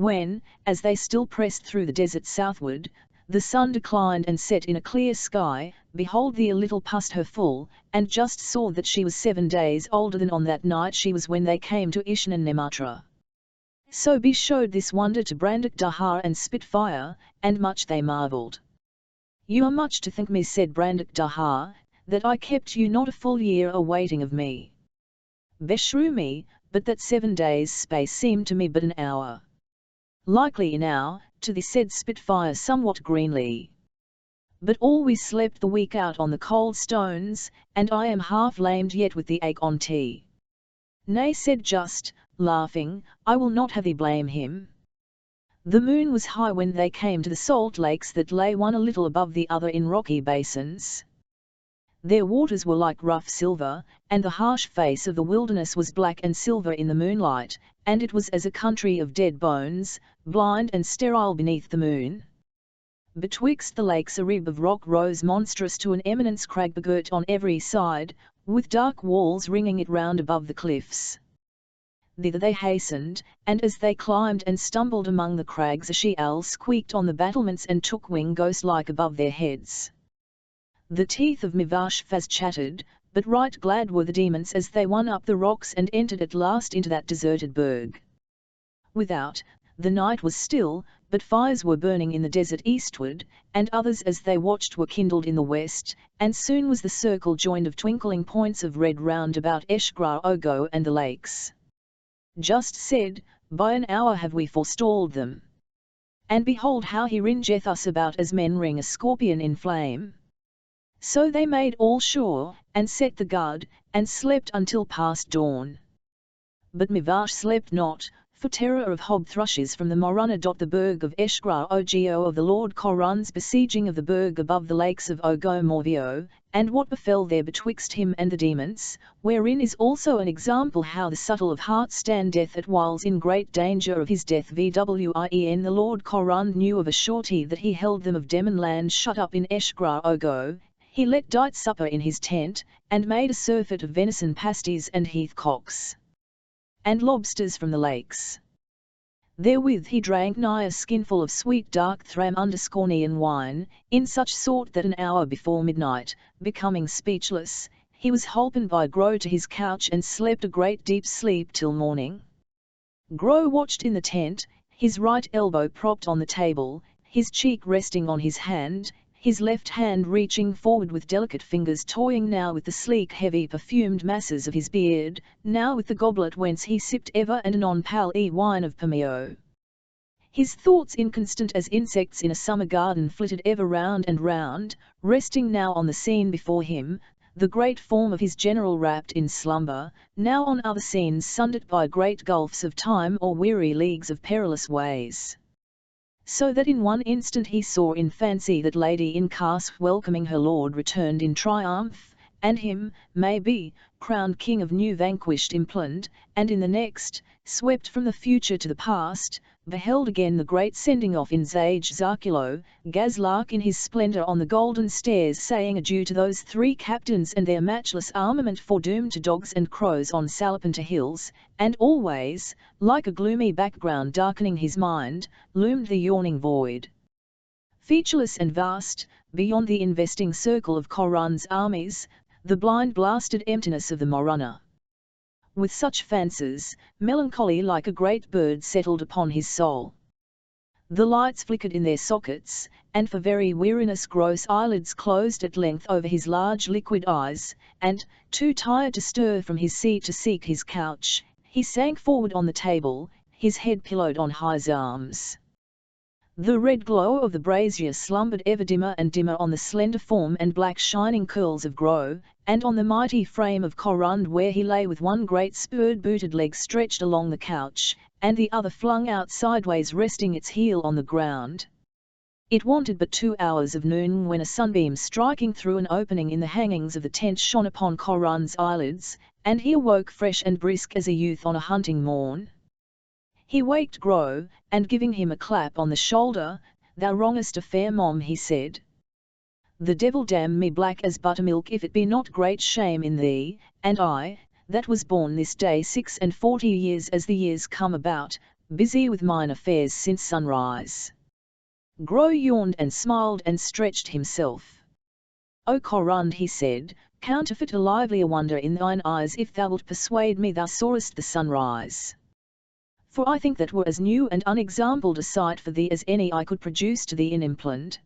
when, as they still pressed through the desert southward, the sun declined and set in a clear sky, behold the little passed her full, and just saw that she was 7 days older than on that night she was when they came to Ishan-Nematra. So Be showed this wonder to Brandak Dahar and Spitfire, and much they marvelled. You are much to thank me, said Brandak Dahar, that I kept you not a full year awaiting of me. Beshrew me, but that 7 days' space seemed to me but an hour. Likely enow, to thee, said Spitfire somewhat greenly. But all we slept the week out on the cold stones, and I am half lamed yet with the ache on tea. Nay, said Just, laughing, I will not have thee blame him. The moon was high when they came to the salt lakes that lay one a little above the other in rocky basins. Their waters were like rough silver, and the harsh face of the wilderness was black and silver in the moonlight, and it was as a country of dead bones, blind and sterile beneath the moon. Betwixt the lakes a rib of rock rose monstrous to an eminence, crag begirt on every side, with dark walls ringing it round above the cliffs. Thither they hastened, and as they climbed and stumbled among the crags a she-owl squeaked on the battlements and took wing ghost-like above their heads. The teeth of Mivashfaz chattered, but right glad were the demons as they won up the rocks and entered at last into that deserted burg. Without, the night was still, but fires were burning in the desert eastward, and others as they watched were kindled in the west, and soon was the circle joined of twinkling points of red round about Eshgra Ogo and the lakes. Just said, by an hour have we forestalled them. And behold how he ringeth us about as men ring a scorpion in flame. So they made all sure, and set the guard, and slept until past dawn. But Mivash slept not, for terror of hob thrushes from the Morana. The burg of Eshgra Ogo of the Lord Korun's besieging of the burg above the lakes of Ogo Morvio, and what befell there betwixt him and the demons, wherein is also an example how the subtle of heart standeth at whiles in great danger of his death. Vwien the Lord Korun knew of a surety that he held them of Demon land shut up in Eshgra Ogo. He let dight supper in his tent, and made a surfeit of venison pasties and heathcocks, and lobsters from the lakes. Therewith he drank nigh a skinful of sweet dark Thram-Underscornian wine, in such sort that an hour before midnight, becoming speechless, he was holpen by Grow to his couch and slept a great deep sleep till morning. Grow watched in the tent, his right elbow propped on the table, his cheek resting on his hand, his left hand reaching forward with delicate fingers toying now with the sleek heavy perfumed masses of his beard, now with the goblet whence he sipped ever and anon pale wine of Pameo. His thoughts inconstant as insects in a summer garden flitted ever round and round, resting now on the scene before him, the great form of his general wrapped in slumber, now on other scenes sundered by great gulfs of time or weary leagues of perilous ways. So that in one instant he saw in fancy that lady in casque welcoming her lord returned in triumph, and him, maybe, crowned king of new vanquished Impland, and in the next, swept from the future to the past, beheld again the great sending off in Zage Zarkulo, Gazlark in his splendour on the golden stairs saying adieu to those 3 captains and their matchless armament foredoomed to dogs and crows on Salapanta hills, and always, like a gloomy background darkening his mind, loomed the yawning void. Featureless and vast, beyond the investing circle of Korun's armies, the blind blasted emptiness of the Morana. With such fancies, melancholy like a great bird settled upon his soul. The lights flickered in their sockets, and for very weariness gross eyelids closed at length over his large liquid eyes, and, too tired to stir from his seat to seek his couch, he sank forward on the table, his head pillowed on his arms. The red glow of the brazier slumbered ever dimmer and dimmer on the slender form and black shining curls of Grow, and on the mighty frame of Korund where he lay with one great spurred-booted leg stretched along the couch, and the other flung out sideways resting its heel on the ground. It wanted but 2 hours of noon when a sunbeam striking through an opening in the hangings of the tent shone upon Korund's eyelids, and he awoke fresh and brisk as a youth on a hunting morn. He waked Grow, and giving him a clap on the shoulder, "Thou wrongest a fair mom," he said. "The devil damn me black as buttermilk if it be not great shame in thee, and I, that was born this day 46 years as the years come about, busy with mine affairs since sunrise. Gro yawned and smiled and stretched himself. O Corund, he said, counterfeit a livelier wonder in thine eyes if thou wilt persuade me thou sawest the sunrise. For I think that were as new and unexampled a sight for thee as any I could produce to thee in Impland.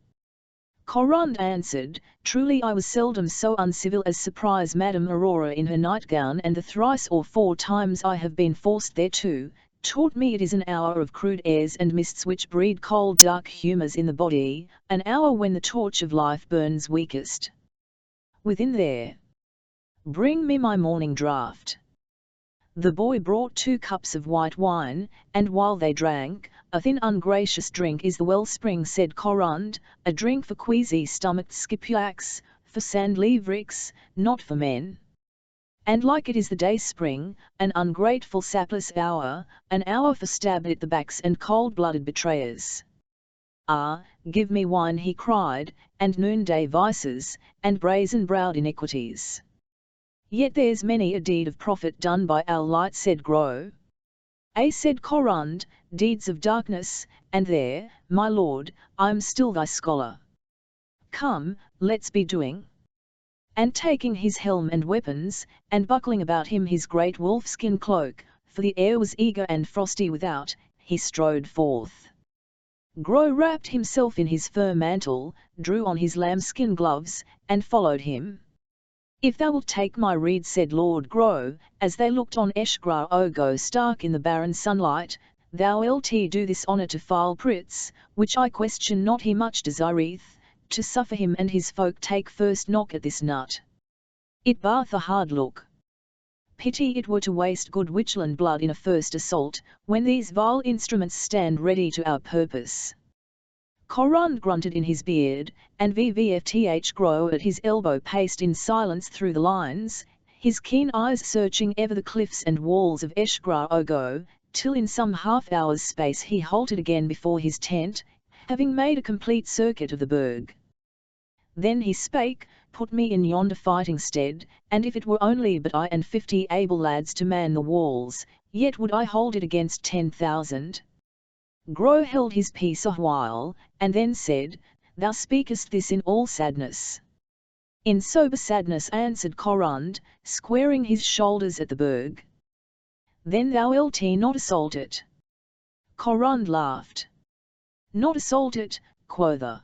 Corund answered, truly I was seldom so uncivil as surprise Madame Aurora in her nightgown, and the thrice or four times I have been forced thereto, taught me it is an hour of crude airs and mists which breed cold dark humours in the body, an hour when the torch of life burns weakest. Within there. Bring me my morning draught. The boy brought 2 cups of white wine, and while they drank, a thin ungracious drink is the wellspring, said Corund, a drink for queasy-stomached skipiacs, for sand-leaveriks, not for men. And like it is the day spring, an ungrateful sapless hour, an hour for stabbed at the backs and cold-blooded betrayers. Ah, give me wine, he cried, and noonday vices, and brazen-browed iniquities. Yet there's many a deed of profit done by our light, said Gro. Ay, said Corund, deeds of darkness, and there, my lord, I'm still thy scholar. Come, let's be doing. And taking his helm and weapons, and buckling about him his great wolfskin cloak, for the air was eager and frosty without, he strode forth. Gro wrapped himself in his fur mantle, drew on his lambskin gloves, and followed him. If thou wilt take my rede, said Lord Gro, as they looked on Eshgra Ogo stark in the barren sunlight, thou lt do this honour to File Pritz, which I question not he much desireth, to suffer him and his folk take first knock at this nut. It bath a hard look. Pity it were to waste good Witchland blood in a first assault, when these vile instruments stand ready to our purpose. Corund grunted in his beard, and Vvfth Gro at his elbow paced in silence through the lines, his keen eyes searching ever the cliffs and walls of Eshgra Ogo, till in some half-hour's space he halted again before his tent, having made a complete circuit of the burg. Then he spake, put me in yonder fighting stead, and if it were only but I and 50 able lads to man the walls, yet would I hold it against 10,000. Gro held his peace a while, and then said, thou speakest this in all sadness. In sober sadness, answered Corund, squaring his shoulders at the burg. Then thou lt not assault it. Corund laughed. Not assault it, quotha.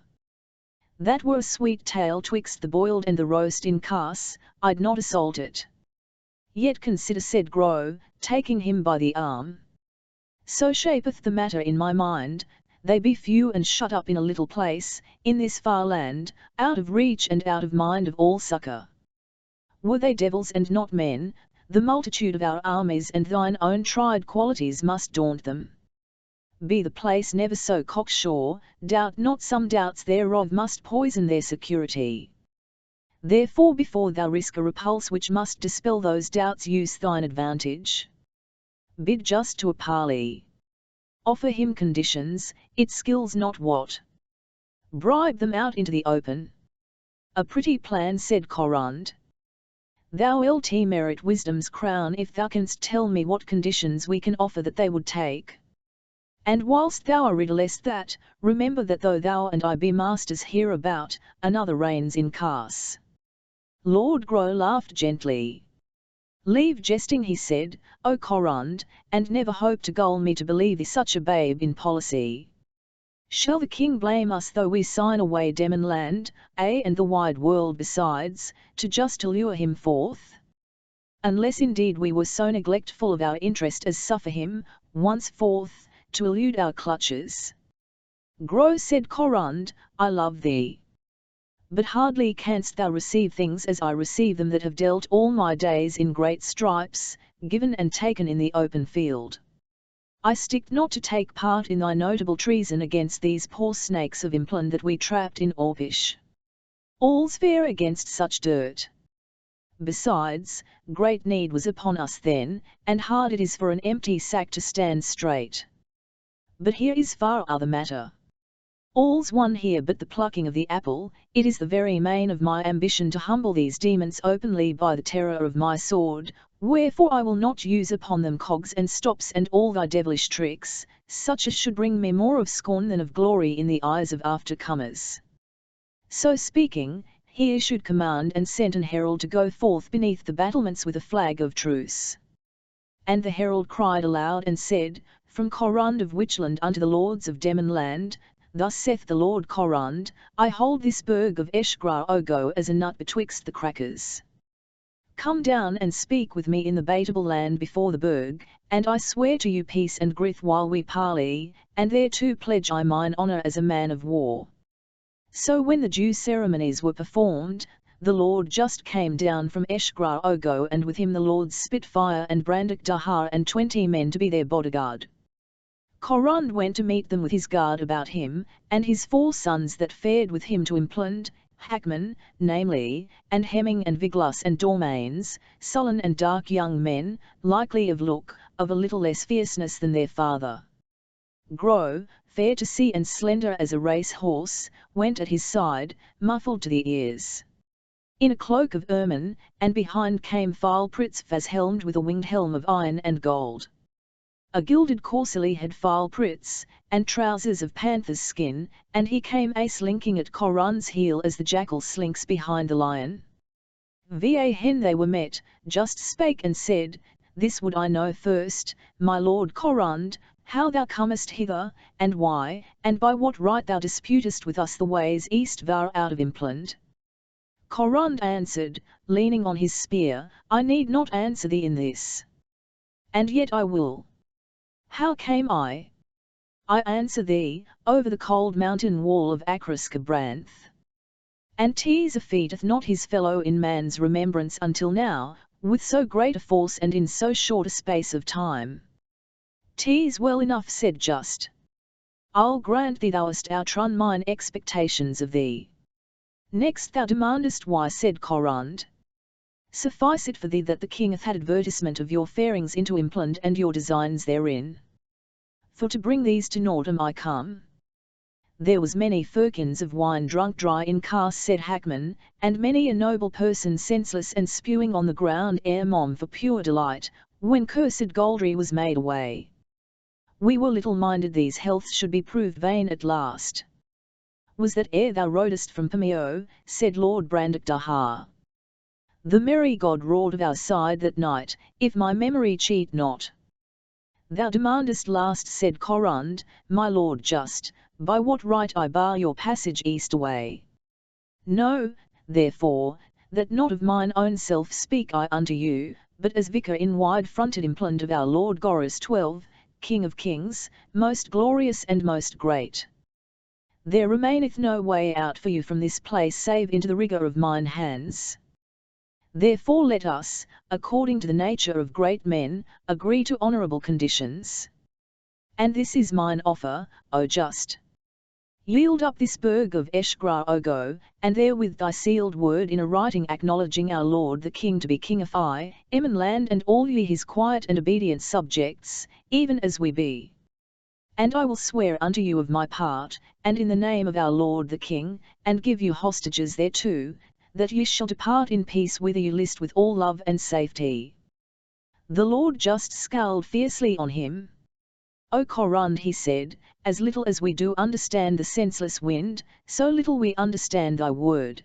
That were a sweet tale twixt the boiled and the roast in Cas, I'd not assault it. Yet consider, said Gro, taking him by the arm. So shapeth the matter in my mind, they be few and shut up in a little place, in this far land, out of reach and out of mind of all succour. Were they devils and not men, the multitude of our armies and thine own tried qualities must daunt them. Be the place never so cocksure, doubt not some doubts thereof must poison their security. Therefore before thou risk a repulse which must dispel those doubts, use thine advantage. Bid just to a parley. Offer him conditions, it skills not what. Bribe them out into the open. A pretty plan, said Corund. Thou lt merit wisdom's crown if thou canst tell me what conditions we can offer that they would take. And whilst thou are riddlest that, remember that though thou and I be masters hereabout, another reigns in Cas. Lord Gro laughed gently. Leave jesting, he said, O Corund, and never hope to gull me to believe thee such a babe in policy. Shall the king blame us though we sign away Demon land, and the wide world besides, to just to lure him forth? Unless indeed we were so neglectful of our interest as suffer him, once forth, to elude our clutches. Gro, said Corund, I love thee. But hardly canst thou receive things as I receive them that have dealt all my days in great stripes, given and taken in the open field. I stick not to take part in thy notable treason against these poor snakes of Impland that we trapped in Orpish. All's fair against such dirt. Besides, great need was upon us then, and hard it is for an empty sack to stand straight. But here is far other matter. All's one here but the plucking of the apple, it is the very main of my ambition to humble these demons openly by the terror of my sword, Wherefore I will not use upon them cogs and stops and all thy devilish tricks, such as should bring me more of scorn than of glory in the eyes of aftercomers. So speaking, he issued command and sent an herald to go forth beneath the battlements with a flag of truce. And the herald cried aloud and said, From Corund of Witchland unto the lords of Demon land, thus saith the Lord Corund, I hold this burg of Eshgra Ogo as a nut betwixt the crackers. Come down and speak with me in the baitable land before the burg, and I swear to you peace and grith while we parley, and thereto pledge I mine honour as a man of war. So when the due ceremonies were performed, the Lord just came down from Eshgra Ogo, and with him the Lords Spitfire and Brandock Dahar and 20 men to be their bodyguard. Corund went to meet them with his guard about him, and his 4 sons that fared with him to Impland, Hackman, namely, and Hemming and Viglas and Dormains, sullen and dark young men, likely of look, of a little less fierceness than their father. Grow, fair to see and slender as a race horse, went at his side, muffled to the ears in a cloak of ermine, and behind came File Pritzfaz helmed with a winged helm of iron and gold. A gilded corselet had File Pritz, and trousers of panther's skin, and he came slinking at Corund's heel as the jackal slinks behind the lion. Va hen they were met, just spake and said, This would I know first, my lord Corund, how thou comest hither, and why, and by what right thou disputest with us the ways east var out of Impland. Corund answered, leaning on his spear, I need not answer thee in this. And yet I will. How came I? I answer thee, over the cold mountain wall of Acroscabranth. And Tees affeateth not his fellow in man's remembrance until now, with so great a force and in so short a space of time. Tees well enough said just. I'll grant thee thou hast outrun mine expectations of thee. Next thou demandest why, said Corund. Suffice it for thee that the king hath had advertisement of your farings into Impland and your designs therein. For to bring these to naught am I come. There was many firkins of wine drunk dry in Car, said Hackman, and many a noble person senseless and spewing on the ground ere mom for pure delight, when cursed Goldry was made away. We were little minded these healths should be proved vain at last. Was that ere thou rodest from Pameo, said Lord Brandock Dahar. The merry god roared of our side that night, if my memory cheat not. Thou demandest last, said Corund, my lord just, by what right I bar your passage east away. Know, therefore, that not of mine own self speak I unto you, but as vicar in wide-fronted Impland of our Lord Goris 12, King of Kings, most glorious and most great. There remaineth no way out for you from this place save into the rigour of mine hands. Therefore let us, according to the nature of great men, agree to honourable conditions. And this is mine offer, O just. Yield up this burg of Eshgra Ogo, and therewith thy sealed word in a writing acknowledging our lord the king to be king of Emin land and all ye his quiet and obedient subjects, even as we be. And I will swear unto you of my part, and in the name of our lord the king, and give you hostages thereto, that ye shall depart in peace whither you list with all love and safety. The Lord just scowled fiercely on him. O Corund, he said, as little as we do understand the senseless wind, so little we understand thy word.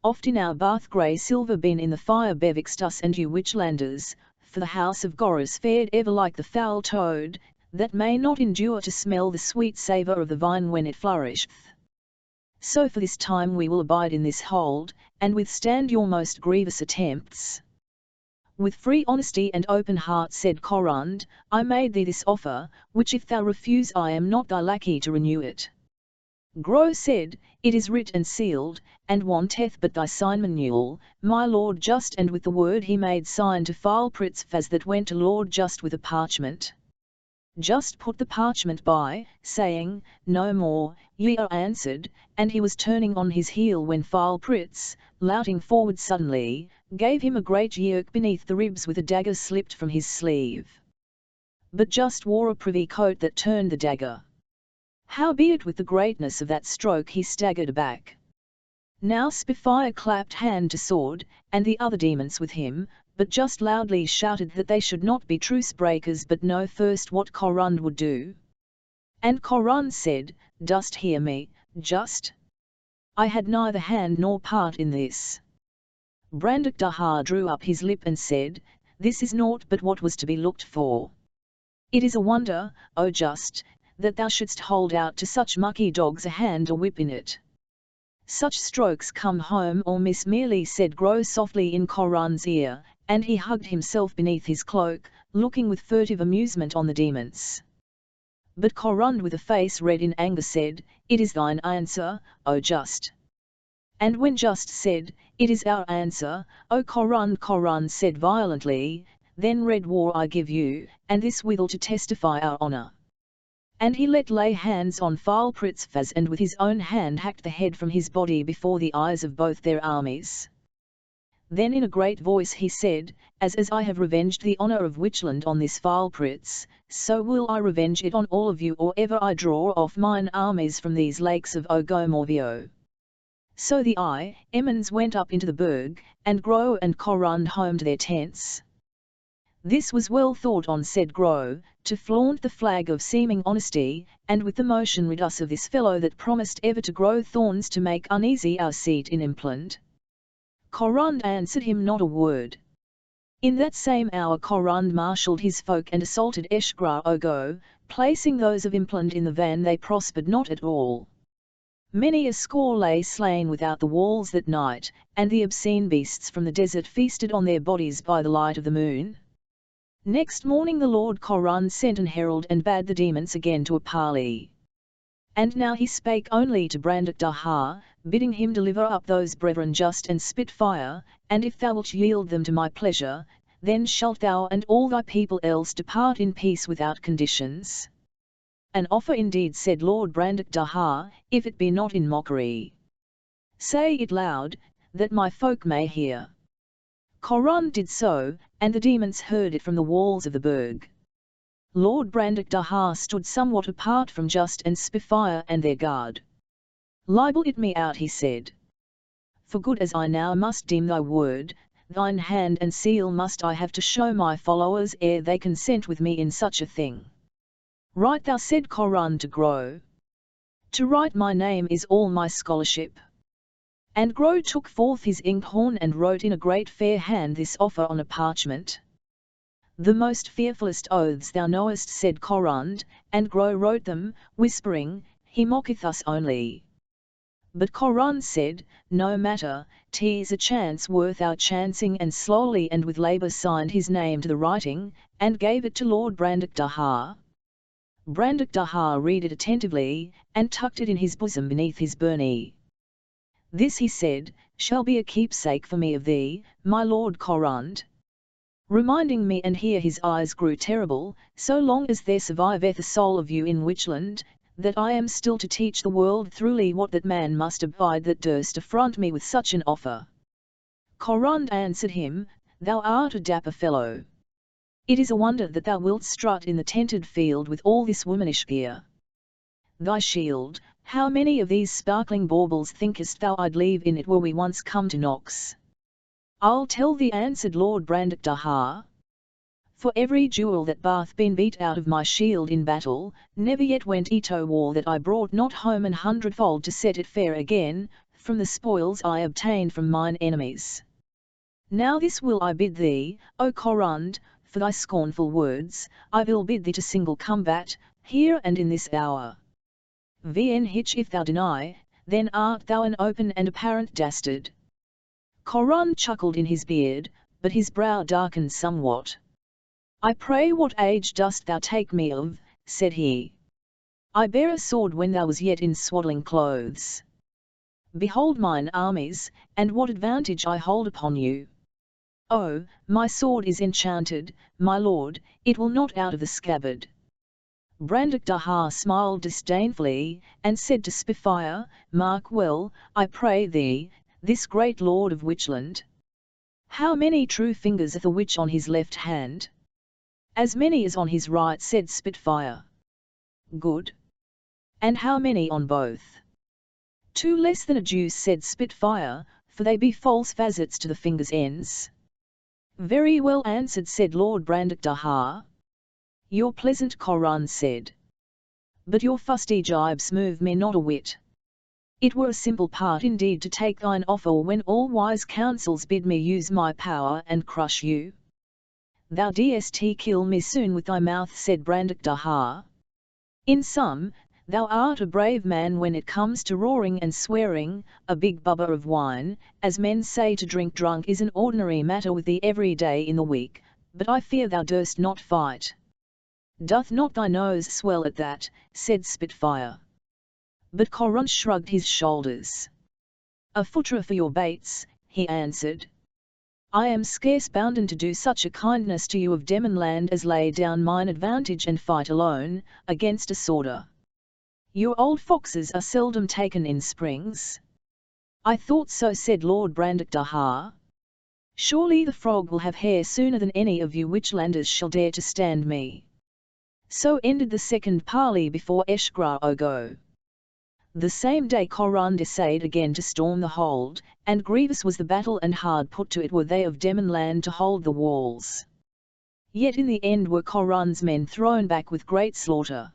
Oft in our bath grey silver been in the fire bevixt us and you Witchlanders, for the house of Goris fared ever like the foul toad, that may not endure to smell the sweet savour of the vine when it flourisheth. So for this time we will abide in this hold, and withstand your most grievous attempts. With free honesty and open heart, said Corund, I made thee this offer, which if thou refuse I am not thy lackey to renew it. Grow said, It is writ and sealed, and wanteth but thy sign manual, my lord just, and with the word he made sign to File Pritzfaz that went to Lord Just with a parchment. Just put the parchment by, saying, No more, ye are answered, and he was turning on his heel when File Pritz, louting forward suddenly, gave him a great yerk beneath the ribs with a dagger slipped from his sleeve. But Just wore a privy coat that turned the dagger. Howbeit with the greatness of that stroke he staggered aback. Now Spitfire clapped hand to sword, and the other demons with him, but just loudly shouted that they should not be truce breakers but know first what Corund would do. And Corund said, "Dost hear me, just? I had neither hand nor part in this." Brandak Daha drew up his lip and said, "This is naught but what was to be looked for. It is a wonder, O just, that thou shouldst hold out to such mucky dogs a hand or whip in it." "Such strokes come home or miss merely," said Grow softly in Corund's ear, and he hugged himself beneath his cloak, looking with furtive amusement on the demons. But Corund, with a face red in anger, said, "It is thine answer, O Just." And when Just said, "It is our answer, O Corund," Corund said violently, "Then red war I give you, and this withal to testify our honour." And he let lay hands on Phal Pritzfaz and with his own hand hacked the head from his body before the eyes of both their armies. Then in a great voice he said, As I have revenged the honour of Witchland on this Phal Pritz, so will I revenge it on all of you or ever I draw off mine armies from these lakes of Ogomorvio. So the Emmons went up into the Berg, and Grow and Corund home to their tents. "This was well thought on," said Grow, "to flaunt the flag of seeming honesty, and with the motion rid us of this fellow that promised ever to grow thorns to make uneasy our seat in Impland." Corund answered him not a word. In that same hour Corund marshalled his folk and assaulted Eshgra Ogo, placing those of Impland in the van. They prospered not at all. Many a score lay slain without the walls that night, and the obscene beasts from the desert feasted on their bodies by the light of the moon. Next morning the Lord Corund sent an herald and bade the demons again to a parley. And now he spake only to Brandak Daha, bidding him deliver up those brethren Just and Spitfire, and if thou wilt yield them to my pleasure, then shalt thou and all thy people else depart in peace without conditions. "An offer indeed," said Lord Brandak Daha, "if it be not in mockery. Say it loud, that my folk may hear." Corund did so, and the demons heard it from the walls of the Berg. Lord Brandak Daha stood somewhat apart from Just and Spitfire and their guard. "Libel it me out," he said. "For good as I now must deem thy word, thine hand and seal must I have to show my followers ere they consent with me in such a thing." "Right thou," said Corund to Grow. "To write my name is all my scholarship." And Grow took forth his inkhorn and wrote in a great fair hand this offer on a parchment. "The most fearfullest oaths thou knowest," said Corund, and Grow wrote them, whispering, "He mocketh us only." But Corund said, "No matter, 'tis a chance worth our chancing," and slowly and with labour signed his name to the writing, and gave it to Lord Brandak Daha. Brandak Daha read it attentively, and tucked it in his bosom beneath his byrnie. "This," he said, "shall be a keepsake for me of thee, my Lord Corund. Reminding me," and here his eyes grew terrible, "so long as there surviveth a soul of you in Witchland, that I am still to teach the world throughly what that man must abide that durst affront me with such an offer." Corund answered him, "Thou art a dapper fellow. It is a wonder that thou wilt strut in the tented field with all this womanish gear. Thy shield, how many of these sparkling baubles thinkest thou I'd leave in it were we once come to Knox?" "I'll tell thee," answered Lord Brandak Daha. "For every jewel that bath been beat out of my shield in battle, never yet went to war that I brought not home an hundredfold to set it fair again, from the spoils I obtained from mine enemies. Now this will I bid thee, O Corund, for thy scornful words, I will bid thee to single combat, here and in this hour. Vnh if thou deny, then art thou an open and apparent dastard." Corund chuckled in his beard, but his brow darkened somewhat. "I pray what age dost thou take me of?" said he. "I bare a sword when thou was yet in swaddling clothes. Behold mine armies, and what advantage I hold upon you. Oh, my sword is enchanted, my lord, it will not out of the scabbard." Brandak Daha smiled disdainfully, and said to Spitfire, "Mark well, I pray thee, this great lord of Witchland. How many true fingers hath a witch on his left hand?" "As many as on his right," said Spitfire. "Good. And how many on both?" "Two less than a deuce," said Spitfire, "for they be false facets to the fingers' ends." Very well answered, said Lord Brandakdahar. Your pleasant Coron said. But your fusty jibes move me not a whit. It were a simple part indeed to take thine offer when all wise counsels bid me use my power and crush you. Thou dst kill me soon with thy mouth, said Brandakdahar. In sum, thou art a brave man when it comes to roaring and swearing, a big bubber of wine, as men say to drink drunk is an ordinary matter with thee every day in the week, but I fear thou durst not fight. Doth not thy nose swell at that, said Spitfire. But Coron shrugged his shoulders. A footer for your baits, he answered. I am scarce bounden to do such a kindness to you of Demonland as lay down mine advantage and fight alone, against a sworder. Your old foxes are seldom taken in springs. I thought so, said Lord Brandakdahar. Surely the frog will have hair sooner than any of you Witchlanders shall dare to stand me. So ended the second parley before Eshgra Ogo. The same day Coron essayed again to storm the hold, and grievous was the battle and hard put to it were they of Demonland to hold the walls. Yet in the end were Coron's men thrown back with great slaughter.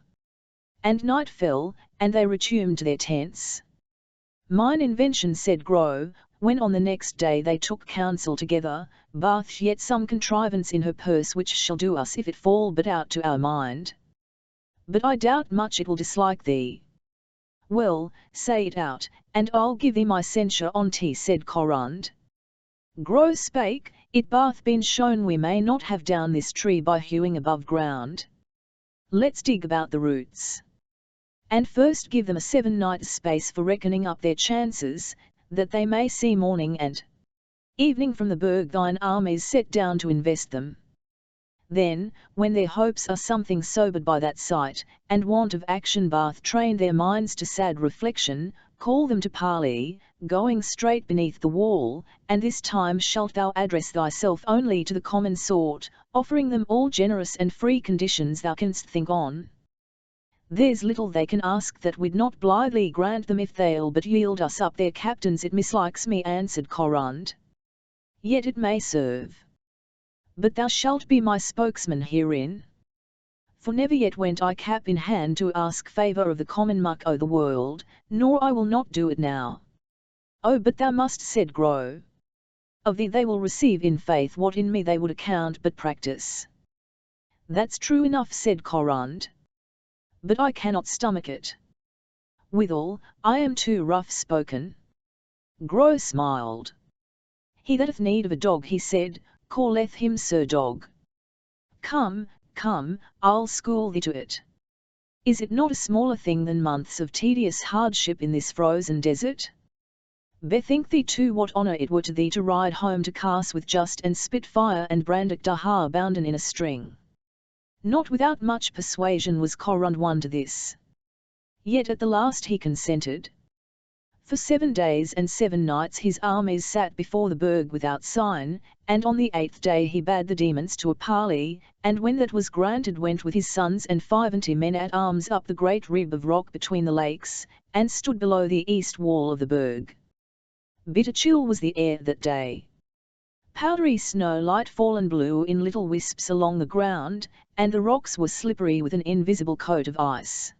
And night fell, and they returned to their tents. Mine invention, said Gro, when on the next day they took counsel together, bath yet some contrivance in her purse which shall do us if it fall but out to our mind. But I doubt much it will dislike thee. Well, say it out, and I'll give thee my censure on't, said Corond. Gro spake, it bath been shown we may not have down this tree by hewing above ground. Let's dig about the roots. And first give them a 7 nights space for reckoning up their chances, that they may see morning and evening from the burg thine armies set down to invest them. Then, when their hopes are something sobered by that sight, and want of action bath train their minds to sad reflection, call them to parley, going straight beneath the wall, and this time shalt thou address thyself only to the common sort, offering them all generous and free conditions thou canst think on. There's little they can ask that we'd not blithely grant them if they'll but yield us up their captains. It mislikes me, answered Corond. Yet it may serve. But thou shalt be my spokesman herein. For never yet went I cap in hand to ask favour of the common muck o' the world, nor I will not do it now. Oh, but thou must, said Gro. Of thee they will receive in faith what in me they would account but practice. That's true enough, said Corond. But I cannot stomach it. Withal, I am too rough-spoken. Gro smiled. He that hath need of a dog, he said, calleth him Sir Dog. Come, come, I'll school thee to it. Is it not a smaller thing than months of tedious hardship in this frozen desert? Bethink thee too what honour it were to thee to ride home to Cars with Just and Spitfire and Brandakdahar bounden in a string. Not without much persuasion was Corond won to this. Yet at the last he consented. For 7 days and 7 nights his armies sat before the burg without sign, and on the 8th day he bade the demons to a parley, and when that was granted went with his sons and 50 men at arms up the great rib of rock between the lakes, and stood below the east wall of the burg. Bitter chill was the air that day. Powdery snow light fallen blew in little wisps along the ground, and the rocks were slippery with an invisible coat of ice.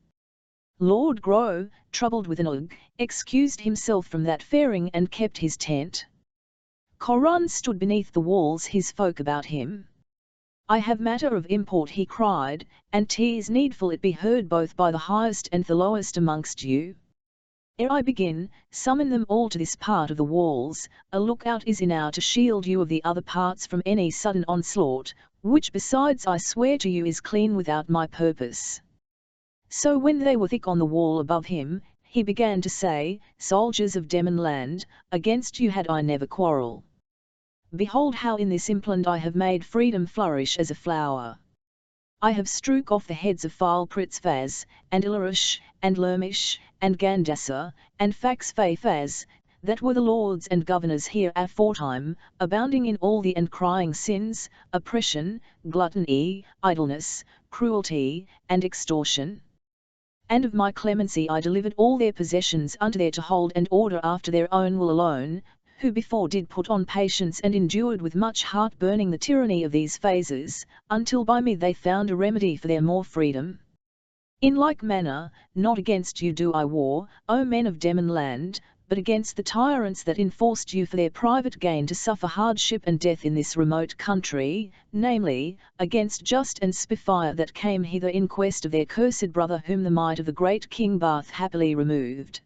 Lord Gro, troubled with an ague, excused himself from that faring and kept his tent. Corond stood beneath the walls, his folk about him. I have matter of import, he cried, and 'tis needful it be heard both by the highest and the lowest amongst you. Ere I begin, summon them all to this part of the walls, a lookout is enow to shield you of the other parts from any sudden onslaught, which besides I swear to you is clean without my purpose. So when they were thick on the wall above him, he began to say, Soldiers of Demonland, against you had I never quarrel. Behold how in this impland I have made freedom flourish as a flower. I have strook off the heads of File Pritzfaz, and Ilarish, and Lermish, and Gandasa, and Fax Faz, that were the lords and governors here aforetime, abounding in all the and crying sins, oppression, gluttony, idleness, cruelty, and extortion. And of my clemency I delivered all their possessions unto their to hold and order after their own will alone, who before did put on patience and endured with much heart-burning the tyranny of these phases, until by me they found a remedy for their more freedom. In like manner, not against you do I war, O men of Demon land, but against the tyrants that enforced you for their private gain to suffer hardship and death in this remote country, namely, against Just and Spitfire that came hither in quest of their cursed brother whom the might of the great King Bath happily removed.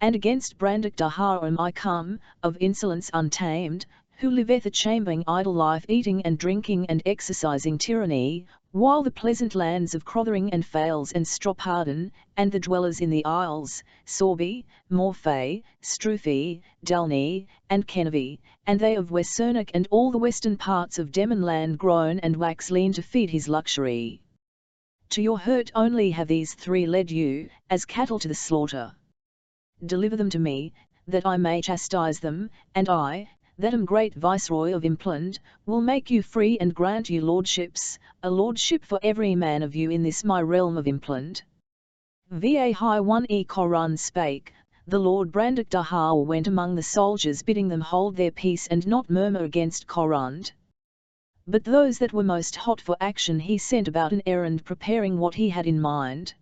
And against Brandock Dahar am I come, of insolence untamed, who liveth a chambering idle life, eating and drinking and exercising tyranny, while the pleasant lands of Crothering and Fales and Stropharden, and the dwellers in the isles, Sorby, Morfay, Strufy, Dalney, and Kennervy, and they of Westernock and all the western parts of Demon land groan and wax lean to feed his luxury. To your hurt only have these three led you, as cattle to the slaughter. Deliver them to me, that I may chastise them, and I, that am great Viceroy of Impland, will make you free and grant you lordships, a lordship for every man of you in this my realm of Impland. Va high 1 Coran spake, the Lord Brandock Dahar went among the soldiers bidding them hold their peace and not murmur against Corand. But those that were most hot for action he sent about an errand preparing what he had in mind.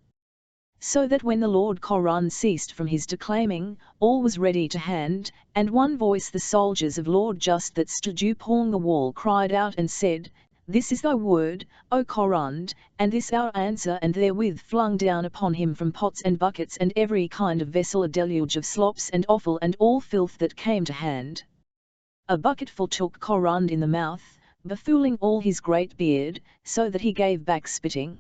So that when the Lord Corran ceased from his declaiming, all was ready to hand, and one voice the soldiers of Lord Just that stood upon the wall cried out and said, This is thy word, O Corrand, and this our answer, and therewith flung down upon him from pots and buckets and every kind of vessel a deluge of slops and offal and all filth that came to hand. A bucketful took Corrand in the mouth, befooling all his great beard, so that he gave back spitting.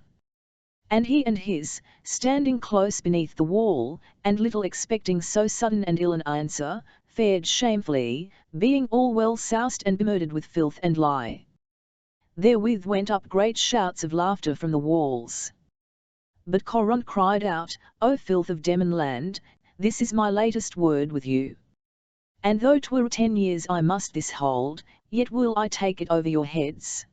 And he and his, standing close beneath the wall, and little expecting so sudden and ill an answer, fared shamefully, being all well soused and bemooded with filth and lie. Therewith went up great shouts of laughter from the walls. But Corran cried out, O filth of Demon land, this is my latest word with you. And though 'twere 10 years I must this hold, yet will I take it over your heads.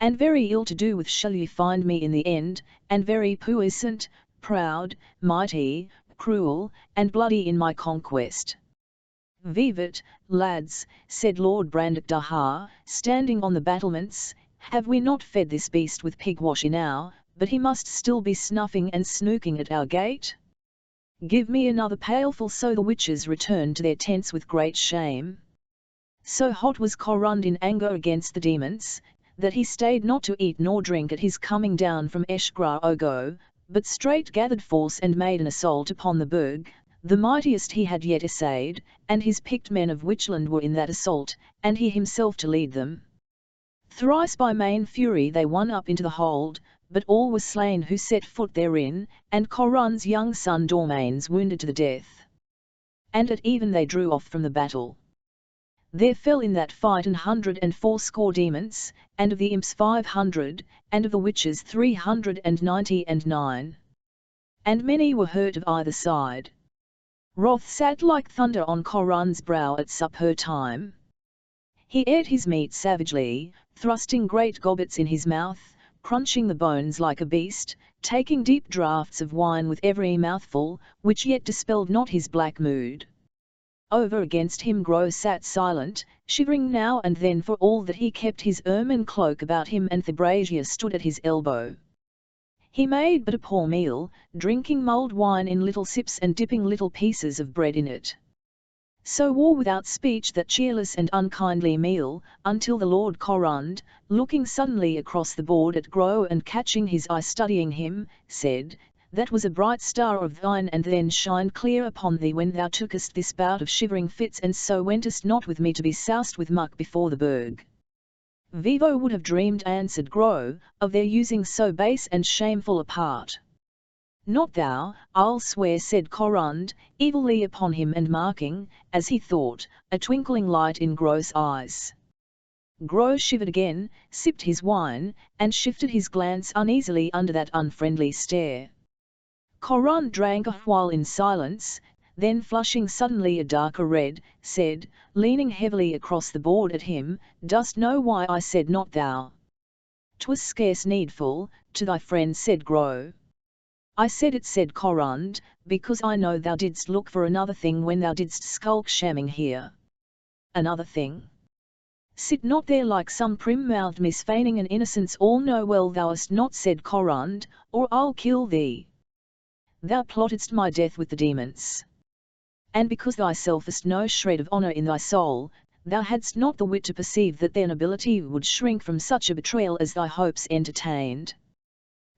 And very ill to do with shall you find me in the end, and very puissant, proud, mighty, cruel, and bloody in my conquest. Vivat, lads, said Lord Brandock Dahar, standing on the battlements, have we not fed this beast with pigwash enow, but he must still be snuffing and snooking at our gate? Give me another pailful. So the witches returned to their tents with great shame. So hot was Corrund in anger against the demons, that he stayed not to eat nor drink at his coming down from Eshgra Ogo, but straight gathered force and made an assault upon the Burg, the mightiest he had yet essayed, and his picked men of Witchland were in that assault, and he himself to lead them. Thrice by main fury they won up into the hold, but all were slain who set foot therein, and Corrun's young son Dormanes wounded to the death. And at even they drew off from the battle. There fell in that fight 180 demons, and of the imps 500, and of the witches 399. And many were hurt of either side. Wrath sat like thunder on Corrun's brow at supper time. He ate his meat savagely, thrusting great gobbets in his mouth, crunching the bones like a beast, taking deep draughts of wine with every mouthful, which yet dispelled not his black mood. Over against him Gro sat silent, shivering now and then for all that he kept his ermine cloak about him, and Thebrasia stood at his elbow. He made but a poor meal, drinking mulled wine in little sips and dipping little pieces of bread in it. So wore without speech that cheerless and unkindly meal, until the Lord Corrund, looking suddenly across the board at Gro and catching his eye studying him, said, That was a bright star of thine, and then shined clear upon thee when thou tookest this bout of shivering fits, and so wentest not with me to be soused with muck before the Burg. Vivo would have dreamed, answered Gro, of their using so base and shameful a part. Not thou, I'll swear, said Corrund, evilly upon him and marking, as he thought, a twinkling light in Gro's eyes. Gro shivered again, sipped his wine, and shifted his glance uneasily under that unfriendly stare. Corrund drank a while in silence, then flushing suddenly a darker red, said, leaning heavily across the board at him, Dost know why I said not thou? 'Twas scarce needful, to thy friend, said Gro. I said it, said Corrund, because I know thou didst look for another thing when thou didst skulk shamming here. Another thing. Sit not there like some prim-mouthed miss feigning an innocence all know well thou'st not said Corund, or I'll kill thee. Thou plottedst my death with the demons. And because thyself hast no shred of honour in thy soul, thou hadst not the wit to perceive that their nobility would shrink from such a betrayal as thy hopes entertained.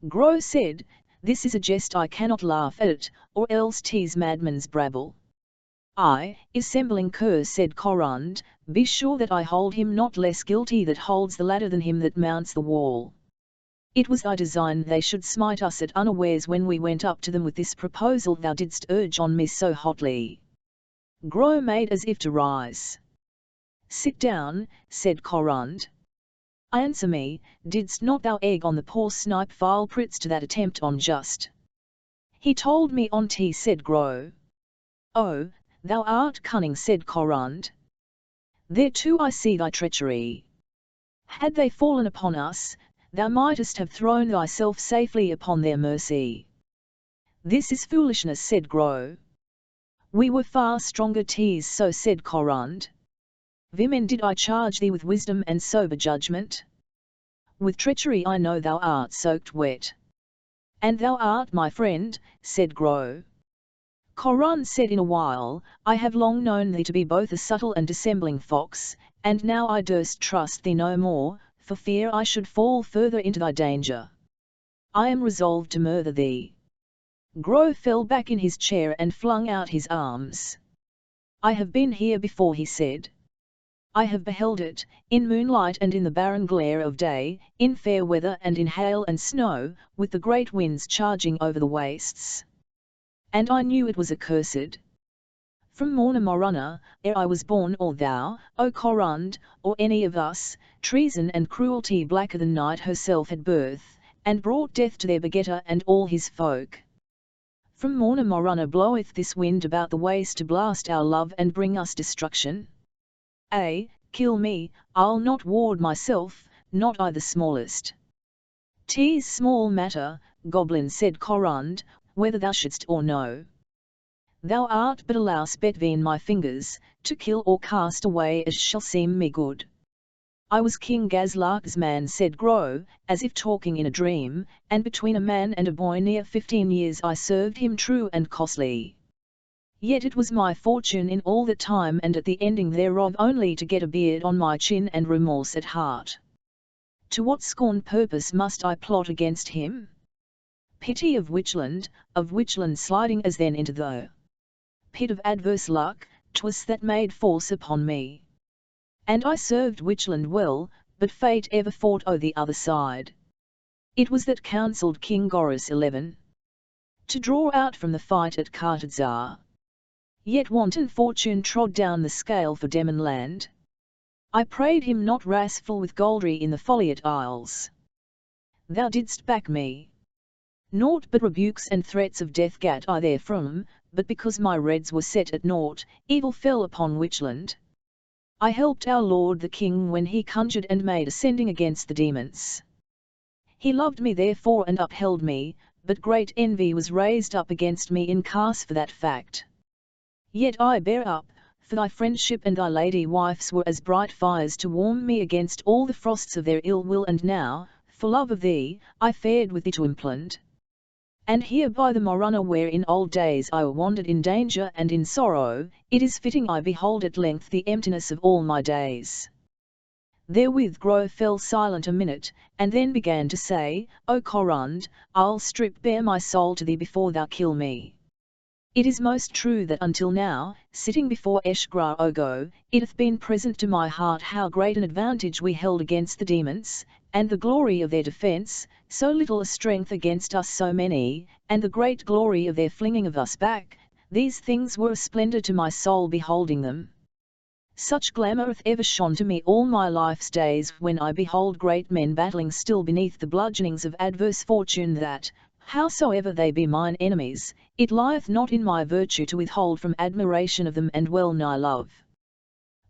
Gros said, This is a jest I cannot laugh at, or else tease madman's brabble. I, assembling curs said Corund, be sure that I hold him not less guilty that holds the ladder than him that mounts the wall. It was thy design they should smite us at unawares when we went up to them with this proposal thou didst urge on me so hotly. Gros made as if to rise. Sit down, said Corund. Answer me, didst not thou egg on the poor snipe Vilepritz to that attempt on just? He told me on't, said Gros. Oh, thou art cunning, said Corund. There too I see thy treachery. Had they fallen upon us, thou mightest have thrown thyself safely upon their mercy. This is foolishness, said Gros. We were far stronger, so said Corund. Vimen did I charge thee with wisdom and sober judgment? With treachery I know thou art soaked wet. And thou art my friend, said Gros. Corund said in a while, I have long known thee to be both a subtle and dissembling fox, and now I durst trust thee no more, for fear I should fall further into thy danger. I am resolved to murder thee. Gros fell back in his chair and flung out his arms. I have been here before, he said. I have beheld it, in moonlight and in the barren glare of day, in fair weather and in hail and snow, with the great winds charging over the wastes. And I knew it was accursed. From Morna Morana, ere I was born, or thou, O Corund, or any of us, treason and cruelty blacker than night herself had birth, and brought death to their begetter and all his folk. From Morna Morana bloweth this wind about the waste to blast our love and bring us destruction. Kill me, I'll not ward myself, not I the smallest. 'Tis small matter, goblin, said Corund, whether thou shouldst or no. Thou art but a louse between my fingers, to kill or cast away as shall seem me good. I was King Gazlark's man, said Gros, as if talking in a dream, and between a man and a boy near 15 years I served him true and costly. Yet it was my fortune in all that time and at the ending thereof only to get a beard on my chin and remorse at heart. To what scorn purpose must I plot against him? Pity of Witchland sliding as then into the pit of adverse luck, 'twas that made force upon me. And I served Witchland well, but fate ever fought o' the other side. It was that counselled King Goris 11 to draw out from the fight at Cartadzar. Yet wanton fortune trod down the scale for Demonland. I prayed him not wrathful with Goldry in the Foliot Isles. Thou didst back me. Naught but rebukes and threats of death gat I therefrom, but because my reds were set at naught, evil fell upon Witchland. I helped our lord the king when he conjured and made ascending against the demons. He loved me therefore and upheld me, but great envy was raised up against me in cause for that fact. Yet I bear up, for thy friendship and thy lady wife's were as bright fires to warm me against all the frosts of their ill will, and now, for love of thee, I fared with thee to Impland. And here by the Morana where in old days I wandered in danger and in sorrow, it is fitting I behold at length the emptiness of all my days. Therewith Gros fell silent a minute, and then began to say, O Corund, I'll strip bare my soul to thee before thou kill me. It is most true that until now, sitting before Eshgra Ogo, it hath been present to my heart how great an advantage we held against the demons, and the glory of their defence, so little a strength against us so many, and the great glory of their flinging of us back, these things were a splendour to my soul beholding them. Such glamour hath ever shone to me all my life's days when I behold great men battling still beneath the bludgeonings of adverse fortune that, howsoever they be mine enemies, it lieth not in my virtue to withhold from admiration of them and well nigh love.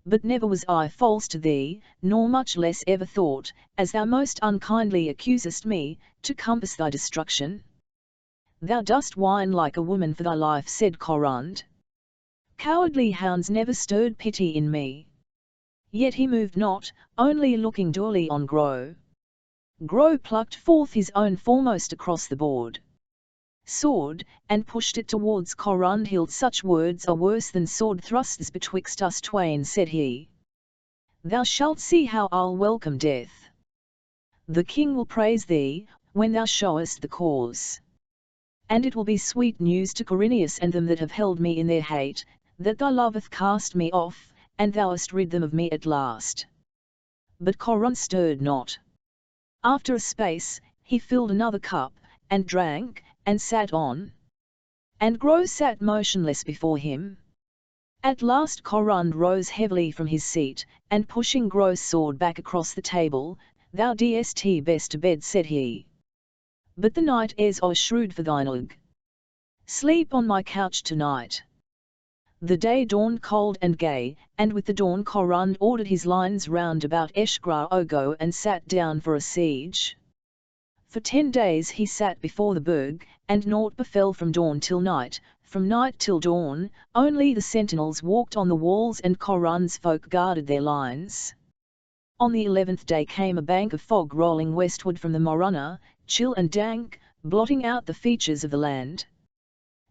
But never was I false to thee, nor much less ever thought, as thou most unkindly accusest me, to compass thy destruction. Thou dost whine like a woman for thy life, said Corund. Cowardly hounds never stirred pity in me. Yet he moved not, only looking dully on Gro. Gro plucked forth his own foremost across the board sword, and pushed it towards Corundhild. Such words are worse than sword thrusts betwixt us twain, said he. Thou shalt see how I'll welcome death. The king will praise thee, when thou showest the cause. And it will be sweet news to Corineus and them that have held me in their hate, that thy love hath cast me off, and thou hast rid them of me at last. But Corund stirred not. After a space, he filled another cup, and drank, and sat on. And Gro sat motionless before him. At last Corund rose heavily from his seat, and pushing Gro's sword back across the table, Thou dst best to bed, said he. But the night is shrewd for thine ug. Sleep on my couch tonight. The day dawned cold and gay, and with the dawn Corund ordered his lines round about Eshgra Ogo and sat down for a siege. For 10 days he sat before the burg, and naught befell from dawn till night. From night till dawn, only the sentinels walked on the walls and Corund's folk guarded their lines. On the 11th day came a bank of fog rolling westward from the Morunna, chill and dank, blotting out the features of the land.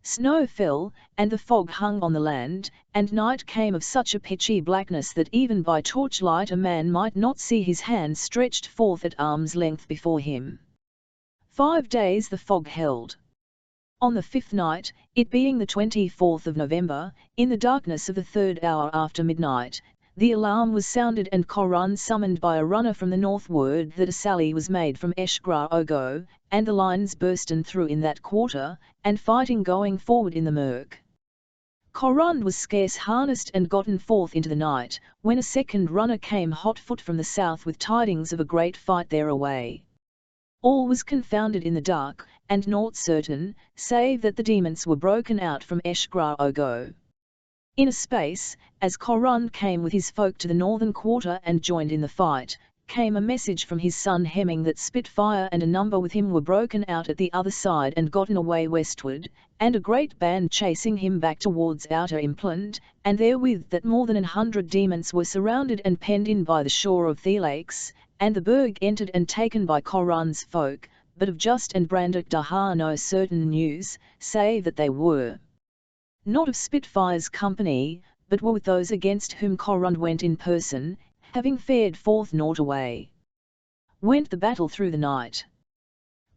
Snow fell, and the fog hung on the land, and night came of such a pitchy blackness that even by torchlight a man might not see his hands stretched forth at arm's length before him. 5 days the fog held. On the 5th night, it being the 24th of November, in the darkness of the 3rd hour after midnight, the alarm was sounded and Corund summoned by a runner from the northward that a sally was made from Eshgra Ogo, and the lines bursten through in that quarter, and fighting going forward in the murk. Corund was scarce harnessed and gotten forth into the night, when a second runner came hot foot from the south with tidings of a great fight thereaway. All was confounded in the dark, and naught certain, save that the demons were broken out from Eshgra Ogo. In a space, as Corund came with his folk to the northern quarter and joined in the fight, came a message from his son Hemming that Spitfire and a number with him were broken out at the other side and gotten away westward, and a great band chasing him back towards Outer Impland, and therewith that more than 100 demons were surrounded and penned in by the shore of the lakes, and the burg entered and taken by Corund's folk, but of Just and Brandock Dahar no certain news, save that they were not of Spitfire's company, but were with those against whom Corund went in person, having fared forth naught away. Went the battle through the night.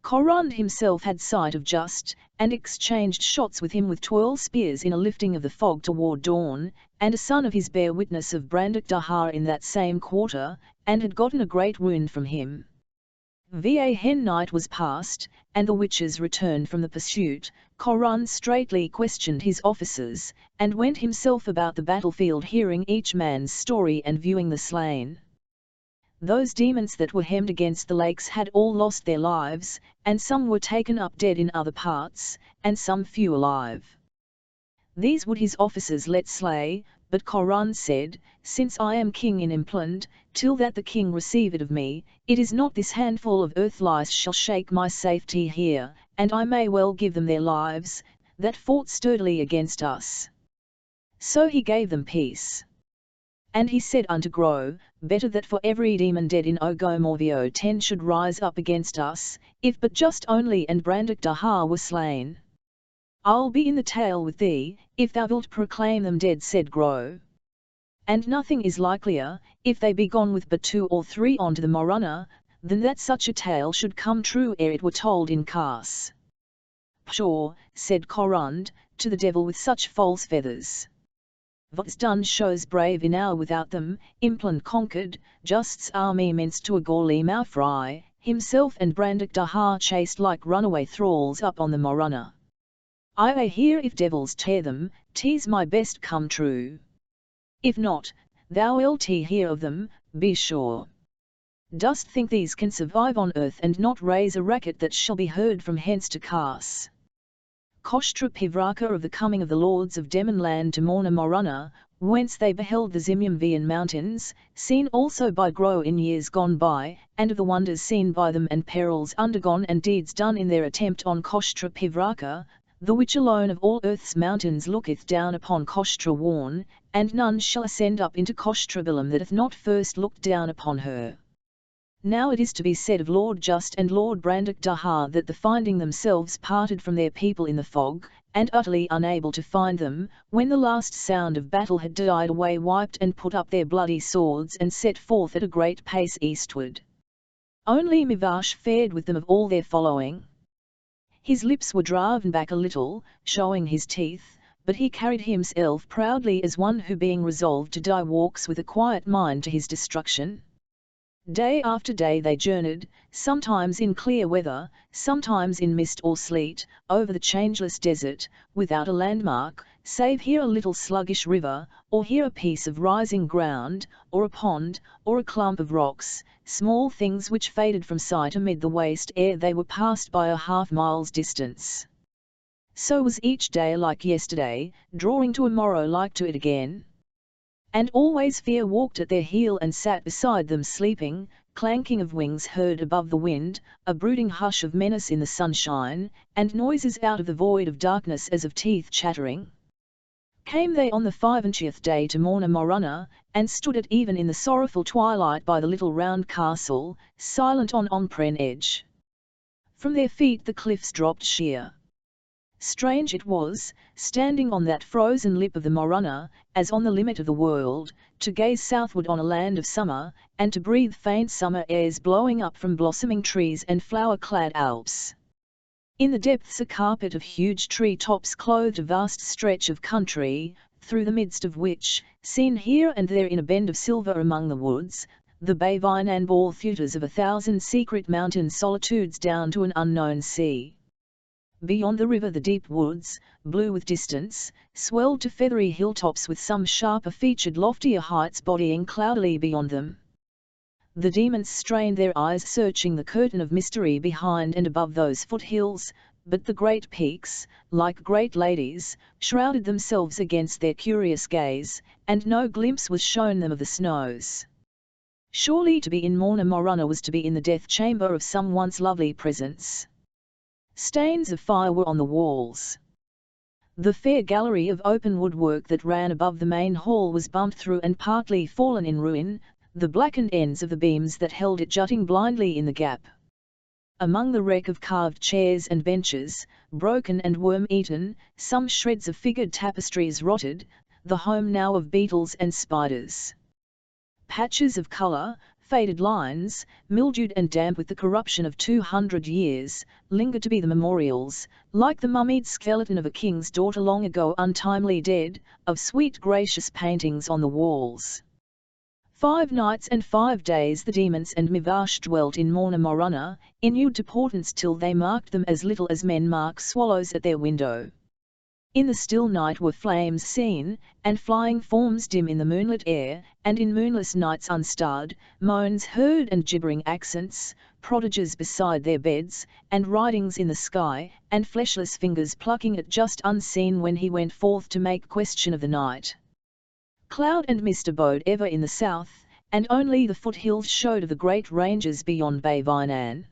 Corund himself had sight of Just, and exchanged shots with him with 12 spears in a lifting of the fog toward dawn, and a son of his bare witness of Brandock Dahar in that same quarter, and had gotten a great wound from him. Va hen night was past, and the witches returned from the pursuit. Corund straightly questioned his officers, and went himself about the battlefield hearing each man's story and viewing the slain. Those demons that were hemmed against the lakes had all lost their lives, and some were taken up dead in other parts, and some few alive. These would his officers let slay, but Corund said, Since I am king in Impland, till that the king receive it of me, it is not this handful of earth lice shall shake my safety here, and I may well give them their lives, that fought sturdily against us. So he gave them peace. And he said unto Gro, Better that for every demon dead in Ogomorvio 10 should rise up against us, if but Just only and Brandock Dahar were slain. I'll be in the tale with thee, if thou wilt proclaim them dead, said Gro. And nothing is likelier, if they be gone with but 2 or 3 on to the Morunna, than that such a tale should come true ere it were told in Cas. Pshaw, said Corund, to the devil with such false feathers. What's done shows brave enow without them. Impland conquered, Just's army minced to a gourly Maufry, himself and Brandock Dahar chased like runaway thralls up on the Morunna. I hear if devils tear them, 'tis my best come true. If not, thou wilt hear of them, be sure. Dost think these can survive on earth and not raise a racket that shall be heard from hence to Cas? Koshtra Pivraka of the coming of the lords of Demonland to Morna Morunna, whence they beheld the Zimyamvian mountains, seen also by Gro in years gone by, and of the wonders seen by them and perils undergone and deeds done in their attempt on Koshtra Pivraka, the which alone of all earth's mountains looketh down upon Kostra worn, and none shall ascend up into Kostrabilum that hath not first looked down upon her. Now it is to be said of Lord Just and Lord Brandok Daha that the finding themselves parted from their people in the fog, and utterly unable to find them, when the last sound of battle had died away, wiped and put up their bloody swords and set forth at a great pace eastward. Only Mivash fared with them of all their following. His lips were drawn back a little, showing his teeth, but he carried himself proudly as one who being resolved to die walks with a quiet mind to his destruction. Day after day they journeyed, sometimes in clear weather, sometimes in mist or sleet, over the changeless desert, without a landmark, save here a little sluggish river, or here a piece of rising ground, or a pond, or a clump of rocks, small things which faded from sight amid the waste ere they were passed by a half-mile's distance. So was each day like yesterday, drawing to a morrow like to it again. And always fear walked at their heel and sat beside them sleeping, clanking of wings heard above the wind, a brooding hush of menace in the sunshine, and noises out of the void of darkness as of teeth chattering. Came they on the 25th day to Morna Morunna, and stood at even in the sorrowful twilight by the little round castle, silent on Ompren edge. From their feet the cliffs dropped sheer. Strange it was, standing on that frozen lip of the Morunna, as on the limit of the world, to gaze southward on a land of summer, and to breathe faint summer airs blowing up from blossoming trees and flower-clad Alps. In the depths a carpet of huge tree-tops clothed a vast stretch of country, through the midst of which, seen here and there in a bend of silver among the woods, the bay vine and bore theatres of 1,000 secret mountain solitudes down to an unknown sea. Beyond the river the deep woods, blue with distance, swelled to feathery hilltops with some sharper-featured loftier heights bodying cloudily beyond them. The demons strained their eyes searching the curtain of mystery behind and above those foothills, but the great peaks, like great ladies, shrouded themselves against their curious gaze, and no glimpse was shown them of the snows. Surely to be in Morna Morunna was to be in the death chamber of some once lovely presence. Stains of fire were on the walls. The fair gallery of open woodwork that ran above the main hall was bumped through and partly fallen in ruin, the blackened ends of the beams that held it jutting blindly in the gap. Among the wreck of carved chairs and benches, broken and worm-eaten, some shreds of figured tapestries rotted, the home now of beetles and spiders. Patches of colour, faded lines, mildewed and damp with the corruption of 200 years, lingered to be the memorials, like the mummied skeleton of a king's daughter long ago untimely dead, of sweet gracious paintings on the walls. 5 nights and 5 days the demons and Mivash dwelt in Morna Morunna, inured to portents till they marked them as little as men mark swallows at their window. In the still night were flames seen, and flying forms dim in the moonlit air, and in moonless nights unstarred, moans heard and gibbering accents, prodigies beside their beds, and writings in the sky, and fleshless fingers plucking at just unseen when he went forth to make question of the night. Cloud and mist abode ever in the south, and only the foothills showed of the great ranges beyond Bay Vinan.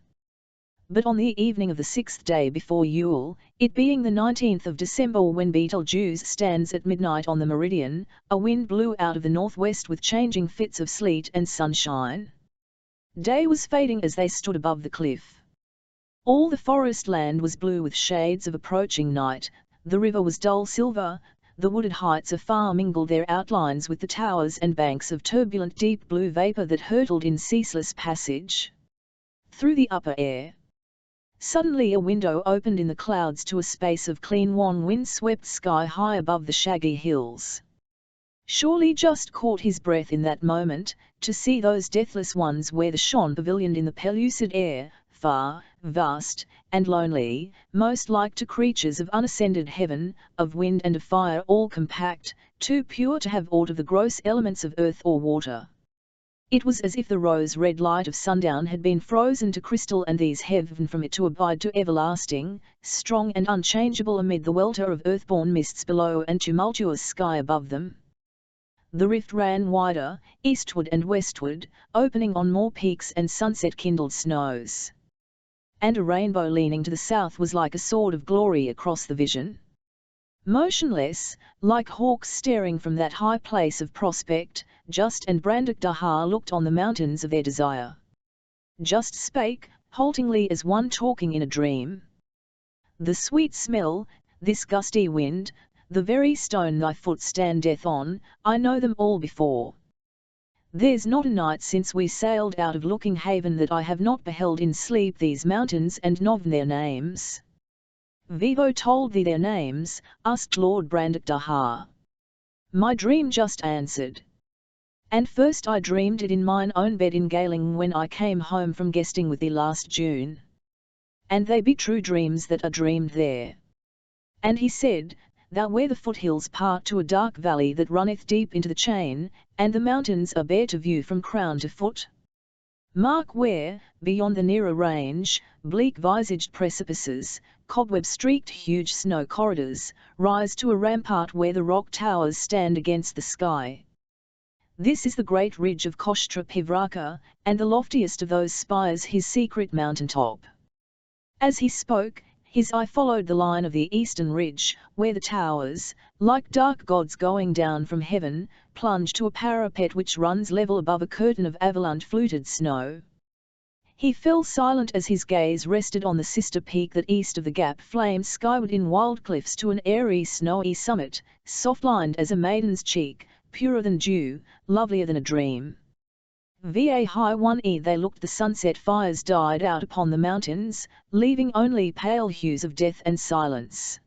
But on the evening of the 6th day before Yule, it being the 19th of December when Betelgeuse stands at midnight on the meridian, a wind blew out of the northwest with changing fits of sleet and sunshine. Day was fading as they stood above the cliff. All the forest land was blue with shades of approaching night, the river was dull silver, the wooded heights afar mingled their outlines with the towers and banks of turbulent deep blue vapour that hurtled in ceaseless passage through the upper air. Suddenly a window opened in the clouds to a space of clean wan wind-swept sky high above the shaggy hills. Surely Just caught his breath in that moment, to see those deathless ones where the shone pavilioned in the pellucid air, far, vast, and lonely, most like to creatures of unascended heaven, of wind and of fire all compact, too pure to have aught of the gross elements of earth or water. It was as if the rose-red light of sundown had been frozen to crystal and these heaven from it to abide to everlasting, strong and unchangeable amid the welter of earthborn mists below and tumultuous sky above them. The rift ran wider, eastward and westward, opening on more peaks and sunset-kindled snows. and a rainbow leaning to the south was like a sword of glory across the vision. Motionless, like hawks staring from that high place of prospect, Just and Brandak Daha looked on the mountains of their desire. Just spake, haltingly as one talking in a dream. The sweet smell, this gusty wind, the very stone thy foot standeth on, I know them all before. There's not a night since we sailed out of Looking Haven that I have not beheld in sleep these mountains and known their names. Vivo told thee their names, asked Lord Brandak Daha. My dream just answered. And first I dreamed it in mine own bed in Galing when I came home from guesting with thee last June. And they be true dreams that are dreamed there. And he said, Thou where the foothills part to a dark valley that runneth deep into the chain, and the mountains are bare to view from crown to foot. Mark where, beyond the nearer range, bleak-visaged precipices, cobweb-streaked huge snow corridors, rise to a rampart where the rock towers stand against the sky. This is the great ridge of Koshtra Pivraka, and the loftiest of those spires his secret mountain top. As he spoke, his eye followed the line of the eastern ridge, where the towers, like dark gods going down from heaven, plunge to a parapet which runs level above a curtain of avalanche-fluted snow. He fell silent as his gaze rested on the sister peak that east of the gap flamed skyward in wild cliffs to an airy snowy summit, soft-lined as a maiden's cheek, purer than dew, lovelier than a dream. Va high one they looked, the sunset fires died out upon the mountains, leaving only pale hues of death and silence.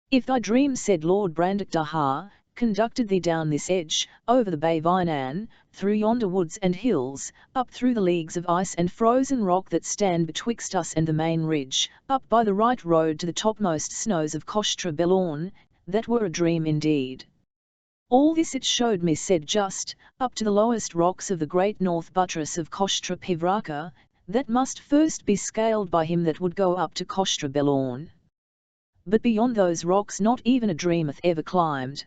If thy dream, said Lord Brandak Daha, conducted thee down this edge, over the Bay Vinan, through yonder woods and hills, up through the leagues of ice and frozen rock that stand betwixt us and the main ridge, up by the right road to the topmost snows of Koshtra Belorn, that were a dream indeed. All this it showed me, said Just, up to the lowest rocks of the great north buttress of Koshtra Pivraka, that must first be scaled by him that would go up to Koshtra Belorn. But beyond those rocks not even a dreameth ever climbed.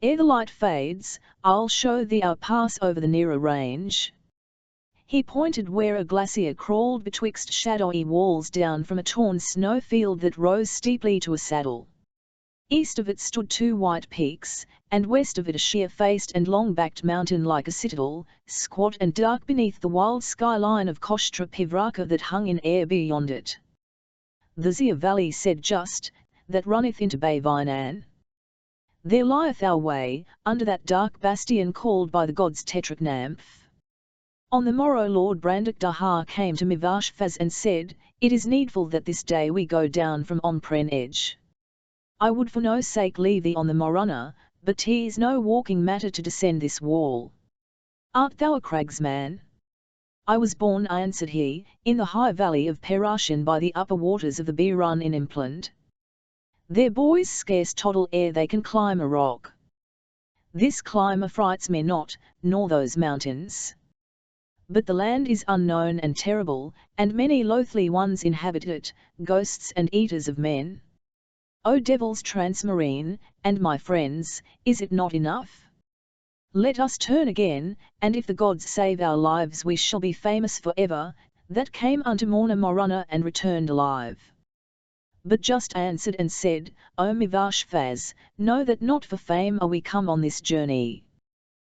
Ere the light fades, I'll show thee our pass over the nearer range. He pointed where a glacier crawled betwixt shadowy walls down from a torn snow field that rose steeply to a saddle. East of it stood two white peaks, and west of it a sheer-faced and long-backed mountain like a citadel, squat and dark beneath the wild skyline of Koshtra Pivraka that hung in air beyond it. The Zia Valley, said Just, that runneth into Bay Vinan. There lieth our way, under that dark bastion called by the gods Tetraknamph. On the morrow Lord Brandak Daha came to Mivashfaz and said, It is needful that this day we go down from Ompren Edge. I would for no sake leave thee on the Morana, but 'tis no walking matter to descend this wall. Art thou a cragsman? I was born, answered he, in the high valley of Perashin by the upper waters of the Birun in Implant. Their boys scarce toddle ere they can climb a rock. This climb affrights me not, nor those mountains. But the land is unknown and terrible, and many loathly ones inhabit it, ghosts and eaters of men. O devils transmarine, and my friends, is it not enough? Let us turn again, and if the gods save our lives we shall be famous for ever, that came unto Morna Morana and returned alive. But Just answered and said, O Mivashfaz, know that not for fame are we come on this journey.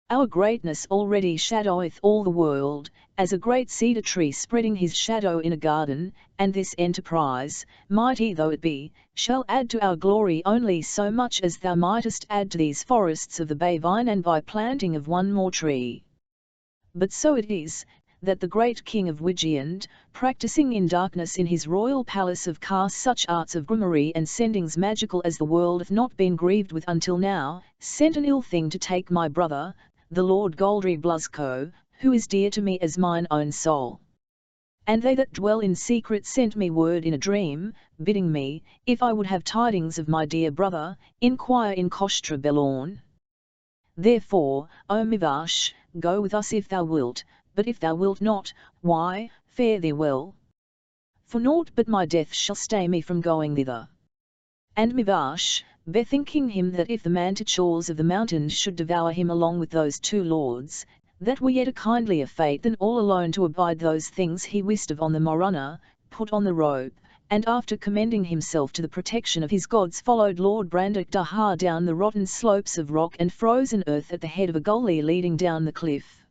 Our greatness already shadoweth all the world, as a great cedar tree spreading his shadow in a garden, and this enterprise, mighty though it be, shall add to our glory only so much as thou mightest add to these forests of the Bay Vinan by planting of one more tree. But so it is, that the great king of Wigiand, practising in darkness in his royal palace of Kars such arts of grimmery and sendings magical as the world hath not been grieved with until now, sent an ill thing to take my brother, the Lord Goldry Bluzko, who is dear to me as mine own soul. And they that dwell in secret sent me word in a dream, bidding me, if I would have tidings of my dear brother, inquire in Koshtra Belorn. Therefore, O Mivash, go with us if thou wilt, but if thou wilt not, why, fare thee well. For naught but my death shall stay me from going thither. And Mivash, bethinking him that if the manticores of the mountains should devour him along with those two lords, that were yet a kindlier fate than all alone to abide those things he wist of on the Morana, put on the robe, and after commending himself to the protection of his gods followed Lord Brandock Daha down the rotten slopes of rock and frozen earth at the head of a gully leading down the cliff.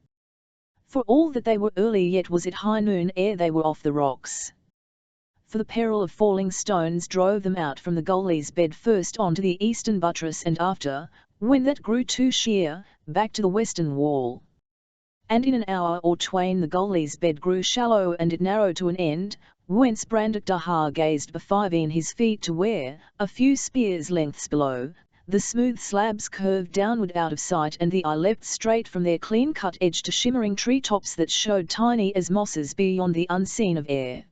For all that they were early, yet was it high noon ere they were off the rocks. For the peril of falling stones drove them out from the gully's bed first on to the eastern buttress and after, when that grew too sheer, back to the western wall. And in an hour or twain the gully's bed grew shallow and it narrowed to an end, whence Brandock Daha gazed befiving his feet to where, a few spears' lengths below, the smooth slabs curved downward out of sight and the eye leapt straight from their clean-cut edge to shimmering tree-tops that showed tiny as mosses beyond the unseen of air.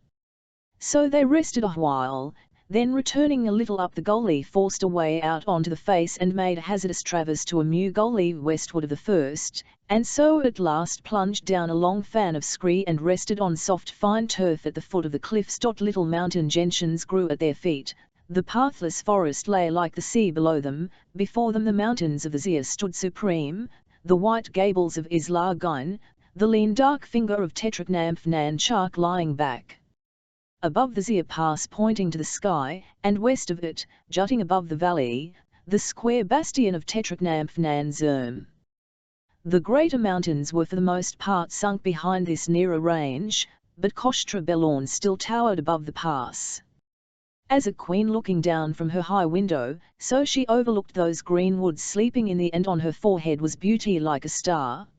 So they rested a while, then returning a little up the gully forced a way out onto the face and made a hazardous traverse to a new gully westward of the first, and so at last plunged down a long fan of scree and rested on soft fine turf at the foot of the cliffs. Little mountain gentians grew at their feet, the pathless forest lay like the sea below them, before them the mountains of the Zia stood supreme, the white gables of Isla Gyn, the lean dark finger of Tetragnamph Nanchak lying back above the Zia Pass pointing to the sky, and west of it, jutting above the valley, the square bastion of Tetragnamph Nanzerm. The greater mountains were for the most part sunk behind this nearer range, but Koshtra Belorn still towered above the pass. As a queen looking down from her high window, so she overlooked those green woods sleeping in the and on her forehead was beauty like a star.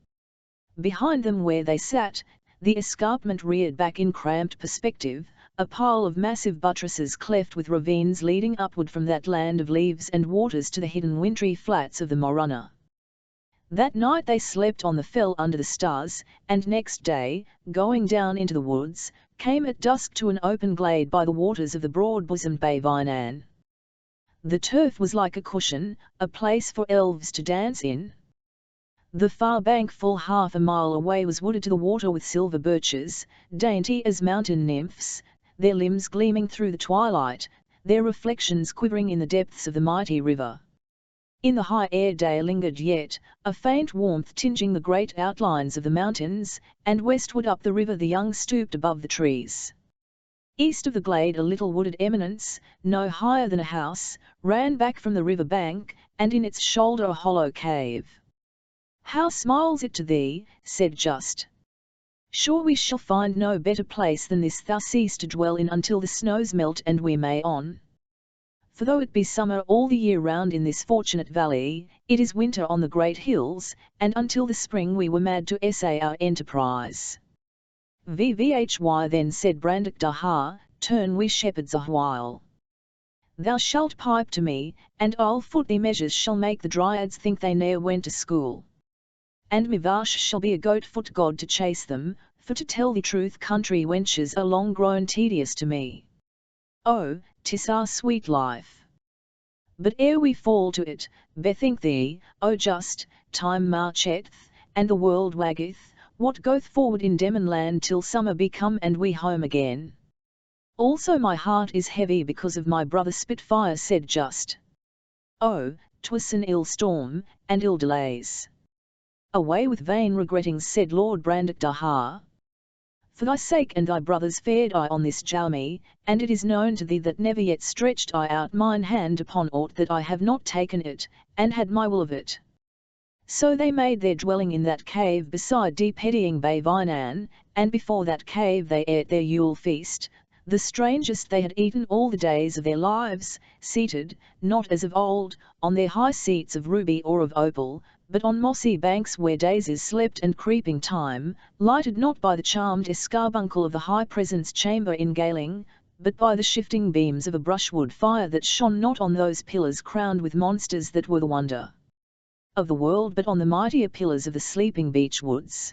Behind them where they sat, the escarpment reared back in cramped perspective, a pile of massive buttresses cleft with ravines leading upward from that land of leaves and waters to the hidden wintry flats of the Morunna. That night they slept on the fell under the stars, and next day, going down into the woods, came at dusk to an open glade by the waters of the broad-bosomed Bay Vinan. The turf was like a cushion, a place for elves to dance in. The far bank full half a mile away was wooded to the water with silver birches, dainty as mountain nymphs, their limbs gleaming through the twilight, their reflections quivering in the depths of the mighty river. In the high air day lingered yet, a faint warmth tinging the great outlines of the mountains, and westward up the river the young stooped above the trees. East of the glade a little wooded eminence, no higher than a house, ran back from the river bank, and in its shoulder a hollow cave. "How smiles it to thee," said Just. "Sure we shall find no better place than this thou seest to dwell in until the snows melt and we may on. For though it be summer all the year round in this fortunate valley, it is winter on the great hills, and until the spring we were mad to essay our enterprise." "Vvhy then," said Brandock Daha, "turn we shepherds a while. Thou shalt pipe to me, and I'll foot thee measures shall make the dryads think they ne'er went to school. And Mivash shall be a goat-foot god to chase them, for to tell the truth country wenches are long grown tedious to me. Oh, 'tis our sweet life. But ere we fall to it, bethink thee, O Just, time marcheth, and the world waggeth, what goeth forward in Demon land till summer be come and we home again. Also my heart is heavy because of my brother Spitfire," said Just. "Oh, 'twas an ill storm, and ill delays." "Away with vain regrettings," said Lord Brandock Daha. "For thy sake and thy brother's fared I on this journey, and it is known to thee that never yet stretched I out mine hand upon aught that I have not taken it, and had my will of it." So they made their dwelling in that cave beside deep eddying Bay Vinan, and before that cave they ate their Yule feast, the strangest they had eaten all the days of their lives, seated, not as of old, on their high seats of ruby or of opal, but on mossy banks where daisies slept and creeping time, lighted not by the charmed escarbuncle of the high presence chamber in Galing, but by the shifting beams of a brushwood fire that shone not on those pillars crowned with monsters that were the wonder of the world but on the mightier pillars of the sleeping beech woods.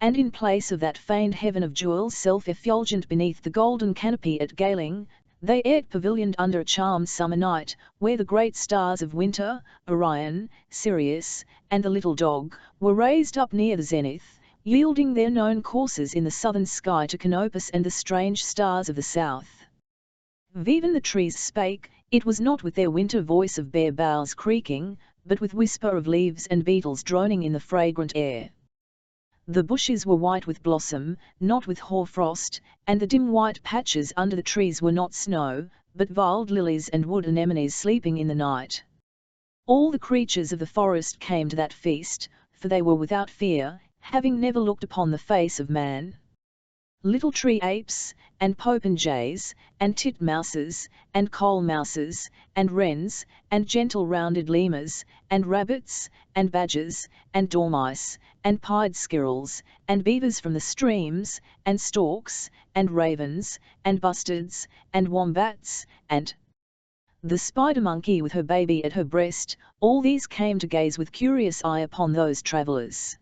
And in place of that feigned heaven of jewels self-effulgent beneath the golden canopy at Galing, they ate pavilioned under a charmed summer night, where the great stars of winter, Orion, Sirius, and the little dog, were raised up near the zenith, yielding their known courses in the southern sky to Canopus and the strange stars of the south. Even the trees spake, it was not with their winter voice of bare boughs creaking, but with whisper of leaves and beetles droning in the fragrant air. The bushes were white with blossom, not with hoarfrost, and the dim white patches under the trees were not snow, but wild lilies and wood anemones sleeping in the night. All the creatures of the forest came to that feast, for they were without fear, having never looked upon the face of man. Little tree apes, and popinjays, and titmouses, and coal mouses, and wrens, and gentle rounded lemurs, and rabbits, and badgers, and dormice, and pied squirrels, and beavers from the streams, and storks, and ravens, and bustards, and wombats, and the spider monkey with her baby at her breast, all these came to gaze with curious eye upon those travellers.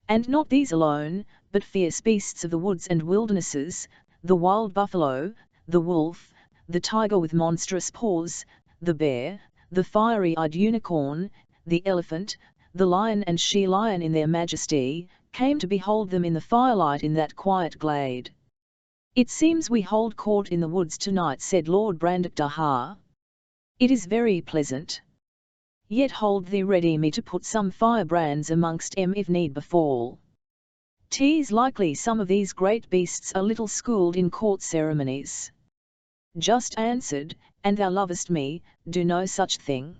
And not these alone, but fierce beasts of the woods and wildernesses, the wild buffalo, the wolf, the tiger with monstrous paws, the bear, the fiery-eyed unicorn, the elephant, the lion and she-lion in their majesty, came to behold them in the firelight in that quiet glade. "It seems we hold court in the woods tonight," said Lord Brandakdahar. "It is very pleasant. Yet hold thee ready me to put some firebrands amongst em if need befall. 'Tis likely some of these great beasts are little schooled in court ceremonies." Just answered, "And thou lovest me, do no such thing.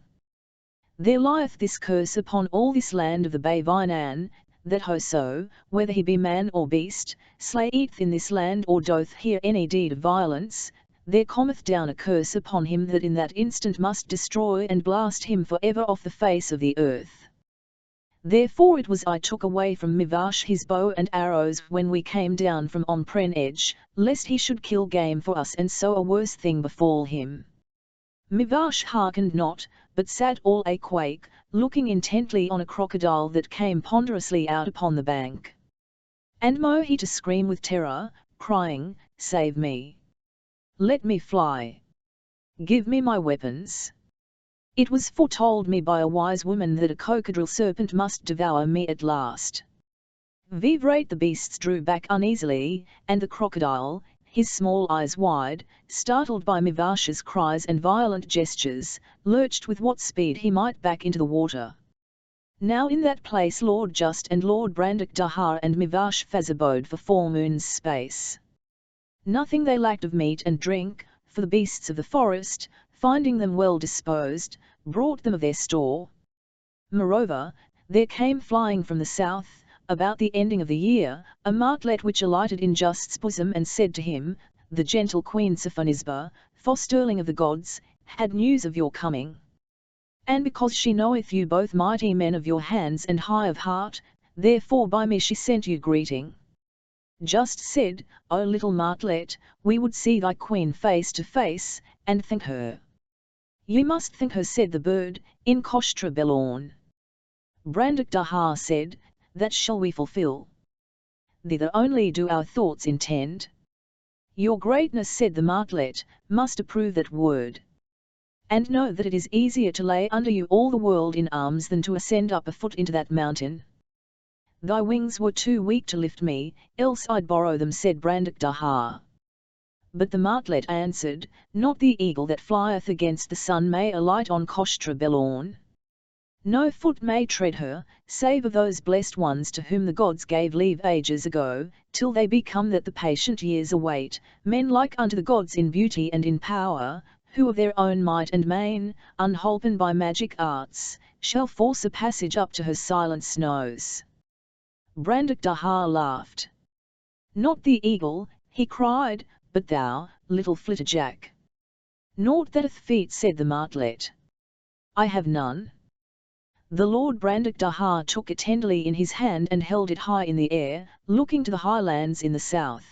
There lieth this curse upon all this land of the Bay Vinan, that whoso, whether he be man or beast, slayeth in this land or doth here any deed of violence, there cometh down a curse upon him that in that instant must destroy and blast him for ever off the face of the earth. Therefore it was I took away from Mivash his bow and arrows when we came down from Ompren Edge, lest he should kill game for us and so a worse thing befall him." Mivash hearkened not, but sat all a quake, looking intently on a crocodile that came ponderously out upon the bank. And Mohi to scream with terror, crying, "Save me! Let me fly! Give me my weapons! It was foretold me by a wise woman that a crocodile serpent must devour me at last." Vivrate the beasts drew back uneasily, and the crocodile, his small eyes wide, startled by Mivash's cries and violent gestures, lurched with what speed he might back into the water. Now in that place Lord Just and Lord Brandakdahar and Mivash Faz abode for 4 moons' space. Nothing they lacked of meat and drink, for the beasts of the forest, finding them well disposed, brought them of their store. Moreover, there came flying from the south, about the ending of the year, a martlet which alighted in Just's bosom and said to him, "The gentle Queen Sephonisba, fosterling of the gods, had news of your coming. And because she knoweth you both mighty men of your hands and high of heart, therefore by me she sent you greeting." Just said, "O little martlet, we would see thy queen face to face, and thank her." "Ye must thank her," said the bird, "in Koshtra Belorn." Brandakdahar said, "That shall we fulfill. Thither only do our thoughts intend." "Your greatness," said the martlet, "must approve that word. And know that it is easier to lay under you all the world in arms than to ascend up a foot into that mountain." "Thy wings were too weak to lift me, else I'd borrow them," said Brandakdahar. But the martlet answered, "Not the eagle that flieth against the sun may alight on Koshtra Belorn. No foot may tread her, save of those blessed ones to whom the gods gave leave ages ago, till they become that the patient years await, men like unto the gods in beauty and in power, who of their own might and main, unholpen by magic arts, shall force a passage up to her silent snows." Brandakdahar laughed. "Not the eagle," he cried, "but thou, little flitterjack." "Naught that hath feet," said the martlet. "I have none." The Lord Brandakdahar took it tenderly in his hand and held it high in the air, looking to the highlands in the south.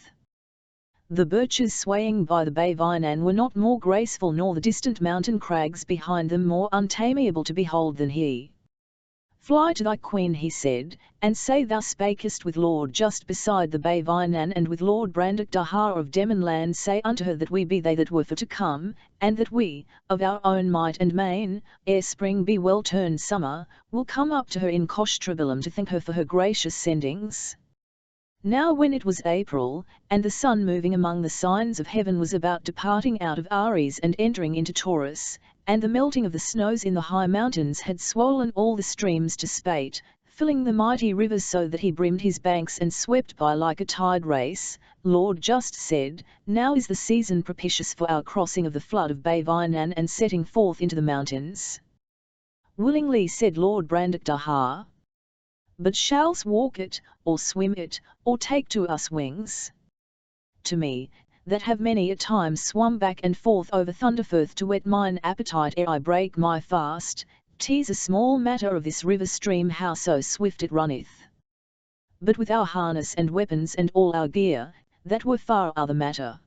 The birches swaying by the Bay Vinan were not more graceful nor the distant mountain crags behind them more untamable to behold than he. "Fly to thy queen," he said, "and say thou spakest with Lord Just beside the Bay Vinan and with Lord Brandakdahar of Demon land, say unto her that we be they that were for to come, and that we, of our own might and main, ere spring be well turned summer, will come up to her in Koshtrabilam to thank her for her gracious sendings." Now when it was April, and the sun moving among the signs of heaven was about departing out of Aries and entering into Taurus, and the melting of the snows in the high mountains had swollen all the streams to spate, filling the mighty rivers so that he brimmed his banks and swept by like a tide race. Lord just said, now is the season propitious for our crossing of the flood of Bay Vinan and setting forth into the mountains. Willingly, said Lord Brandakdahar. But shall's walk it, or swim it, or take to us wings? To me, that have many a time swum back and forth over Thunderfirth to whet mine appetite ere I break my fast, 'tis a small matter of this river stream how so swift it runneth. But with our harness and weapons and all our gear, that were far other matter.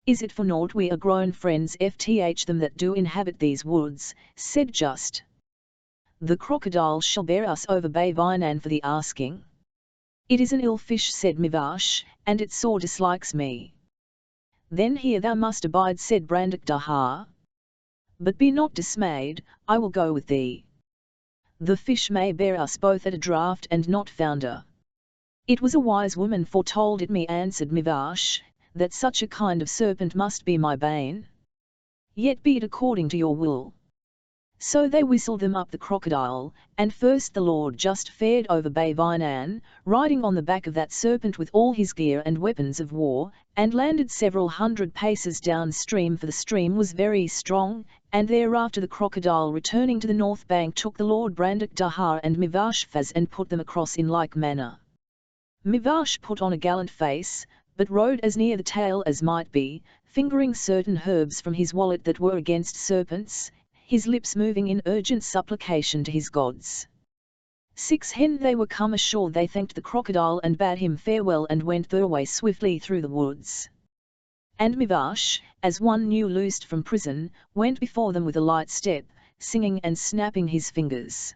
Is it for naught we are grown friends fth them that do inhabit these woods, said Just. The crocodile shall bear us over Bay Vinan for the asking. It is an ill fish, said Mivash, and it sore dislikes me. Then here thou must abide, said Brandakdahar. But be not dismayed, I will go with thee. The fish may bear us both at a draught and not founder. It was a wise woman foretold it me, answered Mivash, that such a kind of serpent must be my bane. Yet be it according to your will. So they whistled them up the crocodile, and first the Lord just fared over Bay Vinan, riding on the back of that serpent with all his gear and weapons of war, and landed several hundred paces downstream, for the stream was very strong, and thereafter the crocodile returning to the north bank took the Lord Brandakdahar and Mivashfaz and put them across in like manner. Mivash put on a gallant face, but rode as near the tail as might be, fingering certain herbs from his wallet that were against serpents, his lips moving in urgent supplication to his gods. 6 When they were come ashore they thanked the crocodile and bade him farewell and went their way swiftly through the woods. And Mivash, as one new loosed from prison, went before them with a light step, singing and snapping his fingers.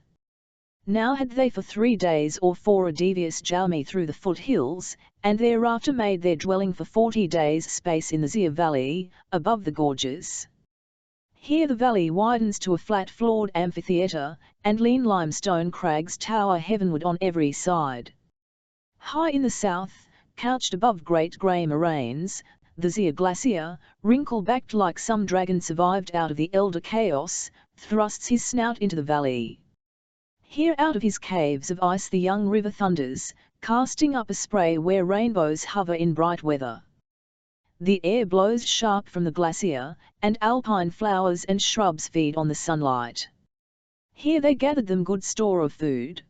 Now had they for 3 days or 4 a devious journey through the foothills, and thereafter made their dwelling for 40 days' space in the Zia Valley, above the gorges. Here the valley widens to a flat-floored amphitheatre, and lean limestone crags tower heavenward on every side. High in the south, couched above great grey moraines, the Zia Glacier, wrinkle-backed like some dragon survived out of the elder chaos, thrusts his snout into the valley. Here out of his caves of ice the young river thunders, casting up a spray where rainbows hover in bright weather. The air blows sharp from the glacier, and alpine flowers and shrubs feed on the sunlight. Here they gathered them good store of food.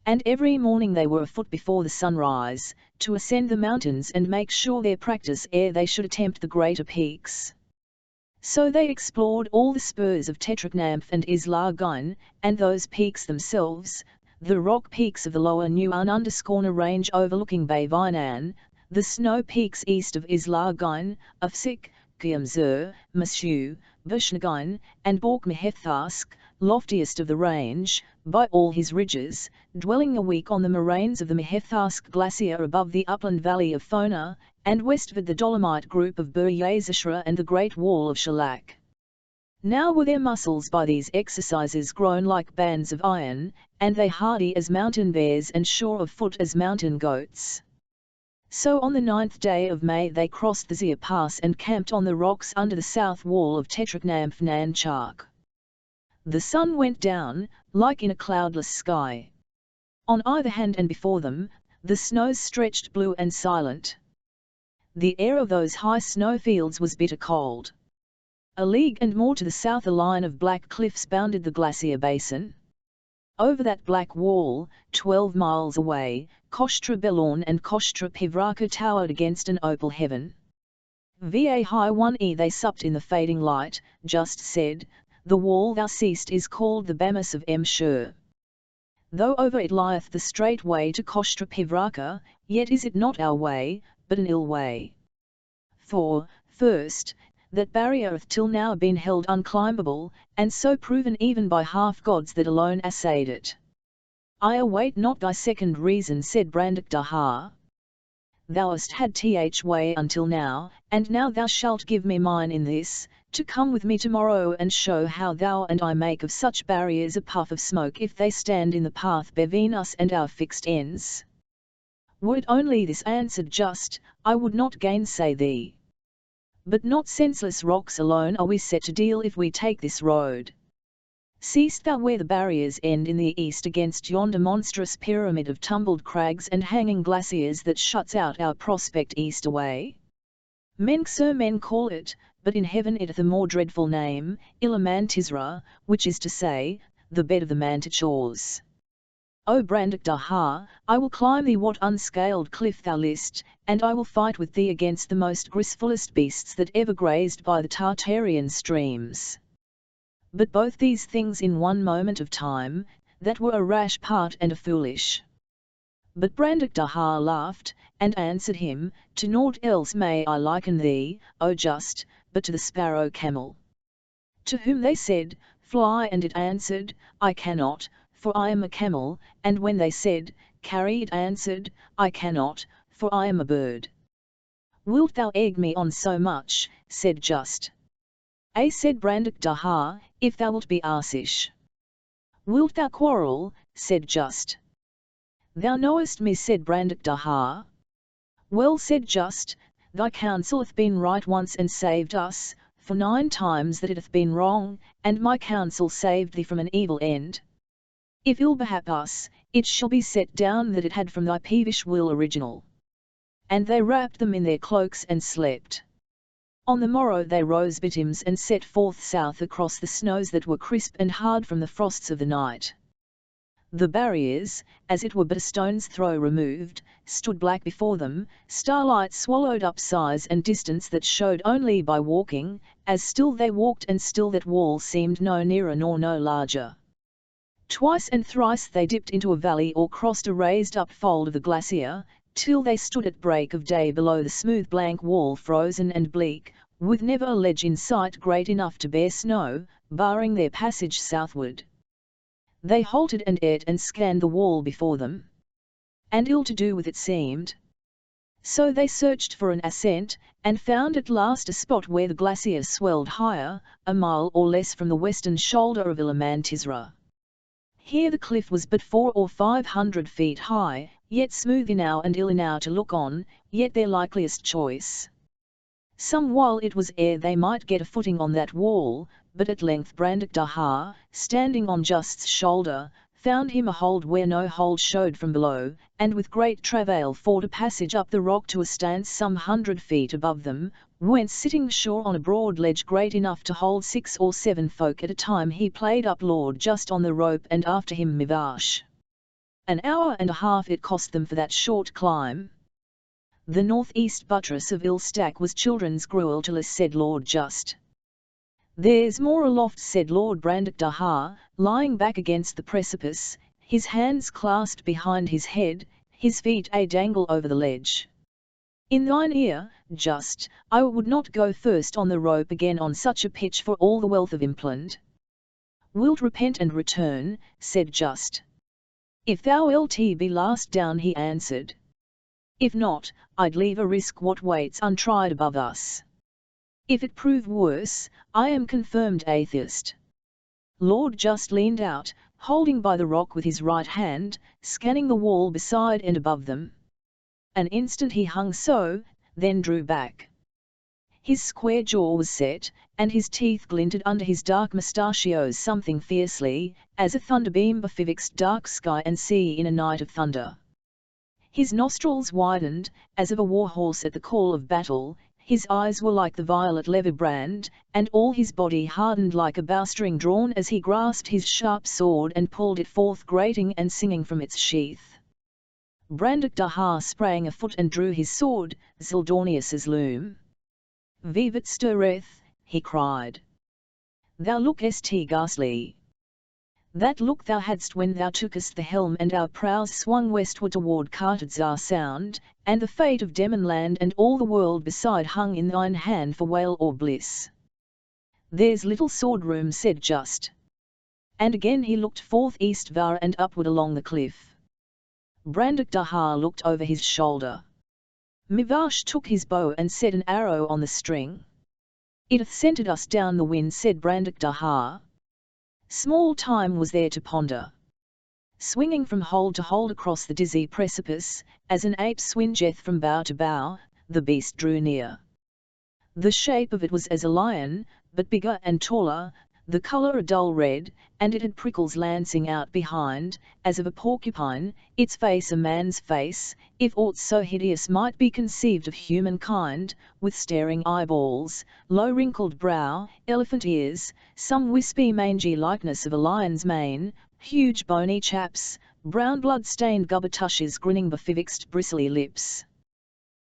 And every morning they were afoot before the sunrise, to ascend the mountains and make sure their practice ere they should attempt the greater peaks. So they explored all the spurs of Tetrachnamph and Islargun, and those peaks themselves, the rock peaks of the lower Nuan range overlooking Bay Vinan, the snow peaks east of Islargun, Ufsik, Gyamzur, Mashu, Vishnagun, and Borkmehetharsk, loftiest of the range, by all his ridges, dwelling a week on the moraines of the Mehetharsk glacier above the upland valley of Fona, and westward the Dolomite group of Buryazishra and the Great Wall of Shellac. Now were their muscles by these exercises grown like bands of iron, and they hardy as mountain bears and sure of foot as mountain goats. So on the 9th day of May they crossed the Zia Pass and camped on the rocks under the south wall of Tetrachnamph Nanchak. The sun went down, like in a cloudless sky. On either hand and before them, the snows stretched blue and silent. The air of those high snowfields was bitter cold. A league and more to the south a line of black cliffs bounded the glacier basin. Over that black wall, 12 miles away, Kostra Belorn and Kostra Pivraka towered against an opal heaven. Va high 1e they supped in the fading light, Just said, the wall thou seest is called the Bamus of Shur. Though over it lieth the straight way to Kostra Pivraka, yet is it not our way, but an ill way. For, first, that barrier hath till now been held unclimbable, and so proven even by half-gods that alone assayed it. I await not thy second reason, said Brandakdahar. Thou hast had th way until now, and now thou shalt give me mine in this, to come with me tomorrow and show how thou and I make of such barriers a puff of smoke if they stand in the path between us and our fixed ends. Were it only this, answered Just, I would not gainsay thee. But not senseless rocks alone are we set to deal if we take this road. Seest thou where the barriers end in the east against yonder monstrous pyramid of tumbled crags and hanging glaciers that shuts out our prospect east away? Men call it, but in heaven it hath a more dreadful name, Ilamantisra, which is to say, the bed of the manticores. O Brandakdaha, I will climb thee what unscaled cliff thou list, and I will fight with thee against the most gristfulest beasts that ever grazed by the Tartarian streams. But both these things in one moment of time, that were a rash part and a foolish. But Brandakdaha laughed, and answered him, to naught else may I liken thee, O just, but to the sparrow camel. To whom they said, Fly, and it answered, I cannot, for I am a camel, and when they said, Carry, it answered, I cannot, for I am a bird. Wilt thou egg me on so much, said Just. Said Brandakdaha, if thou wilt be arsish. Wilt thou quarrel, said Just. Thou knowest me, said Brandakdaha. Well, said Just, thy counsel hath been right once and saved us, for 9 times that it hath been wrong, and my counsel saved thee from an evil end. If ill behap us, it shall be set down that it had from thy peevish will original. And they wrapped them in their cloaks and slept. On the morrow they rose betimes and set forth south across the snows that were crisp and hard from the frosts of the night. The barriers, as it were but a stone's throw removed, stood black before them, starlight swallowed up size and distance that showed only by walking, as still they walked and still that wall seemed no nearer nor no larger. Twice and thrice they dipped into a valley or crossed a raised-up fold of the glacier, till they stood at break of day below the smooth blank wall frozen and bleak, with never a ledge in sight great enough to bear snow, barring their passage southward. They halted and ate and scanned the wall before them. And ill to do with it seemed. So they searched for an ascent, and found at last a spot where the glacier swelled higher, a mile or less from the western shoulder of Ilamantisra. Here the cliff was but 400 or 500 feet high, yet smooth enow and ill enow to look on, yet their likeliest choice. Some while it was ere they might get a footing on that wall, but at length Brandakdaha, standing on Just's shoulder, found him a hold where no hold showed from below, and with great travail fought a passage up the rock to a stance some 100 feet above them, whence sitting sure on a broad ledge great enough to hold 6 or 7 folk at a time he played up Lord Just on the rope and after him Mivash. An hour and a half it cost them for that short climb. The northeast buttress of Ilstak was children's gruel till said Lord Just. There's more aloft, said Lord Brandakdaha, lying back against the precipice, his hands clasped behind his head, his feet a dangle over the ledge. In thine ear, Just, I would not go first on the rope again on such a pitch for all the wealth of Impland. Wilt repent and return, said Just. If thou wilt be last down, he answered. If not, I'd leave a risk what waits untried above us. If it prove worse, I am confirmed atheist. Lord Just leaned out, holding by the rock with his right hand, scanning the wall beside and above them. An instant he hung so, then drew back. His square jaw was set, and his teeth glinted under his dark mustachios something fiercely, as a thunderbeam befixed dark sky and sea in a night of thunder. His nostrils widened, as of a war horse at the call of battle, his eyes were like the violet leverbrand, and all his body hardened like a bowstring drawn as he grasped his sharp sword and pulled it forth grating and singing from its sheath. Brandakdaha sprang a foot and drew his sword, Zildornius's loom. Vivat stirreth, he cried. Thou lookest ghastly. That look thou hadst when thou tookest the helm and our prows swung westward toward Kartadzar Sound, and the fate of Demonland and all the world beside hung in thine hand for wail or bliss. There's little sword room, said Just. And again he looked forth eastvar and upward along the cliff. Brandakdaha looked over his shoulder. Mivash took his bow and set an arrow on the string. It hath scented us down the wind, said Brandakdaha. Small time was there to ponder. Swinging from hold to hold across the dizzy precipice, as an ape swingeth from bough to bough, the beast drew near. The shape of it was as a lion, but bigger and taller, the colour a dull red, and it had prickles lancing out behind, as of a porcupine, its face a man's face, if aught so hideous might be conceived of humankind, with staring eyeballs, low wrinkled brow, elephant ears, some wispy mangy likeness of a lion's mane, huge bony chaps, brown blood-stained gubbertushes grinning befixed bristly lips.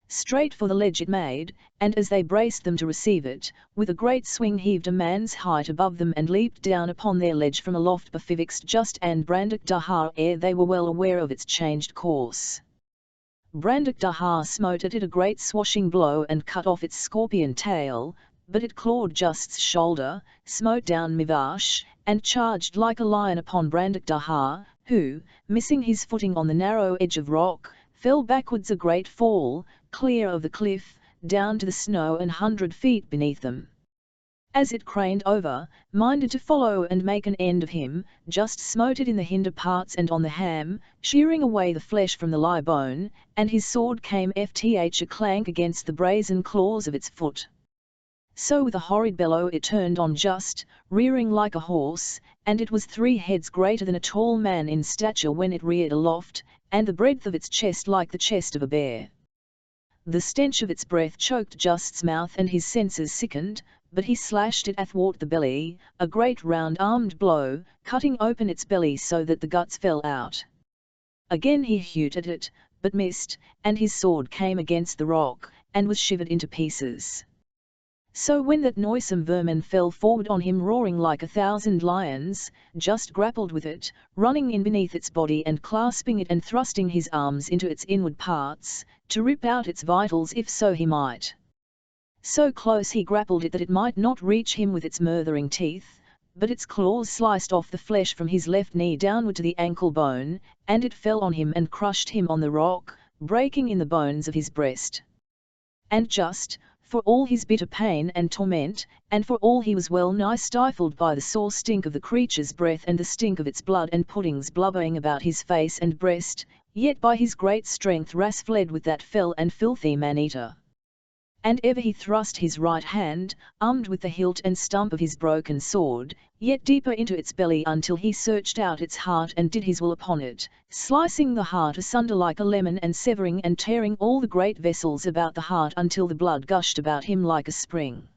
Straight for the ledge it made, and as they braced them to receive it, with a great swing heaved a man's height above them and leaped down upon their ledge from aloft befixed just and Brandak Dahar ere they were well aware of its changed course. Brandak Dahar smote at it a great swashing blow and cut off its scorpion tail, but it clawed Just's shoulder, smote down Mivash, and charged like a lion upon Brandak Dahar, who, missing his footing on the narrow edge of rock, fell backwards a great fall, clear of the cliff, down to the snow 100 feet beneath them. As it craned over, minded to follow and make an end of him, Just smote it in the hinder parts and on the ham, shearing away the flesh from the lie bone, and his sword came ft a clank against the brazen claws of its foot. So with a horrid bellow it turned on Just, rearing like a horse, and it was 3 heads greater than a tall man in stature when it reared aloft, and the breadth of its chest like the chest of a bear. The stench of its breath choked Just's mouth and his senses sickened, but he slashed it athwart the belly, a great round-armed blow, cutting open its belly so that the guts fell out. Again he hewed at it, but missed, and his sword came against the rock, and was shivered into pieces. So when that noisome vermin fell forward on him roaring like 1,000 lions, Just grappled with it, running in beneath its body and clasping it and thrusting his arms into its inward parts, to rip out its vitals if so he might. So close he grappled it that it might not reach him with its murthering teeth, but its claws sliced off the flesh from his left knee downward to the ankle bone, and it fell on him and crushed him on the rock, breaking in the bones of his breast. And Just, for all his bitter pain and torment, and for all he was well nigh stifled by the sore stink of the creature's breath and the stink of its blood and puddings blubbering about his face and breast, yet by his great strength Ras fled with that fell and filthy man-eater. And ever he thrust his right hand, armed with the hilt and stump of his broken sword, yet deeper into its belly until he searched out its heart and did his will upon it, slicing the heart asunder like a lemon and severing and tearing all the great vessels about the heart until the blood gushed about him like a spring.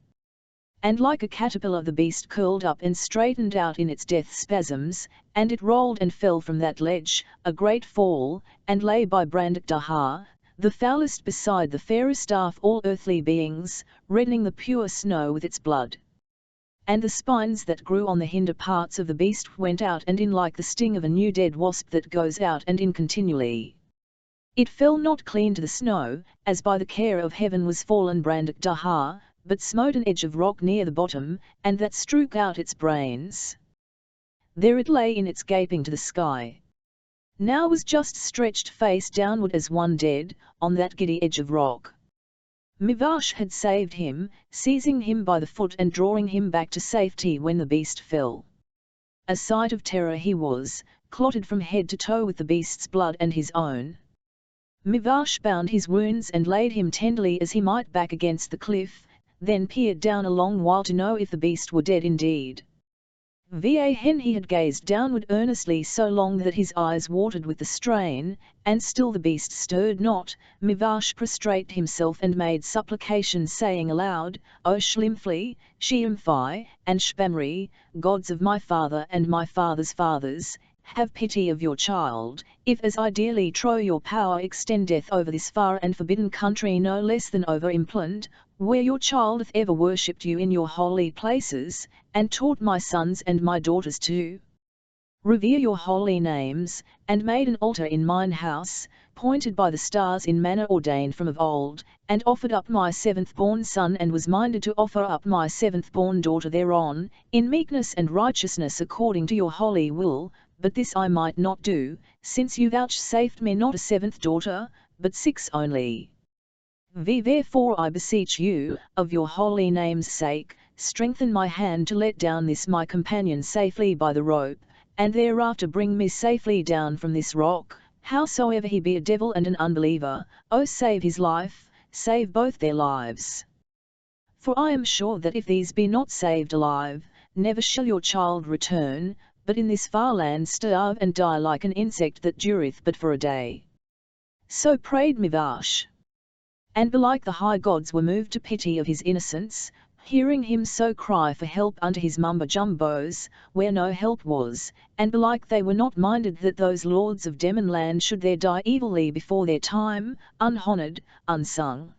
And like a caterpillar the beast curled up and straightened out in its death spasms, and it rolled and fell from that ledge, a great fall, and lay by Brandak Dahar, the foulest beside the fairest of all earthly beings, reddening the pure snow with its blood. And the spines that grew on the hinder parts of the beast went out and in like the sting of a new dead wasp that goes out and in continually. It fell not clean to the snow, as by the care of heaven was fallen Brandak Dahar, but smote an edge of rock near the bottom, and that strook out its brains. There it lay in its gaping to the sky. Now was Just stretched face downward as one dead, on that giddy edge of rock. Mivash had saved him, seizing him by the foot and drawing him back to safety when the beast fell. A sight of terror he was, clotted from head to toe with the beast's blood and his own. Mivash bound his wounds and laid him tenderly as he might back against the cliff, then peered down a long while to know if the beast were dead indeed. Then he had gazed downward earnestly so long that his eyes watered with the strain, and still the beast stirred not. Mivash prostrated himself and made supplication saying aloud, O Shlimfli, Sheimfi, and Shpamri, gods of my father and my father's fathers, have pity of your child, if as I dearly trow your power extendeth over this far and forbidden country no less than over Impland, where your child hath ever worshipped you in your holy places, and taught my sons and my daughters to revere your holy names, and made an altar in mine house, pointed by the stars in manner ordained from of old, and offered up my 7th-born son and was minded to offer up my 7th-born daughter thereon, in meekness and righteousness according to your holy will, but this I might not do, since you vouchsafed me not a 7th daughter, but 6 only. Therefore I beseech you, of your holy name's sake, strengthen my hand to let down this my companion safely by the rope, and thereafter bring me safely down from this rock, howsoever he be a devil and an unbeliever. O save his life, save both their lives. For I am sure that if these be not saved alive, never shall your child return, but in this far land starve and die like an insect that dureth but for a day. So prayed Mivash. And belike the high gods were moved to pity of his innocence, hearing him so cry for help unto his mumbo-jumbos, where no help was, and belike they were not minded that those lords of Demon land should there die evilly before their time, unhonoured, unsung.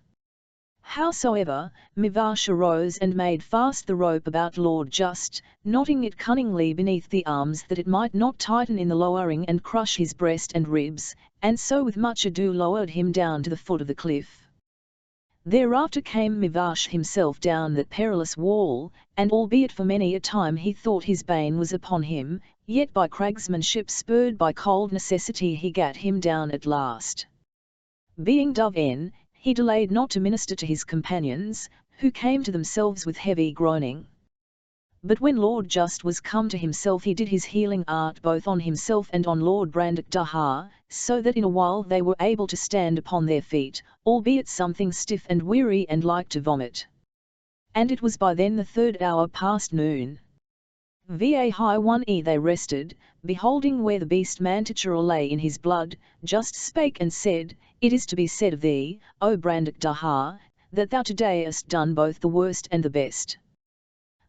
Howsoever, Mivash arose and made fast the rope about Lord Just, knotting it cunningly beneath the arms that it might not tighten in the lowering and crush his breast and ribs, and so with much ado lowered him down to the foot of the cliff. Thereafter came Mivash himself down that perilous wall, and albeit for many a time he thought his bane was upon him, yet by cragsmanship spurred by cold necessity he gat him down at last. Being dove-en, he delayed not to minister to his companions, who came to themselves with heavy groaning. But when Lord Just was come to himself he did his healing art both on himself and on Lord Brandok-Dahar, so that in a while they were able to stand upon their feet, albeit something stiff and weary and like to vomit. And it was by then the 3rd hour past noon. Va high 1e they rested, beholding where the beast Manticore lay in his blood, Just spake and said, It is to be said of thee, O Brandok-Dahar, that thou today hast done both the worst and the best.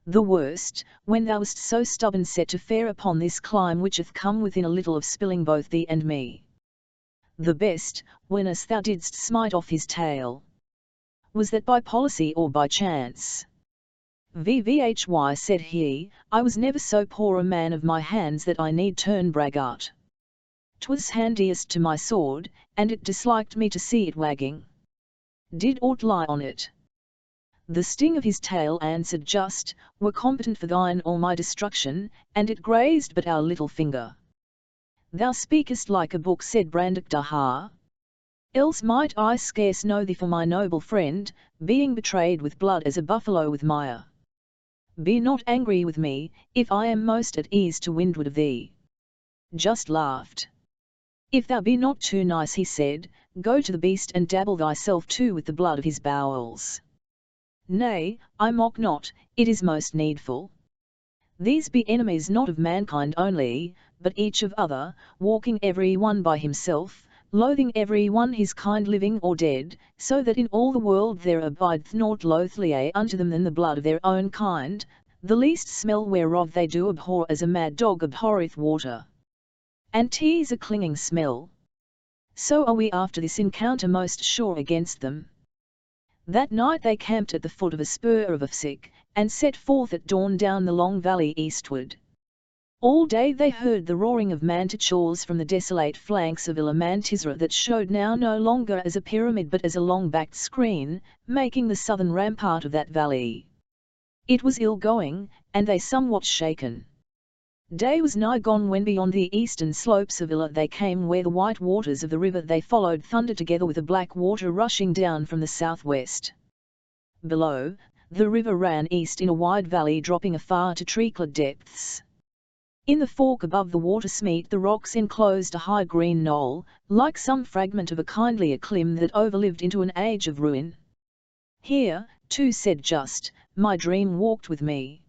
The worst, when thou wast so stubborn set to fare upon this climb which hath come within a little of spilling both thee and me. The best, whenas thou didst smite off his tail. Was that by policy or by chance? Vvhy said he, I was never so poor a man of my hands that I need turn braggart. 'Twas handiest to my sword, and it disliked me to see it wagging. Did aught lie on it? The sting of his tail, answered Just, were competent for thine or my destruction, and it grazed but our little finger. Thou speakest like a book, said Brandok-Dahar. Else might I scarce know thee for my noble friend, being betrayed with blood as a buffalo with mire. Be not angry with me, if I am most at ease to windward of thee. Just laughed. If thou be not too nice, he said, go to the beast and dabble thyself too with the blood of his bowels. Nay, I mock not, it is most needful. These be enemies not of mankind only, but each of other, walking every one by himself, loathing every one his kind living or dead, so that in all the world there abideth naught loathlier unto them than the blood of their own kind, the least smell whereof they do abhor as a mad dog abhorreth water. And 'tis a clinging smell. So are we after this encounter most sure against them. That night they camped at the foot of a spur of Afsik, and set forth at dawn down the long valley eastward. All day they heard the roaring of manticores from the desolate flanks of Ilamantisra that showed now no longer as a pyramid but as a long-backed screen, making the southern rampart of that valley. It was ill going, and they somewhat shaken. Day was nigh gone when beyond the eastern slopes of Ila they came where the white waters of the river they followed thunder together with the black water rushing down from the southwest. Below, the river ran east in a wide valley dropping afar to tree-clad depths. In the fork above the watersmeet the rocks enclosed a high green knoll, like some fragment of a kindlier clim that overlived into an age of ruin. Here, too, said Just, my dream walked with me.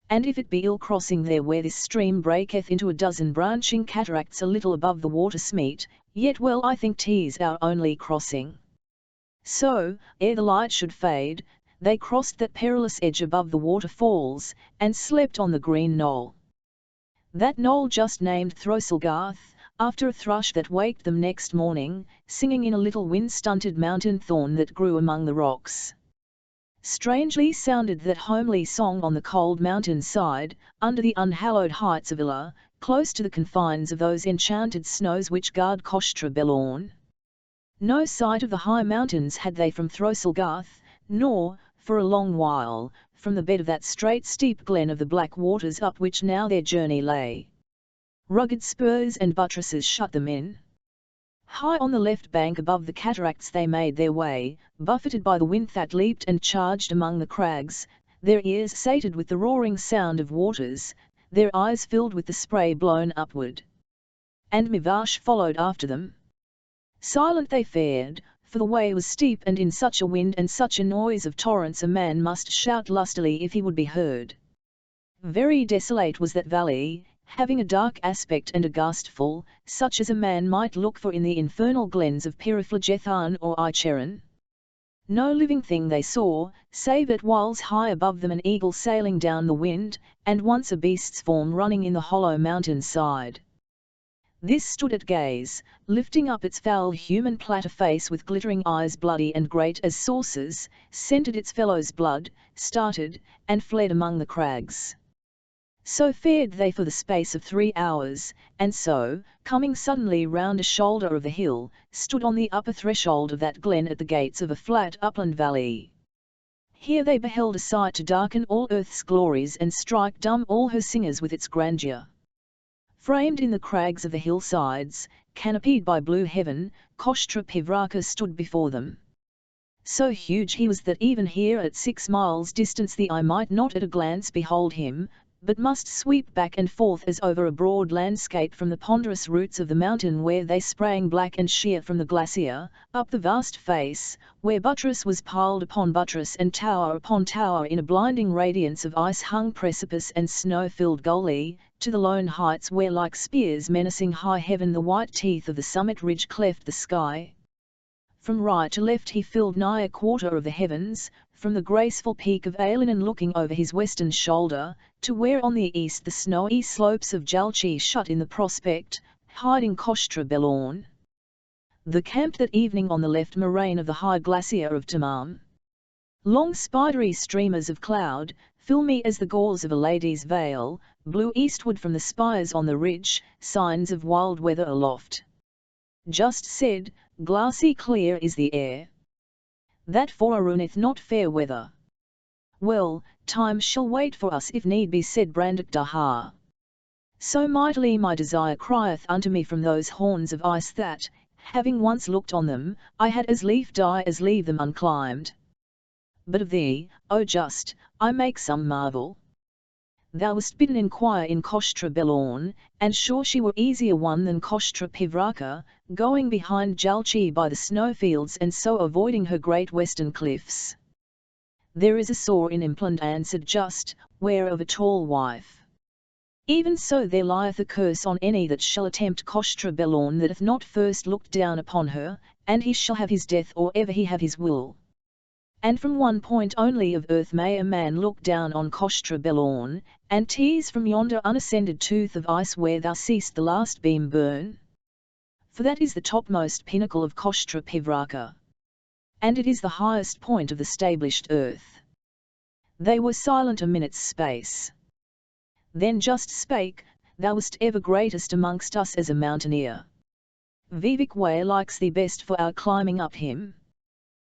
And if it be ill crossing there where this stream breaketh into a dozen branching cataracts a little above the watersmeet, yet well I think 'tis our only crossing. So, ere the light should fade, they crossed that perilous edge above the waterfalls, and slept on the green knoll. That knoll just named Throselgarth, after a thrush that waked them next morning, singing in a little wind-stunted mountain thorn that grew among the rocks. Strangely sounded that homely song on the cold mountain side, under the unhallowed heights of Ila, close to the confines of those enchanted snows which guard Koshtra Belorn. No sight of the high mountains had they from Throselgarth, nor, for a long while, from the bed of that straight steep glen of the black waters up which now their journey lay. Rugged spurs and buttresses shut them in. High on the left bank above the cataracts they made their way, buffeted by the wind that leaped and charged among the crags, their ears sated with the roaring sound of waters, their eyes filled with the spray blown upward. And Mivash followed after them. Silent they fared, for the way was steep and in such a wind and such a noise of torrents a man must shout lustily if he would be heard. Very desolate was that valley, having a dark aspect and a ghastful, such as a man might look for in the infernal glens of Piriflagethan or Icheron. No living thing they saw, save at whiles high above them an eagle sailing down the wind, and once a beast's form running in the hollow mountain side. This stood at gaze, lifting up its foul human platter face with glittering eyes bloody and great as saucers, scented its fellow's blood, started, and fled among the crags. So fared they for the space of 3 hours, and so, coming suddenly round a shoulder of the hill, stood on the upper threshold of that glen at the gates of a flat upland valley. Here they beheld a sight to darken all earth's glories and strike dumb all her singers with its grandeur. Framed in the crags of the hillsides, canopied by blue heaven, Koshtra Pivraka stood before them. So huge he was that even here at 6 miles distance the eye might not at a glance behold him, but must sweep back and forth as over a broad landscape from the ponderous roots of the mountain where they sprang black and sheer from the glacier, up the vast face, where buttress was piled upon buttress and tower upon tower in a blinding radiance of ice-hung precipice and snow-filled gully, to the lone heights where like spears menacing high heaven the white teeth of the summit ridge cleft the sky. From right to left he filled nigh a quarter of the heavens, from the graceful peak of Ailinan looking over his western shoulder, to where on the east the snowy slopes of Jalchi shut in the prospect, hiding Koshtra Belorn. The camp that evening on the left moraine of the high glacier of Tamam. Long spidery streamers of cloud, filmy as the gauze of a lady's veil, blew eastward from the spires on the ridge, signs of wild weather aloft. Just said, glassy clear is the air. That forerunneth not fair weather. Well, time shall wait for us if need be, said Brandak Daha. So mightily my desire crieth unto me from those horns of ice that, having once looked on them, I had as lief die as leave them unclimbed. But of thee, O just, I make some marvel. Thou wast bidden inquire in Koshtra Belorn, and sure she were easier one than Koshtra Pivraka, going behind Jalchi by the snowfields and so avoiding her great western cliffs. There is a sore in Impland, answered Just, whereof a tall wife. Even so there lieth a curse on any that shall attempt Koshtra Belorn that hath not first looked down upon her, and he shall have his death or ever he have his will. And from one point only of earth may a man look down on Koshtra Belorn, and tease from yonder unascended tooth of ice where thou seest the last beam burn. For that is the topmost pinnacle of Koshtra Pivraka. And it is the highest point of the stablished earth. They were silent a minute's space. Then Just spake, Thou wast ever greatest amongst us as a mountaineer. Vivek way likes thee best for our climbing up him.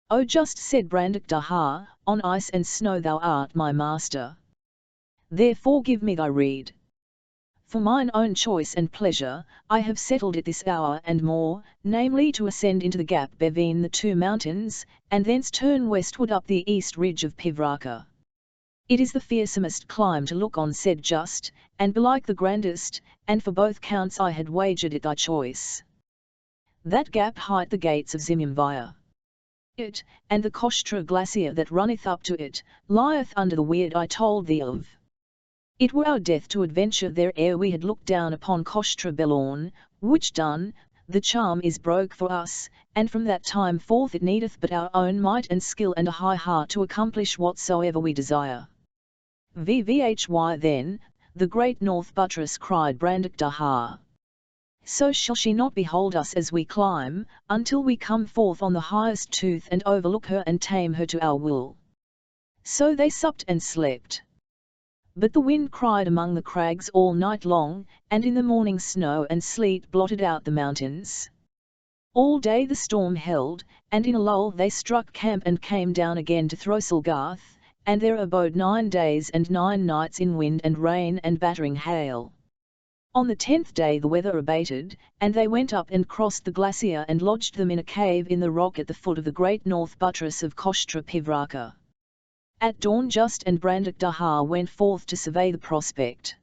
O Just, said Brandak Daha, on ice and snow thou art my master. Therefore give me thy rede. For mine own choice and pleasure, I have settled it this hour and more, namely to ascend into the gap between the 2 mountains, and thence turn westward up the east ridge of Pivraka. It is the fearsomest climb to look on, said Just, and belike the grandest, and for both counts I had wagered it thy choice. That gap hight the gates of Zimyamvaya. It, and the Koshtra glacier that runneth up to it, lieth under the weird I told thee of. It were our death to adventure there ere we had looked down upon Koshtra Belorn, which done, the charm is broke for us, and from that time forth it needeth but our own might and skill and a high heart to accomplish whatsoever we desire. Vvhy then, the great north buttress, cried Brandak Daha. So shall she not behold us as we climb, until we come forth on the highest tooth and overlook her and tame her to our will. So they supped and slept. But the wind cried among the crags all night long, and in the morning snow and sleet blotted out the mountains. All day the storm held, and in a lull they struck camp and came down again to Throselgarth, and there abode 9 days and 9 nights in wind and rain and battering hail. On the 10th day the weather abated, and they went up and crossed the glacier and lodged them in a cave in the rock at the foot of the great north buttress of Koshtra Pivraka. At dawn Just and Brandak Daha went forth to survey the prospect.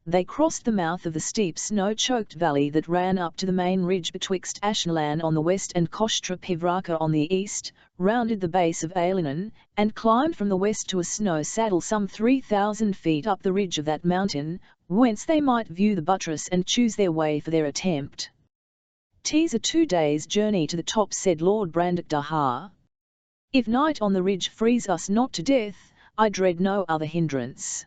They crossed the mouth of the steep snow-choked valley that ran up to the main ridge betwixt Ashnalan on the west and Kostra Pivraka on the east, rounded the base of Ailinan, and climbed from the west to a snow saddle some 3,000 feet up the ridge of that mountain, whence they might view the buttress and choose their way for their attempt. "'Tis a 2 days' journey to the top," said Lord Brandakdahar. "If night on the ridge freeze us not to death, I dread no other hindrance.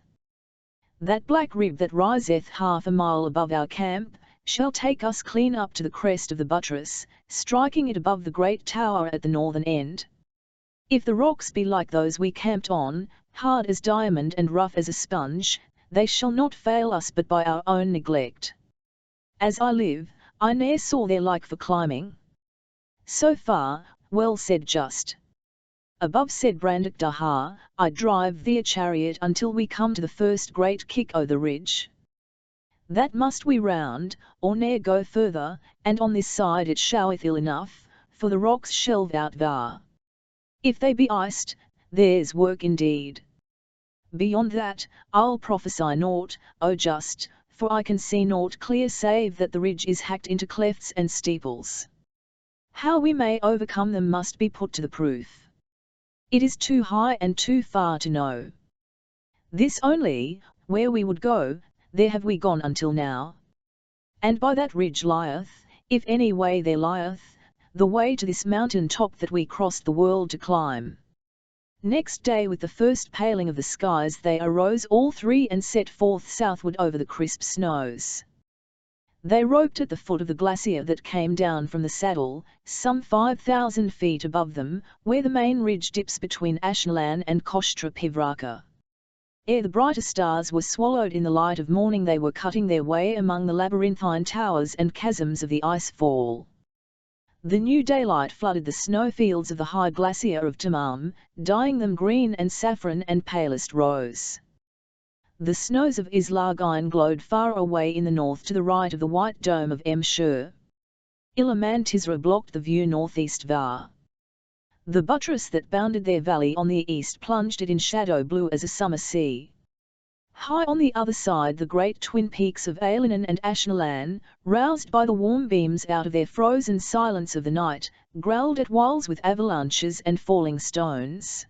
That black rib that riseth half a mile above our camp, shall take us clean up to the crest of the buttress, striking it above the great tower at the northern end. If the rocks be like those we camped on, hard as diamond and rough as a sponge, they shall not fail us but by our own neglect. As I live, I ne'er saw their like for climbing." "So far, well said, Just. Above," said Brandakdahar, "I drive thee a chariot until we come to the first great kick o' the ridge. That must we round, or ne'er go further, and on this side it showeth ill enough, for the rocks shelve out var. If they be iced, there's work indeed. Beyond that, I'll prophesy naught, O Just, for I can see naught clear save that the ridge is hacked into clefts and steeples. How we may overcome them must be put to the proof. It is too high and too far to know. This only, where we would go, there have we gone until now. And by that ridge lieth, if any way there lieth, the way to this mountain top that we crossed the world to climb." Next day with the first paling of the skies they arose all three and set forth southward over the crisp snows. They roped at the foot of the glacier that came down from the saddle, some 5,000 feet above them, where the main ridge dips between Ashnalan and Kostra Pivraka. Ere the brighter stars were swallowed in the light of morning they were cutting their way among the labyrinthine towers and chasms of the ice fall. The new daylight flooded the snowfields of the high glacier of Tamam, dyeing them green and saffron and palest rose. The snows of Islargine glowed far away in the north to the right of the white dome of Shur. Ilamantisra blocked the view northeast var. The buttress that bounded their valley on the east plunged it in shadow blue as a summer sea. High on the other side the great twin peaks of Ailinan and Ashnalan, roused by the warm beams out of their frozen silence of the night, growled at whiles with avalanches and falling stones.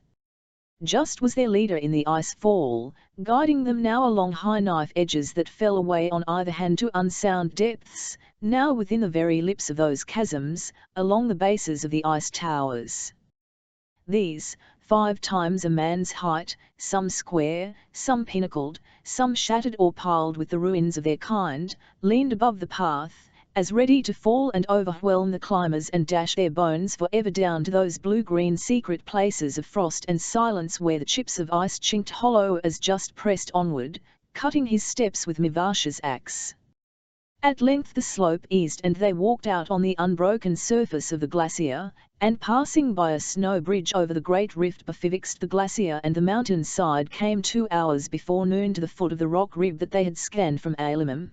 Just was their leader in the ice fall, guiding them now along high knife edges that fell away on either hand to unsound depths, now within the very lips of those chasms, along the bases of the ice towers. These, 5 times a man's height, some square, some pinnacled, some shattered or piled with the ruins of their kind, leaned above the path, as ready to fall and overwhelm the climbers and dash their bones for ever down to those blue-green secret places of frost and silence where the chips of ice chinked hollow as Just pressed onward, cutting his steps with Mivasha's axe. At length the slope eased and they walked out on the unbroken surface of the glacier, and passing by a snow bridge over the great rift betwixt the glacier and the mountain side came 2 hours before noon to the foot of the rock rib that they had scanned from Ailimam.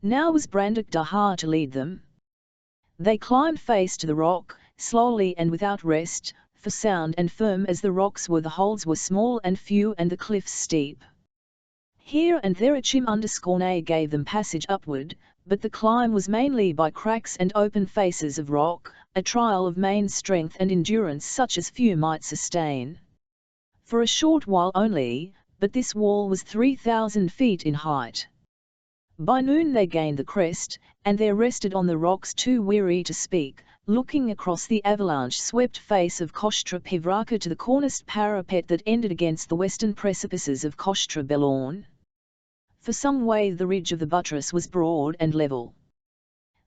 Now was Brandakdahar to lead them. They climbed face to the rock, slowly and without rest, for sound and firm as the rocks were the holes were small and few and the cliffs steep. Here and there a chim_ne gave them passage upward, but the climb was mainly by cracks and open faces of rock, a trial of main strength and endurance such as few might sustain. For a short while only, but this wall was 3,000 feet in height. By noon they gained the crest, and there rested on the rocks too weary to speak, looking across the avalanche-swept face of Kostra Pivraka to the corniced parapet that ended against the western precipices of Kostra Belorn. For some way the ridge of the buttress was broad and level.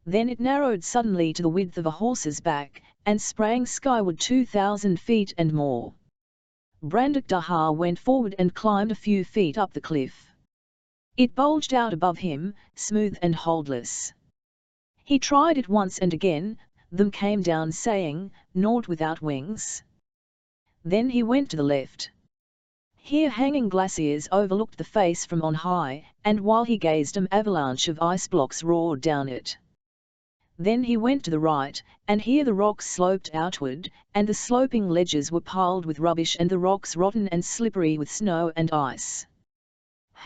Then it narrowed suddenly to the width of a horse's back, and sprang skyward 2,000 feet and more. Brandakdahar went forward and climbed a few feet up the cliff. It bulged out above him, smooth and holdless. He tried it once and again, then came down saying, "Naught without wings." Then he went to the left. Here hanging glaciers overlooked the face from on high, and while he gazed an avalanche of ice blocks roared down it. Then he went to the right, and here the rocks sloped outward, and the sloping ledges were piled with rubbish and the rocks rotten and slippery with snow and ice.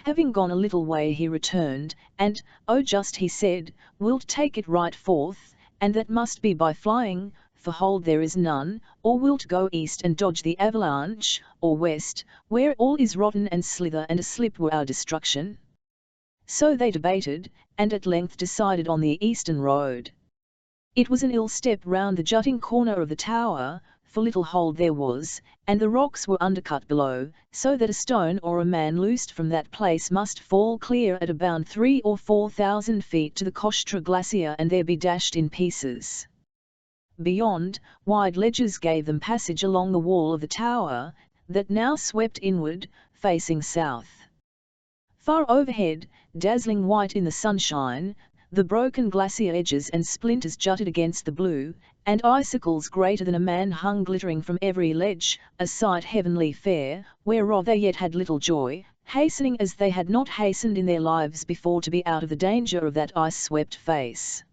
Having gone a little way he returned, and, "Oh just," he said, "wilt take it right forth, and that must be by flying, for hold there is none, or wilt go east and dodge the avalanche, or west, where all is rotten and slither and a slip were our destruction?" So they debated, and at length decided on the eastern road. It was an ill step round the jutting corner of the tower, for little hold there was, and the rocks were undercut below, so that a stone or a man loosed from that place must fall clear at a bound 3 or 4,000 feet to the Kostra glacier and there be dashed in pieces. Beyond, wide ledges gave them passage along the wall of the tower, that now swept inward, facing south. Far overhead, dazzling white in the sunshine, the broken glacier edges and splinters jutted against the blue, and icicles greater than a man hung glittering from every ledge, a sight heavenly fair, whereof they yet had little joy, hastening as they had not hastened in their lives before to be out of the danger of that ice-swept face.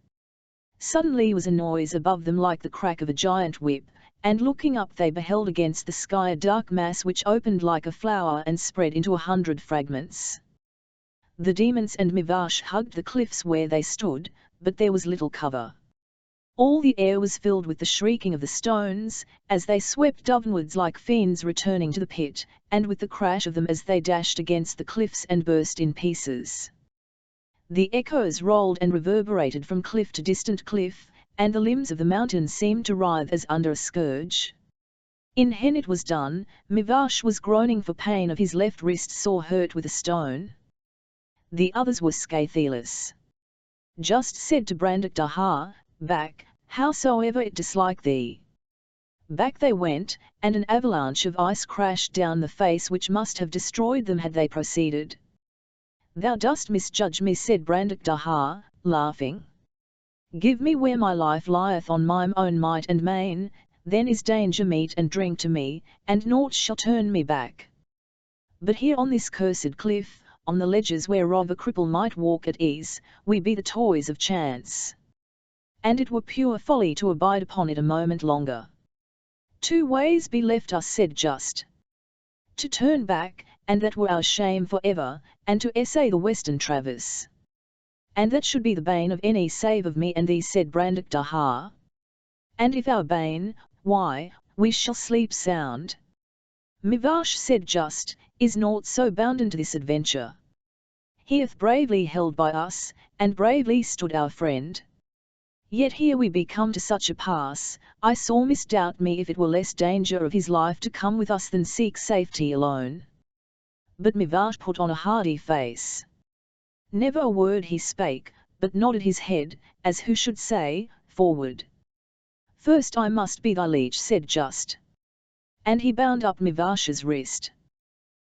Suddenly was a noise above them like the crack of a giant whip, and looking up they beheld against the sky a dark mass which opened like a flower and spread into 100 fragments. The demons and Mivash hugged the cliffs where they stood, but there was little cover. All the air was filled with the shrieking of the stones, as they swept downwards like fiends returning to the pit, and with the crash of them as they dashed against the cliffs and burst in pieces. The echoes rolled and reverberated from cliff to distant cliff, and the limbs of the mountain seemed to writhe as under a scourge. In Hen it was done, Mivash was groaning for pain of his left wrist sore hurt with a stone. The others were scatheless. Just said to Brandak Daha, "Back, howsoever it dislike thee." Back they went, and an avalanche of ice crashed down the face which must have destroyed them had they proceeded. "Thou dost misjudge me," said Brandak Daha, laughing. "Give me where my life lieth on mine own might and main, then is danger meat and drink to me, and naught shall turn me back. But here on this cursed cliff, on the ledges whereof a cripple might walk at ease, we be the toys of chance. And it were pure folly to abide upon it a moment longer. 2 ways be left us," said Just. "To turn back, and that were our shame for ever, and to essay the western traverse. And that should be the bane of any save of me and thee," said Brandak Daha. "And if our bane, why, we shall sleep sound." "Mivash," said Just, "is naught so bounden to this adventure. He hath bravely held by us, and bravely stood our friend. Yet here we be come to such a pass, I sore misdoubt me if it were less danger of his life to come with us than seek safety alone." But Mivash put on a hardy face. Never a word he spake, but nodded his head, as who should say, "Forward." "First I must be thy leech," said Just. And he bound up Mivash's wrist.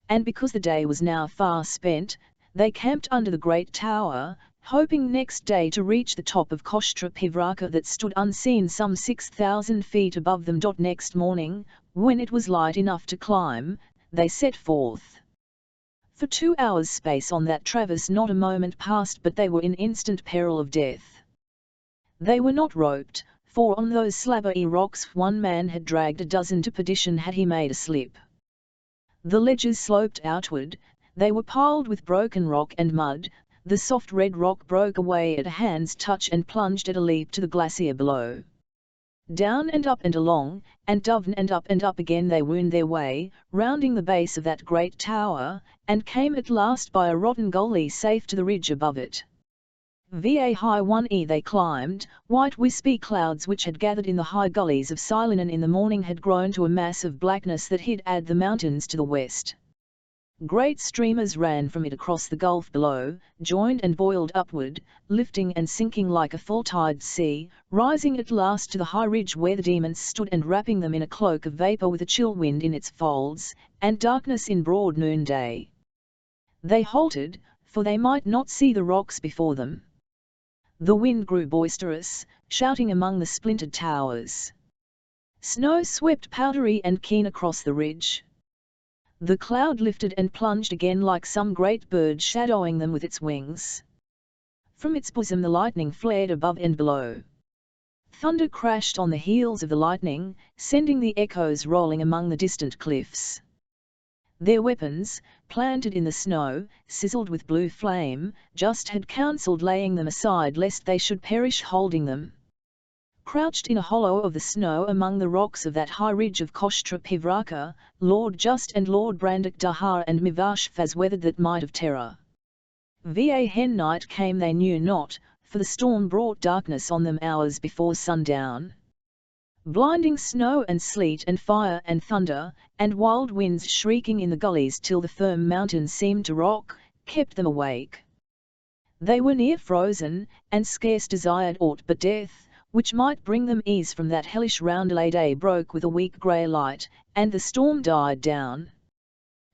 And because the day was now far spent, they camped under the great tower, hoping next day to reach the top of Kostra Pivraka that stood unseen some 6,000 feet above them. Next morning, when it was light enough to climb, they set forth. For 2 hours' space on that traverse not a moment passed but they were in instant peril of death. They were not roped, for on those slabbery rocks one man had dragged a dozen to perdition had he made a slip. The ledges sloped outward, they were piled with broken rock and mud, the soft red rock broke away at a hand's touch and plunged at a leap to the glacier below. Down and up and along, and down and up again they wound their way, rounding the base of that great tower, and came at last by a rotten gully safe to the ridge above it. Va high 1e they climbed, white wispy clouds which had gathered in the high gullies of Silenan in the morning had grown to a mass of blackness that hid the mountains to the west. Great streamers ran from it across the gulf below, joined and boiled upward, lifting and sinking like a full-tide sea, rising at last to the high ridge where the demons stood and wrapping them in a cloak of vapour with a chill wind in its folds, and darkness in broad noonday. They halted, for they might not see the rocks before them. The wind grew boisterous, shouting among the splintered towers. Snow swept powdery and keen across the ridge. The cloud lifted and plunged again like some great bird shadowing them with its wings. From its bosom the lightning flared above and below. Thunder crashed on the heels of the lightning, sending the echoes rolling among the distant cliffs. Their weapons, planted in the snow, sizzled with blue flame, just had counselled laying them aside lest they should perish holding them. Crouched in a hollow of the snow among the rocks of that high ridge of Koshtra Pivraka, Lord Just and Lord Brandak Dahar and Mivashfaz weathered that might of terror. Va hen night came they knew not, for the storm brought darkness on them hours before sundown. Blinding snow and sleet and fire and thunder, and wild winds shrieking in the gullies till the firm mountains seemed to rock, kept them awake. They were near frozen, and scarce desired aught but death, which might bring them ease from that hellish roundelay. Day broke with a weak grey light, and the storm died down.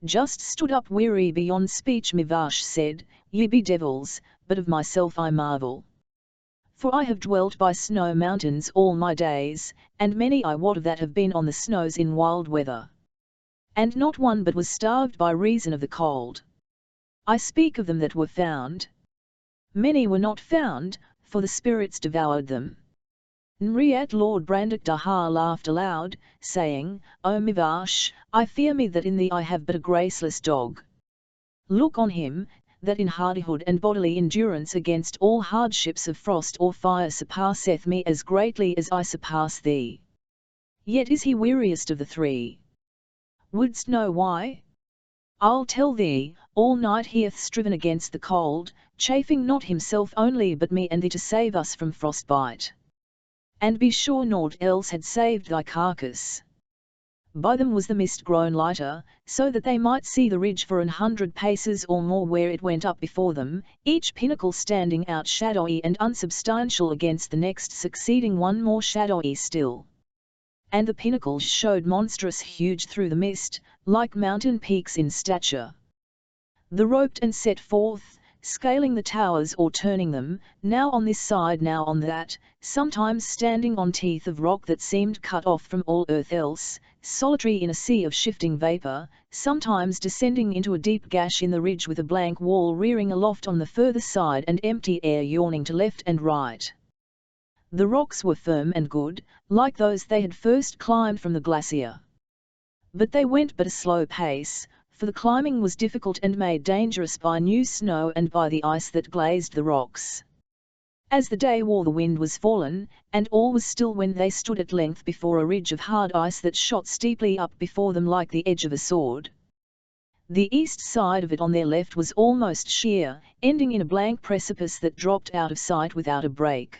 Just stood up weary beyond speech. Mivash said, "Ye be devils, but of myself I marvel. For I have dwelt by snow mountains all my days, and many I wot of that have been on the snows in wild weather. And not one but was starved by reason of the cold. I speak of them that were found. Many were not found, for the spirits devoured them." Nriat Lord Brandak Dahar laughed aloud, saying, "O Mivash, I fear me that in thee I have but a graceless dog. Look on him, that in hardihood and bodily endurance against all hardships of frost or fire surpasseth me as greatly as I surpass thee. Yet is he weariest of the three. Wouldst know why? I'll tell thee. All night he hath striven against the cold, chafing not himself only but me and thee to save us from frostbite. And be sure naught else had saved thy carcass. By them was the mist grown lighter, so that they might see the ridge for 100 paces or more where it went up before them, each pinnacle standing out shadowy and unsubstantial against the next succeeding one more shadowy still. And the pinnacles showed monstrous huge through the mist, like mountain peaks in stature. The roped and set forth, scaling the towers or turning them, now on this side now on that, sometimes standing on teeth of rock that seemed cut off from all earth else, solitary in a sea of shifting vapour, sometimes descending into a deep gash in the ridge with a blank wall rearing aloft on the further side and empty air yawning to left and right. The rocks were firm and good, like those they had first climbed from the glacier. But they went but a slow pace, for the climbing was difficult and made dangerous by new snow and by the ice that glazed the rocks. As the day wore the wind was fallen, and all was still when they stood at length before a ridge of hard ice that shot steeply up before them like the edge of a sword. The east side of it on their left was almost sheer, ending in a blank precipice that dropped out of sight without a break.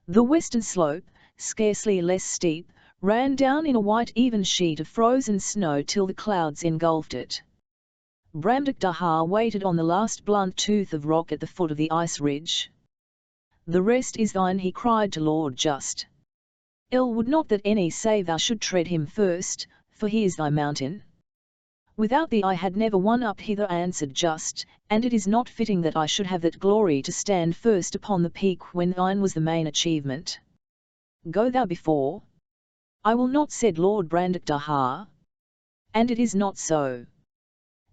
The western slope, scarcely less steep, ran down in a white even sheet of frozen snow till the clouds engulfed it. Brandak Dahar waited on the last blunt tooth of rock at the foot of the ice ridge. "The rest is thine," he cried to Lord Just. "Ill would not that any save thou should tread him first, for he is thy mountain." "Without thee I had never won up hither," answered Just, "and it is not fitting that I should have that glory to stand first upon the peak when thine was the main achievement. Go thou before." "I will not," said Lord Brandak Dahar. And it is not so.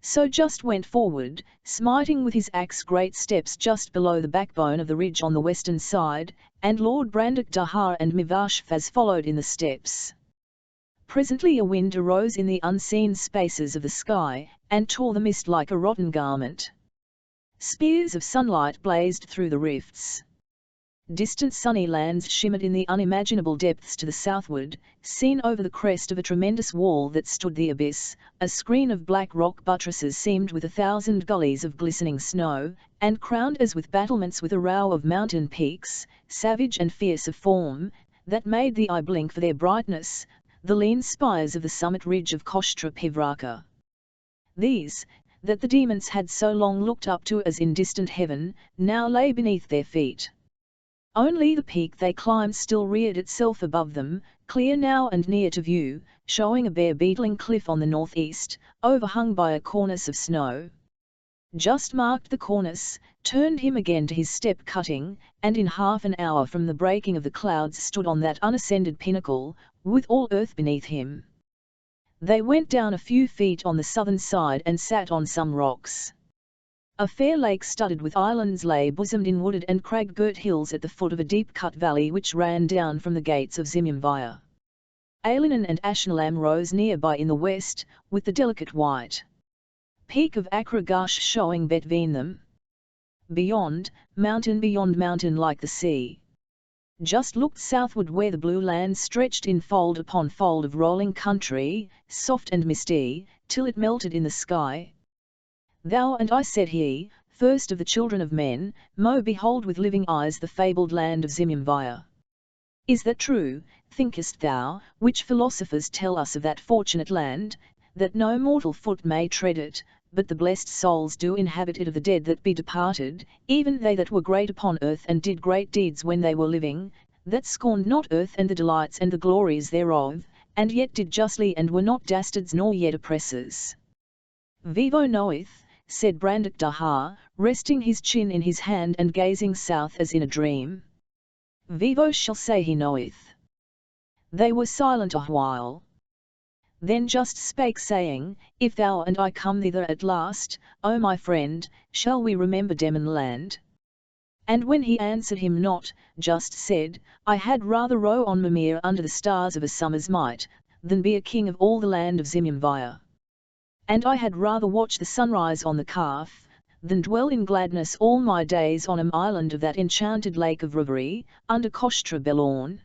So Just went forward, smiting with his axe great steps just below the backbone of the ridge on the western side, and Lord Brandak Dahar and Mivashfaz followed in the steps. Presently a wind arose in the unseen spaces of the sky, and tore the mist like a rotten garment. Spears of sunlight blazed through the rifts. Distant sunny lands shimmered in the unimaginable depths to the southward, seen over the crest of a tremendous wall that stood the abyss. A screen of black rock buttresses seemed with 1,000 gullies of glistening snow, and crowned as with battlements with a row of mountain peaks, savage and fierce of form, that made the eye blink for their brightness, the lean spires of the summit ridge of Koshtra Pivraka. These, that the demons had so long looked up to as in distant heaven, now lay beneath their feet. Only the peak they climbed still reared itself above them, clear now and near to view, showing a bare beetling cliff on the northeast, overhung by a cornice of snow. Just marked the cornice, turned him again to his step-cutting, and in half an hour from the breaking of the clouds stood on that unascended pinnacle, with all earth beneath him. They went down a few feet on the southern side and sat on some rocks. A fair lake studded with islands lay bosomed in wooded and crag-girt hills at the foot of a deep-cut valley which ran down from the gates of Zimyamvaya. Ailinan and Ashnalam rose nearby in the west, with the delicate white peak of Akragash showing between them. Beyond mountain like the sea. Just looked southward where the blue land stretched in fold upon fold of rolling country, soft and misty, till it melted in the sky. Thou and I, said he, first of the children of men, mo behold with living eyes the fabled land of Zimyamvaya. Is that true, thinkest thou, which philosophers tell us of that fortunate land, that no mortal foot may tread it, but the blessed souls do inhabit it of the dead that be departed, even they that were great upon earth and did great deeds when they were living, that scorned not earth and the delights and the glories thereof, and yet did justly and were not dastards nor yet oppressors. Vivo knoweth, said Brandak Daha, resting his chin in his hand and gazing south as in a dream. Vivo shall say he knoweth. They were silent a while. Then just spake, saying, If thou and I come thither at last, O my friend, shall we remember Demon land? And when he answered him not, just said, I had rather row on Mimir under the stars of a summer's might, than be a king of all the land of Zimyamvaya. And I had rather watch the sunrise on the Calf, than dwell in gladness all my days on an island of that enchanted lake of reverie, under Kostra Belorn.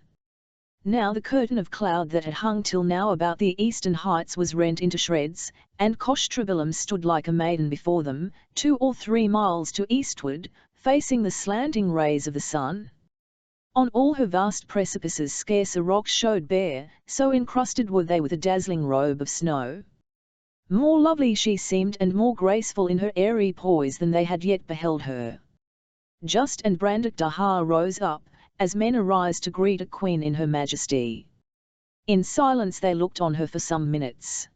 Now the curtain of cloud that had hung till now about the eastern heights was rent into shreds, and Kostrabillum stood like a maiden before them, 2 or 3 miles to eastward, facing the slanting rays of the sun. On all her vast precipices scarce a rock showed bare, so encrusted were they with a dazzling robe of snow. More lovely she seemed and more graceful in her airy poise than they had yet beheld her. Just and Brandak Daha rose up, as men arise to greet a queen in her majesty. In silence they looked on her for some minutes.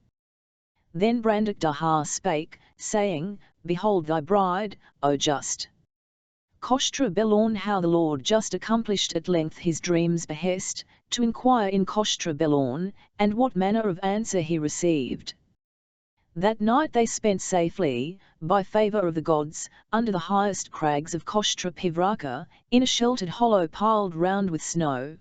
Then Brandak Daha spake, saying, Behold thy bride, O Just. Kostra Belorn. How the Lord Just accomplished at length his dream's behest, to inquire in Kostra Belorn, and what manner of answer he received. That night they spent safely, by favour of the gods, under the highest crags of Kostra Pivraka, in a sheltered hollow piled round with snow.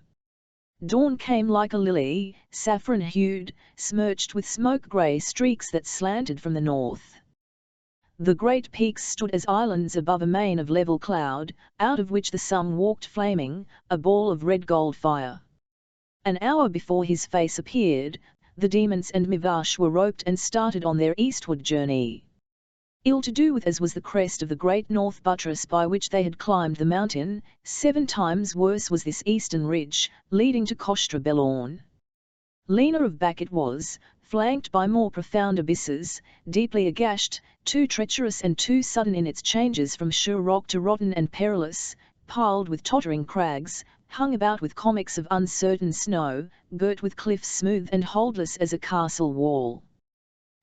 Dawn came like a lily, saffron-hued, smirched with smoke-grey streaks that slanted from the north. The great peaks stood as islands above a main of level cloud, out of which the sun walked flaming, a ball of red-gold fire. An hour before his face appeared, the demons and Mivash were roped and started on their eastward journey. Ill to do with as was the crest of the great north buttress by which they had climbed the mountain, 7 times worse was this eastern ridge, leading to Kostra Belorn. Leaner of back it was, flanked by more profound abysses, deeply agashed, too treacherous and too sudden in its changes from sure rock to rotten and perilous, piled with tottering crags, hung about with comics of uncertain snow, girt with cliffs smooth and holdless as a castle wall.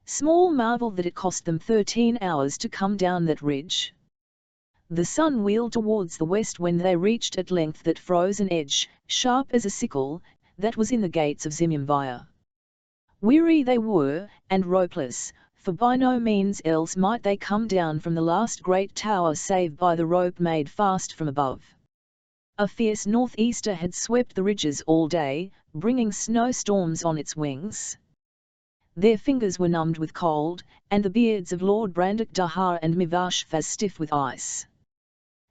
Small marvel that it cost them 13 hours to come down that ridge. The sun wheeled towards the west when they reached at length that frozen edge, sharp as a sickle, that was in the gates of Zimyamvaya. Weary they were, and ropeless, for by no means else might they come down from the last great tower save by the rope made fast from above. A fierce northeaster had swept the ridges all day, bringing snowstorms on its wings. Their fingers were numbed with cold, and the beards of Lord Brandak Daha and Mivash faz stiff with ice.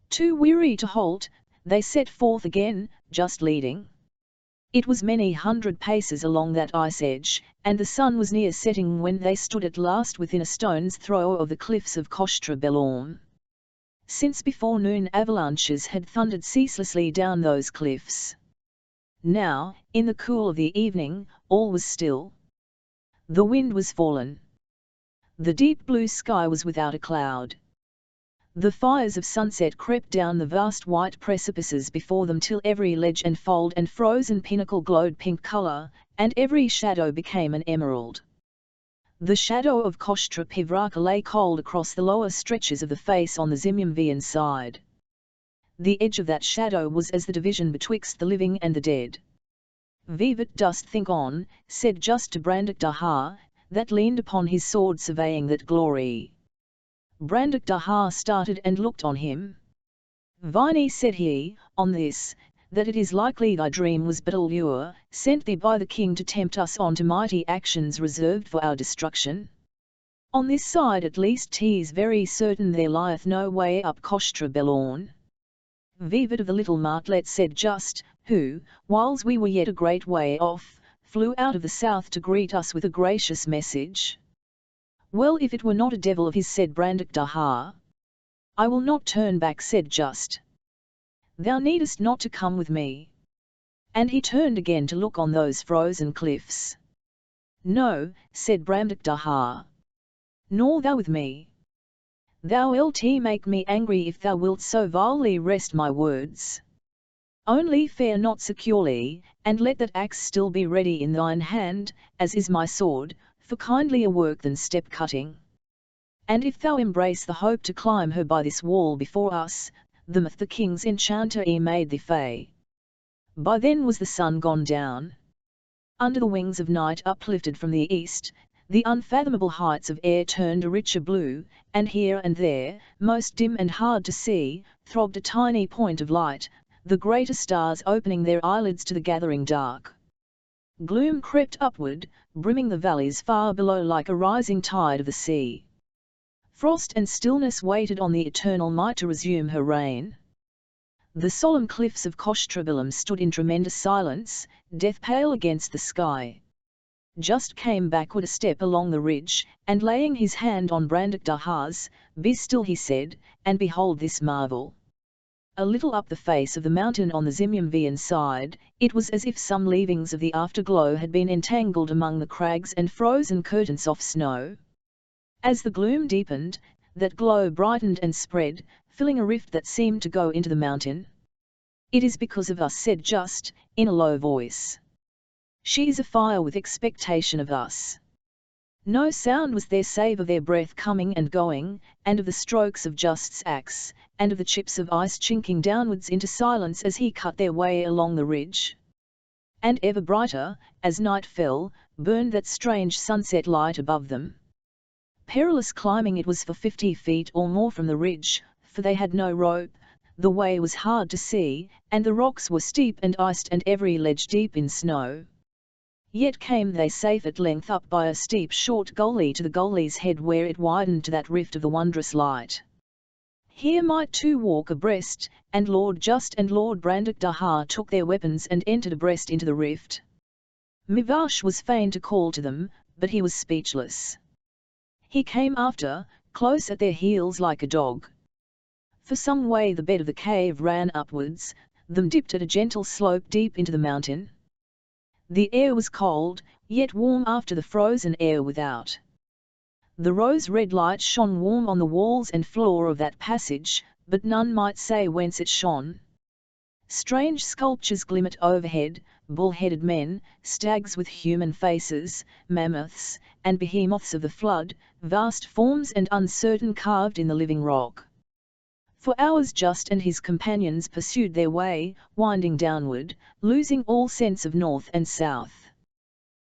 Too weary to halt, they set forth again, just leading. It was many hundred paces along that ice edge, and the sun was near setting when they stood at last within a stone's throw of the cliffs of Kostra Belorn. Since before noon avalanches had thundered ceaselessly down those cliffs. Now, in the cool of the evening, all was still. The wind was fallen. The deep blue sky was without a cloud. The fires of sunset crept down the vast white precipices before them till every ledge and fold and frozen pinnacle glowed pink colour, and every shadow became an emerald. The shadow of Kostra Pivraka lay cold across the lower stretches of the face on the Zimyamvian side. The edge of that shadow was as the division betwixt the living and the dead. Vivat dost think on, said Just to Brandak Daha, that leaned upon his sword surveying that glory. Brandak Daha started and looked on him. Viney, said he, on this, that it is likely thy dream was but a lure, sent thee by the king to tempt us on to mighty actions reserved for our destruction? On this side at least 'tis very certain there lieth no way up Kostra Belorn. Vivid of the little martlet said Just, who, whiles we were yet a great way off, flew out of the south to greet us with a gracious message. Well, if it were not a devil of his, said Brandock Daha. I will not turn back, said Just. Thou needest not to come with me. And he turned again to look on those frozen cliffs. No, said Brandock Daha. Nor thou with me. Thou wilt make me angry if thou wilt so vilely wrest my words. Only fare not securely, and let that axe still be ready in thine hand, as is my sword, for kindlier work than step-cutting. And if thou embrace the hope to climb her by this wall before us, the king's enchanter made thee fay. By then was the sun gone down. Under the wings of night uplifted from the east, the unfathomable heights of air turned a richer blue, and here and there, most dim and hard to see, throbbed a tiny point of light, the greater stars opening their eyelids to the gathering dark. Gloom crept upward, brimming the valleys far below like a rising tide of the sea. Frost and stillness waited on the eternal might to resume her reign. The solemn cliffs of Kostrabilam stood in tremendous silence, death pale against the sky. Just came backward a step along the ridge, and laying his hand on Brandock Daha's, "Be still," he said, "and behold this marvel." A little up the face of the mountain on the Zimyamvian side, it was as if some leavings of the afterglow had been entangled among the crags and frozen curtains of snow. As the gloom deepened, that glow brightened and spread, filling a rift that seemed to go into the mountain. "It is because of us," said Just, in a low voice. "She is afire with expectation of us." No sound was there save of their breath coming and going, and of the strokes of Just's axe, and of the chips of ice chinking downwards into silence as he cut their way along the ridge. And ever brighter, as night fell, burned that strange sunset light above them. Perilous climbing it was for 50 feet or more from the ridge, for they had no rope, the way was hard to see, and the rocks were steep and iced and every ledge deep in snow. Yet came they safe at length up by a steep short gully to the gully's head where it widened to that rift of the wondrous light. Here might two walk abreast, and Lord Just and Lord Brandock Daha took their weapons and entered abreast into the rift. Mivash was fain to call to them, but he was speechless. He came after, close at their heels like a dog. For some way the bed of the cave ran upwards, them dipped at a gentle slope deep into the mountain. The air was cold, yet warm after the frozen air without. The rose-red light shone warm on the walls and floor of that passage, but none might say whence it shone. Strange sculptures glimmered overhead, bull-headed men, stags with human faces, mammoths, and behemoths of the flood, vast forms and uncertain carved in the living rock. For hours Just and his companions pursued their way, winding downward, losing all sense of north and south.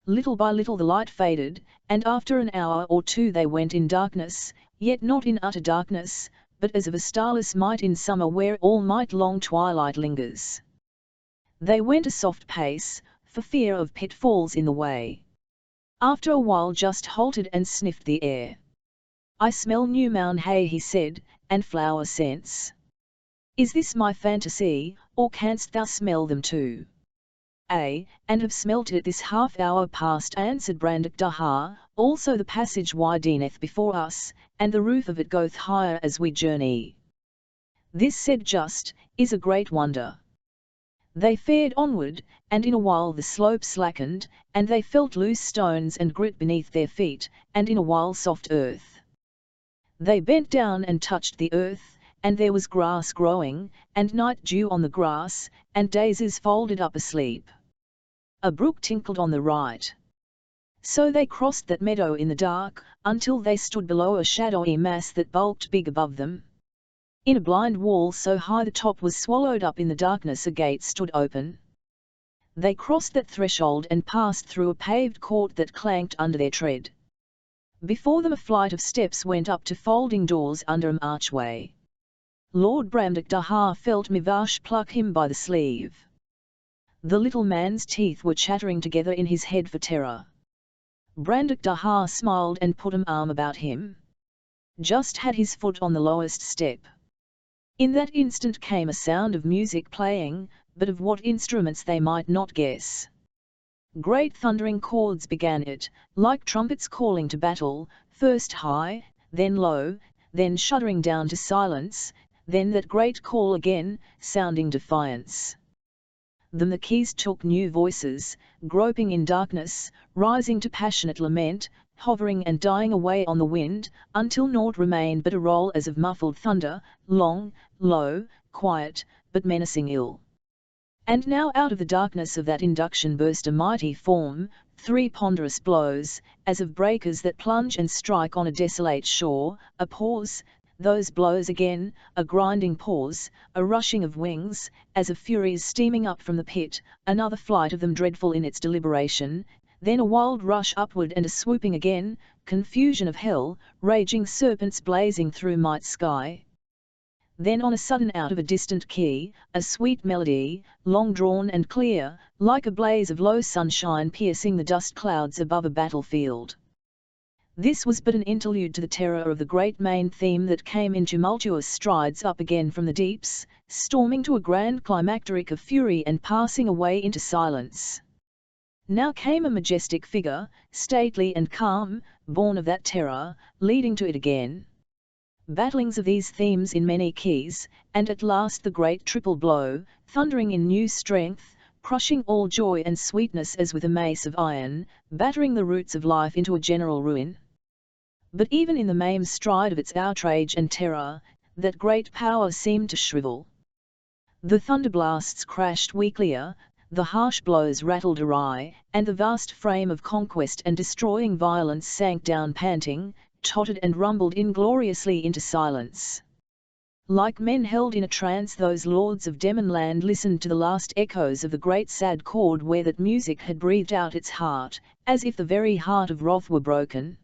Little by little the light faded, and after an hour or two they went in darkness, yet not in utter darkness, but as of a starless night in summer where all night-long twilight lingers. They went a soft pace, for fear of pitfalls in the way. After a while Just halted and sniffed the air. "I smell new mown hay," he said, "and flower scents. Is this my fantasy, or canst thou smell them too?" "Ay, and have smelt it this half hour past," answered Brandock Daha, "also the passage wideneth before us, and the roof of it goeth higher as we journey." This, said Just, is a great wonder. They fared onward, and in a while the slope slackened, and they felt loose stones and grit beneath their feet, and in a while soft earth. They bent down and touched the earth, and there was grass growing, and night dew on the grass, and daisies folded up asleep. A brook tinkled on the right. So they crossed that meadow in the dark, until they stood below a shadowy mass that bulked big above them. In a blind wall so high the top was swallowed up in the darkness a gate stood open. They crossed that threshold and passed through a paved court that clanked under their tread. Before them a flight of steps went up to folding doors under an archway. Lord Brandock Daha felt Mivash pluck him by the sleeve. The little man's teeth were chattering together in his head for terror. Brandak Daha smiled and put an arm about him. Just had his foot on the lowest step. In that instant came a sound of music playing, but of what instruments they might not guess. Great thundering chords began it, like trumpets calling to battle, first high, then low, then shuddering down to silence, then that great call again, sounding defiance. Then the keys took new voices, groping in darkness, rising to passionate lament, hovering and dying away on the wind, until naught remained but a roll as of muffled thunder, long, low, quiet, but menacing ill. And now out of the darkness of that induction burst a mighty form, 3 ponderous blows, as of breakers that plunge and strike on a desolate shore, a pause, those blows again, a grinding pause, a rushing of wings, as of furies steaming up from the pit, another flight of them dreadful in its deliberation, then a wild rush upward and a swooping again, confusion of hell, raging serpents blazing through might sky. Then on a sudden out of a distant key, a sweet melody, long drawn and clear, like a blaze of low sunshine piercing the dust clouds above a battlefield. This was but an interlude to the terror of the great main theme that came in tumultuous strides up again from the deeps, storming to a grand climacteric of fury and passing away into silence. Now came a majestic figure, stately and calm, born of that terror, leading to it again. Battlings of these themes in many keys, and at last the great triple blow, thundering in new strength, crushing all joy and sweetness as with a mace of iron, battering the roots of life into a general ruin. But even in the maim stride of its outrage and terror, that great power seemed to shrivel. The thunderblasts crashed weaklier, the harsh blows rattled awry, and the vast frame of conquest and destroying violence sank down panting, tottered and rumbled ingloriously into silence. Like men held in a trance, those lords of Demonland listened to the last echoes of the great sad chord where that music had breathed out its heart, as if the very heart of wrath were broken.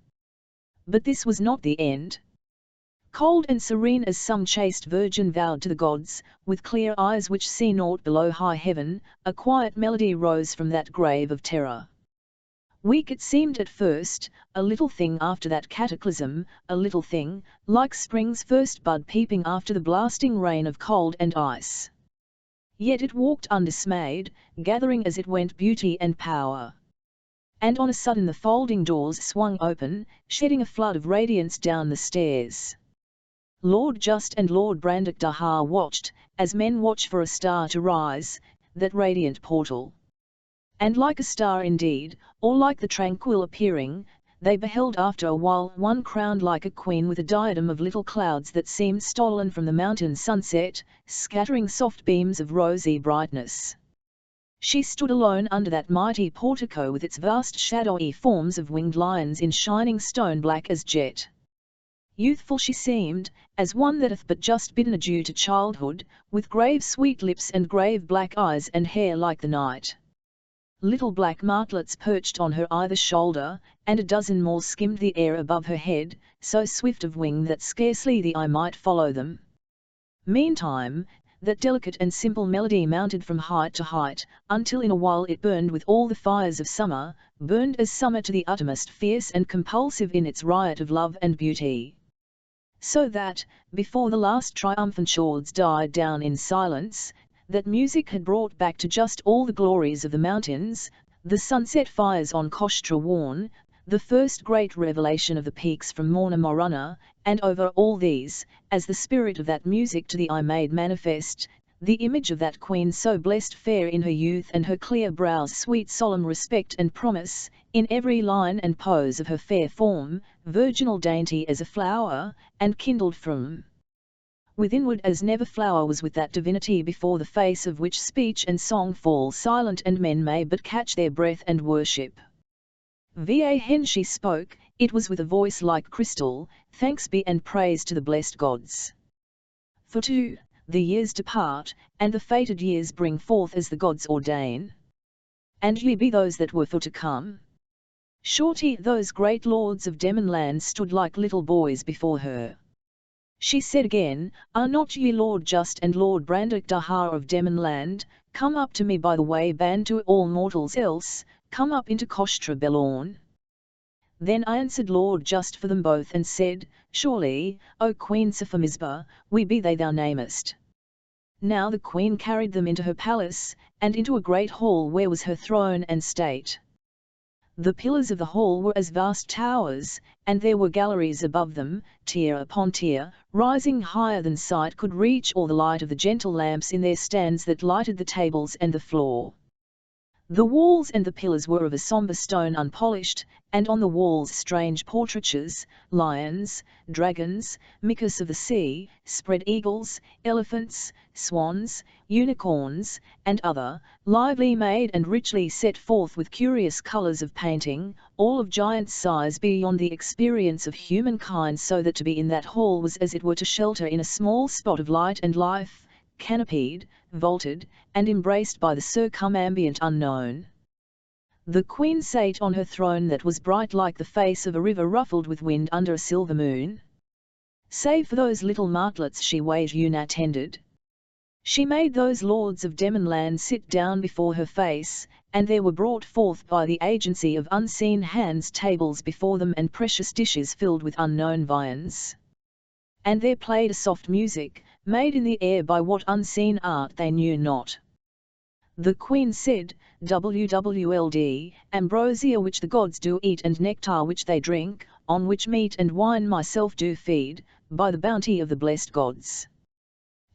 But this was not the end. Cold and serene as some chaste virgin vowed to the gods, with clear eyes which see naught below high heaven, a quiet melody rose from that grave of terror. Weak it seemed at first, a little thing after that cataclysm, a little thing, like spring's first bud peeping after the blasting rain of cold and ice. Yet it walked undismayed, gathering as it went beauty and power. And on a sudden the folding doors swung open, shedding a flood of radiance down the stairs. Lord Just and Lord Brandak Daha watched, as men watch for a star to rise, that radiant portal. And like a star indeed, or like the tranquil appearing, they beheld after a while one crowned like a queen with a diadem of little clouds that seemed stolen from the mountain sunset, scattering soft beams of rosy brightness. She stood alone under that mighty portico with its vast shadowy forms of winged lions in shining stone black as jet. Youthful she seemed, as one that hath but just bidden adieu to childhood, with grave sweet lips and grave black eyes and hair like the night. Little black martlets perched on her either shoulder, and a dozen more skimmed the air above her head, so swift of wing that scarcely the eye might follow them. Meantime, that delicate and simple melody mounted from height to height, until in a while it burned with all the fires of summer, burned as summer to the uttermost, fierce and compulsive in its riot of love and beauty. So that, before the last triumphant chords died down in silence, that music had brought back to just all the glories of the mountains, the sunset fires on Koshtra Warn, the first great revelation of the peaks from Morna Morana, and over all these, as the spirit of that music to the eye made manifest, the image of that queen so blessed fair in her youth and her clear brow's sweet solemn respect and promise, in every line and pose of her fair form, virginal dainty as a flower, and kindled from withinward as never flower was with that divinity before the face of which speech and song fall silent and men may but catch their breath and worship. When she spoke, it was with a voice like crystal, thanks be and praise to the blessed gods. For too, the years depart, and the fated years bring forth as the gods ordain. And ye be those that were for to come. Shorty, those great lords of Demonland stood like little boys before her. She said again, are not ye Lord Just and Lord Brandak Daha of Demonland, come up to me by the way ban to all mortals else, come up into Kostra Belorn. Then answered Lord Just for them both and said, Surely, O Queen Saphamisba, we be they thou namest. Now the Queen carried them into her palace, and into a great hall where was her throne and state. The pillars of the hall were as vast towers, and there were galleries above them, tier upon tier, rising higher than sight could reach, all the light of the gentle lamps in their stands that lighted the tables and the floor. The walls and the pillars were of a sombre stone unpolished, and on the walls strange portraitures, lions, dragons, micas of the sea, spread eagles, elephants, swans, unicorns, and other, lively made and richly set forth with curious colours of painting, all of giant size beyond the experience of humankind, so that to be in that hall was as it were to shelter in a small spot of light and life, canopied, vaulted, and embraced by the circumambient unknown. The Queen sate on her throne that was bright like the face of a river ruffled with wind under a silver moon. Save for those little martlets she weighed unattended. She made those lords of Demonland sit down before her face, and there were brought forth by the agency of unseen hands tables before them and precious dishes filled with unknown viands. And there played a soft music, made in the air by what unseen art they knew not. The Queen said, WWLD, ambrosia which the gods do eat and nectar which they drink, on which meat and wine myself do feed, by the bounty of the blessed gods.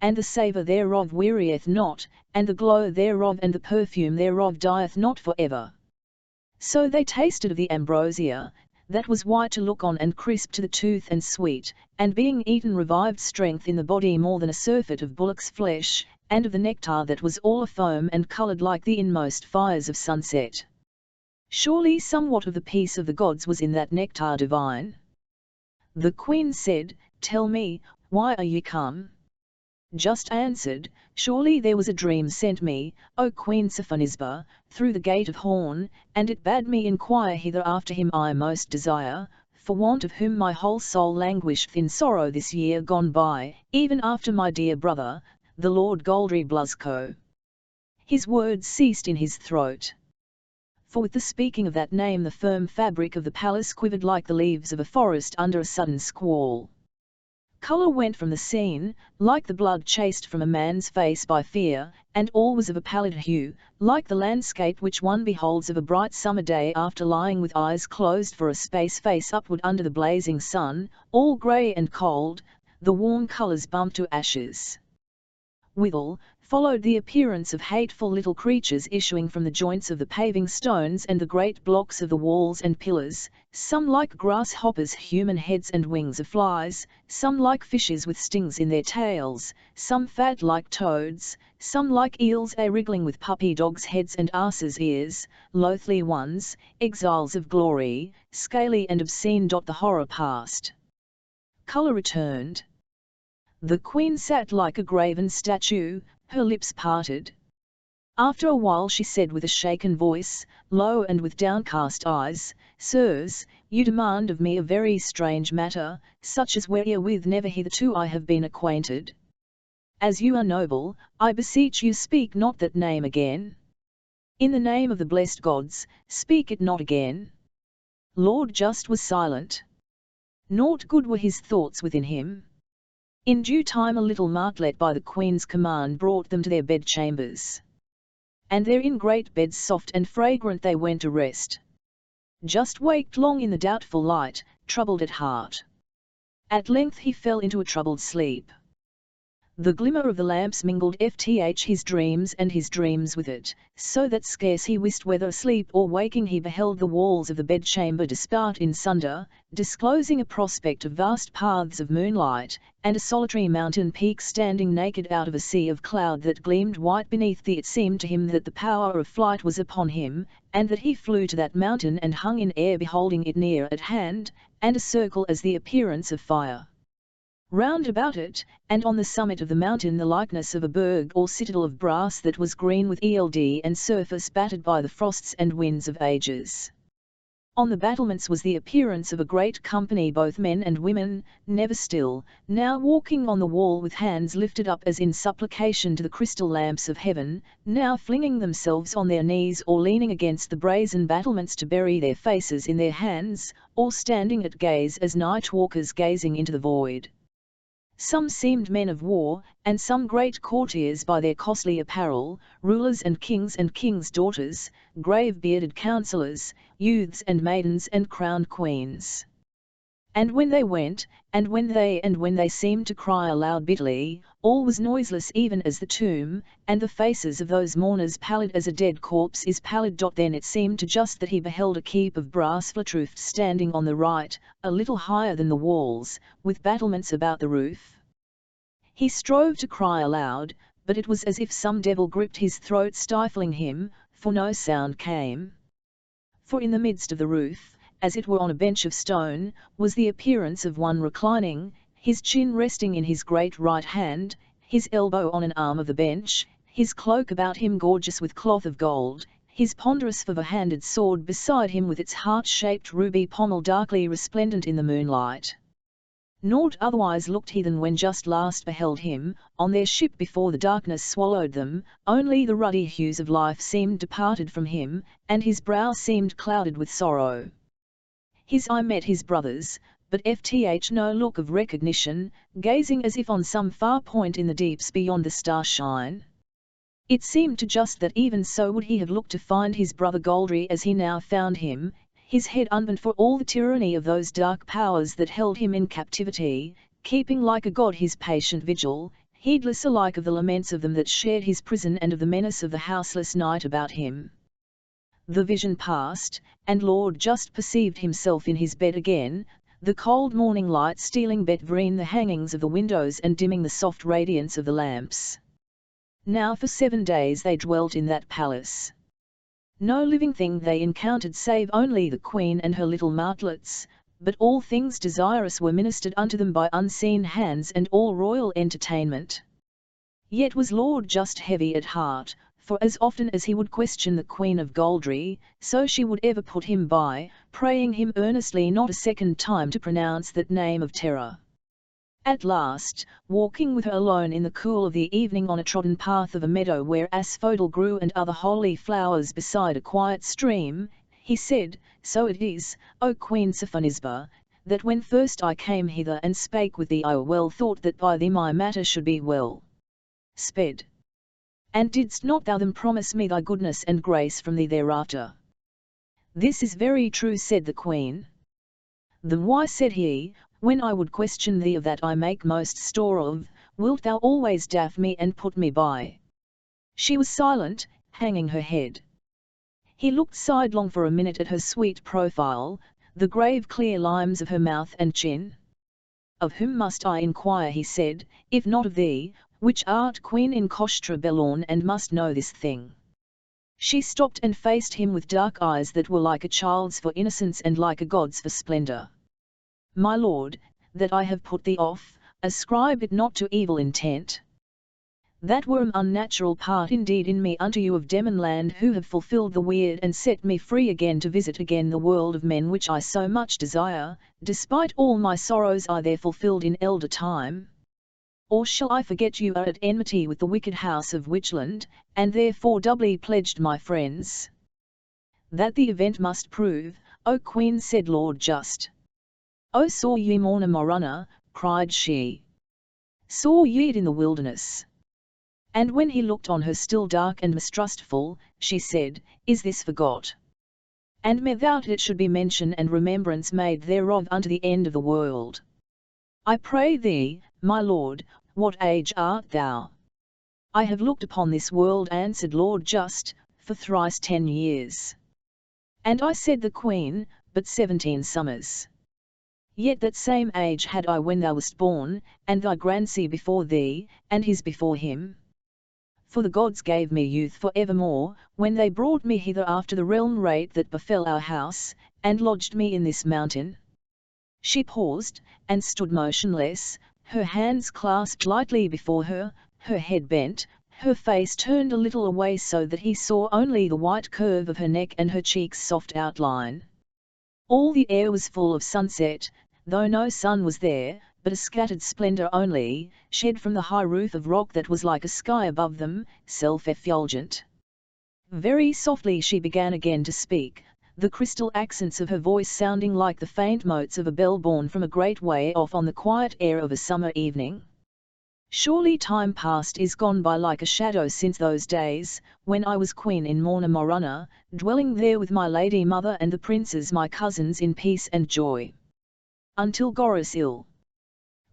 And the savour thereof wearieth not, and the glow thereof and the perfume thereof dieth not for ever. So they tasted of the ambrosia, that was white to look on and crisp to the tooth and sweet, and being eaten revived strength in the body more than a surfeit of bullock's flesh, and of the nectar that was all afoam and coloured like the inmost fires of sunset. Surely somewhat of the peace of the gods was in that nectar divine. The Queen said, Tell me, why are ye come? Just answered, Surely there was a dream sent me, O Queen Saphamisba, through the gate of horn, and it bade me inquire hither after him I most desire, for want of whom my whole soul languisheth in sorrow this year gone by, even after my dear brother, the Lord Goldry Blusco. His words ceased in his throat. For with the speaking of that name the firm fabric of the palace quivered like the leaves of a forest under a sudden squall. Colour went from the scene, like the blood chased from a man's face by fear, and all was of a pallid hue, like the landscape which one beholds of a bright summer day after lying with eyes closed for a space face upward under the blazing sun, all grey and cold, the warm colours bumped to ashes. Withal, followed the appearance of hateful little creatures issuing from the joints of the paving stones and the great blocks of the walls and pillars, some like grasshoppers, human heads and wings of flies, some like fishes with stings in their tails, some fat like toads, some like eels wriggling with puppy dogs' heads and asses' ears, loathly ones, exiles of glory, scaly and obscene. The horror passed. Colour returned. The Queen sat like a graven statue, her lips parted. After a while she said with a shaken voice, low and with downcast eyes, Sirs, you demand of me a very strange matter, such as wherewith never hitherto I have been acquainted. As you are noble, I beseech you speak not that name again. In the name of the blessed gods, speak it not again. Lord Just was silent. Naught good were his thoughts within him. In due time a little martlet by the Queen's command brought them to their bedchambers. And there in great beds soft and fragrant they went to rest. Just waked long in the doubtful light, troubled at heart. At length he fell into a troubled sleep. The glimmer of the lamps mingled his dreams and his dreams with it, so that scarce he wist whether asleep or waking he beheld the walls of the bedchamber dispart in sunder, disclosing a prospect of vast paths of moonlight, and a solitary mountain peak standing naked out of a sea of cloud that gleamed white beneath thee. It seemed to him that the power of flight was upon him, and that he flew to that mountain and hung in air beholding it near at hand, and a circle as the appearance of fire round about it, and on the summit of the mountain the likeness of a burg or citadel of brass that was green with eld and surface battered by the frosts and winds of ages. On the battlements was the appearance of a great company, both men and women, never still, now walking on the wall with hands lifted up as in supplication to the crystal lamps of heaven, now flinging themselves on their knees or leaning against the brazen battlements to bury their faces in their hands, or standing at gaze as night walkers gazing into the void. Some seemed men of war, and some great courtiers by their costly apparel, rulers and kings' daughters, grave-bearded counsellors, youths and maidens and crowned queens. And when they went, and when they seemed to cry aloud bitterly, all was noiseless even as the tomb, and the faces of those mourners pallid as a dead corpse is pallid. Then it seemed to just that he beheld a keep of brass flatroofs standing on the right, a little higher than the walls, with battlements about the roof. He strove to cry aloud, but it was as if some devil gripped his throat, stifling him, for no sound came. For in the midst of the roof, as it were on a bench of stone, was the appearance of one reclining, his chin resting in his great right hand, his elbow on an arm of the bench, his cloak about him gorgeous with cloth of gold, his ponderous feather-handed sword beside him with its heart-shaped ruby pommel darkly resplendent in the moonlight. Naught otherwise looked he than when just last beheld him, on their ship before the darkness swallowed them, only the ruddy hues of life seemed departed from him, and his brow seemed clouded with sorrow. His eye met his brother's, but ft no look of recognition, gazing as if on some far point in the deeps beyond the starshine. It seemed to just that even so would he have looked to find his brother Goldry as he now found him, his head unbent for all the tyranny of those dark powers that held him in captivity, keeping like a god his patient vigil, heedless alike of the laments of them that shared his prison and of the menace of the houseless night about him. The vision passed, and Lord Just perceived himself in his bed again, the cold morning light stealing between the hangings of the windows and dimming the soft radiance of the lamps. Now for 7 days they dwelt in that palace. No living thing they encountered save only the queen and her little martlets, but all things desirous were ministered unto them by unseen hands and all royal entertainment. Yet was Lord Just heavy at heart, for as often as he would question the Queen of Goldry, so she would ever put him by, praying him earnestly not a second time to pronounce that name of terror. At last, walking with her alone in the cool of the evening on a trodden path of a meadow where asphodel grew and other holy flowers beside a quiet stream, he said, "So it is, O Queen Sophonisba, that when first I came hither and spake with thee I well thought that by thee my matter should be well sped. And didst not thou then promise me thy goodness and grace from thee thereafter?" "This is very true," said the Queen. "Then why," said he, "when I would question thee of that I make most store of, wilt thou always daff me and put me by?" She was silent, hanging her head. He looked sidelong for a minute at her sweet profile, the grave clear limes of her mouth and chin. "Of whom must I inquire," he said, "if not of thee, which art queen in Kostra Belorn and must know this thing?" She stopped and faced him with dark eyes that were like a child's for innocence and like a god's for splendor. "My lord, that I have put thee off, ascribe it not to evil intent. That were an unnatural part indeed in me unto you of Demonland, who have fulfilled the weird and set me free again to visit again the world of men which I so much desire, despite all my sorrows I there fulfilled in elder time. Or shall I forget you are at enmity with the wicked house of Witchland, and therefore doubly pledged my friends?" "That the event must prove, O Queen," said Lord Just. "Oh, saw ye Morna Morana," cried she. "Saw ye it in the wilderness?" And when he looked on her still dark and mistrustful, she said, "Is this forgot? And methout it should be mention and remembrance made thereof unto the end of the world. I pray thee, my lord, what age art thou?" "I have looked upon this world," answered Lord Just, "for thrice 10 years. And I, said the Queen, but 17 summers. Yet that same age had I when thou wast born, and thy grandson before thee, and his before him. For the gods gave me youth for evermore, when they brought me hither after the realm rate that befell our house, and lodged me in this mountain." She paused, and stood motionless, her hands clasped lightly before her, her head bent, her face turned a little away so that he saw only the white curve of her neck and her cheek's soft outline. All the air was full of sunset, though no sun was there, but a scattered splendour only, shed from the high roof of rock that was like a sky above them, self-effulgent. Very softly she began again to speak, the crystal accents of her voice sounding like the faint motes of a bell borne from a great way off on the quiet air of a summer evening. Surely time past is gone by like a shadow since those days, when I was queen in Morna Morana, dwelling there with my lady mother and the princes my cousins in peace and joy. Until Goris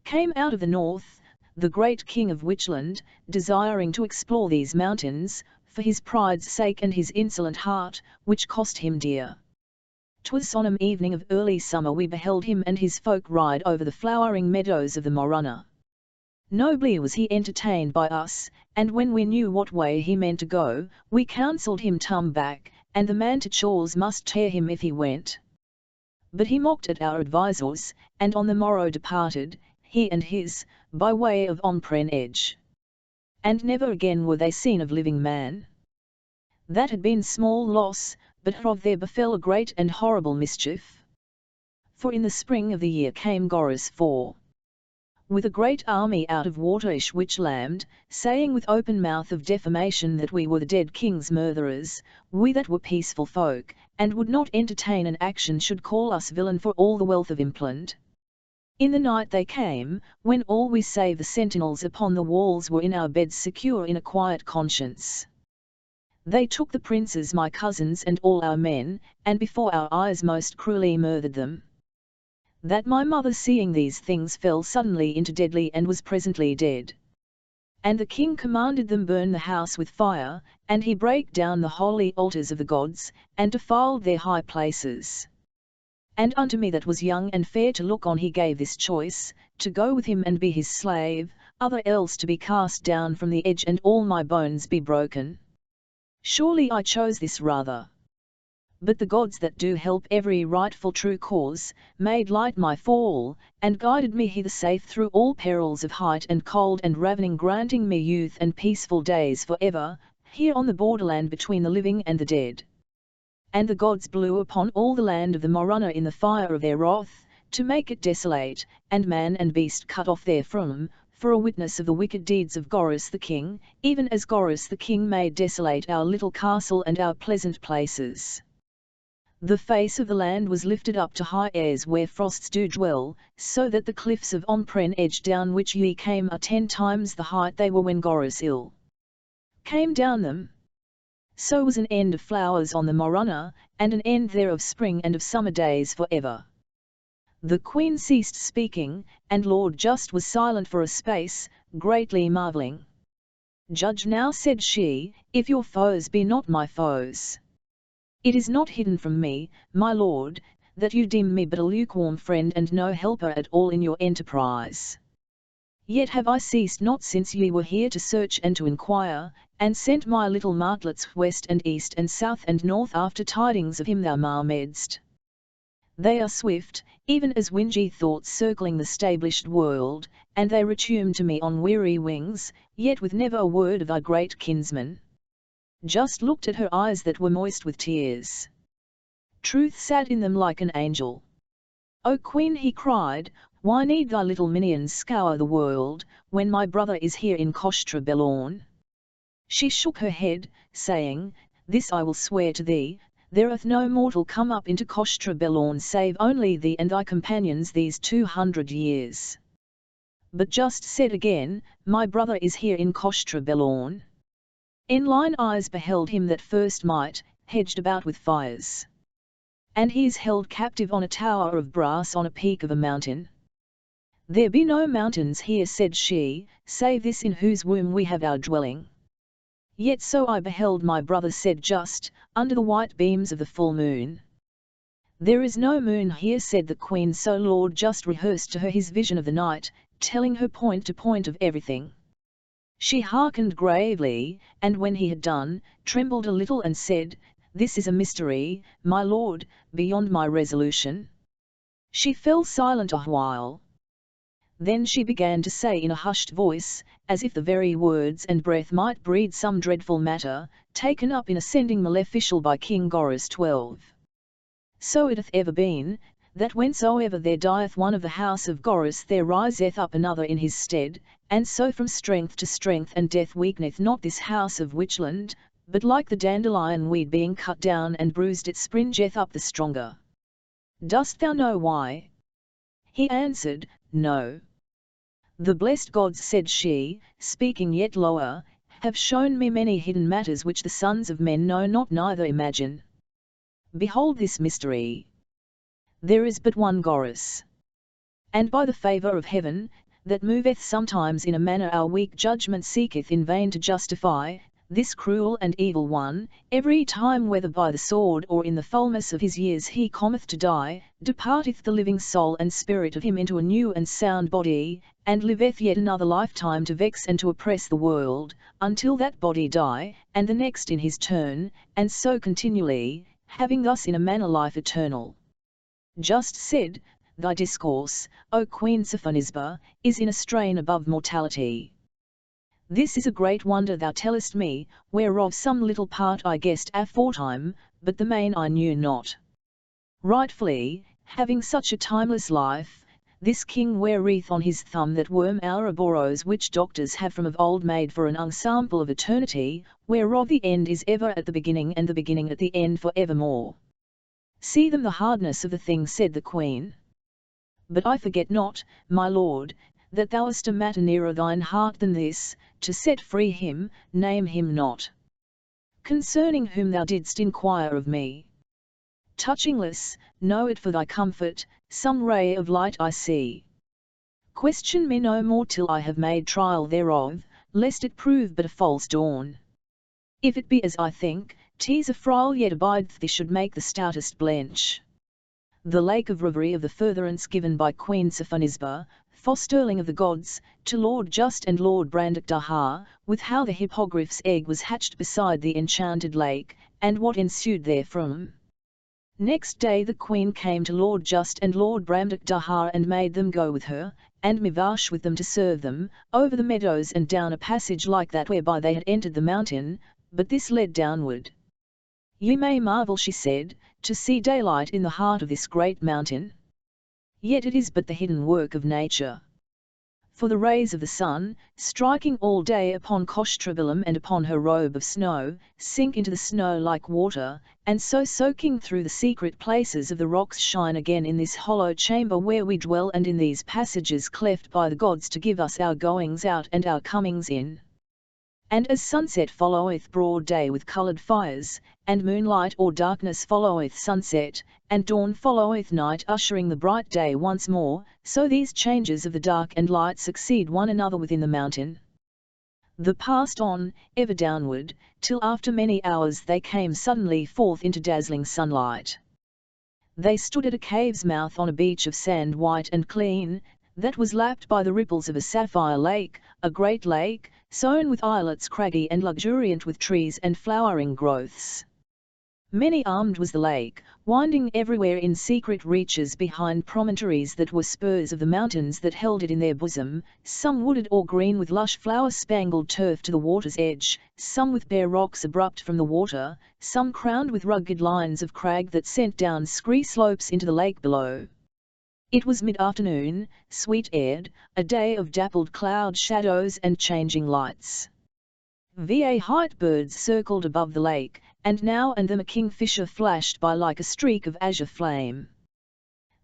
came out of the north, the great king of Witchland, desiring to explore these mountains, for his pride's sake and his insolent heart, which cost him dear. 'Twas on an evening of early summer we beheld him and his folk ride over the flowering meadows of the Morana. Nobly was he entertained by us, and when we knew what way he meant to go, we counselled him turn back, and the man to chores must tear him if he went. But he mocked at our advisors, and on the morrow departed, he and his, by way of Ompren Edge. And never again were they seen of living man. That had been small loss, but of there befell a great and horrible mischief. For in the spring of the year came Goris IV, with a great army out of Waterish Witchland, saying with open mouth of defamation that we were the dead king's murderers, we that were peaceful folk, and would not entertain an action should call us villain for all the wealth of Impland. In the night they came, when all we save the sentinels upon the walls were in our beds secure in a quiet conscience. They took the princes my cousins and all our men, and before our eyes most cruelly murdered them. That my mother seeing these things fell suddenly into deadly and was presently dead. And the king commanded them burn the house with fire, and he brake down the holy altars of the gods, and defiled their high places. And unto me that was young and fair to look on he gave this choice, to go with him and be his slave, other else to be cast down from the edge and all my bones be broken. Surely I chose this rather. But the gods that do help every rightful true cause, made light my fall, and guided me hither safe through all perils of height and cold and ravening, granting me youth and peaceful days for ever, here on the borderland between the living and the dead. And the gods blew upon all the land of the Morana in the fire of their wrath, to make it desolate, and man and beast cut off therefrom, for a witness of the wicked deeds of Goris the king, even as Goris the king made desolate our little castle and our pleasant places. The face of the land was lifted up to high airs where frosts do dwell, so that the cliffs of Ompren Edge down which ye came are 10 times the height they were when Goris came down them. So was an end of flowers on the Morana, and an end there of spring and of summer days for ever. The queen ceased speaking, and Lord Just was silent for a space, greatly marvelling. Judge now, said she, if your foes be not my foes. It is not hidden from me, my lord, that you deem me but a lukewarm friend and no helper at all in your enterprise. Yet have I ceased not since ye were here to search and to inquire, and sent my little martlets west and east and south and north after tidings of him thou marmedst. They are swift, even as wingy thoughts circling the stablished world, and they return to me on weary wings, yet with never a word of our great kinsman. Just looked at her eyes that were moist with tears. Truth sat in them like an angel. O Queen, he cried, why need thy little minions scour the world, when my brother is here in Kostra Belorn? She shook her head, saying, this I will swear to thee, there hath no mortal come up into Kostra Belorn save only thee and thy companions these 200 years. But Just said again, my brother is here in Kostra Belorn. Enline eyes beheld him that first might, hedged about with fires. And he is held captive on a tower of brass on a peak of a mountain. There be no mountains here, said she, save this in whose womb we have our dwelling. Yet so I beheld my brother, said Just, under the white beams of the full moon. There is no moon here, said the queen. So Lord Just rehearsed to her his vision of the night, telling her point to point of everything. She hearkened gravely, and when he had done, trembled a little and said, this is a mystery, my lord, beyond my resolution. She fell silent a while. Then she began to say in a hushed voice, as if the very words and breath might breed some dreadful matter, taken up in a sending maleficial by King Goris XII. so it hath ever been, that whensoever there dieth one of the house of Goris there riseth up another in his stead, and so from strength to strength, and death weakeneth not this house of Witchland, but like the dandelion weed being cut down and bruised it springeth up the stronger. Dost thou know why? He answered, No. The blessed gods, said she, speaking yet lower, have shown me many hidden matters which the sons of men know not neither imagine. Behold this mystery. There is but one Goris. And by the favour of heaven, that moveth sometimes in a manner our weak judgment seeketh in vain to justify, this cruel and evil one, every time whether by the sword or in the fulness of his years he cometh to die, departeth the living soul and spirit of him into a new and sound body, and liveth yet another lifetime to vex and to oppress the world, until that body die, and the next in his turn, and so continually, having thus in a manner life eternal. Just said, thy discourse, O Queen Sophonisba, is in a strain above mortality. This is a great wonder thou tellest me, whereof some little part I guessed aforetime, but the main I knew not. Rightfully, having such a timeless life, this king weareth on his thumb that worm Ouroboros which doctors have from of old made for an ensample of eternity, whereof the end is ever at the beginning and the beginning at the end for evermore. See them the hardness of the thing, said the queen. But I forget not, my lord, that thou hast a matter nearer thine heart than this, to set free him, name him not. Concerning whom thou didst inquire of me. Touchingless, know it for thy comfort, some ray of light I see. Question me no more till I have made trial thereof, lest it prove but a false dawn. If it be as I think, 'tis a frail yet abideth thee should make the stoutest blench. The lake of reverie of the furtherance given by Queen Sophonisba, fosterling of the gods, to Lord Just and Lord Brandakdahar, with how the hippogriff's egg was hatched beside the enchanted lake, and what ensued therefrom. Next day the queen came to Lord Just and Lord Brandakdahar and made them go with her, and Mivash with them to serve them, over the meadows and down a passage like that whereby they had entered the mountain, but this led downward. Ye may marvel, she said, to see daylight in the heart of this great mountain. Yet it is but the hidden work of nature. For the rays of the sun, striking all day upon Kostrobylum and upon her robe of snow, sink into the snow like water, and so soaking through the secret places of the rocks shine again in this hollow chamber where we dwell and in these passages cleft by the gods to give us our goings out and our comings in. And as sunset followeth broad day with coloured fires, and moonlight or darkness followeth sunset, and dawn followeth night ushering the bright day once more, so these changes of the dark and light succeed one another within the mountain. They passed on, ever downward, till after many hours they came suddenly forth into dazzling sunlight. They stood at a cave's mouth on a beach of sand white and clean, that was lapped by the ripples of a sapphire lake, a great lake, sown with islets craggy and luxuriant with trees and flowering growths. Many armed was the lake, winding everywhere in secret reaches behind promontories that were spurs of the mountains that held it in their bosom, some wooded or green with lush flower-spangled turf to the water's edge, some with bare rocks abrupt from the water, some crowned with rugged lines of crag that sent down scree slopes into the lake below. It was mid-afternoon, sweet-aired, a day of dappled cloud shadows and changing lights. Height birds circled above the lake, and now and then a kingfisher flashed by like a streak of azure flame.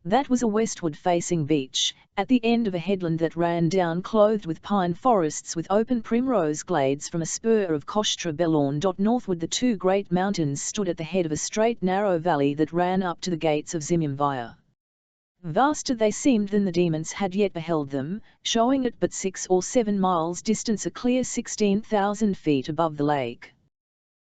That was a westward-facing beach, at the end of a headland that ran down clothed with pine forests with open primrose glades from a spur of Kostrobylum. Northward the two great mountains stood at the head of a straight narrow valley that ran up to the gates of Zimimvia. Vaster they seemed than the demons had yet beheld them, showing at but 6 or 7 miles distance a clear 16,000 feet above the lake.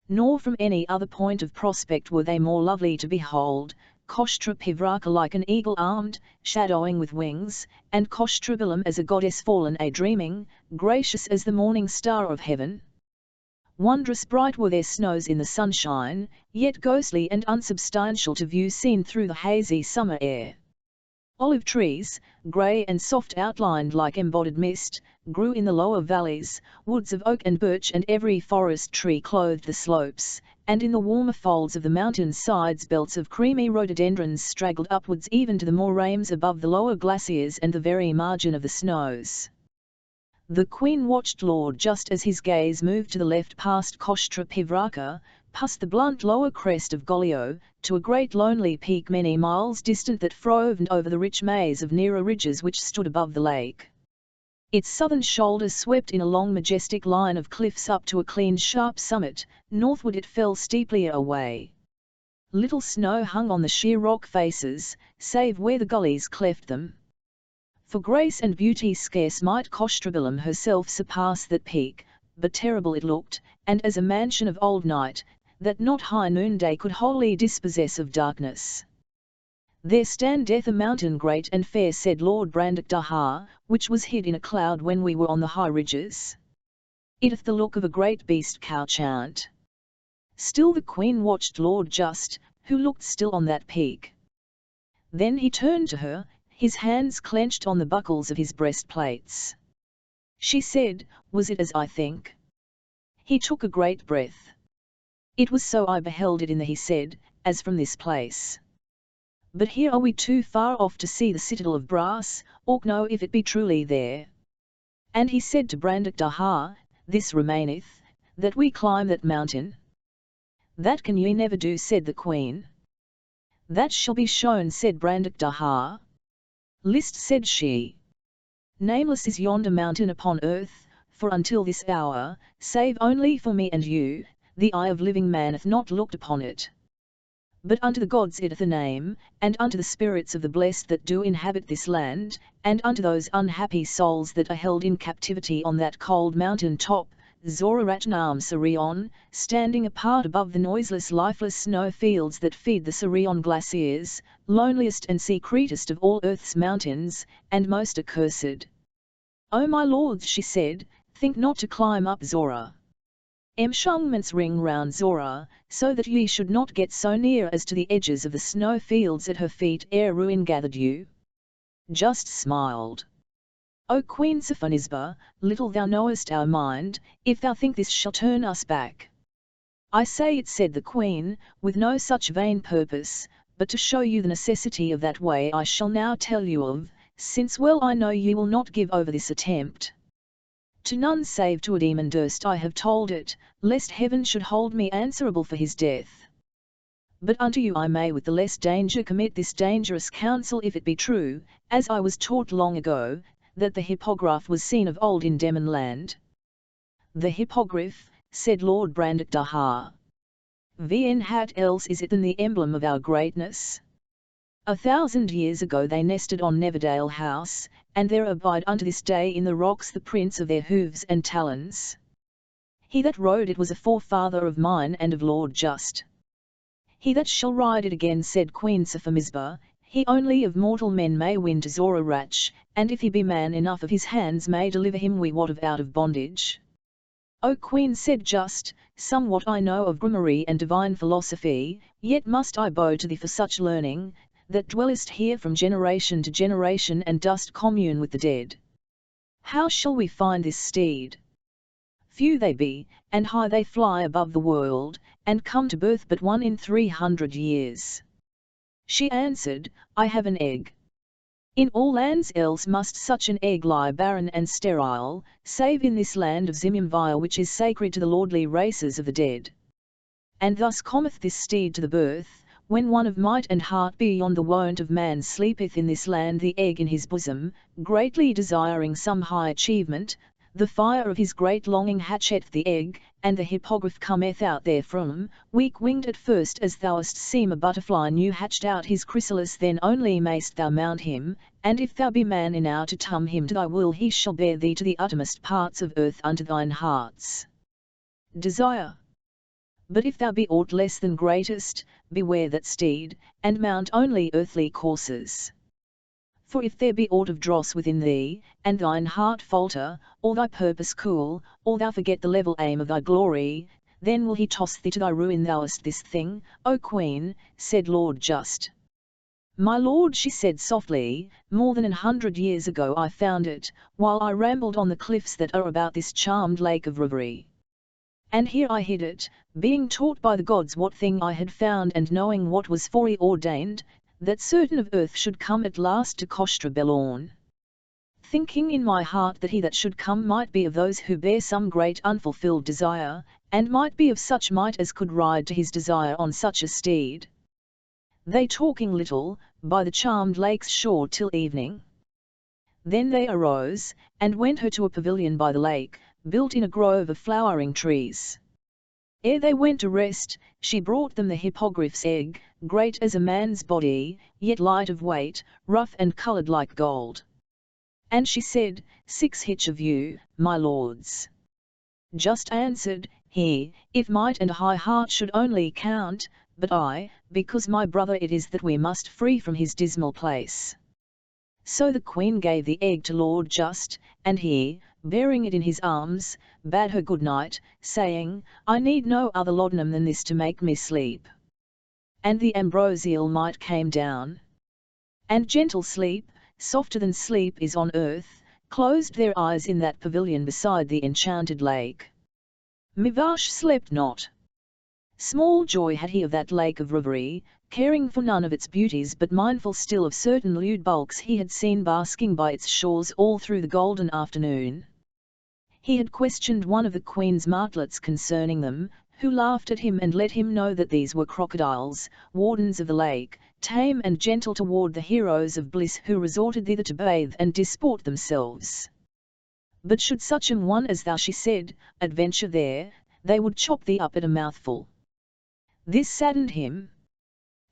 Nor from any other point of prospect were they more lovely to behold, Kostrobylum like an eagle armed, shadowing with wings, and Kostrobylum as a goddess fallen a-dreaming, gracious as the morning star of heaven. Wondrous bright were their snows in the sunshine, yet ghostly and unsubstantial to view seen through the hazy summer air. Olive trees, grey and soft outlined like embodied mist, grew in the lower valleys, woods of oak and birch and every forest tree clothed the slopes, and in the warmer folds of the mountain sides belts of creamy rhododendrons straggled upwards even to the moraines above the lower glaciers and the very margin of the snows. The Queen watched Lord just as his gaze moved to the left past Kostra Pivraka, past the blunt lower crest of Golio, to a great lonely peak many miles distant that frowned over the rich maze of nearer ridges which stood above the lake. Its southern shoulder swept in a long majestic line of cliffs up to a clean sharp summit, northward it fell steeply away. Little snow hung on the sheer rock faces, save where the gullies cleft them. For grace and beauty scarce might Kostrabilam herself surpass that peak, but terrible it looked, and as a mansion of old night, that not high noonday could wholly dispossess of darkness. There standeth a mountain great and fair, said Lord Brandakdahar, which was hid in a cloud when we were on the high ridges. It hath the look of a great beast couchant. Still the Queen watched Lord Just, who looked still on that peak. Then he turned to her, his hands clenched on the buckles of his breastplates. She said, was it as I think? He took a great breath. It was so I beheld it in the, he said, as from this place. But here are we too far off to see the citadel of brass, or know if it be truly there. And he said to Brandakdahar, this remaineth, that we climb that mountain. That can ye never do, said the Queen. That shall be shown, said Brandakdahar. List, said she. Nameless is yonder mountain upon earth, for until this hour, save only for me and you, the eye of living man hath not looked upon it. But unto the gods it hath a name, and unto the spirits of the blessed that do inhabit this land, and unto those unhappy souls that are held in captivity on that cold mountain top, Zoraratnam Sirion, standing apart above the noiseless lifeless snow fields that feed the Sirion glaciers, loneliest and secretest of all earth's mountains, and most accursed. O my lords, she said, think not to climb up Zora. Emshungments ring round Zora, so that ye should not get so near as to the edges of the snow fields at her feet ere ruin gathered you. Just smiled. O Queen Sephonisba, little thou knowest our mind, if thou think this shall turn us back. I say it, said the Queen, with no such vain purpose, but to show you the necessity of that way I shall now tell you of, since well I know ye will not give over this attempt. To none save to a demon durst I have told it, lest heaven should hold me answerable for his death. But unto you I may with the less danger commit this dangerous counsel if it be true, as I was taught long ago, that the hippogriff was seen of old in Demon land. The hippogriff, said Lord Brandakdahar. Vn hat else is it than the emblem of our greatness? 1,000 years ago they nested on Neverdale House, and there abide unto this day in the rocks the prints of their hooves and talons. He that rode it was a forefather of mine and of Lord Just. He that shall ride it again, said Queen Sephomisba, he only of mortal men may win to Zorarach, and if he be man enough of his hands may deliver him we wot of out of bondage. O Queen, said Just, somewhat I know of gramarye and divine philosophy, yet must I bow to thee for such learning, that dwellest here from generation to generation and dost commune with the dead. How shall we find this steed? Few they be, and high they fly above the world, and come to birth but one in 300 years. She answered, I have an egg. In all lands else must such an egg lie barren and sterile, save in this land of Zimimvire which is sacred to the lordly races of the dead. And thus cometh this steed to the birth, when one of might and heart beyond the wont of man sleepeth in this land the egg in his bosom, greatly desiring some high achievement, the fire of his great longing hatcheth the egg, and the hippogriff cometh out therefrom, weak-winged at first as thou'st seem a butterfly new hatched out his chrysalis, then only mayst thou mount him, and if thou be man enow to tum him to thy will he shall bear thee to the uttermost parts of earth unto thine heart's desire. But if thou be aught less than greatest, beware that steed, and mount only earthly courses. For if there be aught of dross within thee, and thine heart falter, or thy purpose cool, or thou forget the level aim of thy glory, then will he toss thee to thy ruin. Thou'st this thing, O Queen, said Lord Just. "My lord," she said softly, "more than 100 years ago I found it, while I rambled on the cliffs that are about this charmed lake of reverie. And here I hid it, being taught by the gods what thing I had found and knowing what was foreordained, that certain of earth should come at last to Kostra Belorn. Thinking in my heart that he that should come might be of those who bear some great unfulfilled desire, and might be of such might as could ride to his desire on such a steed. They talking little, by the charmed lake's shore till evening. Then they arose, and went her to a pavilion by the lake, built in a grove of flowering trees. Ere they went to rest, she brought them the hippogriff's egg, great as a man's body, yet light of weight, rough and coloured like gold. And she said, 6 hitch of you, my lords. Just answered he, if might and high heart should only count, but I, because my brother it is that we must free from his dismal place. So the queen gave the egg to Lord Just, and he, bearing it in his arms, bade her good night, saying, I need no other laudanum than this to make me sleep. And the ambrosial night came down. And gentle sleep, softer than sleep is on earth, closed their eyes in that pavilion beside the enchanted lake. Mivash slept not. Small joy had he of that lake of reverie, caring for none of its beauties but mindful still of certain lewd bulks he had seen basking by its shores all through the golden afternoon. He had questioned one of the queen's martlets concerning them, who laughed at him and let him know that these were crocodiles, wardens of the lake, tame and gentle toward the heroes of bliss who resorted thither to bathe and disport themselves. But should such an one as thou, she said, adventure there, they would chop thee up at a mouthful. This saddened him.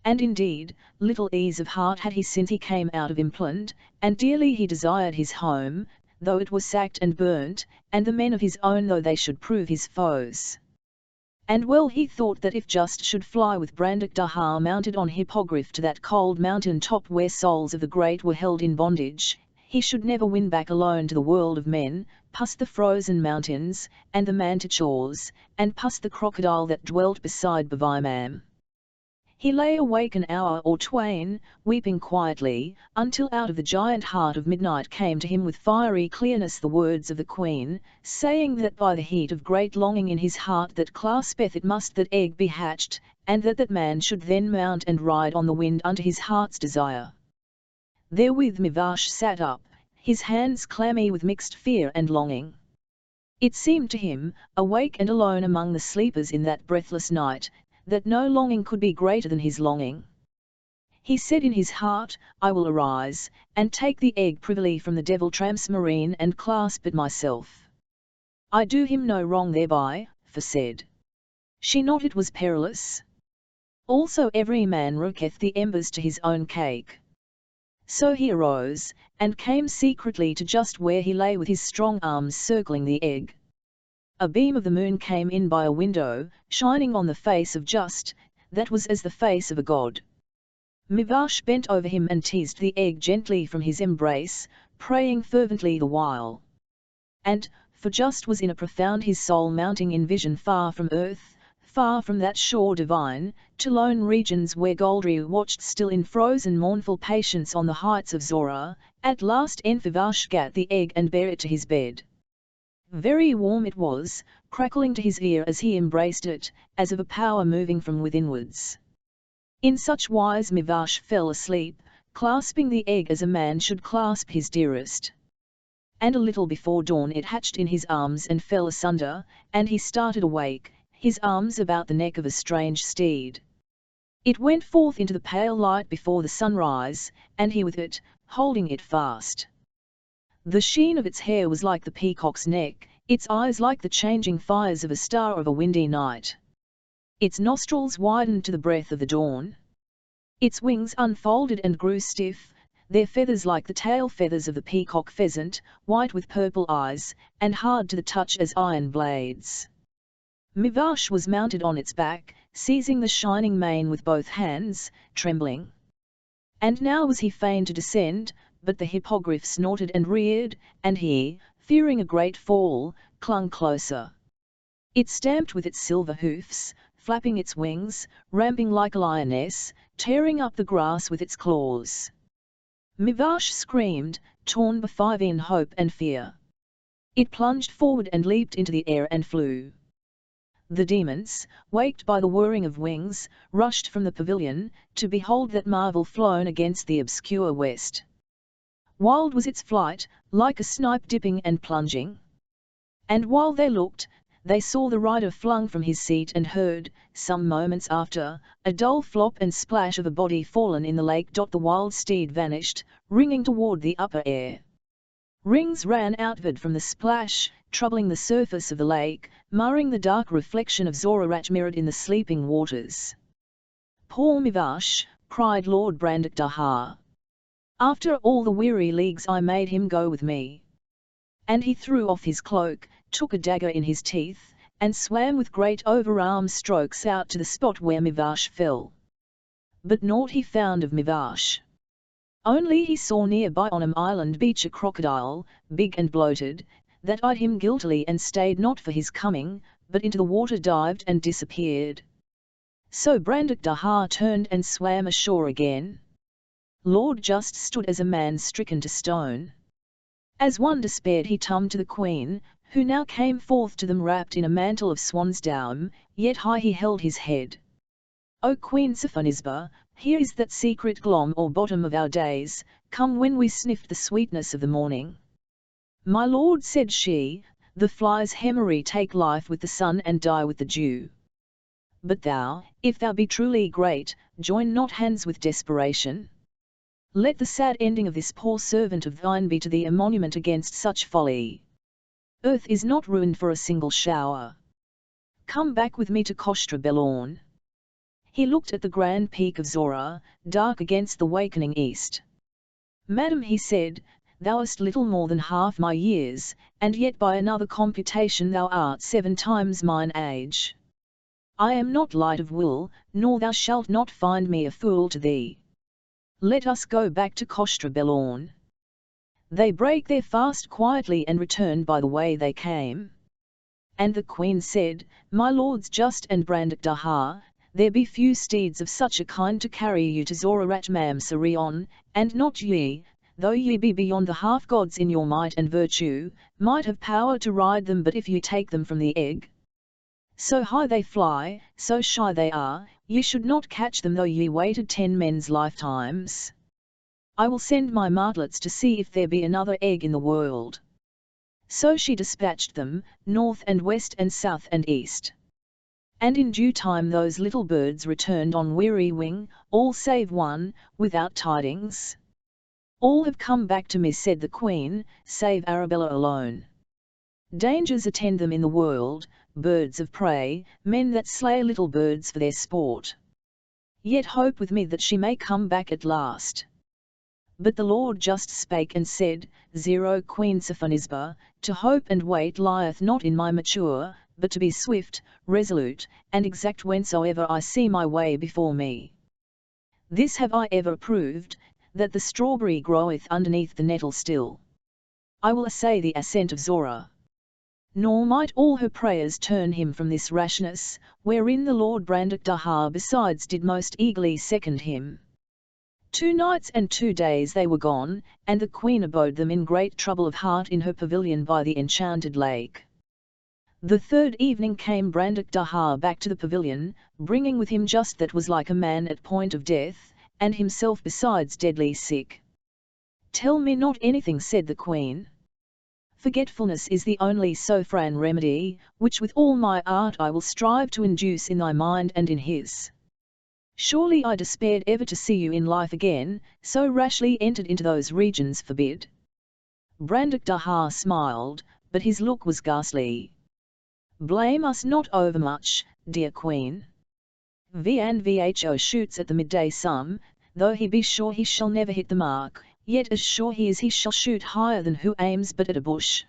And indeed, little ease of heart had he since he came out of Impland, and dearly he desired his home, though it was sacked and burnt, and the men of his own though they should prove his foes. And well he thought that if Just should fly with Brandak Dahar mounted on hippogriff to that cold mountain top where souls of the great were held in bondage, he should never win back alone to the world of men, past the frozen mountains, and the manticores, and past the crocodile that dwelt beside Bavimam. He lay awake an hour or twain, weeping quietly, until out of the giant heart of midnight came to him with fiery clearness the words of the queen, saying that by the heat of great longing in his heart that claspeth it must that egg be hatched, and that man should then mount and ride on the wind unto his heart's desire. Therewith Mivash sat up, his hands clammy with mixed fear and longing. It seemed to him, awake and alone among the sleepers in that breathless night, that no longing could be greater than his longing. He said in his heart, I will arise, and take the egg privily from the devil Tramsmarine and clasp it myself. I do him no wrong thereby, for said she not it was perilous? Also every man rooketh the embers to his own cake. So he arose, and came secretly to just where he lay with his strong arms circling the egg. A beam of the moon came in by a window, shining on the face of Just, that was as the face of a god. Mivash bent over him and teased the egg gently from his embrace, praying fervently the while. And, for Just was in a profound his soul mounting in vision far from earth, far from that shore divine, to lone regions where Goldri watched still in frozen mournful patience on the heights of Zora, at last Enfivash gat the egg and bare it to his bed. Very warm it was, crackling to his ear as he embraced it, as of a power moving from withinwards. In such wise Mivash fell asleep, clasping the egg as a man should clasp his dearest. And a little before dawn it hatched in his arms and fell asunder, and he started awake, his arms about the neck of a strange steed. It went forth into the pale light before the sunrise, and he with it, holding it fast. The sheen of its hair was like the peacock's neck, its eyes like the changing fires of a star of a windy night. Its nostrils widened to the breath of the dawn. Its wings unfolded and grew stiff, their feathers like the tail feathers of the peacock pheasant, white with purple eyes, and hard to the touch as iron blades. Mivash was mounted on its back, seizing the shining mane with both hands, trembling. And now was he fain to descend, but the hippogriff snorted and reared, and he, fearing a great fall, clung closer. It stamped with its silver hoofs, flapping its wings, ramping like a lioness, tearing up the grass with its claws. Mivash screamed, torn by five in hope and fear. It plunged forward and leaped into the air and flew. The demons, waked by the whirring of wings, rushed from the pavilion, to behold that marvel flown against the obscure west. Wild was its flight, like a snipe dipping and plunging. And while they looked, they saw the rider flung from his seat and heard, some moments after, a dull flop and splash of a body fallen in the lake. The wild steed vanished, ringing toward the upper air. Rings ran outward from the splash, troubling the surface of the lake, marring the dark reflection of Zorarat mirrored in the sleeping waters. "Poor Mivash," cried Lord Brandakdahar. "After all the weary leagues I made him go with me." And he threw off his cloak, took a dagger in his teeth, and swam with great overarm strokes out to the spot where Mivash fell. But naught he found of Mivash. Only he saw nearby on an island beach a crocodile, big and bloated, that eyed him guiltily and stayed not for his coming, but into the water dived and disappeared. So Brandakdahar turned and swam ashore again. Lord just stood as a man stricken to stone. As one despaired he tummed to the Queen, who now came forth to them wrapped in a mantle of swan's down, yet high he held his head. "O Queen Sophonisba, here is that secret glom or bottom of our days, come when we sniffed the sweetness of the morning. My lord," said she, "the fly's hemery take life with the sun and die with the dew. But thou, if thou be truly great, join not hands with desperation. Let the sad ending of this poor servant of thine be to thee a monument against such folly. Earth is not ruined for a single shower. Come back with me to Kostra Belorn." He looked at the grand peak of Zora, dark against the wakening east. "Madam," he said, "thou art little more than half my years, and yet by another computation thou art 7 times mine age. I am not light of will, nor thou shalt not find me a fool to thee. Let us go back to Kostra Belorn." They brake their fast quietly and returned by the way they came. And the Queen said, "My lords Just and Brandakdahar, there be few steeds of such a kind to carry you to Zorarat Mamsarion, and not ye, though ye be beyond the half-gods in your might and virtue, might have power to ride them, but if ye take them from the egg. So high they fly, so shy they are, ye should not catch them though ye waited 10 men's lifetimes. I will send my martlets to see if there be another egg in the world." So she dispatched them, north and west and south and east. And in due time those little birds returned on weary wing, all save one, without tidings. "All have come back to me," said the Queen, "save Arabella alone. Dangers attend them in the world, birds of prey, men that slay little birds for their sport. Yet hope with me that she may come back at last." But the Lord Just spake and said, "Zero Queen Sophonisba, to hope and wait lieth not in my mature, but to be swift, resolute, and exact whensoever I see my way before me. This have I ever proved, that the strawberry groweth underneath the nettle still. I will essay the ascent of Zora." Nor might all her prayers turn him from this rashness, wherein the Lord Brandakdahar besides did most eagerly second him. 2 nights and 2 days they were gone, and the Queen abode them in great trouble of heart in her pavilion by the enchanted lake. The 3rd evening came Brandakdahar back to the pavilion, bringing with him Just that was like a man at point of death, and himself besides deadly sick. "Tell me not anything," said the Queen. "Forgetfulness is the only sovereign remedy, which with all my art I will strive to induce in thy mind and in his. Surely I despaired ever to see you in life again, so rashly entered into those regions forbid." Brandakdahar smiled, but his look was ghastly. "Blame us not overmuch, dear Queen. Vho shoots at the midday sun, though he be sure he shall never hit the mark, yet as sure he is he shall shoot higher than who aims but at a bush."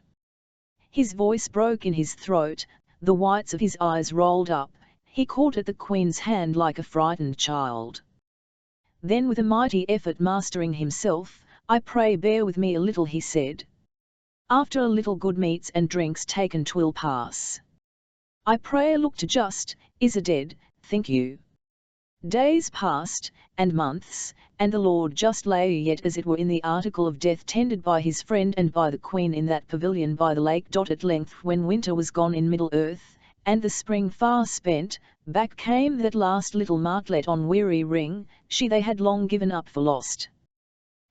His voice broke in his throat, the whites of his eyes rolled up, he caught at the Queen's hand like a frightened child. Then with a mighty effort mastering himself, "I pray bear with me a little," he said. "After a little good meats and drinks taken 'twill pass. I pray look to Just, is a dead, think you. Days passed, and months, and the Lord just lay yet as it were in the article of death, tended by his friend and by the Queen in that pavilion by the lake. At length, when winter was gone in Middle Earth, and the spring far spent, back came that last little martlet on weary ring, she they had long given up for lost.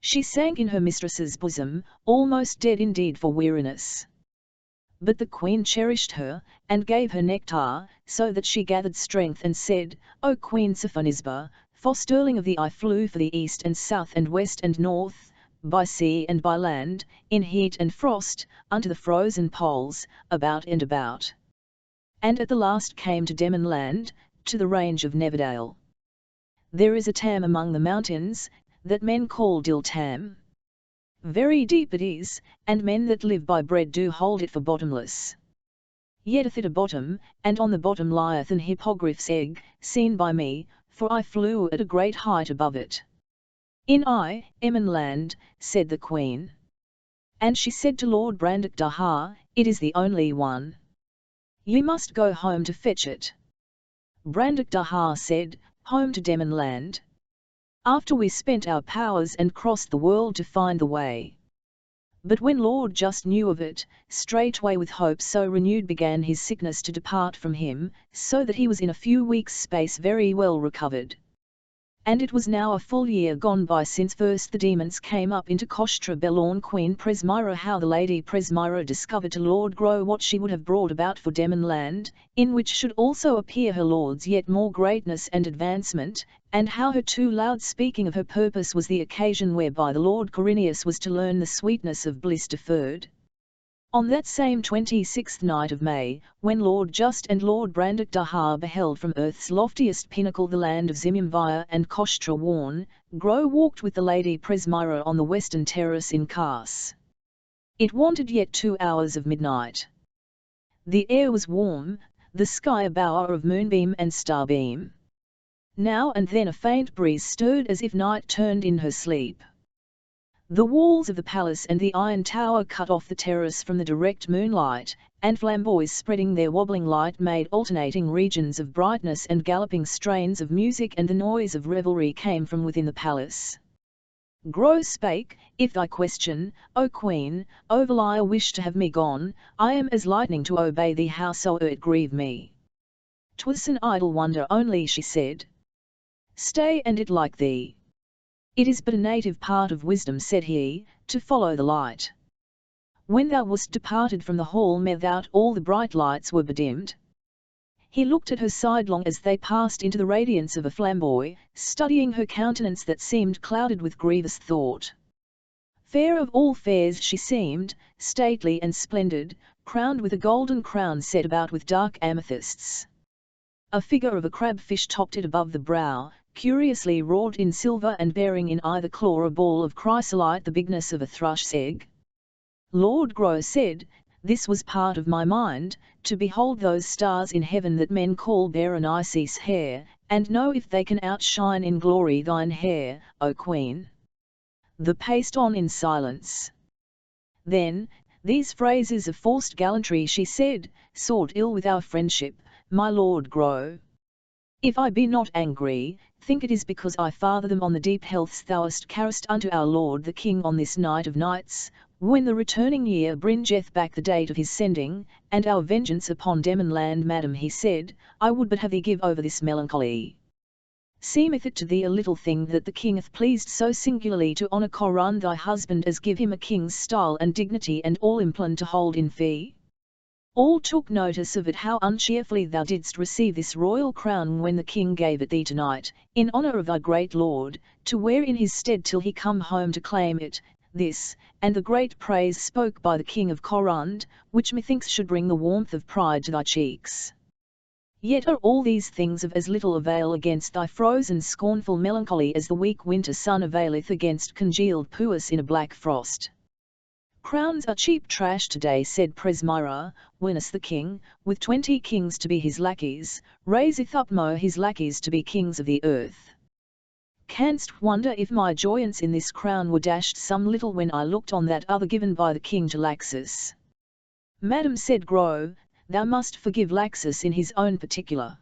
She sank in her mistress's bosom, almost dead indeed for weariness. But the Queen cherished her, and gave her nectar, so that she gathered strength and said, O Queen Sophonisba, fosterling of the I flew for the east and south and west and north, by sea and by land, in heat and frost, unto the frozen poles, about and about. And at the last came to Demon land, to the range of Neverdale. There is a tam among the mountains, that men call Dill Tam. Very deep it is, and men that live by bread do hold it for bottomless. Yet hath it a bottom, and on the bottom lieth an hippogriff's egg, seen by me, for I flew at a great height above it. In Emin land, said the Queen. And she said to Lord Brandok Daha, it is the only one. Ye must go home to fetch it. Brandok Daha said, home to Demon land. After we spent our powers and crossed the world to find the way. But when Lord just knew of it, straightway with hope so renewed began his sickness to depart from him, so that he was in a few weeks' space very well recovered. And it was now a full year gone by since first the demons came up into Kostra Belorn. Queen Presmira, how the Lady Presmira discovered to Lord Grow what she would have brought about for Demon land, in which should also appear her lord's yet more greatness and advancement, and how her too loud speaking of her purpose was the occasion whereby the Lord Corinius was to learn the sweetness of bliss deferred. On that same 26th night of May, when Lord Just and Lord Brandok Daha beheld from earth's loftiest pinnacle the land of Zimumvia and Kostra Warn, Grow walked with the Lady Presmira on the western terrace in Kars. It wanted yet 2 hours of midnight. The air was warm, the sky a bower of moonbeam and starbeam. Now and then a faint breeze stirred as if night turned in her sleep. The walls of the palace and the iron tower cut off the terrace from the direct moonlight, and flamboys spreading their wobbling light made alternating regions of brightness and galloping strains of music, and the noise of revelry came from within the palace. Grow spake, if thy question, O Queen, overlie a wish to have me gone, I am as lightning to obey thee howsoe'er it grieve me. 'Twas an idle wonder only, she said. Stay and it like thee. It is but a native part of wisdom, said he, to follow the light. When thou wast departed from the hall methought all the bright lights were bedimmed. He looked at her sidelong as they passed into the radiance of a flamboy, studying her countenance that seemed clouded with grievous thought. Fair of all fairs she seemed, stately and splendid, crowned with a golden crown set about with dark amethysts. A figure of a crabfish topped it above the brow, curiously wrought in silver and bearing in either claw a ball of chrysolite the bigness of a thrush's egg. Lord Grow said, this was part of my mind, to behold those stars in heaven that men call Berenice's hair, and know if they can outshine in glory thine hair, O Queen. The paced on in silence. Then, these phrases of forced gallantry she said, sought ill with our friendship, my Lord Grow. If I be not angry, think it is because I father them on the deep healths thou'st carried unto our Lord the King on this night of nights, when the returning year bringeth back the date of his sending, and our vengeance upon Demon land. Madam, he said, I would but have thee give over this melancholy. Seemeth it to thee a little thing that the king hath pleased so singularly to honour Corund thy husband as give him a king's style and dignity, and all implant to hold in fee? All took notice of it how uncheerfully thou didst receive this royal crown when the king gave it thee tonight, in honour of thy great lord, to wear in his stead till he come home to claim it, this, and the great praise spoke by the king of Corund, which methinks should bring the warmth of pride to thy cheeks. Yet are all these things of as little avail against thy frozen scornful melancholy as the weak winter sun availeth against congealed puas in a black frost. Crowns are cheap trash today, said Presmira, whenas the king, with 20 kings to be his lackeys, raiseth up mo his lackeys to be kings of the earth. Canst wonder if my joyance in this crown were dashed some little when I looked on that other given by the king to Laxus? Madam, said Grow, thou must forgive Laxus in his own particular.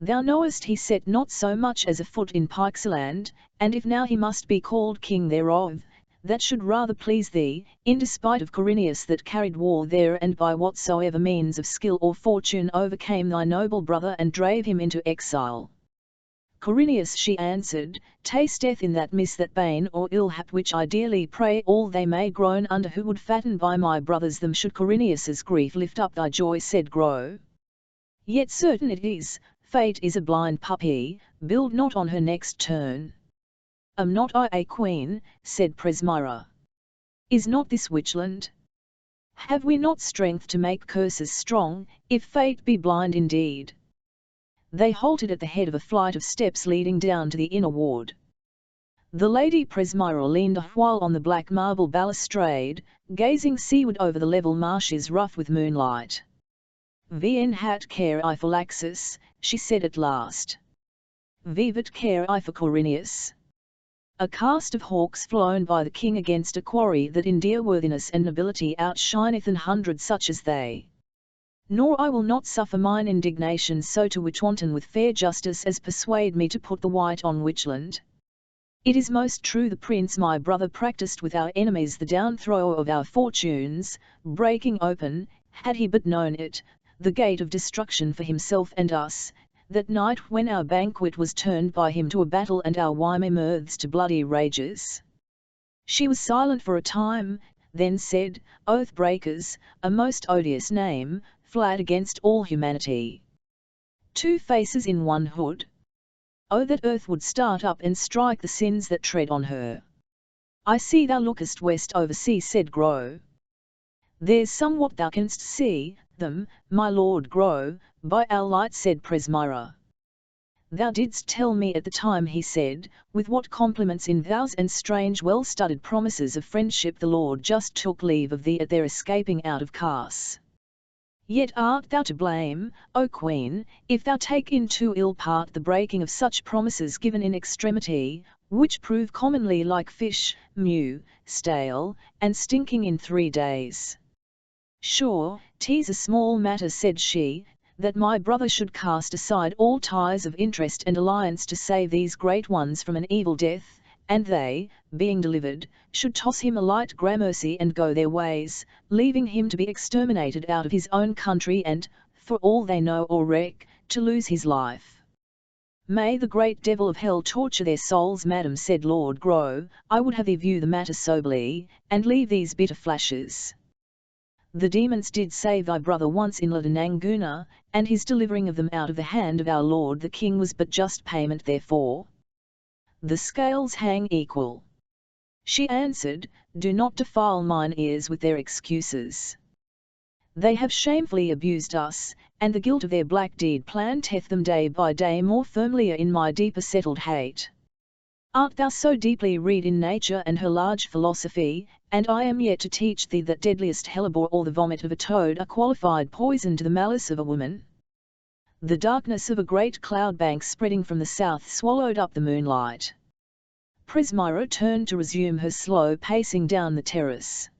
Thou knowest he set not so much as a foot in Pikesaland, and if now he must be called king thereof, that should rather please thee, in despite of Corineus that carried war there and by whatsoever means of skill or fortune overcame thy noble brother and drave him into exile. Corineus, she answered, tasteth in that miss that bane or ill hap which I dearly pray all they may groan under who would fatten by my brothers them should Corineus's grief lift up thy joy, said Grow. Yet certain it is, fate is a blind puppy, build not on her next turn. Am not I a queen, said Presmira. Is not this Witchland? Have we not strength to make curses strong, if fate be blind indeed? They halted at the head of a flight of steps leading down to the inner ward. The Lady Presmira leaned a while on the black marble balustrade, gazing seaward over the level marshes rough with moonlight. Vien hat care I for Laxus, she said at last. Vivat care I for Corineus. A cast of hawks flown by the king against a quarry that in dear worthiness and nobility outshineth 100 such as they. Nor I will not suffer mine indignation so to witch wanton with fair justice as persuade me to put the white on Witchland. It is most true the prince my brother practised with our enemies the downthrow of our fortunes, breaking open, had he but known it, the gate of destruction for himself and us, that night when our banquet was turned by him to a battle and our whimy mirths to bloody rages. She was silent for a time, then said, Oath breakers, a most odious name, flat against all humanity. 2 faces in one hood. Oh, that earth would start up and strike the sins that tread on her. I see thou lookest west over sea, said Grow. There's somewhat thou canst see them, my lord Grow, by our light, said Presmira. Thou didst tell me at the time, he said, with what compliments in vows and strange well-studied promises of friendship the Lord just took leave of thee at their escaping out of Cas. Yet art thou to blame, O Queen, if thou take in too ill part the breaking of such promises given in extremity, which prove commonly like fish, mew, stale, and stinking in 3 days. Sure, 'tis a small matter, said she, that my brother should cast aside all ties of interest and alliance to save these great ones from an evil death, and they, being delivered, should toss him a light gramercy and go their ways, leaving him to be exterminated out of his own country and, for all they know or reck, to lose his life. May the great devil of hell torture their souls, madam, said Lord Grow. I would have thee view the matter soberly, and leave these bitter flashes. The demons did save thy brother once in Ladananguna, and his delivering of them out of the hand of our lord the king was but just payment therefor. The scales hang equal. She answered, do not defile mine ears with their excuses. They have shamefully abused us, and the guilt of their black deed planteth them day by day more firmly in my deeper settled hate. Art thou so deeply read in nature and her large philosophy, and I am yet to teach thee that deadliest hellebore or the vomit of a toad are qualified poison to the malice of a woman? The darkness of a great cloud bank spreading from the south swallowed up the moonlight. Presmira turned to resume her slow pacing down the terrace.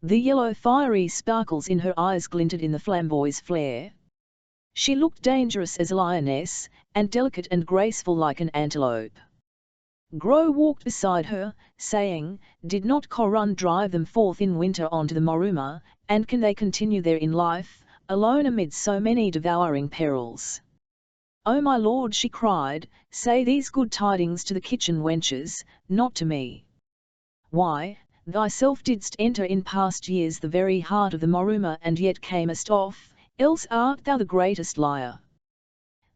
The yellow fiery sparkles in her eyes glinted in the flamboy's flare. She looked dangerous as a lioness, and delicate and graceful like an antelope. Grow walked beside her, saying, did not Corun drive them forth in winter onto the Moruma, and can they continue there in life, alone amid so many devouring perils? Oh my lord, she cried, say these good tidings to the kitchen wenches, not to me. Why, thyself didst enter in past years the very heart of the Moruma and yet camest off, else art thou the greatest liar.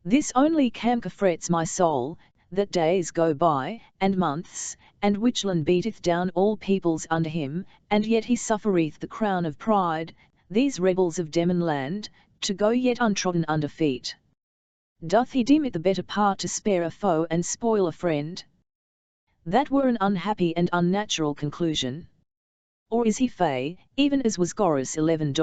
This only canker frets my soul, that days go by, and months, and Witchland beateth down all peoples under him, and yet he suffereth the crown of pride, these rebels of Demonland, to go yet untrodden under feet. Doth he deem it the better part to spare a foe and spoil a friend? That were an unhappy and unnatural conclusion. Or is he fey, even as was Goris 11.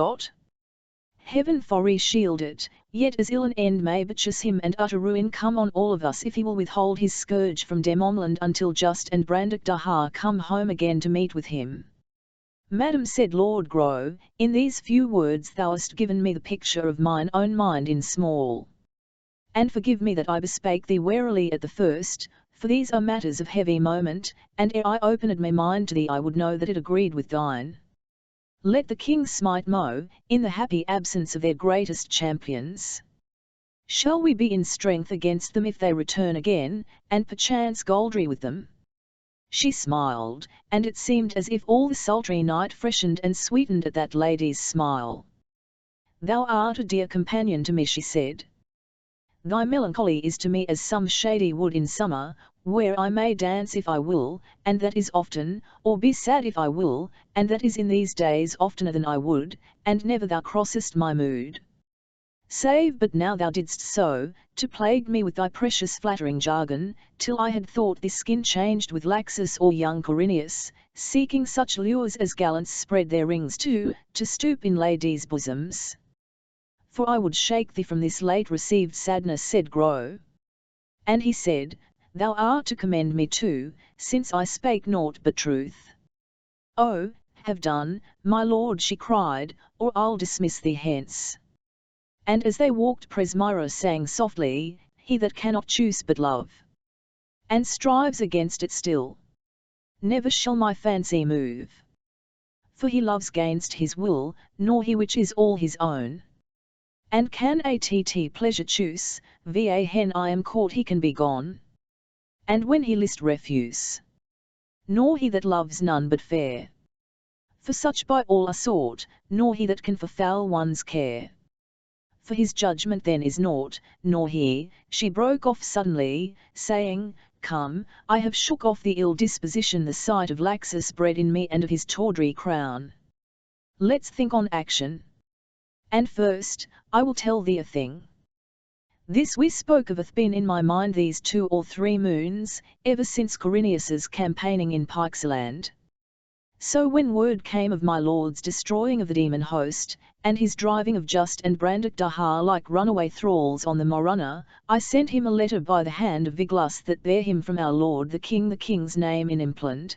Heaven for shield it, yet as ill an end may betches him and utter ruin come on all of us if he will withhold his scourge from Demomland until Just and Brandock Dahar come home again to meet with him. Madam, said Lord Grow, in these few words thou hast given me the picture of mine own mind in small. And forgive me that I bespake thee warily at the first, for these are matters of heavy moment, and ere I opened my mind to thee I would know that it agreed with thine. Let the king smite Mo, in the happy absence of their greatest champions. Shall we be in strength against them if they return again, and perchance Goldry with them? She smiled, and it seemed as if all the sultry night freshened and sweetened at that lady's smile. Thou art a dear companion to me, she said. Thy melancholy is to me as some shady wood in summer, where I may dance if I will, and that is often, or be sad if I will, and that is in these days oftener than I would, and never thou crossest my mood. Save but now thou didst so, to plague me with thy precious flattering jargon, till I had thought this skin changed with Laxus or young Corineus, seeking such lures as gallants spread their rings to stoop in ladies' bosoms. For I would shake thee from this late received sadness, said Gro. And he said, Thou art to commend me too, since I spake naught but truth. Oh, have done, my lord, she cried, or I'll dismiss thee hence. And as they walked Presmyra sang softly, He that cannot choose but love, and strives against it still, never shall my fancy move. For he loves gainst his will, nor he which is all his own. And can att pleasure choose, va hen I am caught he can be gone. And when he list refuse, nor he that loves none but fair. For such by all are sought, nor he that can for foul one's care. For his judgment then is naught, nor he, she broke off suddenly, saying, Come, I have shook off the ill disposition the sight of Laxus bred in me and of his tawdry crown. Let's think on action. And first, I will tell thee a thing. This we spoke of hath been in my mind these 2 or 3 moons, ever since Corineus's campaigning in Pixeland. So when word came of my lord's destroying of the demon host, and his driving of Just and Brandock Dahar like runaway thralls on the Morunna, I sent him a letter by the hand of Viglus that bare him from our lord the king's name in Impland.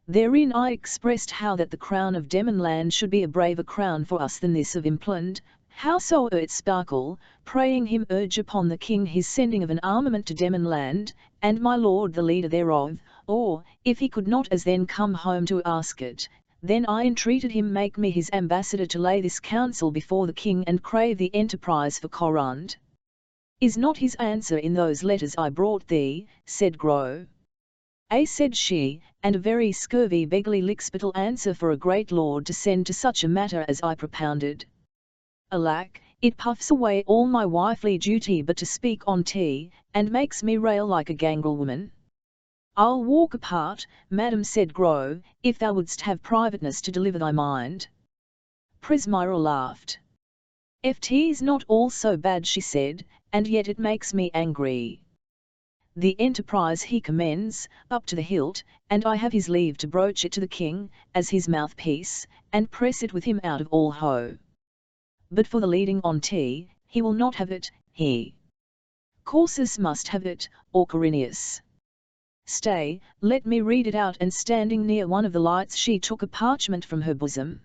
Therein I expressed how that the crown of Demonland should be a braver crown for us than this of Impland, howsoe'er it sparkle, praying him urge upon the king his sending of an armament to Demonland, and my lord the leader thereof, or, if he could not as then come home to ask it, then I entreated him make me his ambassador to lay this counsel before the king and crave the enterprise for Corund. Is not his answer in those letters I brought thee, said Gro. Said she, and a very scurvy beggarly lickspittle answer for a great lord to send to such a matter as I propounded. Alack, it puffs away all my wifely duty but to speak on tea, and makes me rail like a gangrel woman. I'll walk apart, madam, said Gro, if thou wouldst have privateness to deliver thy mind. Presmyra laughed. Ft's not all so bad, she said, and yet it makes me angry. The enterprise he commends, up to the hilt, and I have his leave to broach it to the king, as his mouthpiece, and press it with him out of all hoe. But for the leading on tea, he will not have it, he. Corsus must have it, or Corineus. Stay, let me read it out, and standing near one of the lights she took a parchment from her bosom.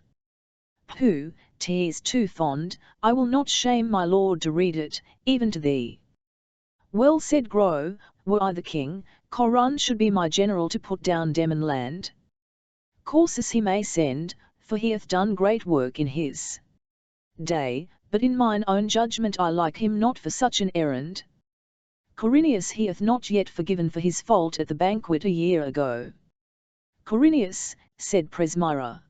Pooh, 'tis too fond, I will not shame my lord to read it, even to thee. Well, said Gro, were I the king, Corund should be my general to put down Demonland. Corsus he may send, for he hath done great work in his day, but in mine own judgment I like him not for such an errand. Corineus he hath not yet forgiven for his fault at the banquet a year ago. Corineus, said Presmyra.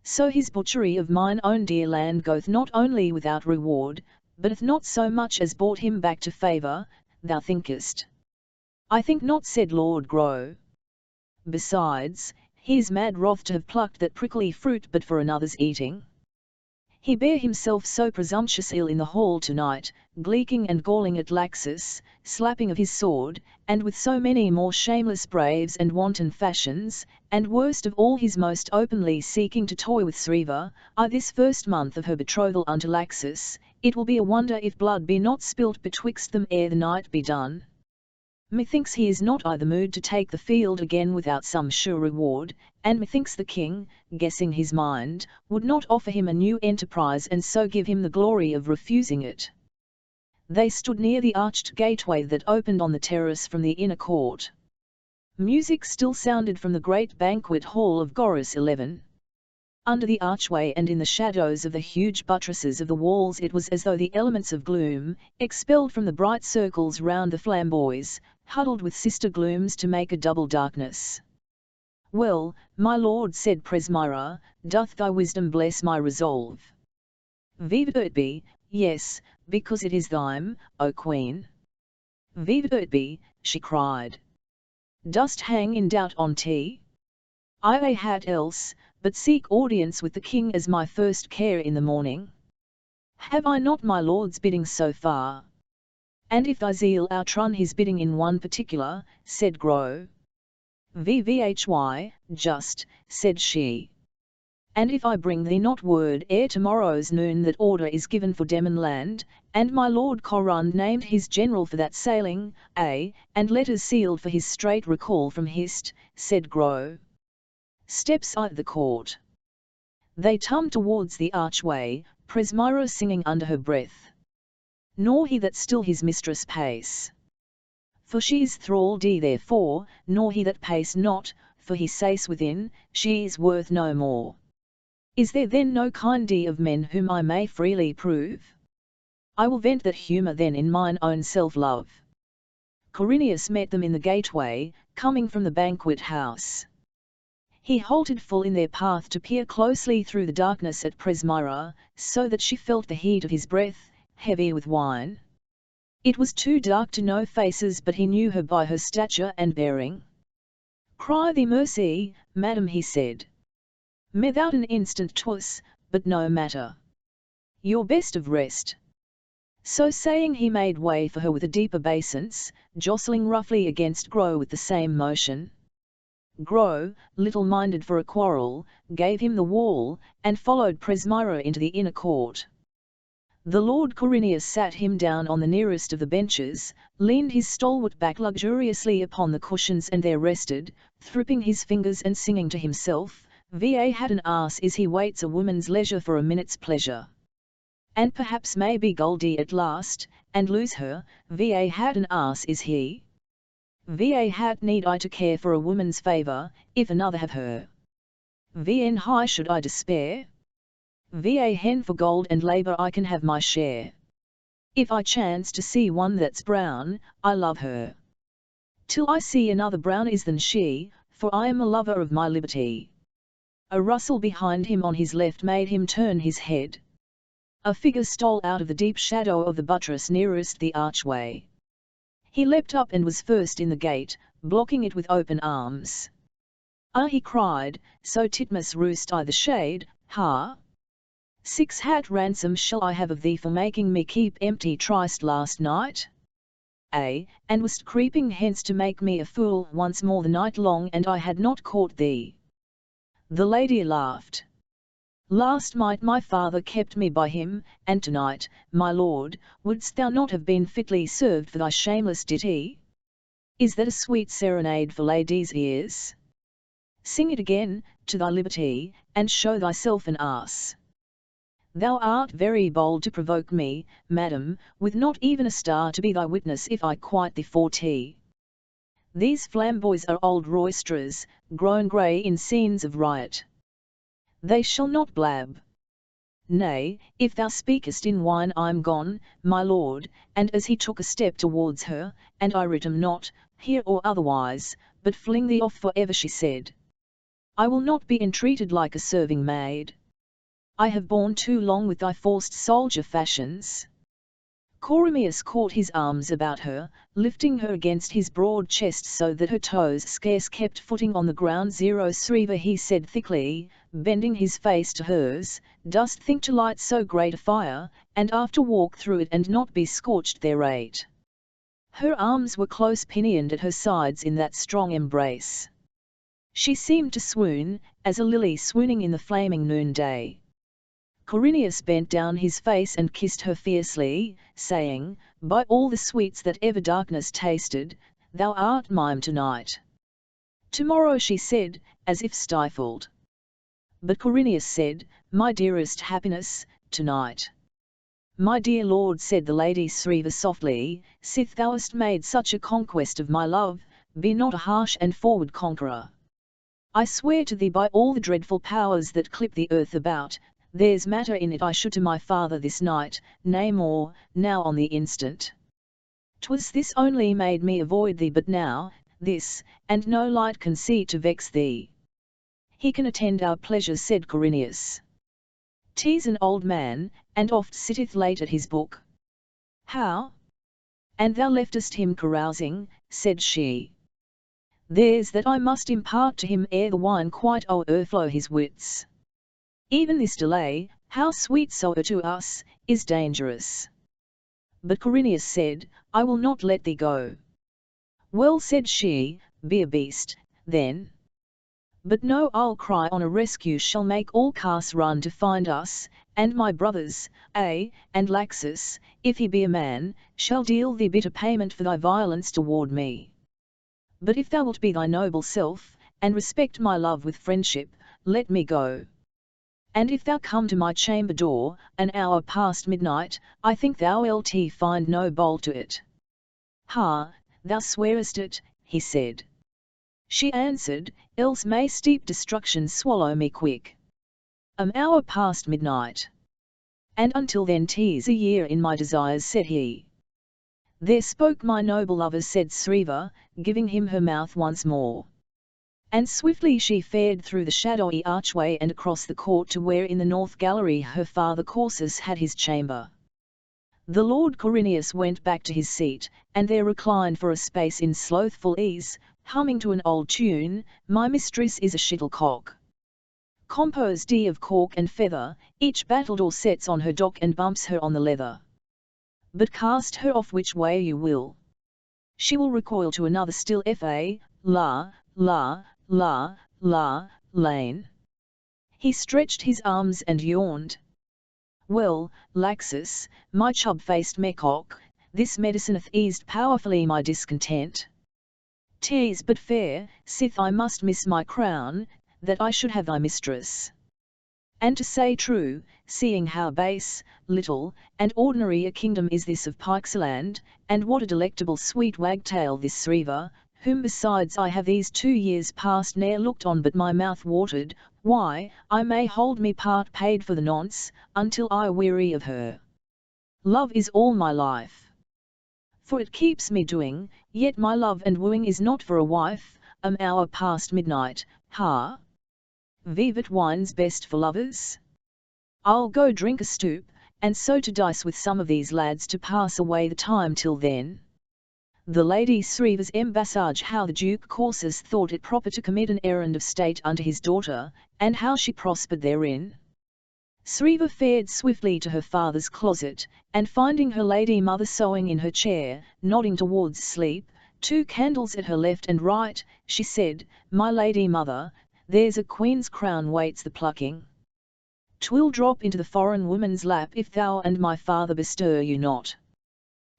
So his butchery of mine own dear land goeth not only without reward, but hath not so much as brought him back to favour, thou thinkest? I think not, said Lord Gro. Besides, he is mad wroth to have plucked that prickly fruit but for another's eating. He bare himself so presumptuous ill in the hall tonight, gleeking and galling at Laxus, slapping of his sword, and with so many more shameless braves and wanton fashions, and worst of all his most openly seeking to toy with Sreva, this first month of her betrothal unto Laxus, it will be a wonder if blood be not spilt betwixt them ere the night be done. Methinks he is not i' the mood to take the field again without some sure reward, and methinks the king, guessing his mind, would not offer him a new enterprise and so give him the glory of refusing it. They stood near the arched gateway that opened on the terrace from the inner court. Music still sounded from the great banquet hall of Ouroboros 11. Under the archway and in the shadows of the huge buttresses of the walls it was as though the elements of gloom, expelled from the bright circles round the flamboys, huddled with sister glooms to make a double darkness. "Well, my lord," said Presmyra, "doth thy wisdom bless my resolve?" "Viva it be, yes, because it is thine, O Queen." "Viva it be," she cried. "Dost hang in doubt on tea? I had else, but seek audience with the king as my first care in the morning. Have I not my lord's bidding so far? And if thy zeal outrun his bidding in one particular," said Gros. "Vvhy, just," said she. "And if I bring thee not word ere tomorrow's noon that order is given for Demon land, and my lord Corund named his general for that sailing, and letters sealed for his straight recall from Hist," said Gros. Steps out of the court. They tummed towards the archway, Presmyra singing under her breath. "Nor he that still his mistress pace. For she is thraldy therefore, nor he that pace not, for he says within, she is worth no more. Is there then no kindy of men whom I may freely prove? I will vent that humour then in mine own self-love." Corineus met them in the gateway, coming from the banquet house. He halted full in their path to peer closely through the darkness at Presmyra, so that she felt the heat of his breath, heavy with wine. It was too dark to know faces, but he knew her by her stature and bearing. "Cry thee mercy, madam," he said. "Without an instant 'twas, but no matter. Your best of rest." So saying he made way for her with a deep obeisance, jostling roughly against Gros with the same motion. Gros, little minded for a quarrel, gave him the wall, and followed Presmyra into the inner court. The Lord Corineus sat him down on the nearest of the benches, leaned his stalwart back luxuriously upon the cushions and there rested, thripping his fingers and singing to himself, "Va had an ass is he waits a woman's leisure for a minute's pleasure. And perhaps may be Goldie at last, and lose her, Va had an ass is he. Va had need I to care for a woman's favour, if another have her. Vn high should I despair? Va hen for gold and labour I can have my share. If I chance to see one that's brown, I love her. Till I see another brown is than she, for I am a lover of my liberty." A rustle behind him on his left made him turn his head. A figure stole out of the deep shadow of the buttress nearest the archway. He leapt up and was first in the gate, blocking it with open arms. "Ah!" he cried, "so Titmus roost I the shade, ha? 6 hat ransom shall I have of thee for making me keep empty tryst last night? And wast creeping hence to make me a fool once more the night long, and I had not caught thee." The lady laughed. "Last night my father kept me by him, and tonight, my lord, wouldst thou not have been fitly served for thy shameless ditty? Is that a sweet serenade for ladies' ears? Sing it again, to thy liberty, and show thyself an ass. Thou art very bold to provoke me, madam, with not even a star to be thy witness if I quite thee for tea. These flamboys are old roisterers, grown grey in scenes of riot. They shall not blab. Nay, if thou speakest in wine I'm gone, my lord," and as he took a step towards her, "and I writ 'em not, here or otherwise, but fling thee off for ever," she said. "I will not be entreated like a serving maid. I have borne too long with thy forced soldier fashions." Corineus caught his arms about her, lifting her against his broad chest so that her toes scarce kept footing on the ground. "Sriva," he said thickly, bending his face to hers, "dost think to light so great a fire, and after walk through it and not be scorched thereat?" Her arms were close pinioned at her sides in that strong embrace. She seemed to swoon, as a lily swooning in the flaming noonday. Corineus bent down his face and kissed her fiercely, saying, "By all the sweets that ever darkness tasted, thou art mine tonight." "Tomorrow," she said, as if stifled. But Corineus said, "My dearest happiness, tonight." My dear lord, said the lady Sriva softly, sith thou hast made such a conquest of my love, be not a harsh and forward conqueror. I swear to thee by all the dreadful powers that clip the earth about, there's matter in it I should to my father this night, nay more, now on the instant. 'Twas this only made me avoid thee, but now, this, and no light conceit to vex thee. He can attend our pleasures, said Corineus. 'Tis an old man, and oft sitteth late at his book. How? And thou leftest him carousing, said she. There's that I must impart to him ere the wine quite o'erflow his wits. Even this delay, how sweet soever to us, is dangerous. But Corineus said, I will not let thee go. Well, said she, be a beast, then. But no, I'll cry on a rescue shall make all Cars run to find us, and my brothers, and Laxus, if he be a man, shall deal thee bitter payment for thy violence toward me. But if thou wilt be thy noble self, and respect my love with friendship, let me go. And if thou come to my chamber door, an hour past midnight, I think thou wilt find no bolt to it. Ha, thou swearest it, he said. She answered, else may steep destruction swallow me quick. An hour past midnight. And until then 'tis a year in my desires, said he. There spoke my noble lover, said Sriva, giving him her mouth once more. And swiftly she fared through the shadowy archway and across the court to where in the north gallery her father Corsus had his chamber. The Lord Corineus went back to his seat, and there reclined for a space in slothful ease, humming to an old tune, My mistress is a shuttlecock. Composed of cork and feather, each battledore sets on her dock and bumps her on the leather. But cast her off which way you will, she will recoil to another still. La, la, la, la, lane. He stretched his arms and yawned. Well, Laxus, my chub-faced mecock, this medicine hath eased powerfully my discontent. 'Tis but fair, sith I must miss my crown, that I should have thy mistress. And to say true, seeing how base, little, and ordinary a kingdom is this of Pikesaland, and what a delectable sweet wagtail this Sriva, whom besides I have these 2 years past ne'er looked on but my mouth watered, why, I may hold me part paid for the nonce, until I weary of her. Love is all my life. For it keeps me doing, yet my love and wooing is not for a wife, an hour past midnight, ha? Vivat wine's best for lovers? I'll go drink a stoop, and so to dice with some of these lads to pass away the time till then. The Lady Sriva's embassage, how the Duke Corsus thought it proper to commit an errand of state unto his daughter, and how she prospered therein. Sriva fared swiftly to her father's closet, and finding her lady mother sewing in her chair, nodding towards sleep, 2 candles at her left and right, she said, My lady mother, there's a queen's crown waits the plucking. 'Twill drop into the foreign woman's lap if thou and my father bestir you not.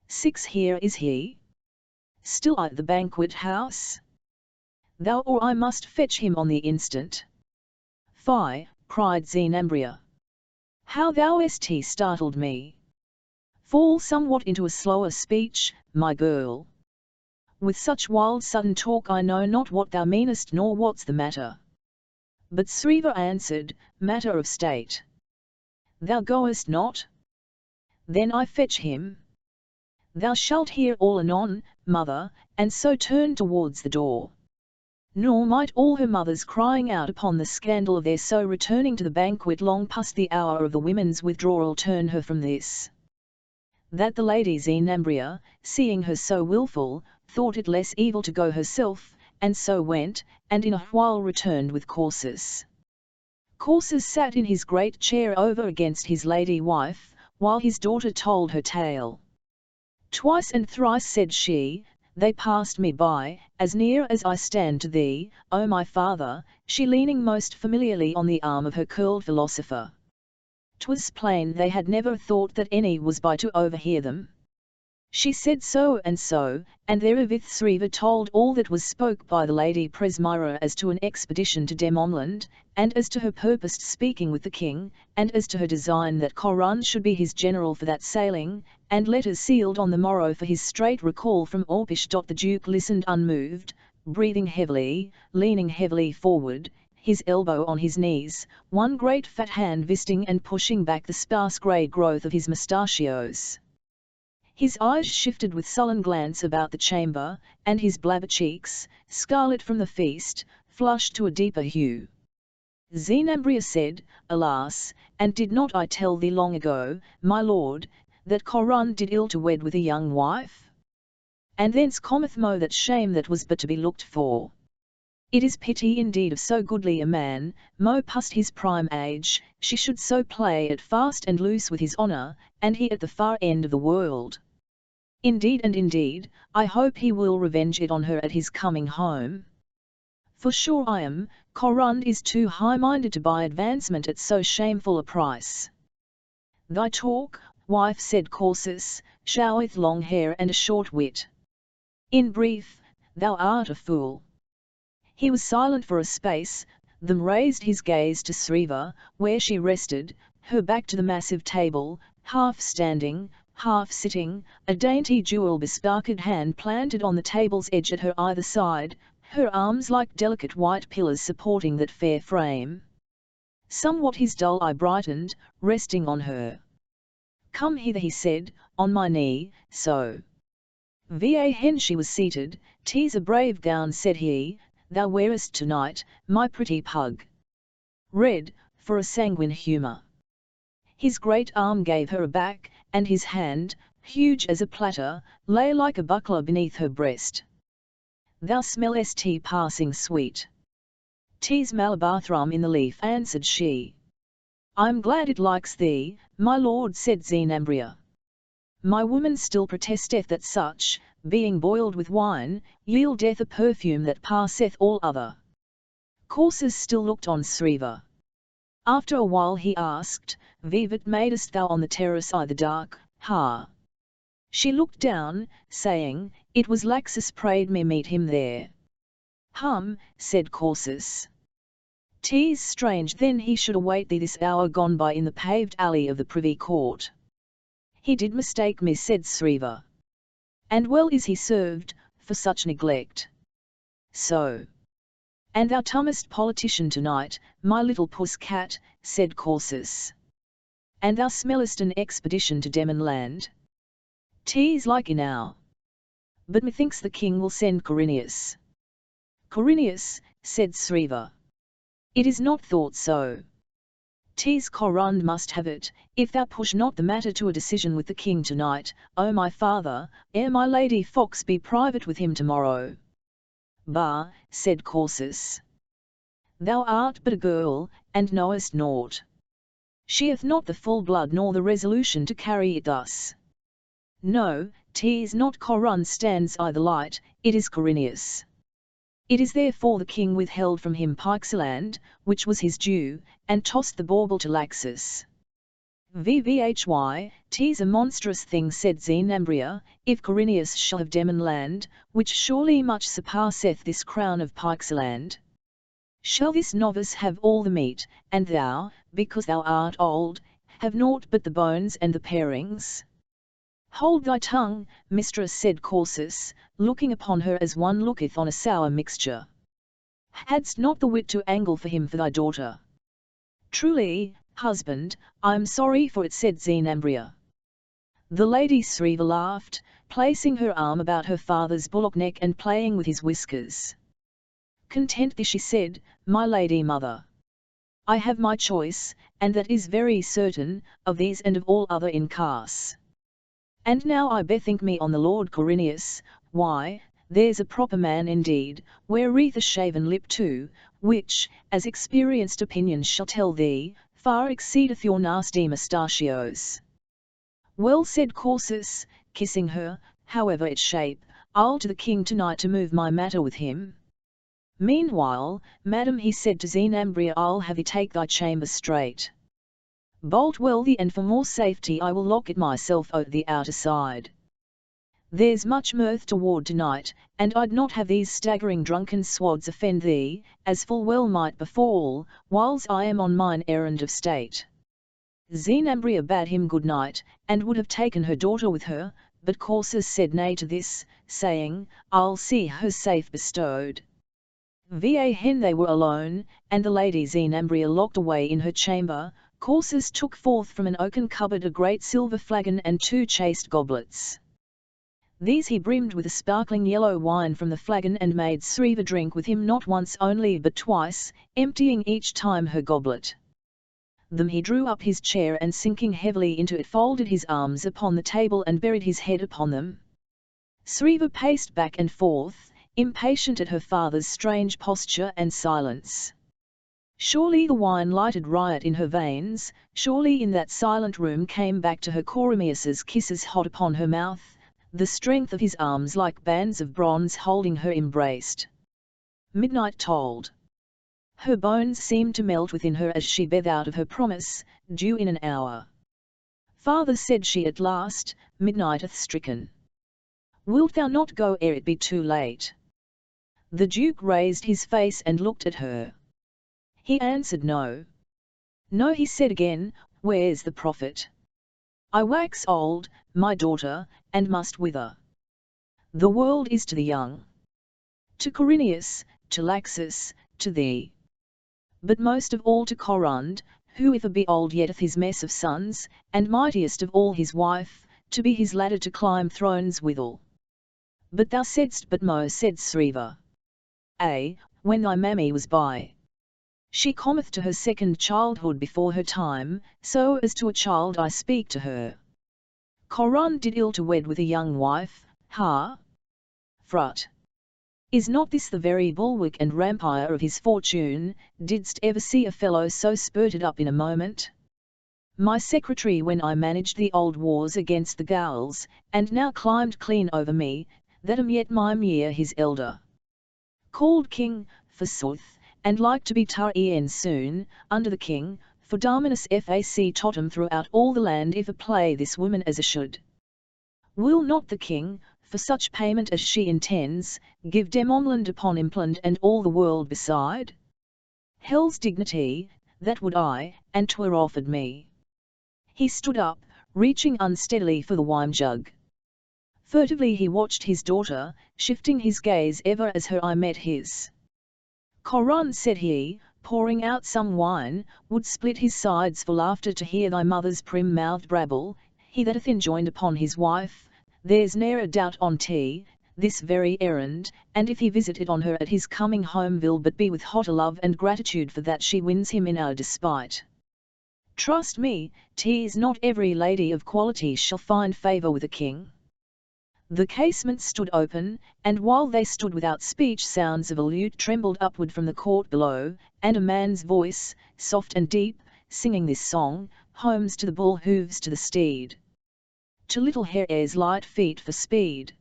6 Here is he. Still at the banquet house? Thou or I must fetch him on the instant. Fie, cried Zenambria. How thou st startled me. Fall somewhat into a slower speech, my girl. With such wild sudden talk I know not what thou meanest nor what's the matter. But Sriva answered, Matter of state. Thou goest not? Then I fetch him. Thou shalt hear all anon, mother, and so turned towards the door. Nor might all her mothers crying out upon the scandal of their so returning to the banquet long past the hour of the women's withdrawal turn her from this. That the Lady Zenambria, seeing her so wilful, thought it less evil to go herself, and so went, and in a while returned with Corsus. Corsus sat in his great chair over against his lady wife, while his daughter told her tale. Twice and thrice, said she, they passed me by, as near as I stand to thee, O my father, she leaning most familiarly on the arm of her curled philosopher. 'Twas plain they had never thought that any was by to overhear them. She said so, and therewith Sreva told all that was spoke by the Lady Presmira as to an expedition to Demomland, and as to her purposed speaking with the king, and as to her design that Corun should be his general for that sailing, and letters sealed on the morrow for his straight recall from Orpish. The Duke listened unmoved, breathing heavily, leaning heavily forward, his elbow on his knees, one great fat hand visiting and pushing back the sparse grey growth of his mustachios. His eyes shifted with sullen glance about the chamber, and his blabber cheeks, scarlet from the feast, flushed to a deeper hue. Zenambria said, "Alas, and did not I tell thee long ago, my lord, that Corun did ill to wed with a young wife? And thence cometh mo that shame that was but to be looked for. It is pity indeed of so goodly a man, mo past his prime age, she should so play at fast and loose with his honour, and he at the far end of the world. Indeed and indeed, I hope he will revenge it on her at his coming home. For sure I am, Corund is too high-minded to buy advancement at so shameful a price." "Thy talk, wife," said Corsus, "showeth long hair and a short wit. In brief, thou art a fool." He was silent for a space, then raised his gaze to Sreva, where she rested, her back to the massive table, half standing, half sitting, a dainty jewel-besparkled hand planted on the table's edge at her either side, her arms like delicate white pillars supporting that fair frame. Somewhat his dull eye brightened, resting on her. "Come hither," he said, "on my knee, so." Va hen she was seated. "'Tis a brave gown," said he, "thou wearest tonight, my pretty pug. Red, for a sanguine humour." His great arm gave her a back, and his hand, huge as a platter, lay like a buckler beneath her breast. "Thou smellest passing sweet." "'Tis Malabathrum in the leaf," answered she. "I'm glad it likes thee, my lord," said Zenambria. "My woman still protesteth that such, being boiled with wine, yieldeth a perfume that passeth all other." Corsus still looked on Sreva. After a while he asked, "Vivat madest thou on the terrace I the dark, ha?" She looked down, saying, "It was Laxus prayed me meet him there." "Hum," said Corsus. "'Tis strange then he should await thee this hour gone by in the paved alley of the Privy Court." "He did mistake me," said Sreva. "And well is he served, for such neglect." "So. And thou comest politician tonight, my little puss-cat," said Corsus. "And thou smellest an expedition to Demonland. 'Tis like enow. But methinks the king will send Corinius." "Corinius," said Sreva. "It is not thought so. 'Tis Corund must have it, if thou push not the matter to a decision with the king tonight, O my father, ere my lady Fox be private with him tomorrow." "Bah," said Corsus. "Thou art but a girl, and knowest naught. She hath not the full blood nor the resolution to carry it thus. No, 'tis not Corund stands I the light, it is Corinius. It is therefore the king withheld from him Pixeland, which was his due, and tossed the bauble to Laxus." "Vvhy, 'tis a monstrous thing," said Zenambria, "if Corinius shall have Demonland, which surely much surpasseth this crown of Pixeland. Shall this novice have all the meat, and thou, because thou art old, have naught but the bones and the parings?" "Hold thy tongue, mistress," said Corsus, looking upon her as one looketh on a sour mixture. "Hadst not the wit to angle for him for thy daughter?" "Truly, husband, I am sorry for it," said Zenambria. The Lady Sreva laughed, placing her arm about her father's bullock neck and playing with his whiskers. "Content thee," she said, "my lady mother. I have my choice, and that is very certain, of these and of all other in Cars. And now I bethink me on the Lord Corinius, why, there's a proper man indeed, weareth a shaven lip too, which, as experienced opinion shall tell thee, far exceedeth your nasty mustachios." "Well," said Corsus, kissing her, "however it shape, I'll to the king tonight to move my matter with him. Meanwhile, madam," he said to Zenambria, "I'll have thee take thy chamber straight. Bolt well thee, and for more safety I will lock it myself o' the outer side." There's much mirth toward tonight, and I'd not have these staggering drunken swads offend thee, as full well might befall, whiles I am on mine errand of state. Zenambria bade him good night, and would have taken her daughter with her, but Corsus said nay to this, saying, I'll see her safe bestowed. When they were alone, and the lady Zenambria locked away in her chamber, Corsus took forth from an oaken cupboard a great silver flagon and 2 chased goblets. These he brimmed with a sparkling yellow wine from the flagon and made Sriva drink with him not once only but twice, emptying each time her goblet. Then he drew up his chair and sinking heavily into it folded his arms upon the table and buried his head upon them. Sriva paced back and forth, impatient at her father's strange posture and silence. Surely the wine lighted riot in her veins, surely in that silent room came back to her Corimius's kisses hot upon her mouth, the strength of his arms like bands of bronze holding her embraced. Midnight tolled. Her bones seemed to melt within her as she breathed out of her promise, due in an hour. Father, said she at last, midnight hath stricken. Wilt thou not go ere it be too late? The Duke raised his face and looked at her. He answered no. No, he said again, where's the profit? I wax old, my daughter, and must wither. The world is to the young. To Corineus, to Laxus, to thee. But most of all to Corund, who if a be old yet hath his mess of sons, and mightiest of all his wife, to be his ladder to climb thrones withal. But thou saidst but mo, said Sriva. When thy mammy was by. She cometh to her second childhood before her time, so as to a child I speak to her. Corund did ill to wed with a young wife, ha? Frut. Is not this the very bulwark and rampire of his fortune? Didst ever see a fellow so spurted up in a moment? My secretary when I managed the old wars against the Gauls, and now climbed clean over me, that am yet my year his elder. Called king, forsooth, and like to be Tarien soon, under the king, for Dominus fac totem throughout all the land if a play this woman as a should. Will not the king, for such payment as she intends, give Demomland upon Impland and all the world beside? Hell's dignity, that would I, and 'twere offered me. He stood up, reaching unsteadily for the wine jug. Furtively he watched his daughter, shifting his gaze ever as her eye met his. Corund, said he, pouring out some wine, would split his sides for laughter to hear thy mother's prim-mouthed brabble. He that hath enjoined upon his wife, there's ne'er a doubt on't, this very errand, and if he visit it on her at his coming home will but be with hotter love and gratitude for that she wins him in our despite. Trust me, 'tis not every lady of quality shall find favour with a king. The casement stood open, and while they stood without speech sounds of a lute trembled upward from the court below, and a man's voice, soft and deep, singing this song, homes to the bull hooves to the steed. To little hares light feet for speed.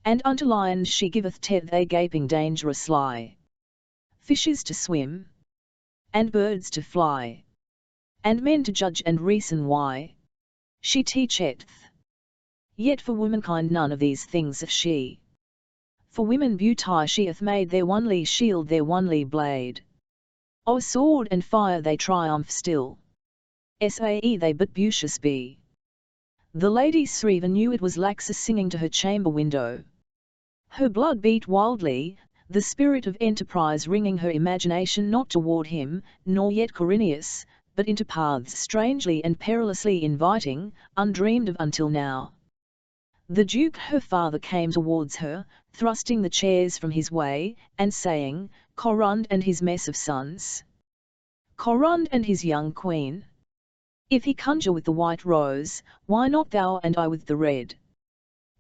And unto lions she giveth teeth they gaping dangerously. Fishes to swim. And birds to fly. And men to judge and reason why. She teacheth. Yet for womankind none of these things hath she. For women beauty she hath made their onely shield their only blade. O sword and fire they triumph still. Sae they but beauteous be. The lady Sriva knew it was Laxus singing to her chamber window. Her blood beat wildly, the spirit of enterprise wringing her imagination not toward him, nor yet Corineus, but into paths strangely and perilously inviting, undreamed of until now. The Duke her father came towards her, thrusting the chairs from his way, and saying, Corund and his mess of sons. Corund and his young queen. If he conjure with the white rose, why not thou and I with the red?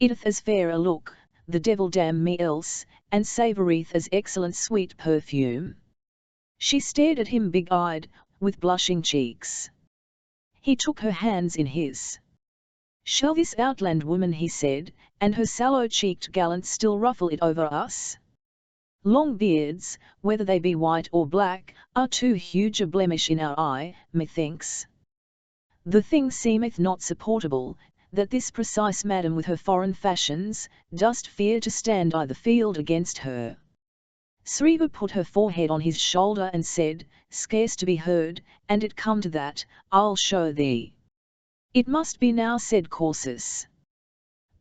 It hath as fair a look, the devil damn me else, and savoureth as excellent sweet perfume. She stared at him big-eyed, with blushing cheeks. He took her hands in his. Shall this outland woman, he said, and her sallow-cheeked gallant still ruffle it over us? Long beards, whether they be white or black, are too huge a blemish in our eye, methinks. The thing seemeth not supportable, that this precise madam with her foreign fashions, dost fear to stand I the field against her. Sriva put her forehead on his shoulder and said, scarce to be heard, and it come to that, I'll show thee. It must be now, said Corsus.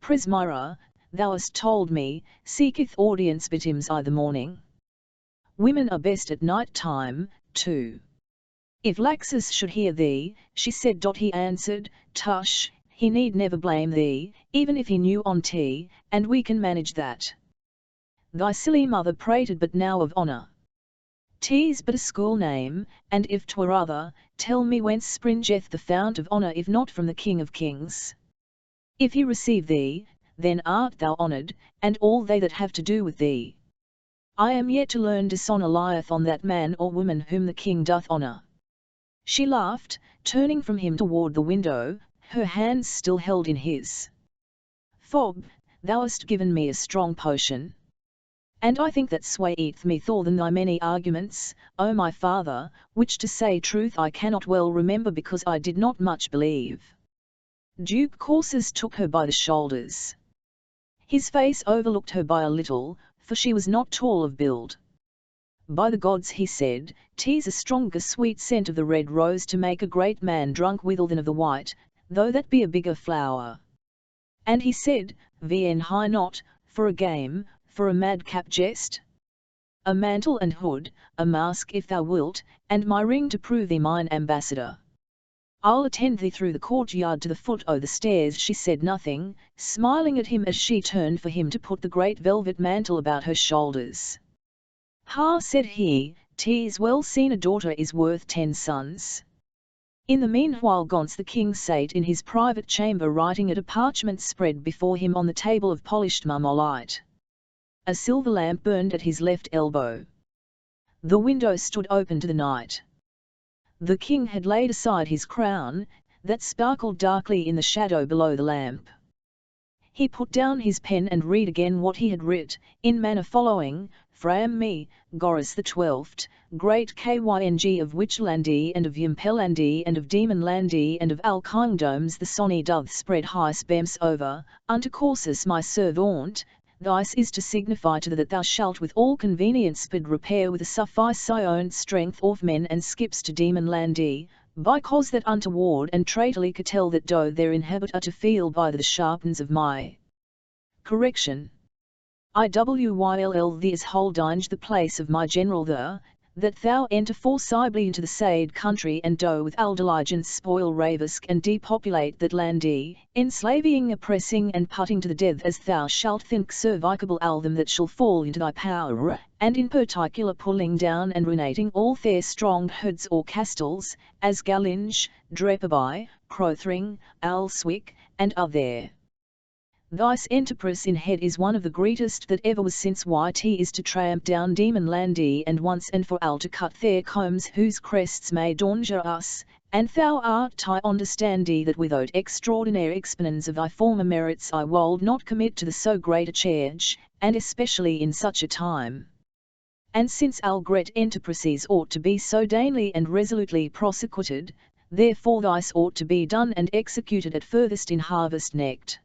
Prismira, thou hast told me, seeketh audience betimes I the morning. Women are best at night time, too. If Laxus should hear thee, she said. He answered, tush, he need never blame thee, even if he knew on tea, and we can manage that. Thy silly mother prated but now of honour. 'Tis but a school name, and if 'twere other, tell me whence springeth the fount of honour if not from the King of Kings? If he receive thee, then art thou honoured, and all they that have to do with thee. I am yet to learn dishonour lieth on that man or woman whom the king doth honour. She laughed, turning from him toward the window, her hands still held in his. Fob, thou hast given me a strong potion. And I think that swayeth me more than thy many arguments, O my father, which to say truth I cannot well remember because I did not much believe. Duke Corsus took her by the shoulders. His face overlooked her by a little, for she was not tall of build. By the gods, he said, 'tis a stronger sweet scent of the red rose to make a great man drunk withal than of the white, though that be a bigger flower. And he said, Vn high not, for a game, for a madcap jest? A mantle and hood, a mask if thou wilt, and my ring to prove thee mine ambassador. I'll attend thee through the courtyard to the foot o' the stairs. She said nothing, smiling at him as she turned for him to put the great velvet mantle about her shoulders. Ha, said he, 'tis well seen a daughter is worth 10 sons. In the meanwhile Gonse the king sate in his private chamber writing at a parchment spread before him on the table of polished marmolite. A silver lamp burned at his left elbow. The window stood open to the night. The king had laid aside his crown, that sparkled darkly in the shadow below the lamp. He put down his pen and read again what he had writ, in manner following, From me, Goris the 12th, great Kyng of Witchlandi and of Yimpelandi and of Demonlandi and of Alkingdomes the Sonny doth spread high spems over, unto Corsus my servant, thus is to signify to thee that thou shalt with all convenience bid repair with a sufficient strength of men and skips to Demonlandi, by cause that untoward and traitorly catell that do there inhabit are to feel by the sharpens of my correction. IWYLL thee is holdinge the place of my general there, that thou enter forcibly into the Sade country and do with all diligence spoil Ravisk and depopulate that landi, enslaving, oppressing and putting to the death as thou shalt think serviceable all them that shall fall into thy power, and in particular pulling down and ruinating all their strong herds or castles, as Galinge, Drepaby, Crothring, Alswick, and are there. Thys enterprise in head is one of the greatest that ever was since YT is to tramp down Demonlandi and once and for all to cut their combs whose crests may danger us, and thou art to understand that without extraordinary exponents of thy former merits I wold not commit to the so great a charge, and especially in such a time. And since all great enterprises ought to be so dainly and resolutely prosecuted, therefore thys ought to be done and executed at furthest in harvest next.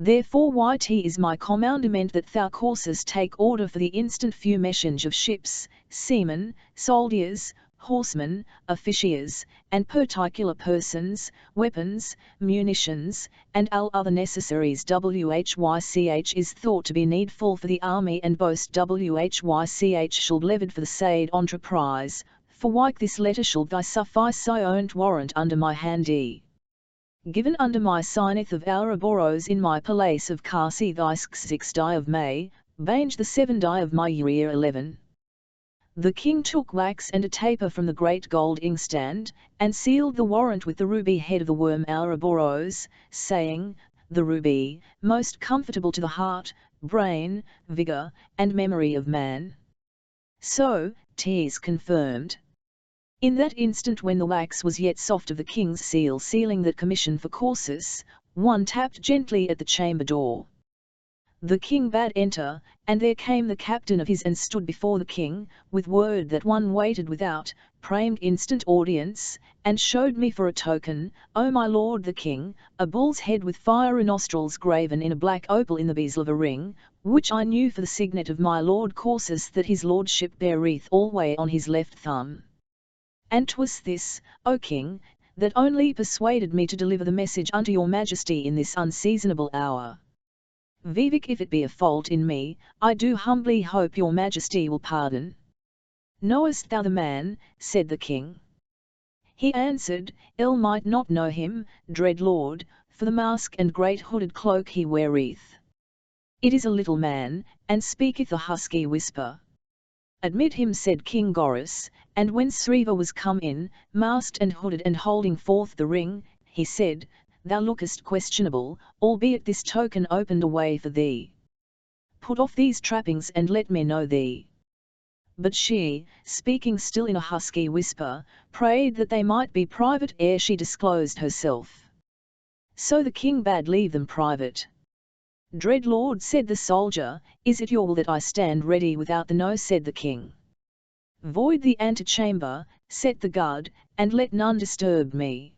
Therefore YT is my commandment that thou Corsus take order for the instant few messenger of ships, seamen, soldiers, horsemen, officiers, and particular persons, weapons, munitions, and all other necessaries which is thought to be needful for the army and boast which shall be levied for the said enterprise, for like this letter shall thy sufficient warrant under my hand given under my signeth of Ouroboros in my palace of Carsi thy 6th day of May, bange the 7th day of my year 11. The king took wax and a taper from the great gold inkstand, and sealed the warrant with the ruby head of the worm Ouroboros, saying, the ruby, most comfortable to the heart, brain, vigour, and memory of man. So, 'tis confirmed. In that instant when the wax was yet soft of the king's seal sealing that commission for Corsus, one tapped gently at the chamber door. The king bade enter, and there came the captain of his and stood before the king, with word that one waited without, framed instant audience, and showed me for a token, O my lord the king, a bull's head with fiery nostrils graven in a black opal in the bezel of a ring, which I knew for the signet of my lord Corsus that his lordship beareth alway on his left thumb. And 'twas this, O king, that only persuaded me to deliver the message unto your majesty in this unseasonable hour. Vivic, if it be a fault in me, I do humbly hope your majesty will pardon. Knowest thou the man? Said the king. He answered, ill might not know him, dread lord, for the mask and great hooded cloak he weareth. It is a little man, and speaketh a husky whisper. Admit him, said King Gorus, and when Sriva was come in, masked and hooded and holding forth the ring, he said, Thou lookest questionable, albeit this token opened a way for thee. Put off these trappings and let me know thee. But she, speaking still in a husky whisper, prayed that they might be private ere she disclosed herself. So the king bade leave them private. Dread lord, said the soldier, is it your will that I stand ready without the no? Said the king. Void the antechamber, set the guard, and let none disturb me.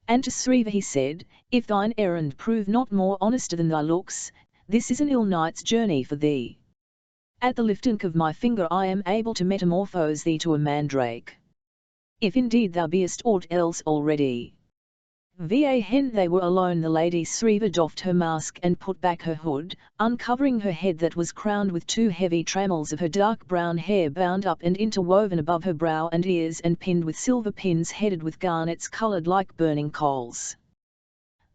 And to Sriva he said, if thine errand prove not more honester than thy looks, this is an ill night's journey for thee. At the lifting of my finger I am able to metamorphose thee to a mandrake. If indeed thou beest aught else already. When they were alone, the lady Sriva doffed her mask and put back her hood, uncovering her head that was crowned with two heavy trammels of her dark brown hair bound up and interwoven above her brow and ears and pinned with silver pins headed with garnets coloured like burning coals.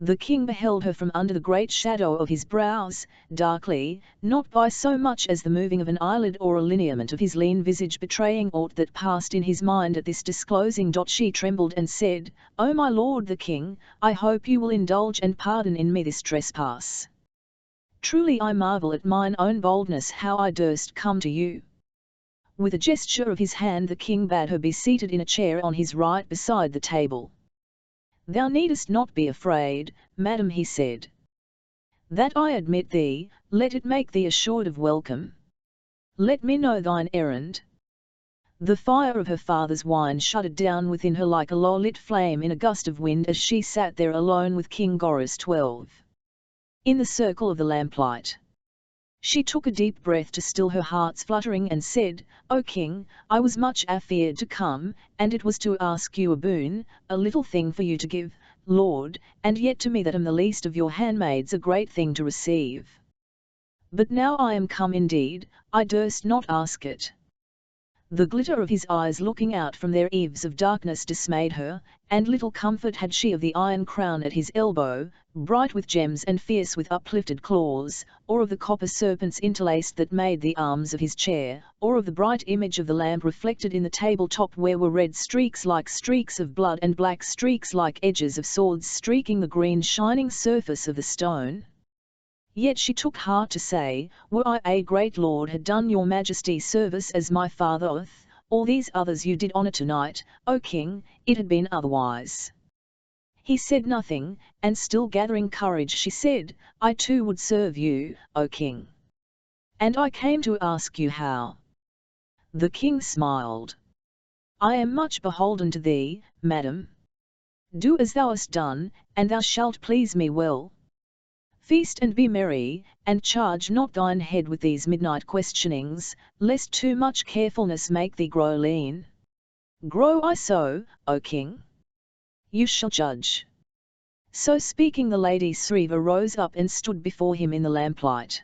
The king beheld her from under the great shadow of his brows, darkly, not by so much as the moving of an eyelid or a lineament of his lean visage betraying aught that passed in his mind at this disclosing. She trembled and said, O my lord the king, I hope you will indulge and pardon in me this trespass. Truly I marvel at mine own boldness how I durst come to you. With a gesture of his hand the king bade her be seated in a chair on his right beside the table. Thou needest not be afraid, madam, he said. That I admit thee, let it make thee assured of welcome. Let me know thine errand. The fire of her father's wine shuddered down within her like a low-lit flame in a gust of wind as she sat there alone with King Gorus XII. In the circle of the lamplight. She took a deep breath to still her heart's fluttering and said, O king, I was much afeared to come, and it was to ask you a boon, a little thing for you to give, lord, and yet to me that am the least of your handmaids a great thing to receive. But now I am come indeed, I durst not ask it. The glitter of his eyes looking out from their eaves of darkness dismayed her, and little comfort had she of the iron crown at his elbow, bright with gems and fierce with uplifted claws, or of the copper serpents interlaced that made the arms of his chair, or of the bright image of the lamp reflected in the table-top where were red streaks like streaks of blood and black streaks like edges of swords streaking the green shining surface of the stone. Yet she took heart to say, were I a great lord had done your majesty service as my father doth, all these others you did honour tonight, O king, it had been otherwise. He said nothing, and still gathering courage she said, I too would serve you, O king. And I came to ask you how. The king smiled. I am much beholden to thee, madam. Do as thou hast done, and thou shalt please me well. Feast and be merry, and charge not thine head with these midnight questionings, lest too much carefulness make thee grow lean. Grow I so, O king? You shall judge. So speaking the lady Sriva rose up and stood before him in the lamplight.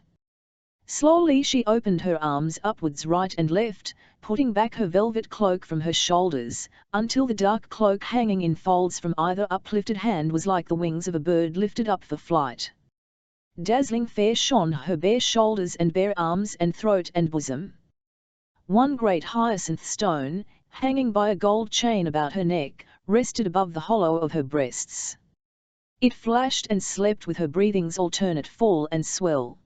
Slowly she opened her arms upwards right and left, putting back her velvet cloak from her shoulders, until the dark cloak hanging in folds from either uplifted hand was like the wings of a bird lifted up for flight. Dazzling fair shone her bare shoulders and bare arms and throat and bosom. One great hyacinth stone, hanging by a gold chain about her neck, rested above the hollow of her breasts. It flashed and slept with her breathing's alternate fall and swell.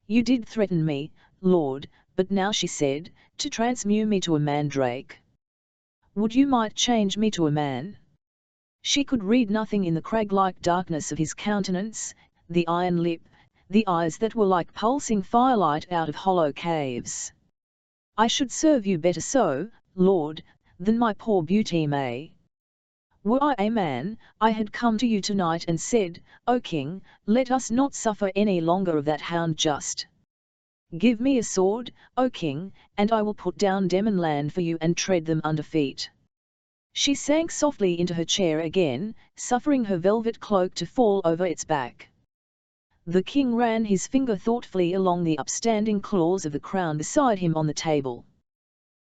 You did threaten me, lord, but now she said, to transmute me to a mandrake. Would you might change me to a man? She could read nothing in the crag-like darkness of his countenance, the iron lip, the eyes that were like pulsing firelight out of hollow caves. "I should serve you better so, Lord, than my poor beauty may. Were I a man, I had come to you tonight and said, O King, let us not suffer any longer of that hound just. Give me a sword, O King, and I will put down Demon Land for you and tread them under feet." She sank softly into her chair again, suffering her velvet cloak to fall over its back. The king ran his finger thoughtfully along the upstanding claws of the crown beside him on the table.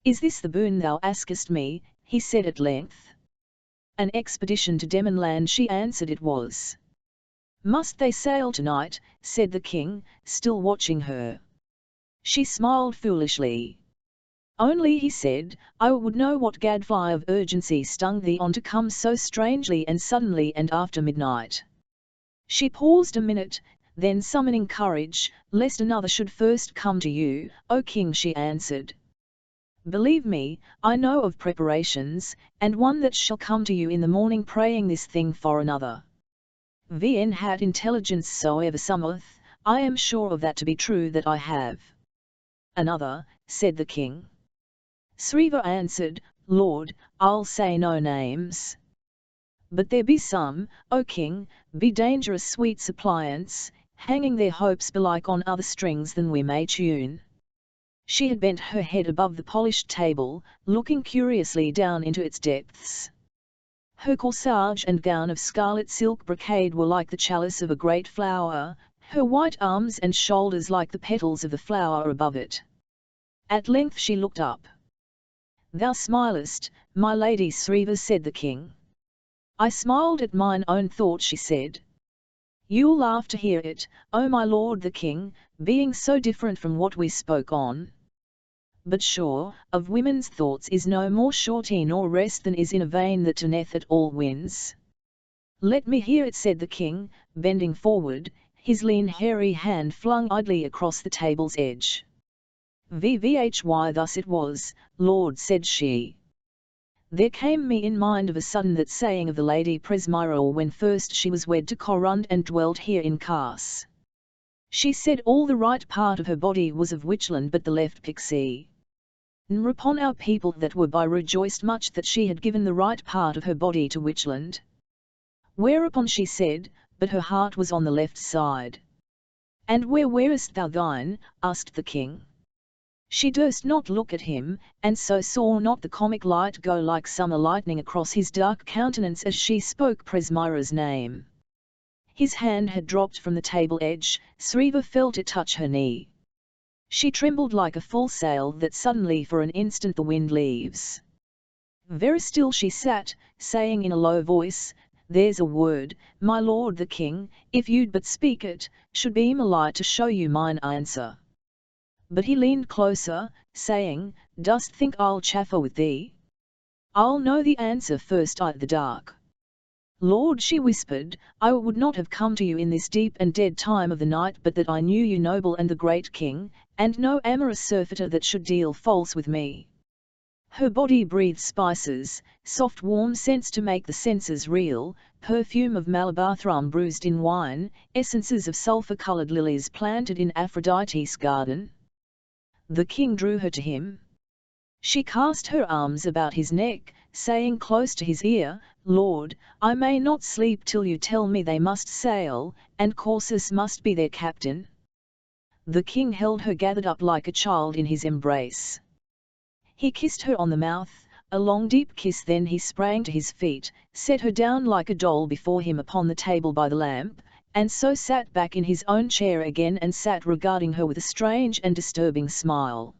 "Is this the boon thou askest me?" he said at length. "An expedition to Demon Land," she answered it was. "Must they sail tonight?" said the king, still watching her. She smiled foolishly. "Only," he said, "I would know what gadfly of urgency stung thee on to come so strangely and suddenly and after midnight." She paused a minute, then summoning courage, "Lest another should first come to you, O King," she answered. "Believe me, I know of preparations, and one that shall come to you in the morning praying this thing for another. Vn hat intelligence soever someth, I am sure of that to be true that I have." "Another," said the king. Sriva answered, "Lord, I'll say no names. But there be some, O King, be dangerous sweet suppliants, hanging their hopes belike on other strings than we may tune." She had bent her head above the polished table, looking curiously down into its depths. Her corsage and gown of scarlet silk brocade were like the chalice of a great flower, her white arms and shoulders like the petals of the flower above it. At length she looked up. "Thou smilest, my lady Sriva," said the king. "I smiled at mine own thought," she said. "You'll laugh to hear it, O my lord the king, being so different from what we spoke on. But sure, of women's thoughts is no more surety nor rest than is in a vein that turneth at all winds." "Let me hear it," said the king, bending forward, his lean hairy hand flung idly across the table's edge. "Vvhy thus it was, Lord," said she. "There came me in mind of a sudden that saying of the Lady Presmyril when first she was wed to Corund and dwelt here in Kars. She said all the right part of her body was of Witchland but the left pixie. Upon our people that were by rejoiced much that she had given the right part of her body to Witchland. Whereupon she said, but her heart was on the left side." "And where wearest thou thine?" asked the king. She durst not look at him, and so saw not the comic light go like summer lightning across his dark countenance as she spoke Presmyra's name. His hand had dropped from the table edge, Sriva felt it touch her knee. She trembled like a full sail that suddenly for an instant the wind leaves. Very still she sat, saying in a low voice, "There's a word, my lord the king, if you'd but speak it, should be my light to show you mine answer." But he leaned closer, saying, "Dost think I'll chaffer with thee? I'll know the answer first I the dark." "Lord," she whispered, "I would not have come to you in this deep and dead time of the night but that I knew you noble and the great king, and no amorous surfeiter that should deal false with me." Her body breathed spices, soft warm scents to make the senses reel, perfume of Malabathrum bruised in wine, essences of sulphur-coloured lilies planted in Aphrodite's garden. The king drew her to him. She cast her arms about his neck, saying close to his ear, "Lord, I may not sleep till you tell me they must sail, and Corsus must be their captain." The king held her gathered up like a child in his embrace. He kissed her on the mouth, a long deep kiss, then he sprang to his feet, set her down like a doll before him upon the table by the lamp, and so sat back in his own chair again and sat regarding her with a strange and disturbing smile.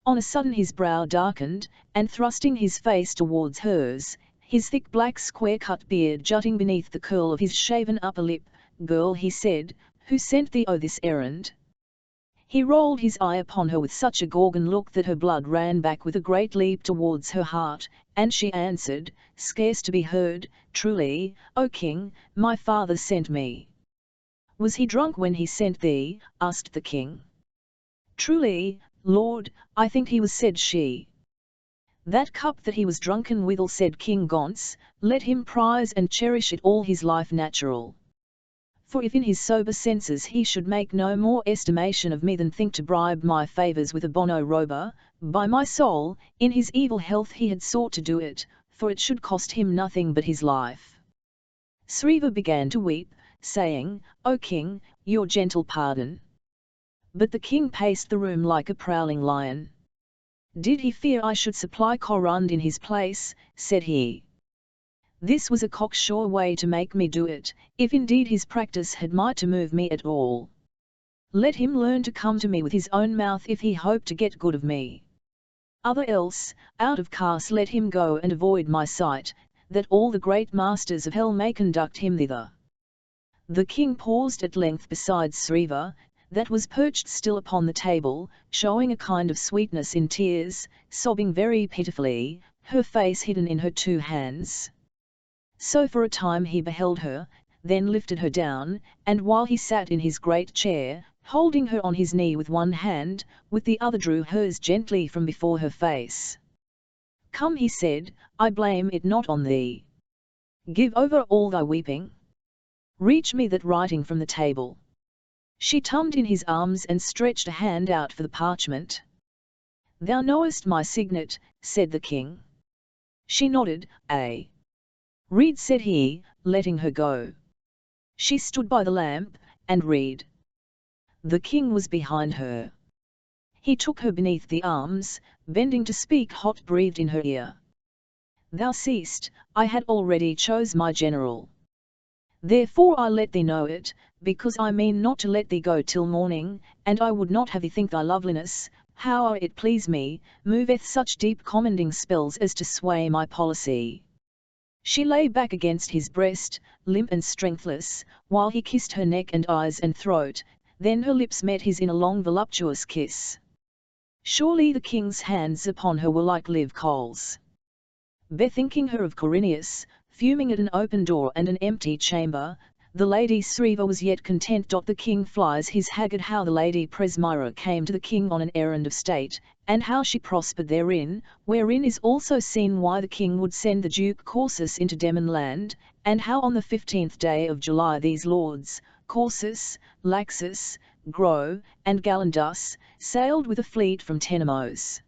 On a sudden his brow darkened, and thrusting his face towards hers, his thick black square-cut beard jutting beneath the curl of his shaven upper lip, "Girl," he said, "who sent thee this errand?" He rolled his eye upon her with such a Gorgon look that her blood ran back with a great leap towards her heart, and she answered, scarce to be heard, "Truly, O king, my father sent me." "Was he drunk when he sent thee?" asked the king. "Truly, Lord, I think he was," said she. "That cup that he was drunken withal," said King Gaunce, "let him prize and cherish it all his life natural. For if in his sober senses he should make no more estimation of me than think to bribe my favours with a bono roba, by my soul, in his evil health he had sought to do it, for it should cost him nothing but his life. Sriva began to weep, saying, O king, your gentle pardon. But the king paced the room like a prowling lion. Did he fear I should supply Korund in his place, said he. This was a cocksure way to make me do it, if indeed his practice had might to move me at all. Let him learn to come to me with his own mouth if he hope to get good of me. Other else, out of cast let him go and avoid my sight, that all the great masters of hell may conduct him thither. The king paused at length beside Sriva, that was perched still upon the table, showing a kind of sweetness in tears, sobbing very pitifully, her face hidden in her two hands. So for a time he beheld her, then lifted her down, and while he sat in his great chair, holding her on his knee with one hand, with the other drew hers gently from before her face. Come, he said, I blame it not on thee. Give over all thy weeping. Reach me that writing from the table. She tumbled in his arms and stretched a hand out for the parchment. Thou knowest my signet, said the king. She nodded, Ay. Read, said he, letting her go. She stood by the lamp, and read. The king was behind her. He took her beneath the arms, bending to speak hot-breathed in her ear. Thou seest, I had already chose my general. Therefore I let thee know it, because I mean not to let thee go till morning, and I would not have thee think thy loveliness, howe'er it please me, moveth such deep commanding spells as to sway my policy. She lay back against his breast, limp and strengthless, while he kissed her neck and eyes and throat, then her lips met his in a long voluptuous kiss. Surely the king's hands upon her were like live coals. Bethinking her of Corineus, fuming at an open door and an empty chamber, the lady Sriva was yet content. The king flies his haggard how the lady Presmira came to the king on an errand of state, and how she prospered therein, wherein is also seen why the king would send the Duke Corsus into Demon land, and how on the 15th day of July these lords, Corsus, Laxus, Gro, and Galandus, sailed with a fleet from Tenemos.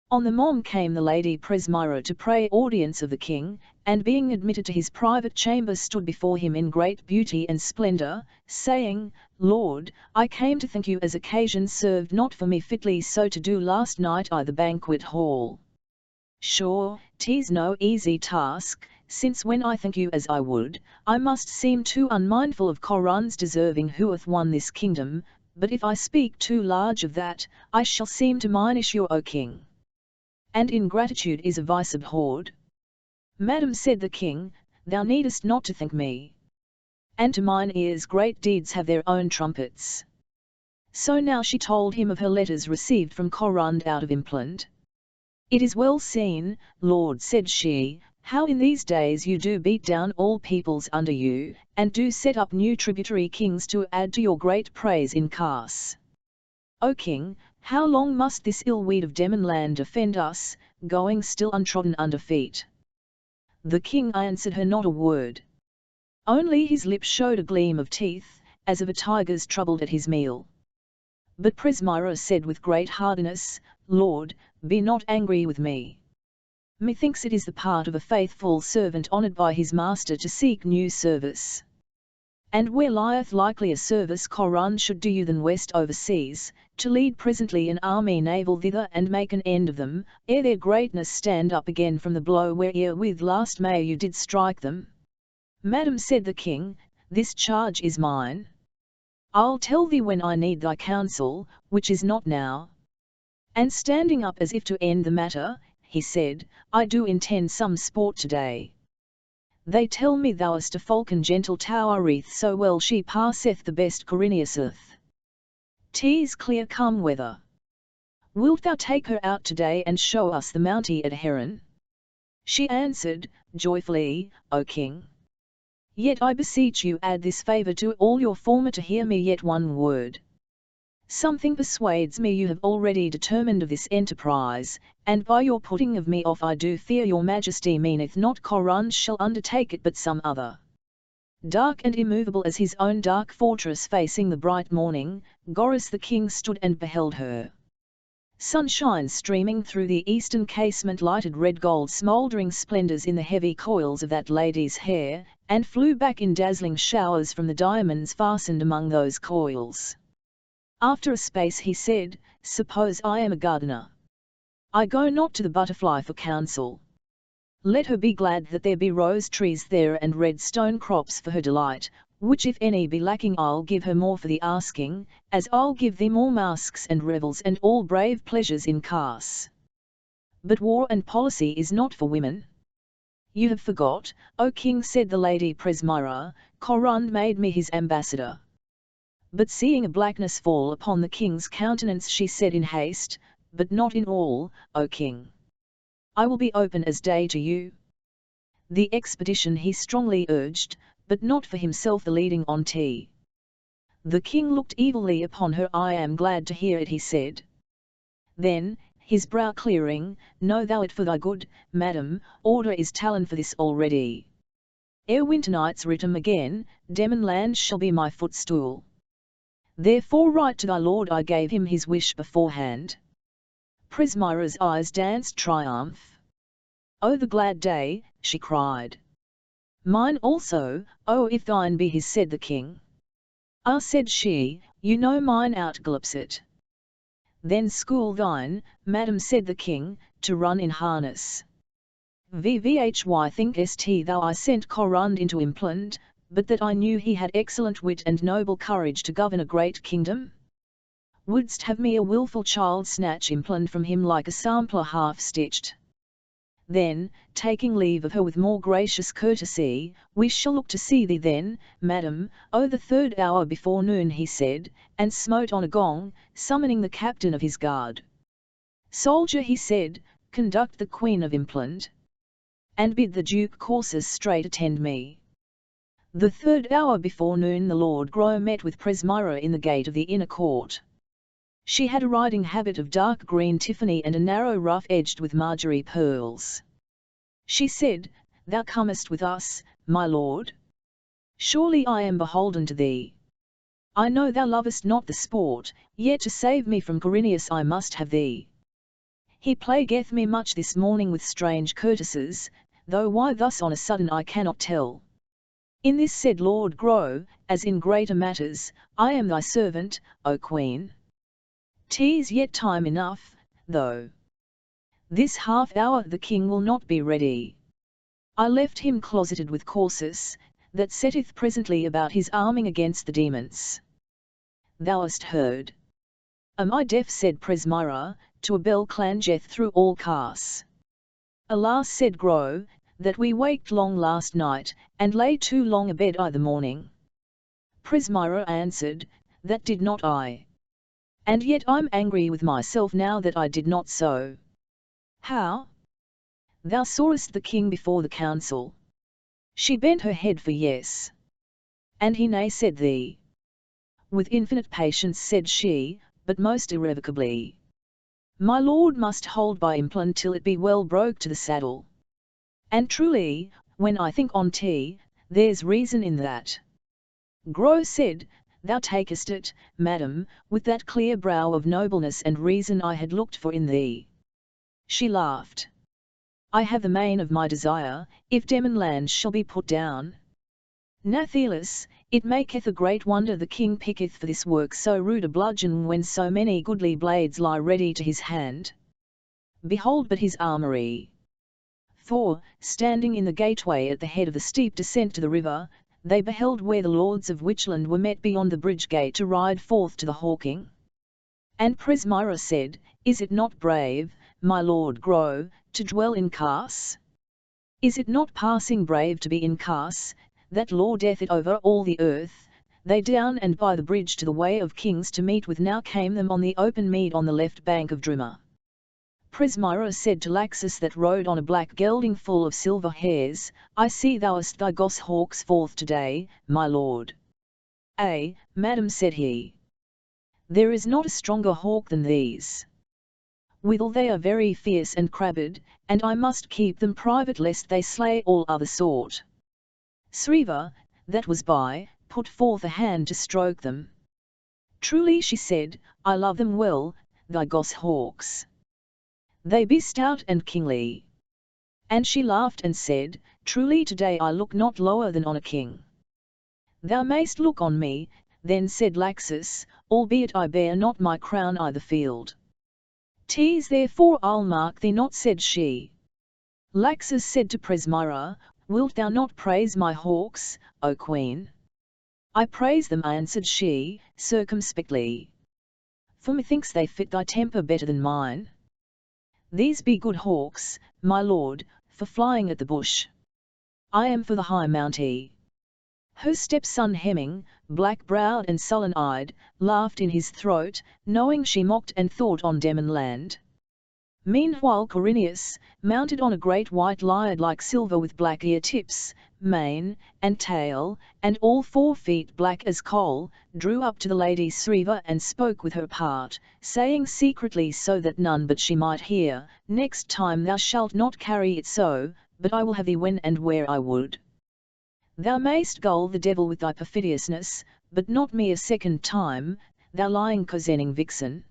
On the morn came the lady Presmira to pray audience of the king, and being admitted to his private chamber stood before him in great beauty and splendour, saying, Lord, I came to thank you as occasion served not for me fitly so to do last night I the banquet hall. Sure, 'tis no easy task, since when I thank you as I would, I must seem too unmindful of Korun's deserving who hath won this kingdom, but if I speak too large of that, I shall seem to minish your O king. And ingratitude is a vice abhorred. Madam, said the king, thou needest not to thank me. And to mine ears great deeds have their own trumpets. So now she told him of her letters received from Korund out of Impland. It is well seen, Lord, said she, how in these days you do beat down all peoples under you, and do set up new tributary kings to add to your great praise in Kars. O king, how long must this ill weed of Demon land offend us, going still untrodden under feet? The king answered her not a word. Only his lips showed a gleam of teeth, as of a tiger's troubled at his meal. But Presmira said with great hardiness, Lord, be not angry with me. Methinks it is the part of a faithful servant honoured by his master to seek new service. And where lieth likelier service Korun should do you than west overseas, to lead presently an army naval thither and make an end of them, ere their greatness stand up again from the blow wherewith last May you did strike them? Madam, said the king, this charge is mine. I'll tell thee when I need thy counsel, which is not now. And standing up as if to end the matter, he said, I do intend some sport today. They tell me thou hast a falcon gentle Towereth so well she passeth the best Corineuseth. 'Tis clear come weather. Wilt thou take her out today and show us the mounty at Heron? She answered, joyfully, O king. Yet I beseech you add this favour to all your former to hear me yet one word. Something persuades me you have already determined of this enterprise, and by your putting of me off I do fear your majesty meaneth not Korun shall undertake it but some other. Dark and immovable as his own dark fortress facing the bright morning, Goris the king stood and beheld her. Sunshine streaming through the eastern casement lighted red gold smouldering splendours in the heavy coils of that lady's hair, and flew back in dazzling showers from the diamonds fastened among those coils. After a space he said, "Suppose I am a gardener. I go not to the butterfly for counsel. Let her be glad that there be rose trees there and red stone crops for her delight, which if any be lacking I'll give her more for the asking, as I'll give thee more masks and revels and all brave pleasures in Kars. But war and policy is not for women. You have forgot, O king," said the lady Presmira, "Korund made me his ambassador." But seeing a blackness fall upon the king's countenance she said in haste, "But not in all, O king. I will be open as day to you." The expedition he strongly urged, but not for himself the leading on tea. The king looked evilly upon her. "I am glad to hear it," he said. Then, his brow clearing, "Know thou it for thy good, madam, order is talon for this already. Ere winter nights return again, Demon land shall be my footstool. Therefore write to thy lord I gave him his wish beforehand." Presmira's eyes danced triumph. "Oh the glad day," she cried. "Mine also, oh if thine be his," said the king. "Ah," said she, "you know mine outgallops it." "Then school thine, madam," said the king, "to run in harness. Vvhy thinkest thou I sent Korund into Impland, but that I knew he had excellent wit and noble courage to govern a great kingdom? Wouldst have me a wilful child snatch Impland from him like a sampler half-stitched?" Then, taking leave of her with more gracious courtesy, "We shall look to see thee then, madam, o the 3rd hour before noon," he said, and smote on a gong, summoning the captain of his guard. "Soldier," he said, "conduct the Queen of Impland. And bid the Duke coursers straight attend me." The 3rd hour before noon the Lord Gros met with Presmira in the gate of the inner court. She had a riding habit of dark green tiffany and a narrow ruff edged with margery pearls. She said, "Thou comest with us, my lord? Surely I am beholden to thee. I know thou lovest not the sport, yet to save me from Corinius I must have thee. He plagueth me much this morning with strange courtesies, though why thus on a sudden I cannot tell. In this," said Lord Gros, "as in greater matters, I am thy servant, O Queen. 'Tis yet time enough, though. This half hour the king will not be ready. I left him closeted with Corsus, that setteth presently about his arming against the demons. Thou hast heard." "Am I deaf?" said Presmira, "to a bell clangeth through all Kars." "Alas," said Gros, "that we waked long last night, and lay too long abed I the morning." Presmira answered, "That did not I. And yet I'm angry with myself now that I did not so." "How? Thou sawest the king before the council?" She bent her head for yes. "And he nay said thee?" "With infinite patience," said she, "but most irrevocably. My lord must hold by Impland till it be well broke to the saddle. And truly, when I think on tea, there's reason in that." Gros said, "Thou takest it, madam, with that clear brow of nobleness and reason I had looked for in thee." She laughed. "I have the main of my desire, if Demon land shall be put down. Natheless, it maketh a great wonder the king picketh for this work so rude a bludgeon when so many goodly blades lie ready to his hand. Behold but his armoury." For, standing in the gateway at the head of the steep descent to the river, they beheld where the lords of Witchland were met beyond the bridge gate to ride forth to the hawking. And Presmira said, "Is it not brave, my lord Gros, to dwell in Kars? Is it not passing brave to be in Kars, that lordeth it over all the earth?" They down and by the bridge to the way of kings to meet with now came them on the open mead on the left bank of Druma. Presmira said to Laxus that rode on a black gelding full of silver hairs, "I see thou hast thy goshawks forth today, my lord." "Ay, madam," said he. "There is not a stronger hawk than these. Withal they are very fierce and crabbed, and I must keep them private lest they slay all other sort. Sriva, that was by, put forth a hand to stroke them. Truly, she said, I love them well, thy goshawks. They be stout and kingly. And she laughed and said, Truly today I look not lower than on a king. Thou mayst look on me, then said Laxus, albeit I bear not my crown I the field. Tease therefore I'll mark thee not, said she. Laxus said to Presmyra, Wilt thou not praise my hawks, O queen? I praise them, answered she, circumspectly. For methinks they fit thy temper better than mine. These be good hawks, my lord, for flying at the bush. I am for the high mountie. Her stepson Hemming, black-browed and sullen-eyed, laughed in his throat, knowing she mocked and thought on Demon land. Meanwhile Corineus, mounted on a great white lion like silver with black ear-tips, mane, and tail, and all 4 feet black as coal, drew up to the lady Sriva and spoke with her apart, saying secretly so that none but she might hear, Next time thou shalt not carry it so, but I will have thee when and where I would. Thou mayst gull the devil with thy perfidiousness, but not me a second time, thou lying cozening vixen.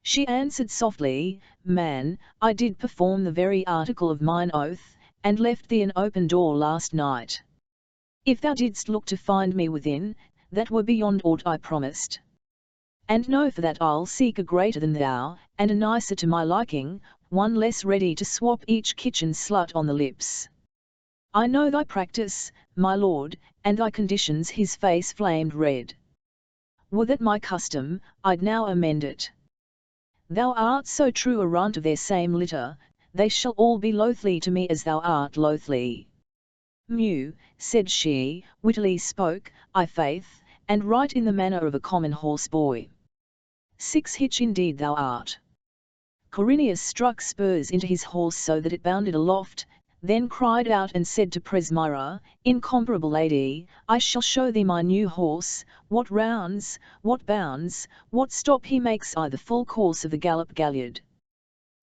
She answered softly, Man, I did perform the very article of mine oath, and left thee an open door last night. If thou didst look to find me within, that were beyond aught I promised. And know for that I'll seek a greater than thou, and a nicer to my liking, one less ready to swap each kitchen slut on the lips. I know thy practice, my lord, and thy conditions. His face flamed red. Were that my custom, I'd now amend it. Thou art so true a runt of their same litter, they shall all be loathly to me as thou art loathly. Mew, said she, wittily spoke, I faith, and right in the manner of a common horse boy. 6 hitch indeed thou art. Corineus struck spurs into his horse so that it bounded aloft, then cried out and said to Presmyra, Incomparable lady, I shall show thee my new horse, what rounds, what bounds, what stop he makes I the full course of the gallop galliard.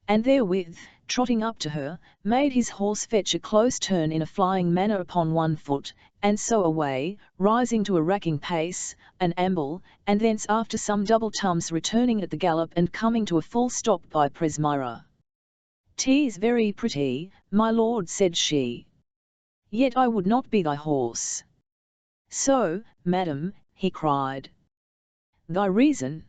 And therewith, trotting up to her, made his horse fetch a close turn in a flying manner upon 1 foot, and so away, rising to a racking pace, an amble, and thence after some double tumps returning at the gallop and coming to a full stop by Presmyra. "'Tis very pretty, my lord," said she. "Yet I would not be thy horse." "So, madam," he cried. "Thy reason?"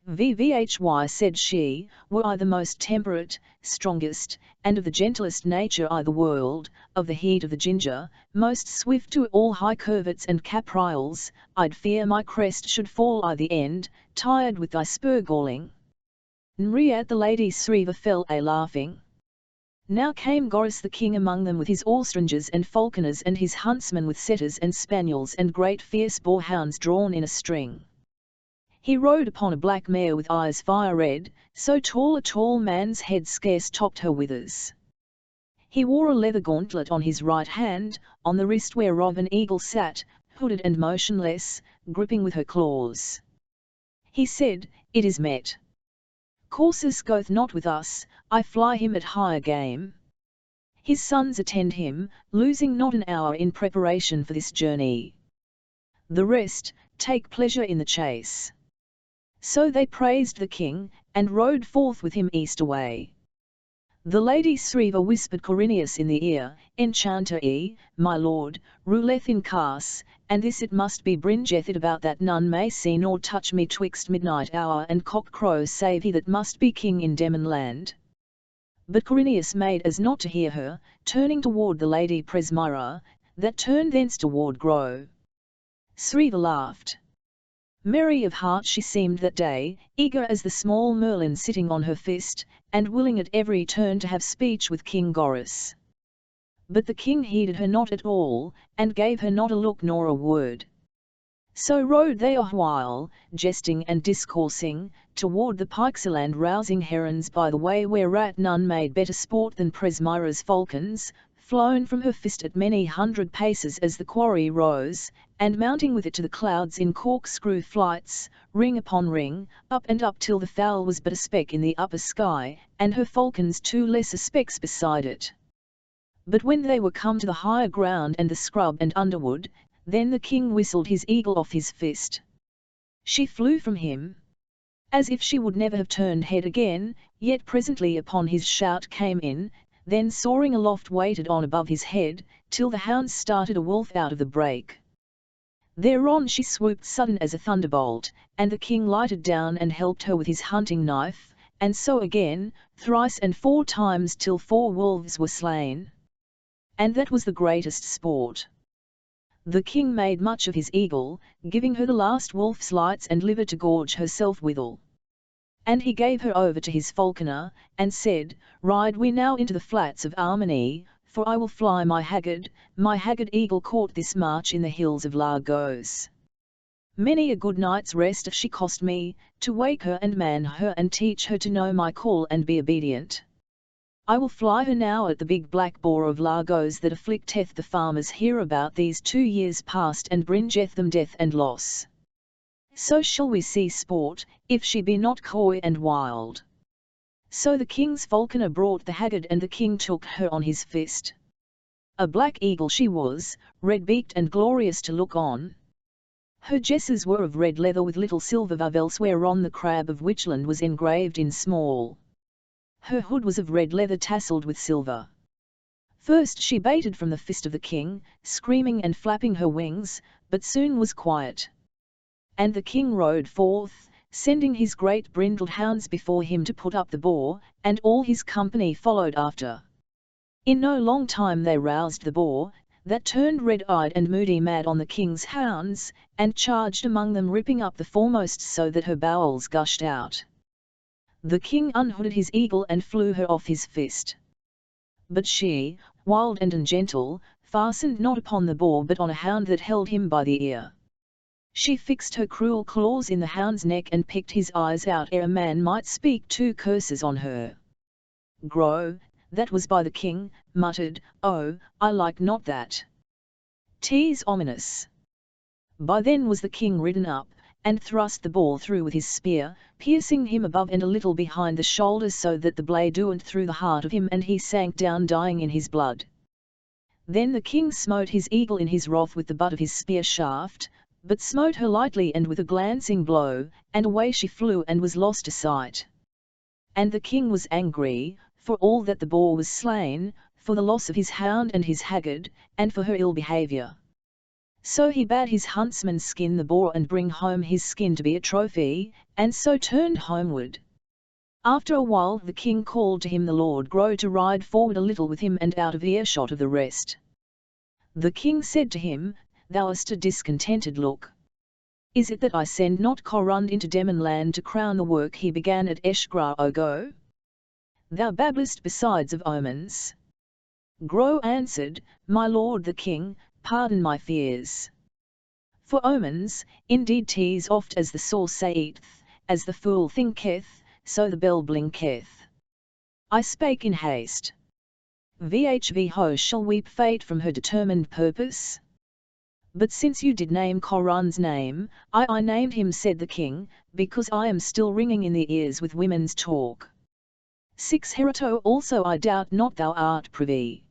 "Vvhy," said she, "were I the most temperate, strongest, and of the gentlest nature I the world, of the heat of the ginger, most swift to all high curvets and capriles, I'd fear my crest should fall I the end, tired with thy spur galling." Nriat the lady Sriva fell a laughing. Now came Goris the king among them with his ostrangers and falconers and his huntsmen with setters and spaniels and great fierce boarhounds drawn in a string. He rode upon a black mare with eyes fire red, so tall a tall man's head scarce topped her withers. He wore a leather gauntlet on his right hand, on the wrist whereof an eagle sat, hooded and motionless, gripping with her claws. He said, "It is met. Courses goeth not with us, I fly him at higher game." His sons attend him, losing not an hour in preparation for this journey. The rest take pleasure in the chase. So they praised the king, and rode forth with him east away. The lady Sriva whispered Corineus in the ear, "Enchanter my lord, ruleth in Kars, and this it must be bringeth it about that none may see nor touch me twixt midnight hour and cock-crow save he that must be king in Demon land." But Corineus made as not to hear her, turning toward the lady Presmyra, that turned thence toward Grow. Sriva laughed. Merry of heart she seemed that day, eager as the small merlin sitting on her fist, and willing at every turn to have speech with King Goris. But the king heeded her not at all, and gave her not a look nor a word. So rode they a while, jesting and discoursing, toward the Pikesaland, rousing herons by the way whereat none made better sport than Presmyra's falcons, flown from her fist at many hundred paces as the quarry rose, and mounting with it to the clouds in corkscrew flights, ring upon ring, up and up till the fowl was but a speck in the upper sky, and her falcons 2 lesser specks beside it. But when they were come to the higher ground and the scrub and underwood, Then the king whistled his eagle off his fist. She flew from him, as if she would never have turned head again, yet presently upon his shout came in, then soaring aloft waited on above his head, till the hounds started a wolf out of the brake. Thereon she swooped sudden as a thunderbolt, and the king lighted down and helped her with his hunting knife, and so again, thrice and 4 times till 4 wolves were slain. And that was the greatest sport. The king made much of his eagle, giving her the last wolf's lights and liver to gorge herself withal. And he gave her over to his falconer, and said, Ride we now into the flats of Armony, for I will fly my haggard eagle caught this march in the hills of Lagos. Many a good night's rest she cost me, to wake her and man her and teach her to know my call and be obedient. I will fly her now at the big black boar of Lagos that afflicteth the farmers hereabout these 2 years past and bringeth them death and loss. So shall we see sport, if she be not coy and wild. So the king's falconer brought the haggard and the king took her on his fist. A black eagle she was, red-beaked and glorious to look on. Her jesses were of red leather with little silver vavels whereon the crab of Witchland was engraved in small. Her hood was of red leather tasselled with silver. First she baited from the fist of the king, screaming and flapping her wings, but soon was quiet. And the king rode forth, sending his great brindled hounds before him to put up the boar, and all his company followed after. In no long time they roused the boar, that turned red-eyed and moody mad on the king's hounds, and charged among them ripping up the foremost so that her bowels gushed out. The king unhooded his eagle and flew her off his fist. But she, wild and gentle, fastened not upon the boar but on a hound that held him by the ear. She fixed her cruel claws in the hound's neck and picked his eyes out ere a man might speak 2 curses on her. Grow, that was by the king, muttered, Oh, I like not that. 'Tis ominous. By then was the king ridden up, and thrust the boar through with his spear, piercing him above and a little behind the shoulders so that the blade went through the heart of him and he sank down dying in his blood. Then the king smote his eagle in his wrath with the butt of his spear shaft, but smote her lightly and with a glancing blow, and away she flew and was lost to sight. And the king was angry, for all that the boar was slain, for the loss of his hound and his haggard, and for her ill behaviour. So he bade his huntsman skin the boar and bring home his skin to be a trophy, and so turned homeward. After a while the king called to him the Lord Grow to ride forward a little with him and out of earshot of the rest. The king said to him, Thou hast a discontented look. Is it that I send not Corund into Demon land to crown the work he began at Eshgra Ogo? Thou babblest besides of omens. Grow answered, My lord the king, pardon my fears. For omens, indeed 'tis oft as the saw saith, as the fool thinketh, so the bell blinketh. I spake in haste. Vhv ho shall weep fate from her determined purpose? But since you did name Corun's name, I named him, said the king, because I am still ringing in the ears with women's talk. 6 Hereto also I doubt not thou art privy.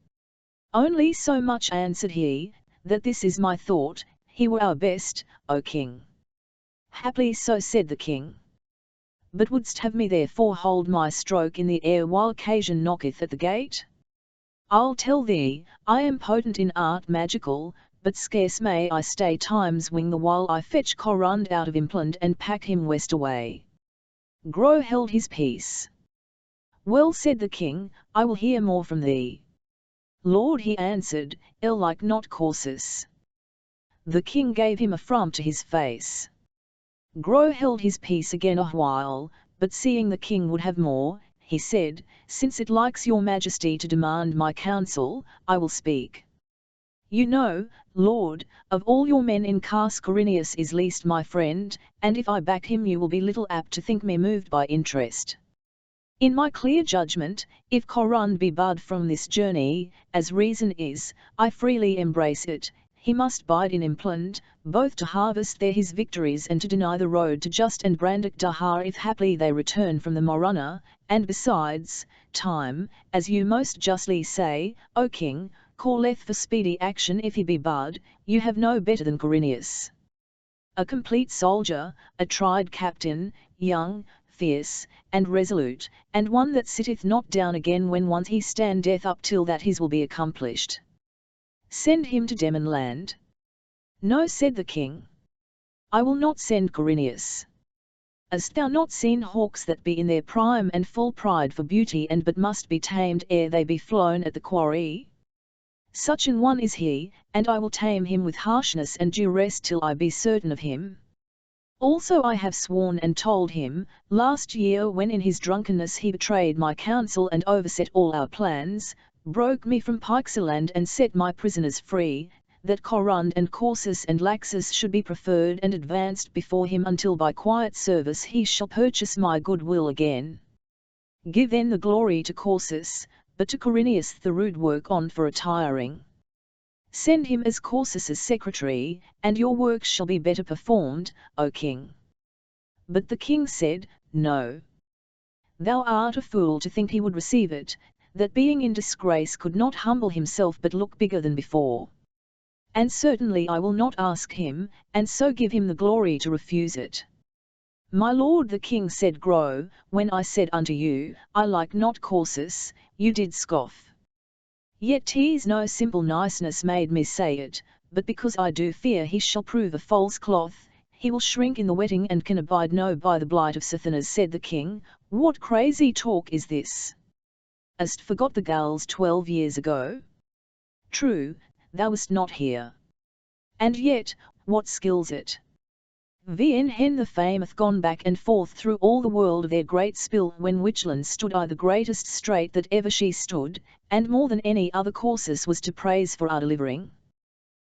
Only so much answered he, that this is my thought, he were our best, O king. Haply so said the king. But wouldst have me therefore hold my stroke in the air while occasion knocketh at the gate? I'll tell thee, I am potent in art magical, but scarce may I stay time's wing the while I fetch Corund out of Impland and pack him west away. Grow held his peace. Well, said the king, I will hear more from thee. Lord, he answered, ill like not courses. The king gave him a frump to his face. Grow held his peace again a while, but seeing the king would have more, he said, Since it likes your majesty to demand my counsel, I will speak. You know, Lord, of all your men in Cas Corinius is least my friend, and if I back him you will be little apt to think me moved by interest. In my clear judgment, if Corund be barred from this journey, as reason is, I freely embrace it, he must bide in Impland, both to harvest there his victories and to deny the road to Just and Brandock Dahar if haply they return from the Morunna, and besides, time, as you most justly say, O king, calleth for speedy action if he be bard, you have no better than Corineus. A complete soldier, a tried captain, young, fierce, and resolute, and one that sitteth not down again when once he standeth up till that his will be accomplished. Send him to Demon land. No, said the king. I will not send Corineus. Hast thou not seen hawks that be in their prime and full pride for beauty and but must be tamed ere they be flown at the quarry? Such an one is he, and I will tame him with harshness and due rest till I be certain of him. Also I have sworn and told him, last year when in his drunkenness he betrayed my counsel and overset all our plans, broke me from Pyxeland and set my prisoners free, that Corund and Corsus and Laxus should be preferred and advanced before him until by quiet service he shall purchase my good will again. Give then the glory to Corsus, but to Corineus the rude work on for attiring. Send him as Corsus's secretary, and your work shall be better performed, O king. But the king said, No. Thou art a fool to think he would receive it, that being in disgrace could not humble himself but look bigger than before. And certainly I will not ask him, and so give him the glory to refuse it. My lord the king said, Grow, when I said unto you, I like not Corsus, you did scoff. Yet 'tis no simple niceness made me say it, but because I do fear he shall prove a false cloth, he will shrink in the wetting and can abide no by the blight of Sithanas. Said the king, What crazy talk is this? Hast forgot the gals 12 years ago? True, thou wast not here. And yet, what skills it? Vn hen the fame hath gone back and forth through all the world of their great spill when Witchland stood I the greatest strait that ever she stood, and more than any other Corsus was to praise for our delivering.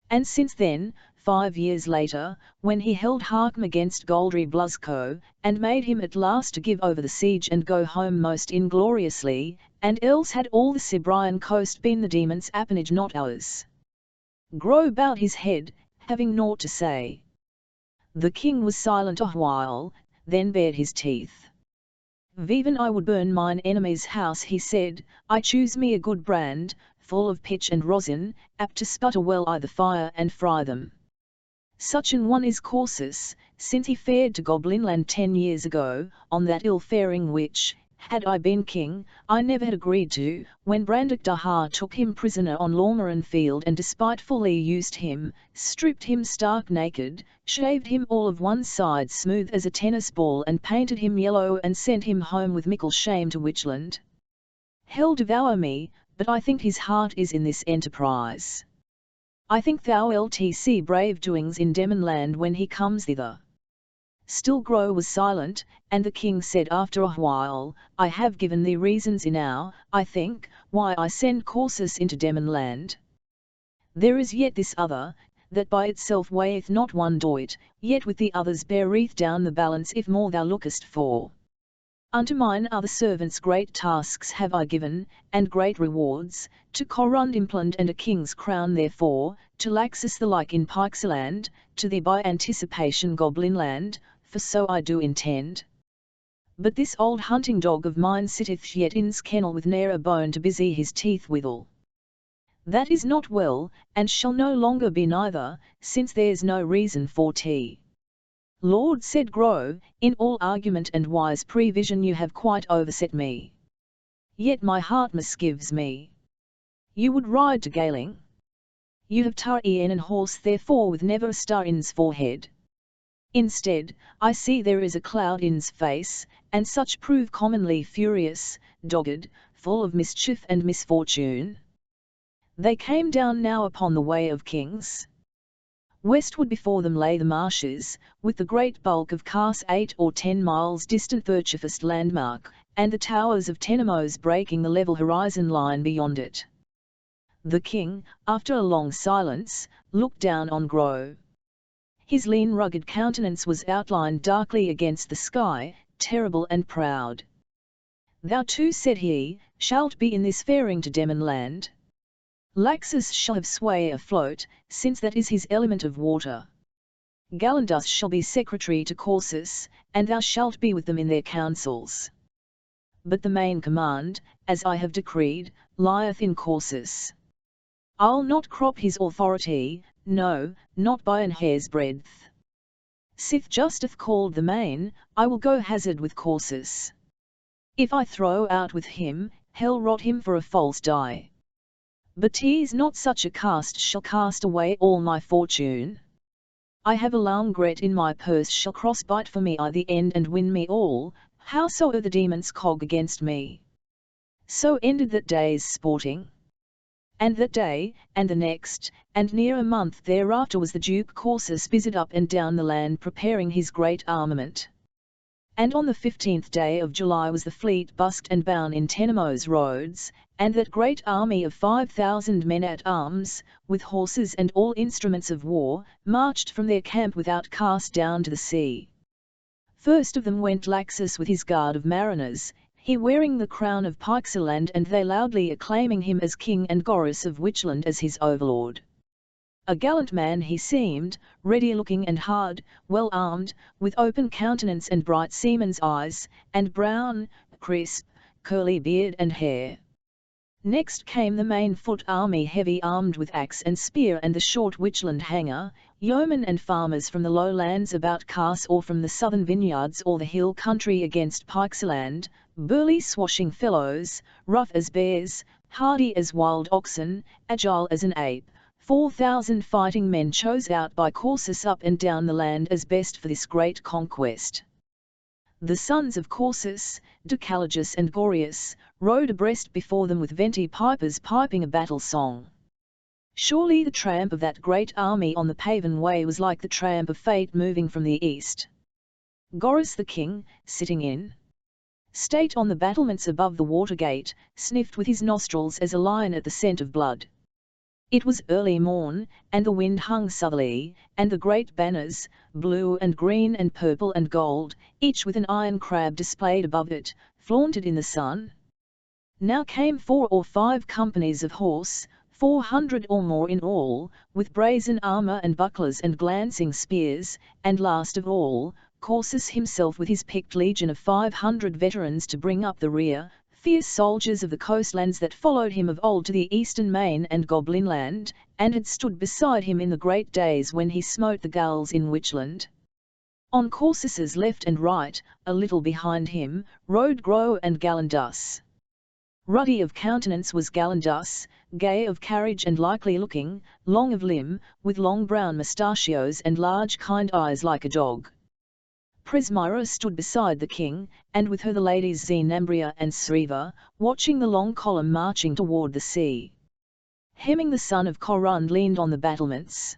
And since then, 5 years later, when he held Harkham against Goldry Blusco, and made him at last to give over the siege and go home most ingloriously, and else had all the Cibrian coast been the demon's appanage not ours. Grow bowed his head, having naught to say. The king was silent a while, then bared his teeth. Viven I would burn mine enemy's house, he said, I choose me a good brand, full of pitch and rosin, apt to sputter well I the fire and fry them. Such an one is Corsus, since he fared to Goblinland 10 years ago, on that ill-faring which, had I been king, I never had agreed to, when Brandock Dahar took him prisoner on Lormarin field and despitefully used him, stripped him stark naked, shaved him all of one side smooth as a tennis ball and painted him yellow and sent him home with mickle shame to Witchland. Hell devour me, but I think his heart is in this enterprise. I think thou lt see brave doings in Demon land when he comes thither. Still Grow was silent, and the king said after a while, I have given thee reasons enow, I think, why I send Corsus into Demon land. There is yet this other, that by itself weigheth not one doit, yet with the others beareth down the balance if more thou lookest for. Unto mine other servants great tasks have I given, and great rewards, to Corund implant and a king's crown therefore, to Laxus the like in Pyxeland, to thee by anticipation Goblinland, for so I do intend. But this old hunting dog of mine sitteth yet in's kennel with ne'er a bone to busy his teeth withal. That is not well, and shall no longer be neither, since there's no reason for tea. Lord, said Grow, in all argument and wise prevision you have quite overset me. Yet my heart misgives me. You would ride to Galing? You have Tar-Ien and horse therefore with never a star in's forehead. Instead, I see there is a cloud in's face, and such prove commonly furious, dogged, full of mischief and misfortune. They came down now upon the way of kings. Westward before them lay the marshes, with the great bulk of Cars 8 or 10 miles distant Thurchifest landmark, and the towers of Tenemos breaking the level horizon line beyond it. The king, after a long silence, looked down on Grow. His lean rugged countenance was outlined darkly against the sky, terrible and proud. Thou too, said he, shalt be in this faring to Demon land. Laxus shall have sway afloat, since that is his element of water. Galandus shall be secretary to Corsus, and thou shalt be with them in their councils. But the main command, as I have decreed, lieth in Corsus. I'll not crop his authority, no, not by an hair's breadth. Sith justeth called the main, I will go hazard with Corsus. If I throw out with him, hell rot him for a false die. But 'tis not such a cast shall cast away all my fortune. I have a langret in my purse shall crossbite for me I the end and win me all, howsoe'er the demons cog against me. So ended that day's sporting. And that day, and the next, and near a month thereafter was the Duke Corsus busied up and down the land preparing his great armament. And on the 15th day of July was the fleet busked and bound in Tenemo's roads, and that great army of 5,000 men at arms, with horses and all instruments of war, marched from their camp without cast down to the sea. First of them went Laxus with his guard of mariners, he wearing the crown of Pixeland and they loudly acclaiming him as king and Goris of Witchland as his overlord. A gallant man he seemed, ready-looking and hard, well armed, with open countenance and bright seaman's eyes, and brown, crisp, curly beard and hair. Next came the main foot army heavy armed with axe and spear and the short Witchland hanger, yeomen and farmers from the lowlands about Cars or from the southern vineyards or the hill country against Pixeland, burly swashing fellows, rough as bears, hardy as wild oxen, agile as an ape. 4,000 fighting men chose out by Corsus up and down the land as best for this great conquest. The sons of Corsus, Deucaligus and Gorius, rode abreast before them with venti pipers piping a battle song. Surely the tramp of that great army on the paven way was like the tramp of fate moving from the east. Goris the king, sitting in state on the battlements above the watergate, sniffed with his nostrils as a lion at the scent of blood. It was early morn, and the wind hung southerly, and the great banners, blue and green and purple and gold, each with an iron crab displayed above it, flaunted in the sun. Now came 4 or 5 companies of horse, 400 or more in all, with brazen armour and bucklers and glancing spears, and last of all, Corsus himself with his picked legion of 500 veterans to bring up the rear, fierce soldiers of the coastlands that followed him of old to the eastern main and Goblinland, and had stood beside him in the great days when he smote the Gauls in Witchland. On Corsus's left and right, a little behind him, rode Gro and Galindus. Ruddy of countenance was Galindus, gay of carriage and likely looking, long of limb, with long brown mustachios and large kind eyes like a dog. Presmyra stood beside the king, and with her the ladies Zenambria and Sreva, watching the long column marching toward the sea. Hemming the son of Corund leaned on the battlements.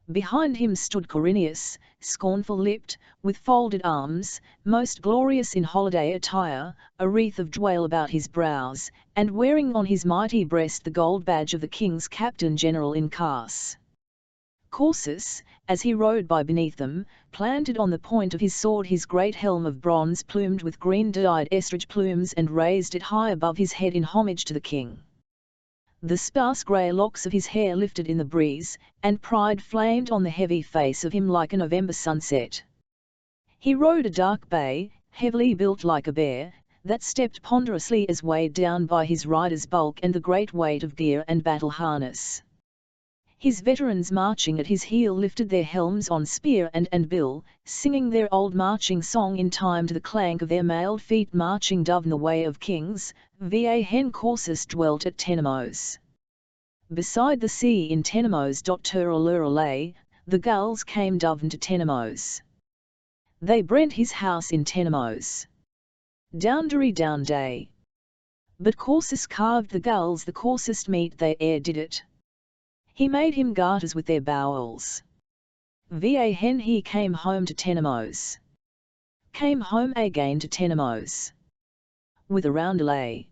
Behind him stood Corinius, scornful-lipped, with folded arms, most glorious in holiday attire, a wreath of dwale about his brows, and wearing on his mighty breast the gold badge of the king's captain-general in Cars. Corsus, as he rode by beneath them, planted on the point of his sword his great helm of bronze plumed with green-dyed estrage plumes and raised it high above his head in homage to the king. The sparse grey locks of his hair lifted in the breeze, and pride flamed on the heavy face of him like a November sunset. He rode a dark bay, heavily built like a bear, that stepped ponderously as weighed down by his rider's bulk and the great weight of gear and battle harness. His veterans marching at his heel lifted their helms on spear and bill, singing their old marching song in time to the clank of their mailed feet marching dove in the way of kings. Va hen Corsus dwelt at Tenemos. Beside the sea in Tenemos. Turalura lay, the gulls came doven to Tenemos. They brent his house in Tenemos. Downdery down day. But Corsus carved the gulls the coarsest meat they e'er did it. He made him garters with their bowels. Va hen he came home to Tenemos. Came home again to Tenemos. With a roundelay.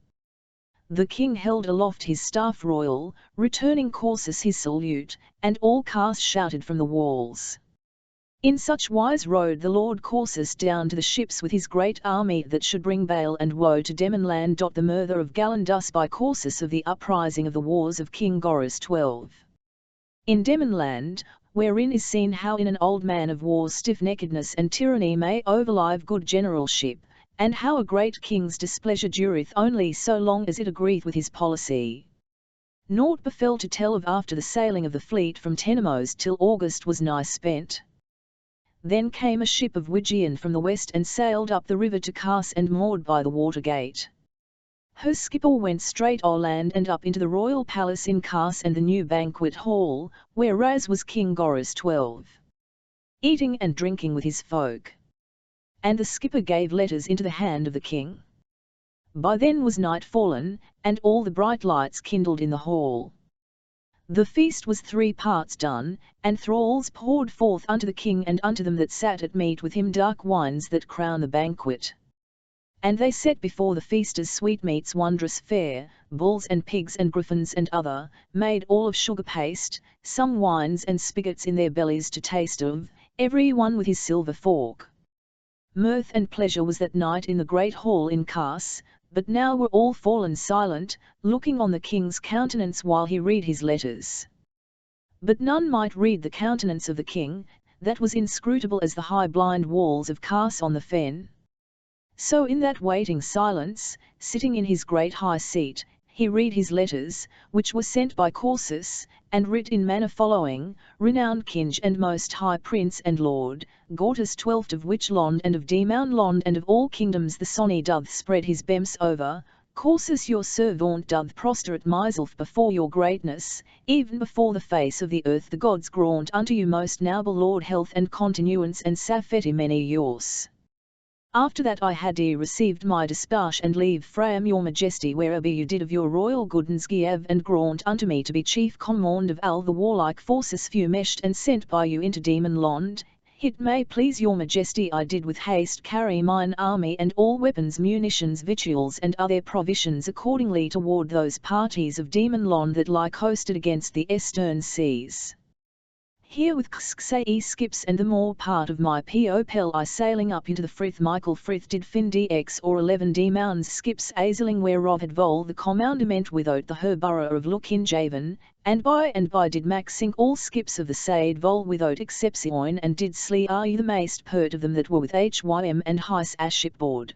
The king held aloft his staff royal, returning Corsus his salute, and all Cars shouted from the walls. In such wise rode the Lord Corsus down to the ships with his great army that should bring bale and woe to Demonland. The murder of Galindus by Corsus of the uprising of the wars of King Goris 12. In Demonland, wherein is seen how in an old man of war stiff-neckedness and tyranny may overlive good generalship, and how a great king's displeasure dureth only so long as it agreeth with his policy. Naught befell to tell of after the sailing of the fleet from Tenemos till August was nigh spent. Then came a ship of Wigian from the west and sailed up the river to Kars and moored by the water gate. Her skipper went straight o'er land and up into the royal palace in Kars and the new banquet hall, where Raz was King Goris 12, eating and drinking with his folk. And the skipper gave letters into the hand of the king. By then was night fallen, and all the bright lights kindled in the hall. The feast was 3 parts done, and thralls poured forth unto the king and unto them that sat at meat with him dark wines that crown the banquet. And they set before the feasters sweetmeats wondrous fair, bulls and pigs and griffins and other, made all of sugar paste, some wines and spigots in their bellies to taste of, every one with his silver fork. Mirth and pleasure was that night in the great hall in Kars, but now were all fallen silent, looking on the king's countenance while he read his letters. But none might read the countenance of the king, that was inscrutable as the high blind walls of Kars on the fen. So in that waiting silence, sitting in his great high seat, he read his letters, which were sent by Corsus, and writ in manner following: Renowned King and most high Prince and Lord, Gortus 12th of which Lond and of Demoun Lond and of all kingdoms the Sonny doth spread his bems over, Corsus your servant doth prostrate myself before your greatness, even before the face of the earth the gods grant unto you most noble Lord health and continuance and safety many yours. After that I had received my despatch and leave from your majesty wherever you did of your royal goodness give and grant unto me to be chief command of all the warlike forces few meshed and sent by you into Demon Lond, it may please your majesty I did with haste carry mine army and all weapons munitions victuals and other provisions accordingly toward those parties of Demon Lond that lie coasted against the eastern seas. Here with Xxe skips and the more part of my popel I sailing up into the Frith Michael Frith did fin dx or 11 mounds skips aisling whereof had vol the commandement without the her borough of Lookinjaven, and by did Mac sink all skips of the Sade vol without exception and did slee the maist pert of them that were with Hym and Heis as shipboard.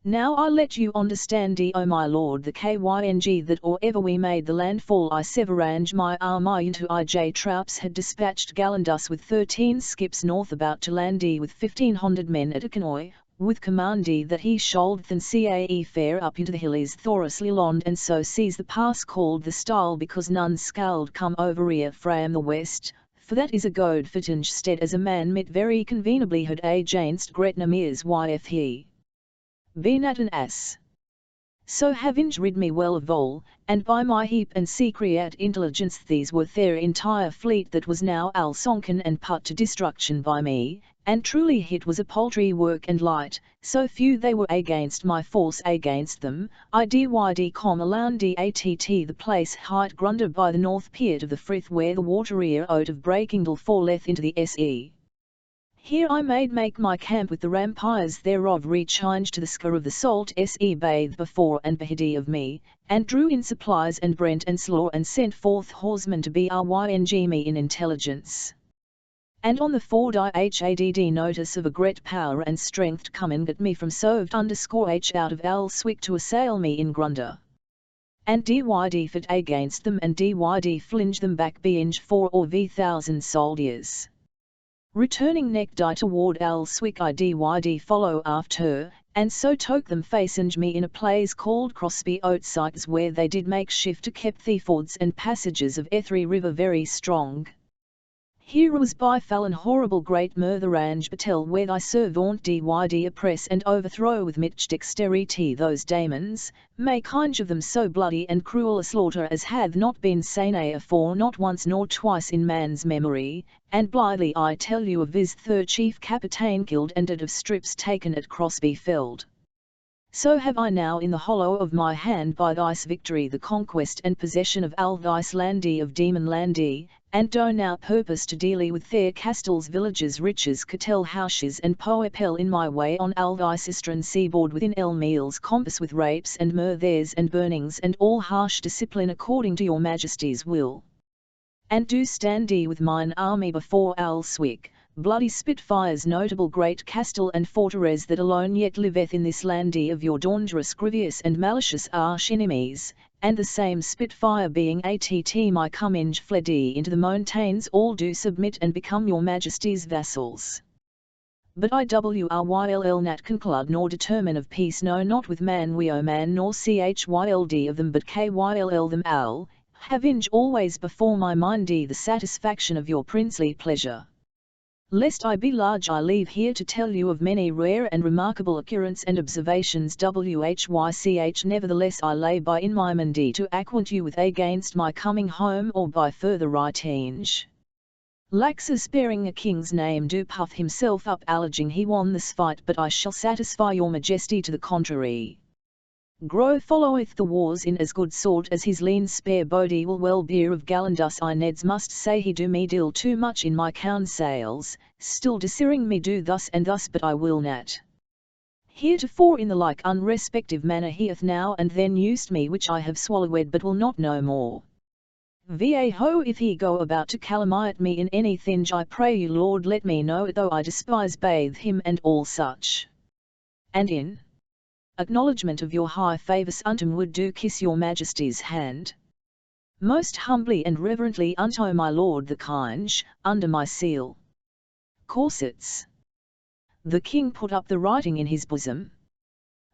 Now I let you understand O my lord the Kyng that or ever we made the landfall I severange my army into IJ Troups had dispatched Galandus with 13 skips north about to land with 1500 men at Akanoy, with command that he should than cae fare up into the hillies Thorisly Lond and so seize the pass called the Stile because none scald come over here from the west, for that is a goad fitinge stead as a man mit very convenably had against Gretna Mears yf he been at an ass. So having rid me well of vol, and by my heap and secret intelligence these were their entire fleet that was now all sunken and put to destruction by me, and truly it was a paltry work and light, so few they were against my force against them, I dyd com around dat the place height grunder by the north pier of the Frith where the water ear out of Breakingdale falleth into the se. Here I made make my camp with the rampires thereof rechange to the scar of the salt se bathe before and behidi of me, and drew in supplies and brent and slaw and sent forth horsemen to be ryng me in intelligence. And on the ford I hadd notice of a great power and strength coming at me from soved underscore h out of Alswick to assail me in Grunder. And dyd fit against them and dyd flinge them back being 4 or v,000 soldiers. Returning neck die toward Alswick I dyd follow after, and so took them facinge me in a place called Crosby Outsides where they did make shift to keep the fords and passages of Ethry river very strong. Here was by Fallon horrible great murtherange batel where thy servant dyd oppress and overthrow with much dexterity those daemons, make hinge of them so bloody and cruel a slaughter as hath not been seen afore not once nor twice in man's memory, and blithely I tell you of viz third chief captain killed and of strips taken at Crosby Feld. So have I now in the hollow of my hand by thy's victory the conquest and possession of all thy's landy of Demon Landy, and do now purpose to deal with their castles villages riches cattel houses and poepel in my way on all thy sistren seaboard within el meals compass with rapes and murthers and burnings and all harsh discipline according to your majesty's will. And do stand with mine army before Alswick, bloody Spitfires notable great castle and fortress that alone yet liveth in this landy of your dangerous grievous and malicious arch enemies, and the same Spitfire being att my Cumming fled into the mountains all do submit and become your majesty's vassals. But IWRYLL nat conclude nor determine of peace no not with man we o man nor chyld of them but kyll them al, having always before my mindy the satisfaction of your princely pleasure. Lest I be large I leave here to tell you of many rare and remarkable occurrence and observations which nevertheless I lay by in my mindy to acquaint you with against my coming home or by further writing. Laxus bearing a king's name do puff himself up alleging he won this fight but I shall satisfy your majesty to the contrary. Grow followeth the wars in as good sort as his lean spare body will well bear of gallandus I neds must say he do me deal too much in my counsels, still desiring me do thus and thus but I will not. Heretofore in the like unrespective manner he hath now and then used me which I have swallowed but will not no more. Va ho if he go about to calumniate me in any thing I pray you Lord let me know it though I despise bathe him and all such. And in acknowledgement of your high favours unto would do kiss your majesty's hand. Most humbly and reverently unto my lord the king, under my seal. Corsets. The king put up the writing in his bosom.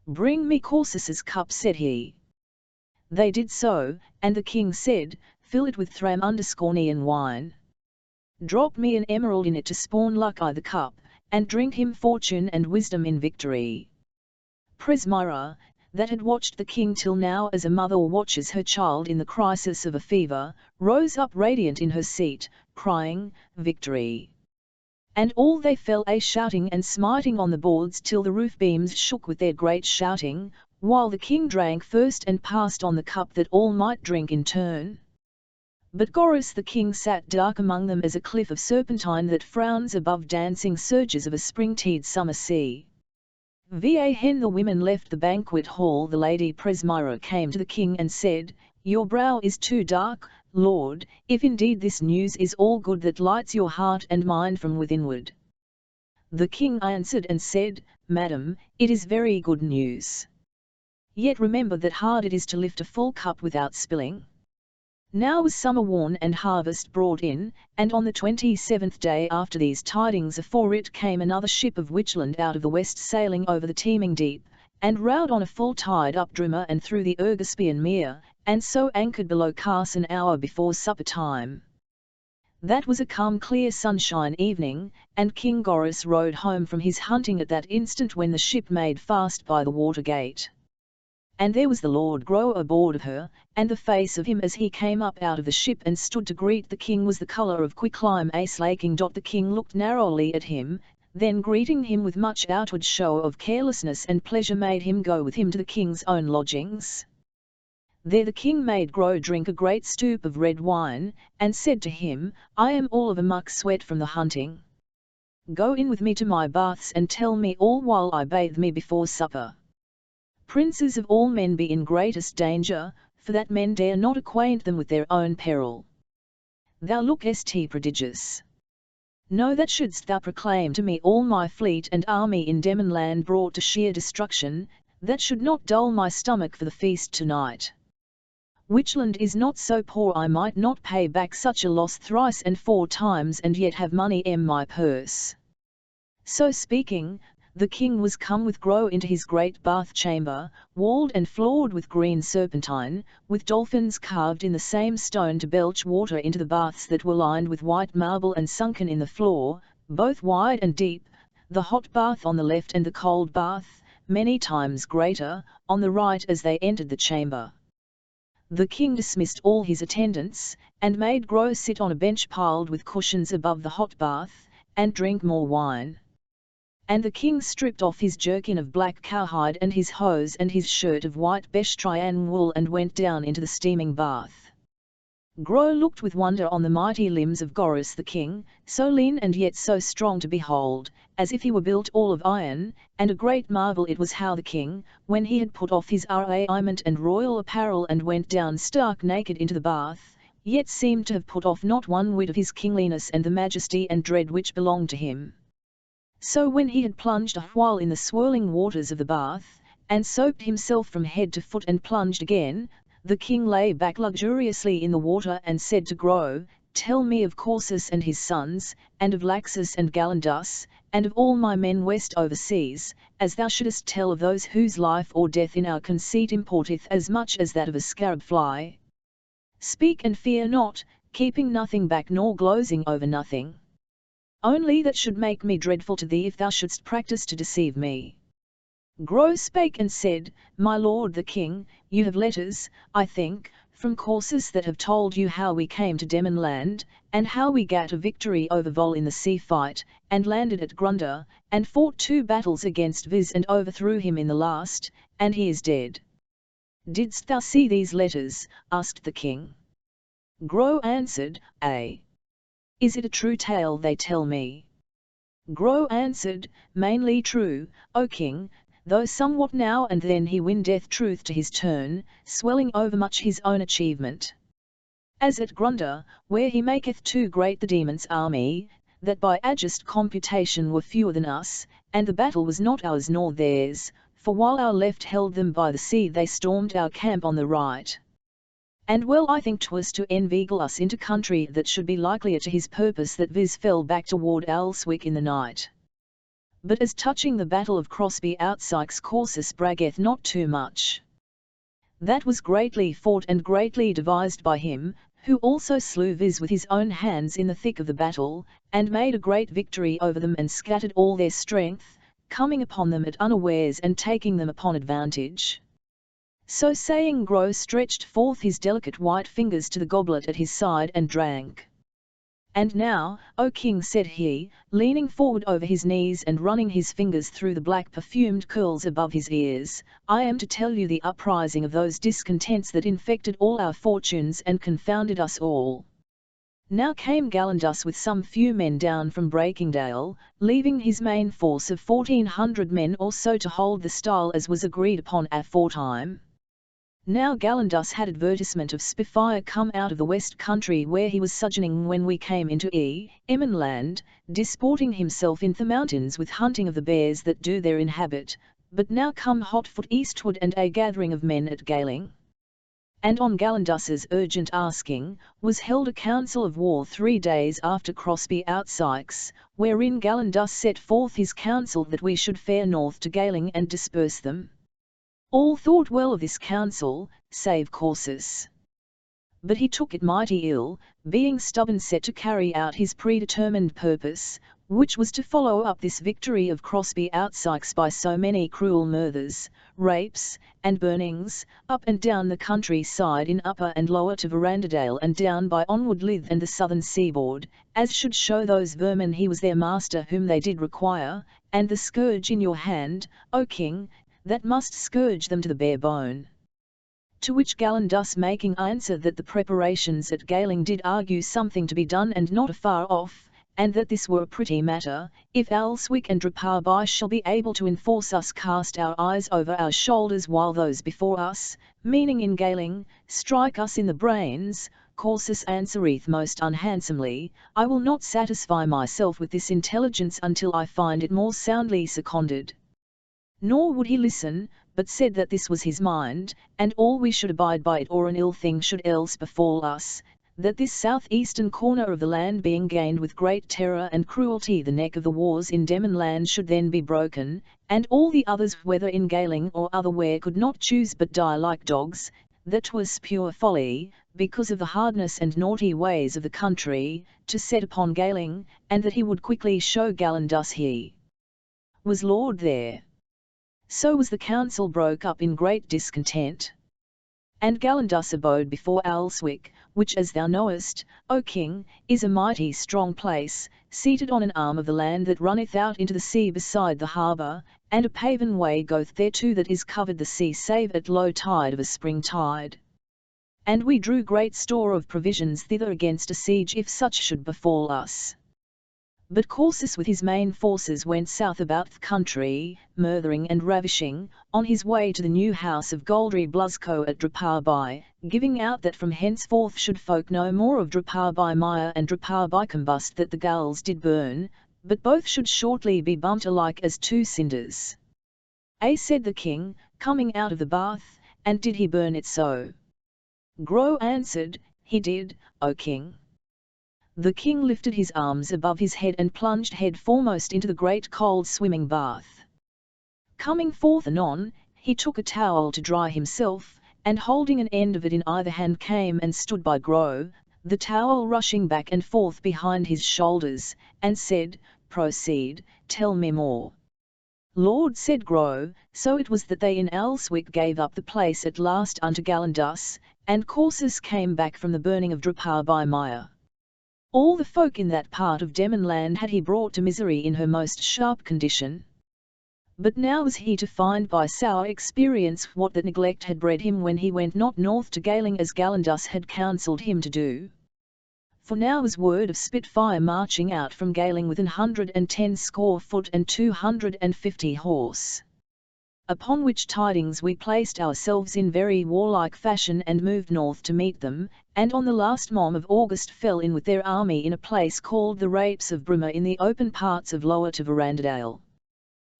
Bring me Corses's cup said he. They did so, and the king said, fill it with thram_nean wine. Drop me an emerald in it to spawn luck I the cup, and drink him fortune and wisdom in victory. Presmyra, that had watched the king till now as a mother watches her child in the crisis of a fever, rose up radiant in her seat, crying, Victory! And all they fell a-shouting and smiting on the boards till the roof beams shook with their great shouting, while the king drank first and passed on the cup that all might drink in turn. But Goris the king sat dark among them as a cliff of serpentine that frowns above dancing surges of a spring-tide summer sea. Va hen the women left the banquet hall the lady Presmyra came to the king and said, Your brow is too dark, lord, if indeed this news is all good that lights your heart and mind from withinward. The king answered and said, Madam, it is very good news. Yet remember that hard it is to lift a full cup without spilling. Now was summer worn and harvest brought in, and on the 27th day after these tidings afore it came another ship of Witchland out of the west sailing over the teeming deep, and rowed on a full tide up Drummer and through the Ergispian mere, and so anchored below Cars an hour before supper time. That was a calm clear sunshine evening, and King Goris rode home from his hunting at that instant when the ship made fast by the water gate. And there was the Lord Grow aboard of her, and the face of him as he came up out of the ship and stood to greet the king was the colour of quicklime a-slaking. The king looked narrowly at him, then greeting him with much outward show of carelessness and pleasure made him go with him to the king's own lodgings. There the king made Grow drink a great stoup of red wine, and said to him, I am all of a muck sweat from the hunting. Go in with me to my baths and tell me all while I bathe me before supper. Princes of all men be in greatest danger, for that men dare not acquaint them with their own peril. Thou lookest prodigious. Know that shouldst thou proclaim to me all my fleet and army in Demon land brought to sheer destruction, that should not dull my stomach for the feast tonight. Witchland is not so poor I might not pay back such a loss thrice and 4 times and yet have money in my purse. So speaking, the king was come with Grow into his great bath chamber, walled and floored with green serpentine, with dolphins carved in the same stone to belch water into the baths that were lined with white marble and sunken in the floor, both wide and deep, the hot bath on the left and the cold bath, many times greater, on the right as they entered the chamber. The king dismissed all his attendants, and made Grow sit on a bench piled with cushions above the hot bath, and drink more wine. And the king stripped off his jerkin of black cowhide and his hose and his shirt of white Beshtrian wool and went down into the steaming bath. Grow looked with wonder on the mighty limbs of Goris the king, so lean and yet so strong to behold, as if he were built all of iron, and a great marvel it was how the king, when he had put off his raiment and royal apparel and went down stark naked into the bath, yet seemed to have put off not one whit of his kingliness and the majesty and dread which belonged to him. So when he had plunged a while in the swirling waters of the bath, and soaped himself from head to foot and plunged again, the king lay back luxuriously in the water and said to Gro, "Tell me of Corsus and his sons, and of Laxus and Galindus, and of all my men west overseas, as thou shouldest tell of those whose life or death in our conceit importeth as much as that of a scarab fly. Speak and fear not, keeping nothing back nor glozing over nothing. Only that should make me dreadful to thee if thou shouldst practice to deceive me." Gro spake and said, "My lord the king, you have letters, I think, from Corsus that have told you how we came to Demon land, and how we gat a victory over Vol in the sea fight, and landed at Grunda, and fought 2 battles against Viz and overthrew him in the last, and he is dead. Didst thou see these letters?" asked the king. Gro answered, "Ay. Is it a true tale they tell me?" Gro answered, "Mainly true, O king, though somewhat now and then he windeth truth to his turn, swelling overmuch his own achievement. As at Grunda, where he maketh too great the demon's army, that by a just computation were fewer than us, and the battle was not ours nor theirs, for while our left held them by the sea they stormed our camp on the right. And well I think 'twas to inveigle us into country that should be likelier to his purpose that Viz fell back toward Alswick in the night. But as touching the battle of Crosby outsykes Corsus braggeth not too much. That was greatly fought and greatly devised by him, who also slew Viz with his own hands in the thick of the battle, and made a great victory over them and scattered all their strength, coming upon them at unawares and taking them upon advantage." So saying, Gro stretched forth his delicate white fingers to the goblet at his side and drank. "And now, O king," said he, leaning forward over his knees and running his fingers through the black perfumed curls above his ears, "I am to tell you the uprising of those discontents that infected all our fortunes and confounded us all. Now came Galindus with some few men down from Breakingdale, leaving his main force of 1400 men or so to hold the stile as was agreed upon aforetime. Now Galindus had advertisement of Spitfire come out of the west country where he was sojourning when we came into Emin land, disporting himself in the mountains with hunting of the bears that do there inhabit, but now come hotfoot eastward and a gathering of men at Galing. And on Galindus's urgent asking, was held a council of war 3 days after Crosby outsykes, wherein Galindus set forth his counsel that we should fare north to Galing and disperse them. All thought well of this counsel, save Corsus. But he took it mighty ill, being stubborn set to carry out his predetermined purpose, which was to follow up this victory of Crosby outsykes by so many cruel murders, rapes, and burnings, up and down the countryside in Upper and Lower to Verandadale and down by onward Lythe and the southern seaboard, as should show those vermin he was their master whom they did require, and the scourge in your hand, O king, that must scourge them to the bare bone." To which Galindus making answer that the preparations at Galing did argue something to be done and not afar off, and that this were a pretty matter, if Alswick and Draparby shall be able to enforce us cast our eyes over our shoulders while those before us, meaning in Galing, strike us in the brains, Corsus answereth most unhandsomely, "I will not satisfy myself with this intelligence until I find it more soundly seconded." Nor would he listen, but said that this was his mind, and all we should abide by it or an ill thing should else befall us, that this south-eastern corner of the land being gained with great terror and cruelty the neck of the wars in Demon land should then be broken, and all the others whether in Galing or otherwhere could not choose but die like dogs, that 'twas pure folly, because of the hardness and naughty ways of the country, to set upon Galing, and that he would quickly show Galindus he was lord there. So was the council broke up in great discontent. And Galindus abode before Alswick, which as thou knowest, O king, is a mighty strong place, seated on an arm of the land that runneth out into the sea beside the harbour, and a paven way goeth thereto that is covered the sea save at low tide of a spring tide. And we drew great store of provisions thither against a siege if such should befall us. But Corsus with his main forces went south about the country, murthering and ravishing, on his way to the new house of Goldry Blusco at Draparby, giving out that from henceforth should folk no more of Draparby mire and Draparby combust that the gulls did burn, but both should shortly be bumped alike as 2 cinders. Said the king, coming out of the bath, and did he burn it so? Grow answered, he did, O king. The king lifted his arms above his head and plunged head foremost into the great cold swimming bath. Coming forth anon, he took a towel to dry himself, and holding an end of it in either hand came and stood by Grow, the towel rushing back and forth behind his shoulders, and said, Proceed, tell me more. Lord, said Grow, so it was that they in Alswick gave up the place at last unto Galandus, and Corsus came back from the burning of Drapar by Mire. All the folk in that part of Demonland had he brought to misery in her most sharp condition. But now was he to find by sour experience what that neglect had bred him when he went not north to Galing as Galandus had counselled him to do. For now was word of Spitfire marching out from Galing with 110 foot and 250 horse. Upon which tidings we placed ourselves in very warlike fashion and moved north to meet them, and on the last mom of August fell in with their army in a place called the Rapes of Bruma in the open parts of Lower to Verandadale.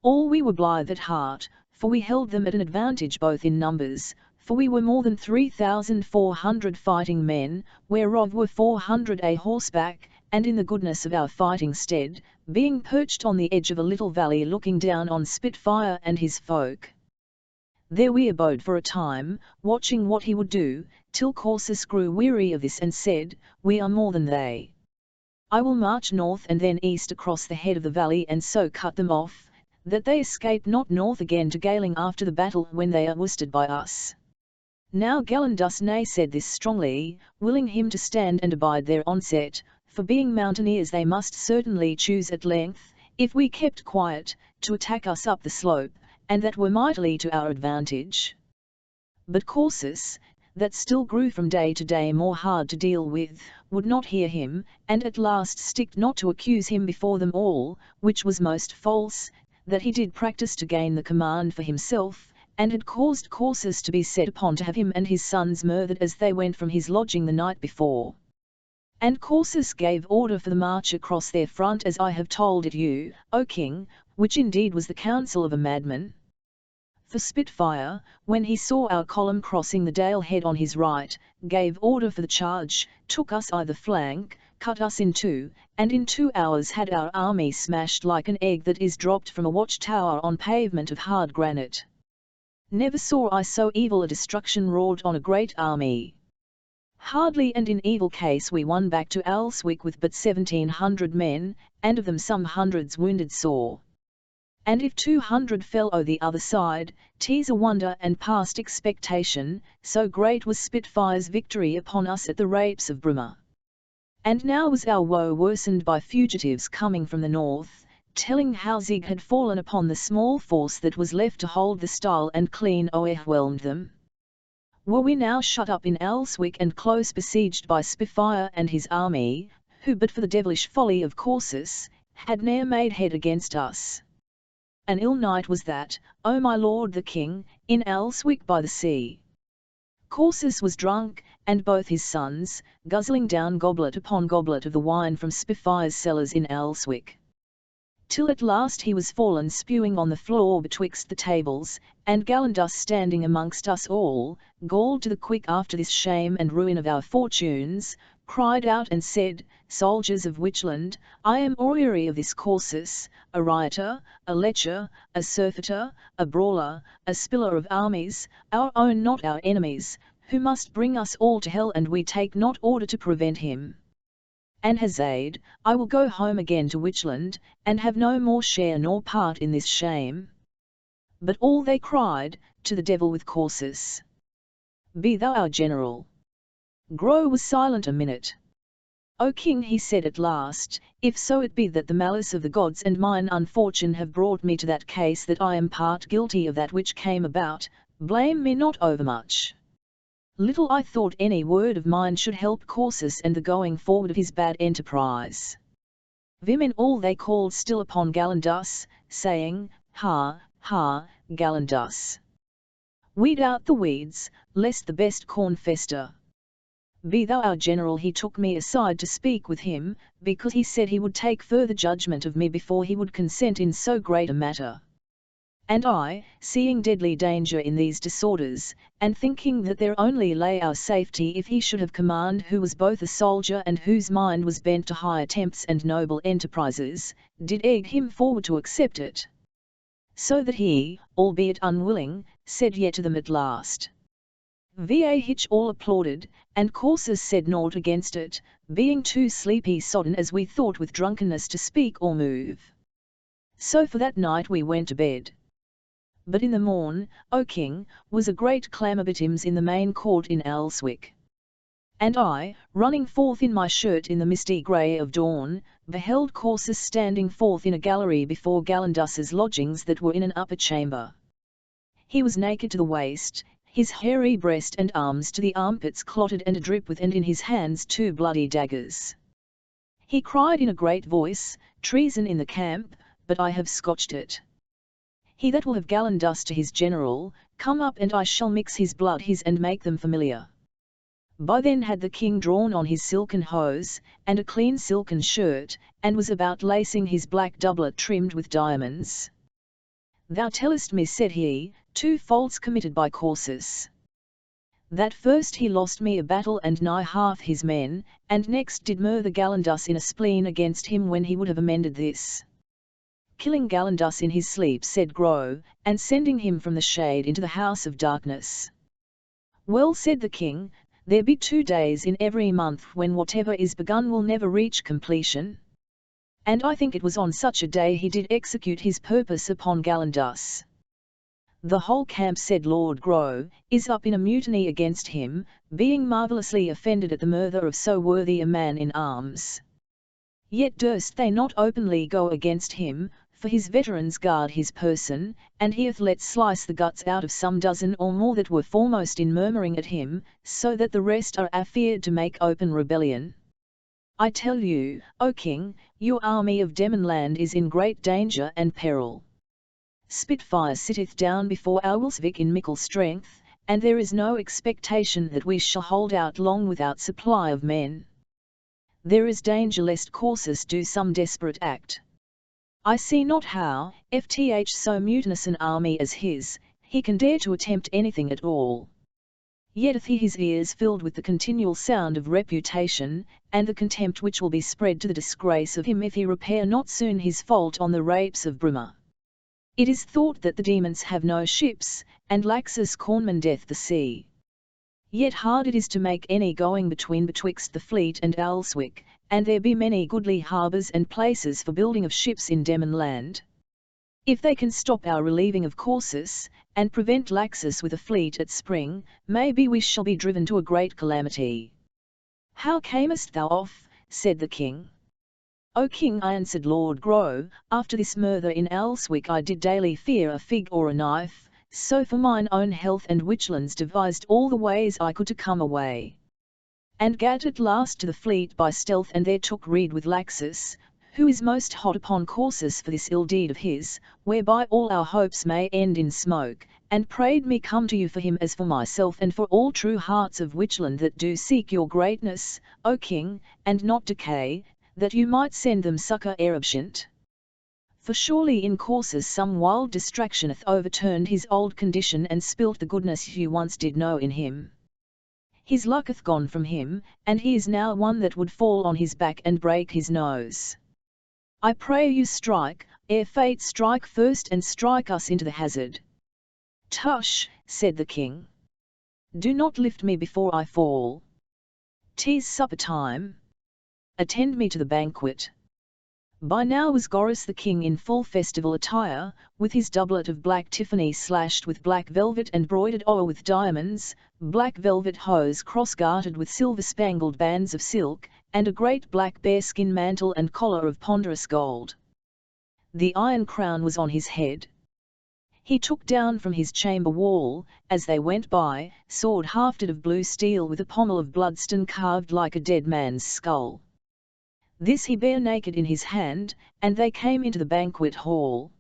All we were blithe at heart, for we held them at an advantage both in numbers, for we were more than 3,400 fighting men, whereof were 400 a horseback, and in the goodness of our fighting stead, being perched on the edge of a little valley looking down on Spitfire and his folk. There we abode for a time, watching what he would do, till Corsus grew weary of this and said, We are more than they. I will march north and then east across the head of the valley and so cut them off, that they escape not north again to Galing after the battle when they are worsted by us. Now Galandus nay said this strongly, willing him to stand and abide their onset, for being mountaineers they must certainly choose at length, if we kept quiet, to attack us up the slope, and that were mightily to our advantage. But Corsus, that still grew from day to day more hard to deal with, would not hear him, and at last sticked not to accuse him before them all, which was most false, that he did practice to gain the command for himself, and had caused Corsus to be set upon to have him and his sons murdered as they went from his lodging the night before. And Corsus gave order for the march across their front as I have told it you, O king, which indeed was the counsel of a madman. For Spitfire, when he saw our column crossing the dale head on his right, gave order for the charge, took us either flank, cut us in two, and in 2 hours had our army smashed like an egg that is dropped from a watchtower on pavement of hard granite. Never saw I so evil a destruction wrought on a great army. Hardly and in evil case we won back to Alswick with but 1,700 men, and of them some hundreds wounded sore. And if 200 fell o' the other side, 'tis a wonder and past expectation, so great was Spitfire's victory upon us at the Rapes of Bruma. And now was our woe worsened by fugitives coming from the north, telling how Zig had fallen upon the small force that was left to hold the stile and clean o'erwhelmed them. Were we now shut up in Alswick and close besieged by Spitfire and his army, who but for the devilish folly of Corsus, had ne'er made head against us. An ill night was that, O my lord the king, in Alswick by the sea. Corsus was drunk, and both his sons, guzzling down goblet upon goblet of the wine from Spitfire's cellars in Alswick. Till at last he was fallen spewing on the floor betwixt the tables, and Galandus standing amongst us all, galled to the quick after this shame and ruin of our fortunes, cried out and said, Soldiers of Witchland, I am weary of this Corsus, a rioter, a lecher, a surfeiter, a brawler, a spiller of armies, our own not our enemies, who must bring us all to hell and we take not order to prevent him. And Hazade, I will go home again to Witchland, and have no more share nor part in this shame. But all they cried, to the devil with Corsus. Be thou our general. Grow was silent a minute. O king, he said at last, if so it be that the malice of the gods and mine unfortune have brought me to that case that I am part guilty of that which came about, blame me not overmuch. Little I thought any word of mine should help Corsus and the going forward of his bad enterprise. Vim in all they called still upon Galandus, saying, Ha, ha, Galandus. Weed out the weeds, lest the best corn fester. Be thou our general. He took me aside to speak with him, because he said he would take further judgment of me before he would consent in so great a matter. And I, seeing deadly danger in these disorders, and thinking that there only lay our safety if he should have command who was both a soldier and whose mind was bent to high attempts and noble enterprises, did egg him forward to accept it. So that he, albeit unwilling, said yet to them at last. Vah all applauded, and Corsus said naught against it, being too sleepy sodden as we thought with drunkenness to speak or move. So for that night we went to bed. But in the morn, O King, was a great clamour betimes in the main court in Alswick. And I, running forth in my shirt in the misty grey of dawn, beheld Corsus standing forth in a gallery before Galindus's lodgings that were in an upper chamber. He was naked to the waist, his hairy breast and arms to the armpits clotted and adrip with, and in his hands 2 bloody daggers. He cried in a great voice, Treason in the camp, but I have scotched it. He that will have Galindus to his general, come up and I shall mix his blood his and make them familiar. By then had the king drawn on his silken hose, and a clean silken shirt, and was about lacing his black doublet trimmed with diamonds. Thou tellest me, said he, 2 faults committed by Corsus. That first he lost me a battle and nigh half his men, and next did murder Galindus in a spleen against him when he would have amended this. Killing Galindus in his sleep, said Grow, and sending him from the shade into the house of darkness. Well, said the king, there be 2 days in every month when whatever is begun will never reach completion. And I think it was on such a day he did execute his purpose upon Galindus. The whole camp, said Lord Grow, is up in a mutiny against him, being marvellously offended at the murder of so worthy a man in arms. Yet durst they not openly go against him, for his veterans guard his person, and he hath let slice the guts out of some dozen or more that were foremost in murmuring at him, so that the rest are afeared to make open rebellion. I tell you, O King, your army of Demonland is in great danger and peril. Spitfire sitteth down before Owlsvik in mickle strength, and there is no expectation that we shall hold out long without supply of men. There is danger lest Corsus do some desperate act. I see not how, ft so mutinous an army as his, he can dare to attempt anything at all. Yet hath he his ears filled with the continual sound of reputation, and the contempt which will be spread to the disgrace of him if he repair not soon his fault on the rapes of Bruma. It is thought that the demons have no ships, and Laxus cornmandeth the sea. Yet hard it is to make any going betwixt the fleet and Alswick, and there be many goodly harbours and places for building of ships in Demonland. If they can stop our relieving of Corsus, and prevent Laxus with a fleet at spring, maybe we shall be driven to a great calamity. How camest thou off? Said the king. O King, I answered Lord Grow, after this murder in Alswick I did daily fear a fig or a knife, so for mine own health and Witchlands devised all the ways I could to come away. And gat at last to the fleet by stealth, and there took rede with Laxus, who is most hot upon Corsus for this ill deed of his, whereby all our hopes may end in smoke, and prayed me come to you for him as for myself and for all true hearts of Witchland that do seek your greatness, O King, and not decay, that you might send them succour eruption. For surely in Corsus some wild distraction hath overturned his old condition and spilt the goodness you once did know in him. His luck hath gone from him, and he is now one that would fall on his back and break his nose. I pray you strike, ere fate strike first, and strike us into the hazard. Tush, said the king. Do not lift me before I fall. 'Tis supper time. Attend me to the banquet. By now was Goris the king in full festival attire, with his doublet of black Tiffany slashed with black velvet and broidered o'er with diamonds, black velvet hose cross-gartered with silver-spangled bands of silk, and a great black bearskin mantle and collar of ponderous gold. The iron crown was on his head. He took down from his chamber wall, as they went by, sword hafted of blue steel with a pommel of bloodstone carved like a dead man's skull. This he bare naked in his hand, and they came into the banquet hall.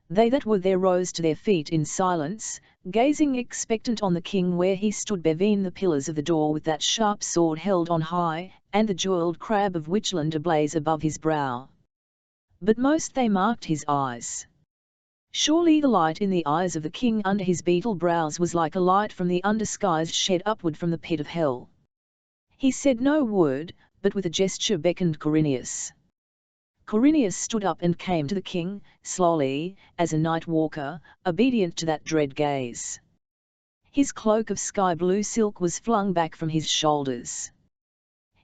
They that were there rose to their feet in silence, gazing expectant on the king where he stood between the pillars of the door with that sharp sword held on high, and the jewelled crab of Witchland ablaze above his brow. But most they marked his eyes. Surely the light in the eyes of the king under his beetle brows was like a light from the under skies shed upward from the pit of hell. He said no word, but with a gesture beckoned Corineus. Corineus stood up and came to the king, slowly, as a night walker, obedient to that dread gaze. His cloak of sky-blue silk was flung back from his shoulders.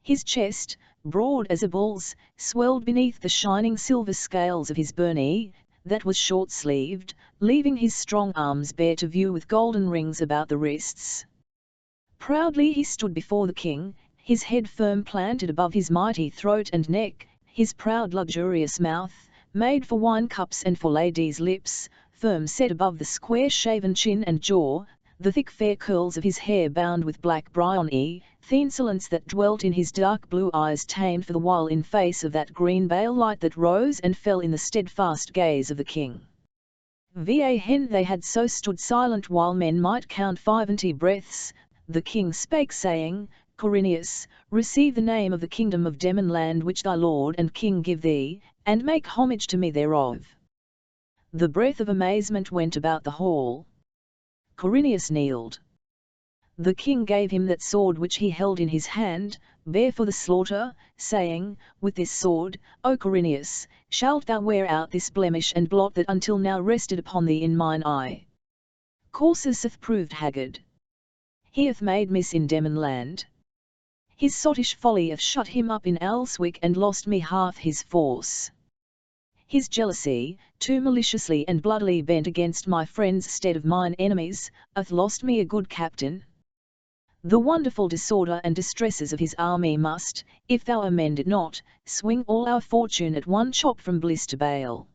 His chest, broad as a bull's, swelled beneath the shining silver scales of his byrnie, that was short-sleeved, leaving his strong arms bare to view with golden rings about the wrists. Proudly he stood before the king, his head firm planted above his mighty throat and neck, his proud luxurious mouth, made for wine cups and for ladies' lips, firm set above the square-shaven chin and jaw, the thick fair curls of his hair bound with black bryony, the insolence that dwelt in his dark blue eyes tamed for the while in face of that green bale light that rose and fell in the steadfast gaze of the king. Hen they had so stood silent while men might count 50 breaths. The king spake saying, Corineus, receive the name of the kingdom of Demon land which thy lord and king give thee, and make homage to me thereof. The breath of amazement went about the hall. Corineus kneeled. The king gave him that sword which he held in his hand, bare for the slaughter, saying, With this sword, O Corineus, shalt thou wear out this blemish and blot that until now rested upon thee in mine eye. Corsus hath proved haggard. He hath made miss in Demon land. His sottish folly hath shut him up in Alswick and lost me half his force. His jealousy, too maliciously and bloodily bent against my friends stead of mine enemies, hath lost me a good captain. The wonderful disorder and distresses of his army must, if thou amend it not, swing all our fortune at one chop from bliss to bale.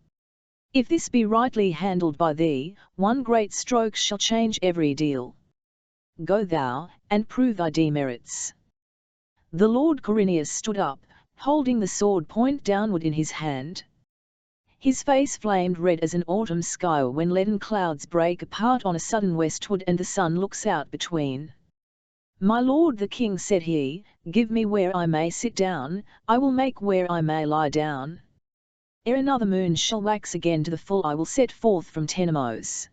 If this be rightly handled by thee, one great stroke shall change every deal. Go thou, and prove thy demerits. The Lord Corineus stood up, holding the sword point downward in his hand. His face flamed red as an autumn sky when leaden clouds break apart on a sudden westward and the sun looks out between. My lord the king, said he, give me where I may sit down, I will make where I may lie down. Ere another moon shall wax again to the full I will set forth from Tenemos.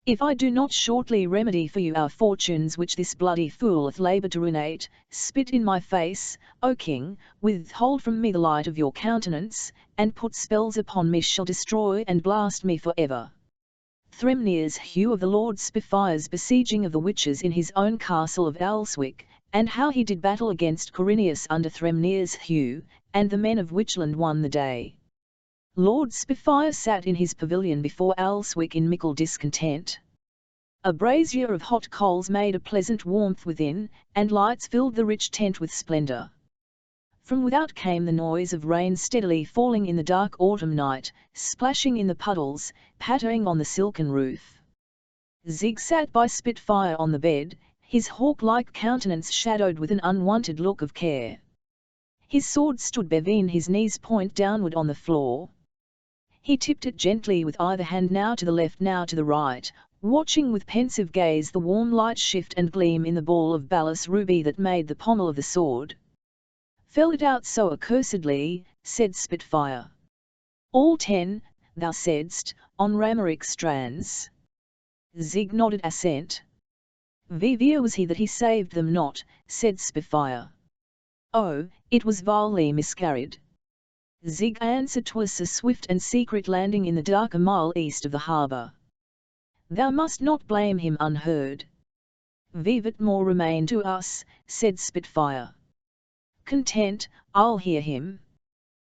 If I do not shortly remedy for you our fortunes which this bloody fool hath laboured to ruinate, spit in my face, O king, withhold from me the light of your countenance, and put spells upon me shall destroy and blast me for ever. Thremneir's hue of the Lord Spitfire's besieging of the witches in his own castle of Alswick, and how he did battle against Corineus under Thremneir's hue, and the men of Witchland won the day. Lord Spitfire sat in his pavilion before Alswick in mickle discontent. A brazier of hot coals made a pleasant warmth within, and lights filled the rich tent with splendour. From without came the noise of rain steadily falling in the dark autumn night, splashing in the puddles, pattering on the silken roof. Zig sat by Spitfire on the bed, his hawk-like countenance shadowed with an unwonted look of care. His sword stood between his knees point downward on the floor. He tipped it gently with either hand now to the left now to the right, watching with pensive gaze the warm light shift and gleam in the ball of ballast ruby that made the pommel of the sword. Fell it out so accursedly, said Spitfire. All 10, thou saidst, on Ramaric strands. Zig nodded assent. Vivia was he that he saved them not, said Spitfire. Oh, it was vilely miscarried. Zig answered 'twas a swift and secret landing in the dark a mile east of the harbour. Thou must not blame him unheard. Vivat more remain to us, said Spitfire. Content, I'll hear him.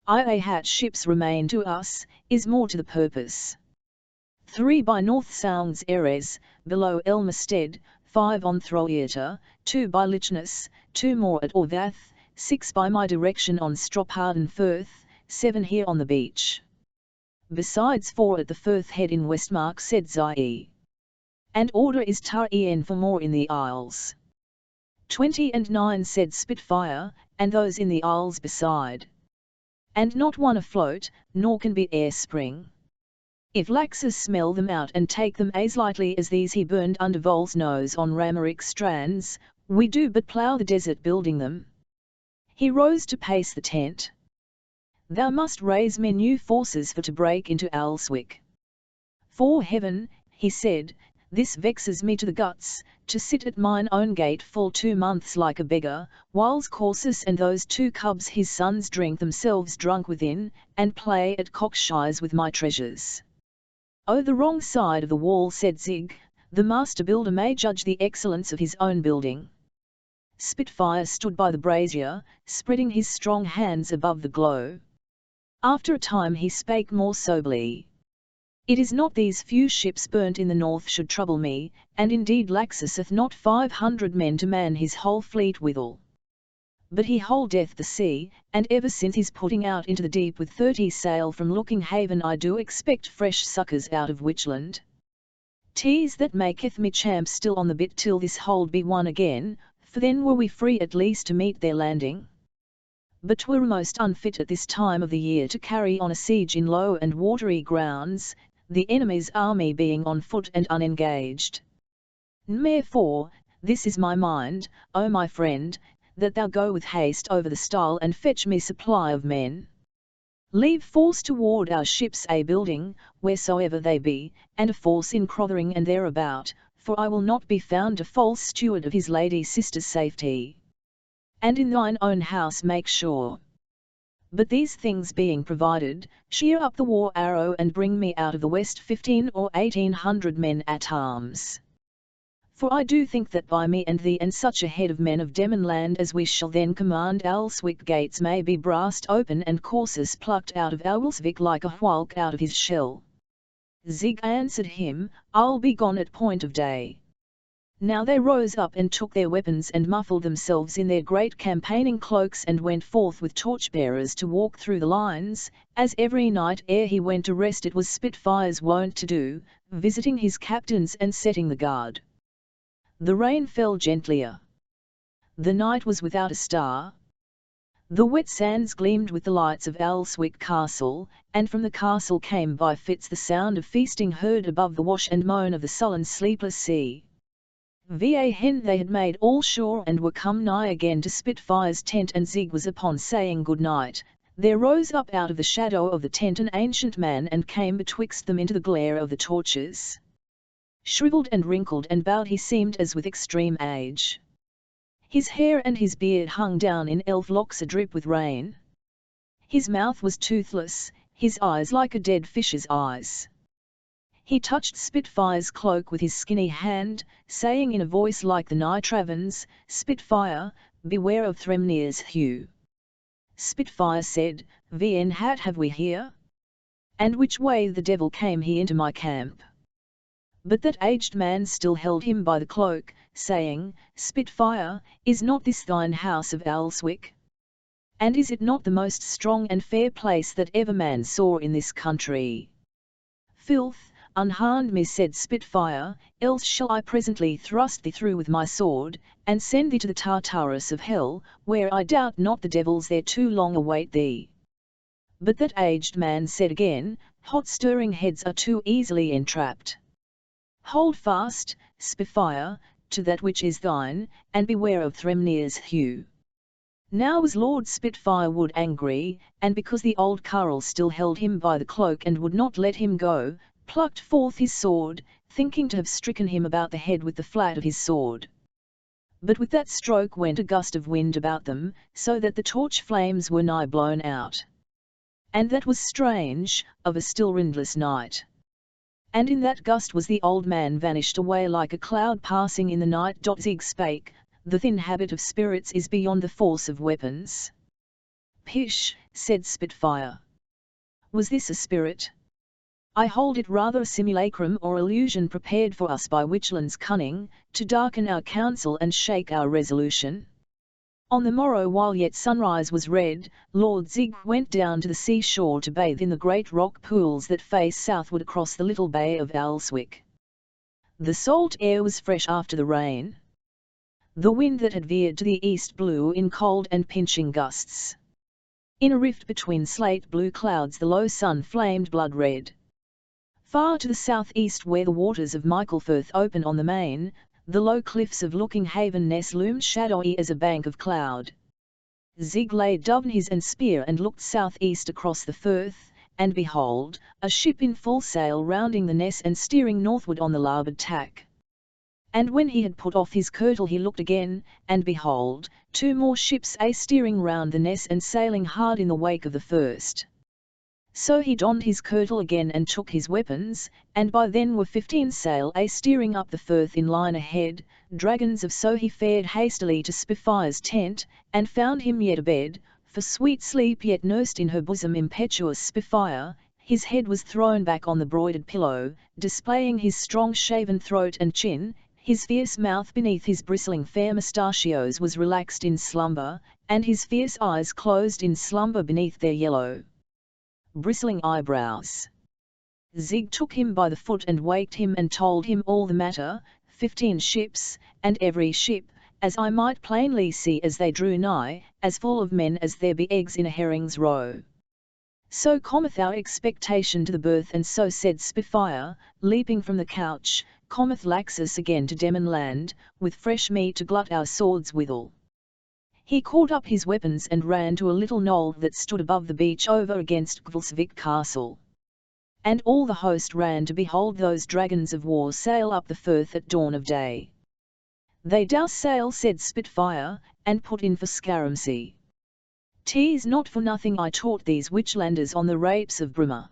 I hat ships remain to us, is more to the purpose. 3 by North Sounds Eres, below Elmstead, 5 on Throeata, 2 by Lichness, 2 more at Orvath, 6 by my direction on Stropharden Firth, 7 here on the beach. Besides 4 at the Firth head in Westmark, said Zie. And order is Tar-en for more in the Isles. 20 and 9, said Spitfire, and those in the Isles beside. And not one afloat, nor can be air spring. If Laxus smell them out and take them as lightly as these he burned under Vol's nose on Ramaric strands, we do but plough the desert building them. He rose to pace the tent. Thou must raise me new forces for to break into Alswick. "For heaven," he said, "this vexes me to the guts, to sit at mine own gate full 2 months like a beggar, whiles Corsus and those 2 cubs his sons drink themselves drunk within, and play at cockshies with my treasures." "Oh, the wrong side of the wall," said Zig, "the master builder may judge the excellence of his own building." Spitfire stood by the brazier, spreading his strong hands above the glow. After a time he spake more soberly. "It is not these few ships burnt in the north should trouble me, and indeed Laxus hath not 500 men to man his whole fleet withal. But he holdeth the sea, and ever since his putting out into the deep with 30 sail from Looking Haven I do expect fresh succours out of Witchland. 'Tis that maketh me champ still on the bit till this hold be won again, for then were we free at least to meet their landing. But 'twere most unfit at this time of the year to carry on a siege in low and watery grounds, the enemy's army being on foot and unengaged. Therefore, this is my mind, O my friend, that thou go with haste over the stile and fetch me supply of men. Leave force toward our ships a building, wheresoever they be, and a force in Crothering and thereabout, for I will not be found a false steward of his lady sister's safety. And in thine own house make sure. But these things being provided, shear up the war arrow and bring me out of the west 15 or 1800 men at arms. For I do think that by me and thee and such a head of men of Demon land as we shall then command Alswick gates may be brast open and Corsus plucked out of Alswick like a whalk out of his shell." Zig answered him, "I'll be gone at point of day." Now they rose up and took their weapons and muffled themselves in their great campaigning cloaks and went forth with torchbearers to walk through the lines, as every night ere he went to rest it was Spitfire's wont to do, visiting his captains and setting the guard. The rain fell gentlier. The night was without a star. The wet sands gleamed with the lights of Alswick Castle, and from the castle came by fits the sound of feasting heard above the wash and moan of the sullen sleepless sea. Then they had made all shore and were come nigh again to Spitfire's tent, and Zig was upon saying good night. There rose up out of the shadow of the tent an ancient man and came betwixt them into the glare of the torches. Shrivelled and wrinkled and bowed he seemed as with extreme age. His hair and his beard hung down in elf locks adrip with rain. His mouth was toothless, his eyes like a dead fish's eyes. He touched Spitfire's cloak with his skinny hand, saying in a voice like the night ravens, "Spitfire, beware of Thremnir's hue." Spitfire said, "Vn hat have we here? And which way the devil came he into my camp?" But that aged man still held him by the cloak, saying, "Spitfire, is not this thine house of Alswick? And is it not the most strong and fair place that ever man saw in this country?" "Filth, unharmed me," said Spitfire, "else shall I presently thrust thee through with my sword, and send thee to the Tartarus of hell, where I doubt not the devils there too long await thee." But that aged man said again, "Hot stirring heads are too easily entrapped. Hold fast, Spitfire, to that which is thine, and beware of Thremnir's hue." Now was Lord Spitfirewood angry, and because the old carle still held him by the cloak and would not let him go, plucked forth his sword, thinking to have stricken him about the head with the flat of his sword. But with that stroke went a gust of wind about them, so that the torch flames were nigh blown out. And that was strange, of a still windless night. And in that gust was the old man vanished away like a cloud passing in the night. Zig spake, "The thin habit of spirits is beyond the force of weapons." "Pish," said Spitfire. "Was this a spirit? I hold it rather a simulacrum or illusion prepared for us by Witchland's cunning, to darken our counsel and shake our resolution." On the morrow, while yet sunrise was red, Lord Zig went down to the seashore to bathe in the great rock pools that face southward across the little bay of Alswick. The salt air was fresh after the rain. The wind that had veered to the east blew in cold and pinching gusts. In a rift between slate-blue clouds the low sun flamed blood-red. Far to the south-east, where the waters of Michaelfirth open on the main, the low cliffs of Looking Haven Ness loomed shadowy as a bank of cloud. Zig laid down his and spear and looked south-east across the firth, and behold, a ship in full sail rounding the Ness and steering northward on the larboard tack. And when he had put off his kirtle he looked again, and behold, 2 more ships steering round the Ness and sailing hard in the wake of the first. So he donned his kirtle again and took his weapons, and by then were 15 sail steering up the firth in line ahead, dragons of. So he fared hastily to Spitfire's tent, and found him yet abed, for sweet sleep yet nursed in her bosom impetuous Spitfire. His head was thrown back on the broidered pillow, displaying his strong shaven throat and chin. His fierce mouth beneath his bristling fair mustachios was relaxed in slumber, and his fierce eyes closed in slumber beneath their yellow, bristling eyebrows. Zig took him by the foot and waked him and told him all the matter, 15 ships, and every ship, as I might plainly see as they drew nigh, as full of men as there be eggs in a herring's roe. So cometh our expectation to the birth, and so said Spitfire, leaping from the couch, cometh Laxus again to Demon land, with fresh meat to glut our swords withal. He caught up his weapons and ran to a little knoll that stood above the beach over against Gvilsvik castle. And all the host ran to behold those dragons of war sail up the firth at dawn of day. They douse sail, said Spitfire, and put in for Scaramsea. 'Tis not for nothing I taught these witchlanders on the rapes of Bruma.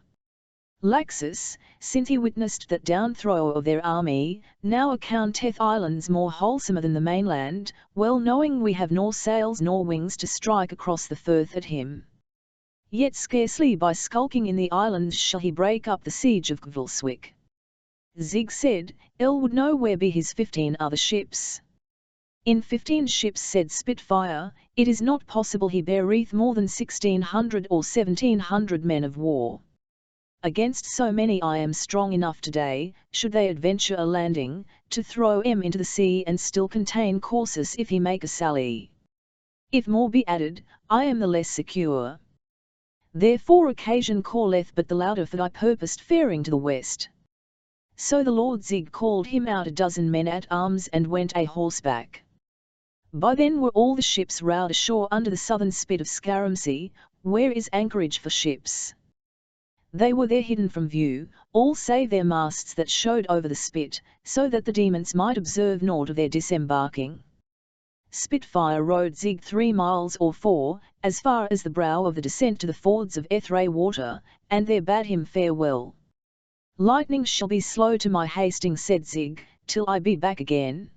Laxus, since he witnessed that downthrow of their army, now accounteth islands more wholesomer than the mainland, well knowing we have nor sails nor wings to strike across the firth at him. Yet scarcely by skulking in the islands shall he break up the siege of Gvilswick. Zig said, El would know where be his 15 other ships. In 15 ships, said Spitfire, it is not possible he beareth more than 1600 or 1700 men of war. Against so many I am strong enough today, should they adventure a landing, to throw him into the sea and still contain Corsus if he make a sally. If more be added, I am the less secure. Therefore occasion calleth but the louder for thy purposed faring to the west. So the Lord Zig called him out a dozen men at arms and went a horseback. By then were all the ships rowed ashore under the southern spit of Scaramsea, where is anchorage for ships. They were there hidden from view, all save their masts that showed over the spit, so that the demons might observe naught of their disembarking. Spitfire rode Zig 3 miles or 4, as far as the brow of the descent to the fords of Ethray water, and there bade him farewell. Lightning shall be slow to my hasting, said Zig, till I be back again.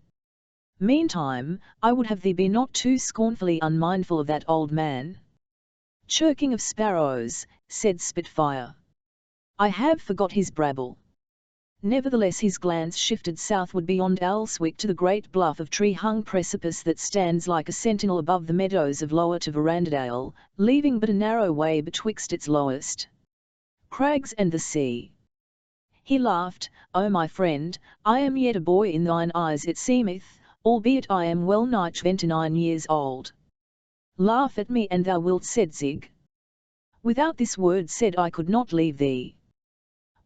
Meantime, I would have thee be not too scornfully unmindful of that old man. Chirking of sparrows, said Spitfire. I have forgot his brabble. Nevertheless his glance shifted southward beyond Alswick to the great bluff of tree-hung precipice that stands like a sentinel above the meadows of Lower to Verandadale, leaving but a narrow way betwixt its lowest crags and the sea. He laughed, O my friend, I am yet a boy in thine eyes it seemeth, albeit I am well nigh 29 years old. Laugh at me and thou wilt, said Zig. Without this word said I could not leave thee.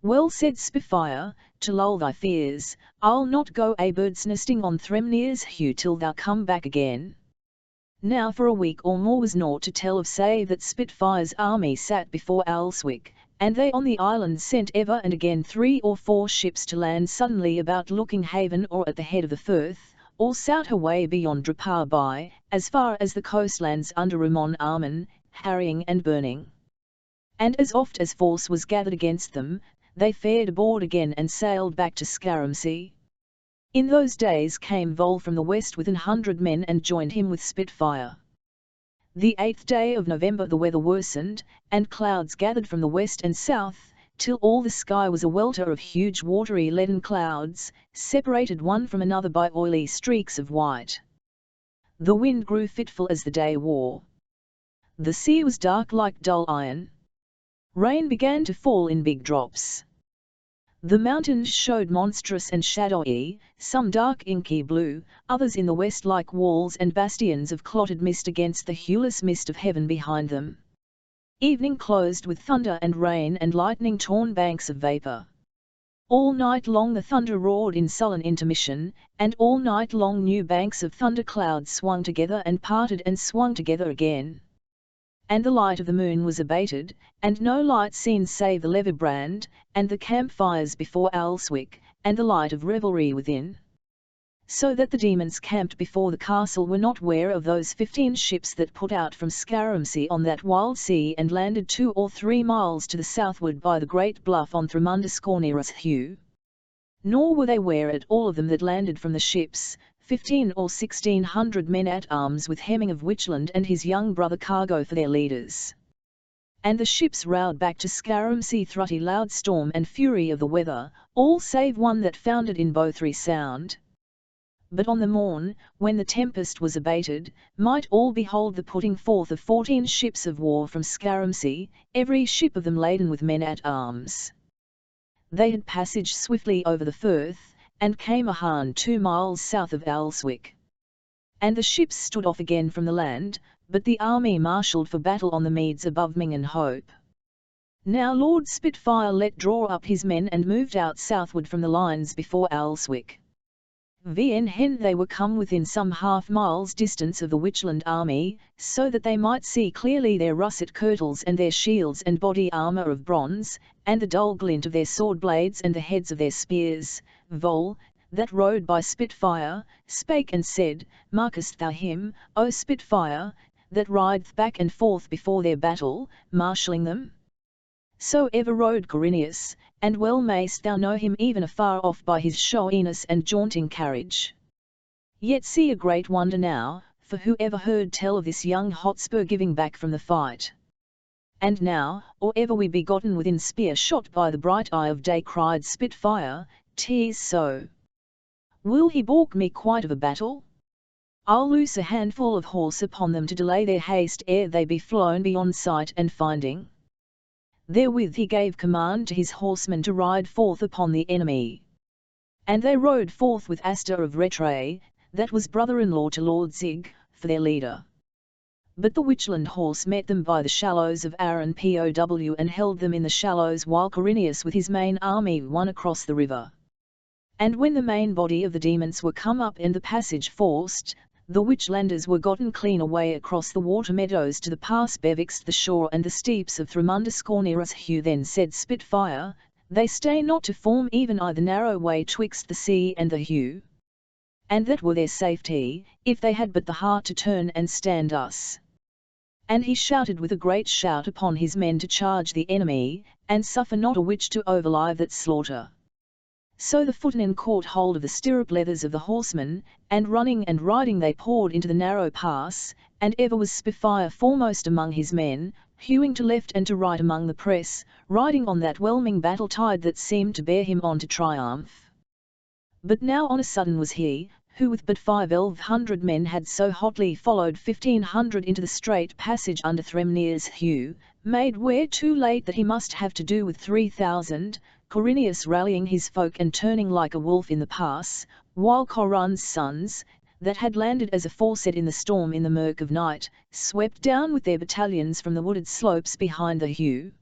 Well, said Spitfire, to lull thy fears, I'll not go a bird's nesting on Thremne's Heugh till thou come back again. Now for a week or more was naught to tell of save that Spitfire's army sat before Alswick, and they on the island sent ever and again 3 or 4 ships to land suddenly about Looking Haven or at the head of the firth, or south away beyond Drapar by, as far as the coastlands under Ramon Arman, harrying and burning. And as oft as force was gathered against them, they fared aboard again and sailed back to Scaramsea. In those days came Vol from the west with 100 men and joined him with Spitfire. The 8th day of November the weather worsened, and clouds gathered from the west and south, till all the sky was a welter of huge watery leaden clouds, separated one from another by oily streaks of white. The wind grew fitful as the day wore. The sea was dark like dull iron. Rain began to fall in big drops. The mountains showed monstrous and shadowy, some dark inky blue, others in the west like walls and bastions of clotted mist against the hueless mist of heaven behind them. Evening closed with thunder and rain and lightning-torn banks of vapour. All night long the thunder roared in sullen intermission, and all night long new banks of thunder clouds swung together and parted and swung together again. and the light of the moon was abated, and no light seen save the leverbrand, and the campfires before Alswick, and the light of revelry within. So that the demons camped before the castle were not ware of those 15 ships that put out from Scaramsey on that wild sea and landed 2 or 3 miles to the southward by the great bluff on Thrumundiscornearus. Nor were they ware at all of them that landed from the ships, 15 or 1600 men at arms with Hemming of Witchland and his young brother Cargo for their leaders. And the ships rowed back to Scaramsey through loud storm and fury of the weather, all save one that foundered in Bothry Sound. But on the morn, when the tempest was abated, might all behold the putting forth of 14 ships of war from Scaramsey, every ship of them laden with men at arms. They had passage swiftly over the firth, and came a harn 2 miles south of Alswick. And the ships stood off again from the land, but the army marshalled for battle on the meads above Ming and Hope. Now Lord Spitfire let draw up his men and moved out southward from the lines before Alswick. Vn they were come within some half miles distance of the Witchland army, so that they might see clearly their russet kirtles and their shields and body armour of bronze, and the dull glint of their sword blades and the heads of their spears. Vol, that rode by Spitfire, spake and said, Markest thou him, O Spitfire, that rideth back and forth before their battle, marshalling them? So ever rode Corineus, and well mayst thou know him even afar off by his showiness and jaunting carriage. Yet see a great wonder now, for who ever heard tell of this young Hotspur giving back from the fight? And now, or ever we be gotten within spear shot by the bright eye of day, cried Spitfire, 'tis so. Will he balk me quite of a battle? I'll loose a handful of horse upon them to delay their haste ere they be flown beyond sight and finding. Therewith he gave command to his horsemen to ride forth upon the enemy. And they rode forth with Astor of Rattray, that was brother-in-law to Lord Zig, for their leader. But the Witchland horse met them by the shallows of Arran Pow and held them in the shallows while Corineus with his main army won across the river. And when the main body of the demons were come up and the passage forced, the Witchlanders were gotten clean away across the water meadows to the pass bevixt the shore and the steeps of Thrumundiscornearus. Then said Spitfire, they stay not to form even I the narrow way twixt the sea and the Heugh. And that were their safety, if they had but the heart to turn and stand us. And he shouted with a great shout upon his men to charge the enemy, and suffer not a witch to overlive that slaughter. So the footmen caught hold of the stirrup leathers of the horsemen, and running and riding they poured into the narrow pass, and ever was Spitfire foremost among his men, hewing to left and to right among the press, riding on that whelming battle tide that seemed to bear him on to triumph. But now on a sudden was he, who with but 500 men had so hotly followed 1500 into the strait passage under Thremnear's Heugh, made ware too late that he must have to do with 3000, Corineus rallying his folk and turning like a wolf in the pass, while Corun's sons, that had landed as aforesaid in the storm in the murk of night, swept down with their battalions from the wooded slopes behind the Heugh.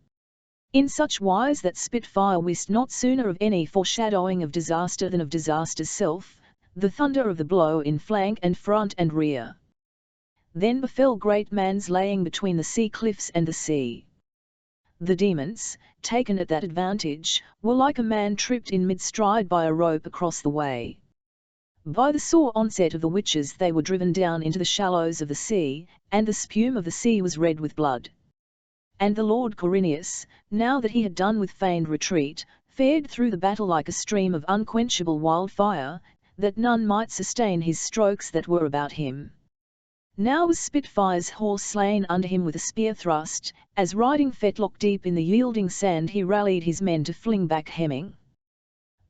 In such wise that Spitfire wist not sooner of any foreshadowing of disaster than of disaster's self, the thunder of the blow in flank and front and rear. Then befell great man's laying between the sea cliffs and the sea. The demons, taken at that advantage, were like a man tripped in mid-stride by a rope across the way. By the sore onset of the witches they were driven down into the shallows of the sea, and the spume of the sea was red with blood. And the Lord Corineus, now that he had done with feigned retreat, fared through the battle like a stream of unquenchable wildfire, that none might sustain his strokes that were about him. Now was Spitfire's horse slain under him with a spear thrust, as riding fetlock deep in the yielding sand he rallied his men to fling back Hemming.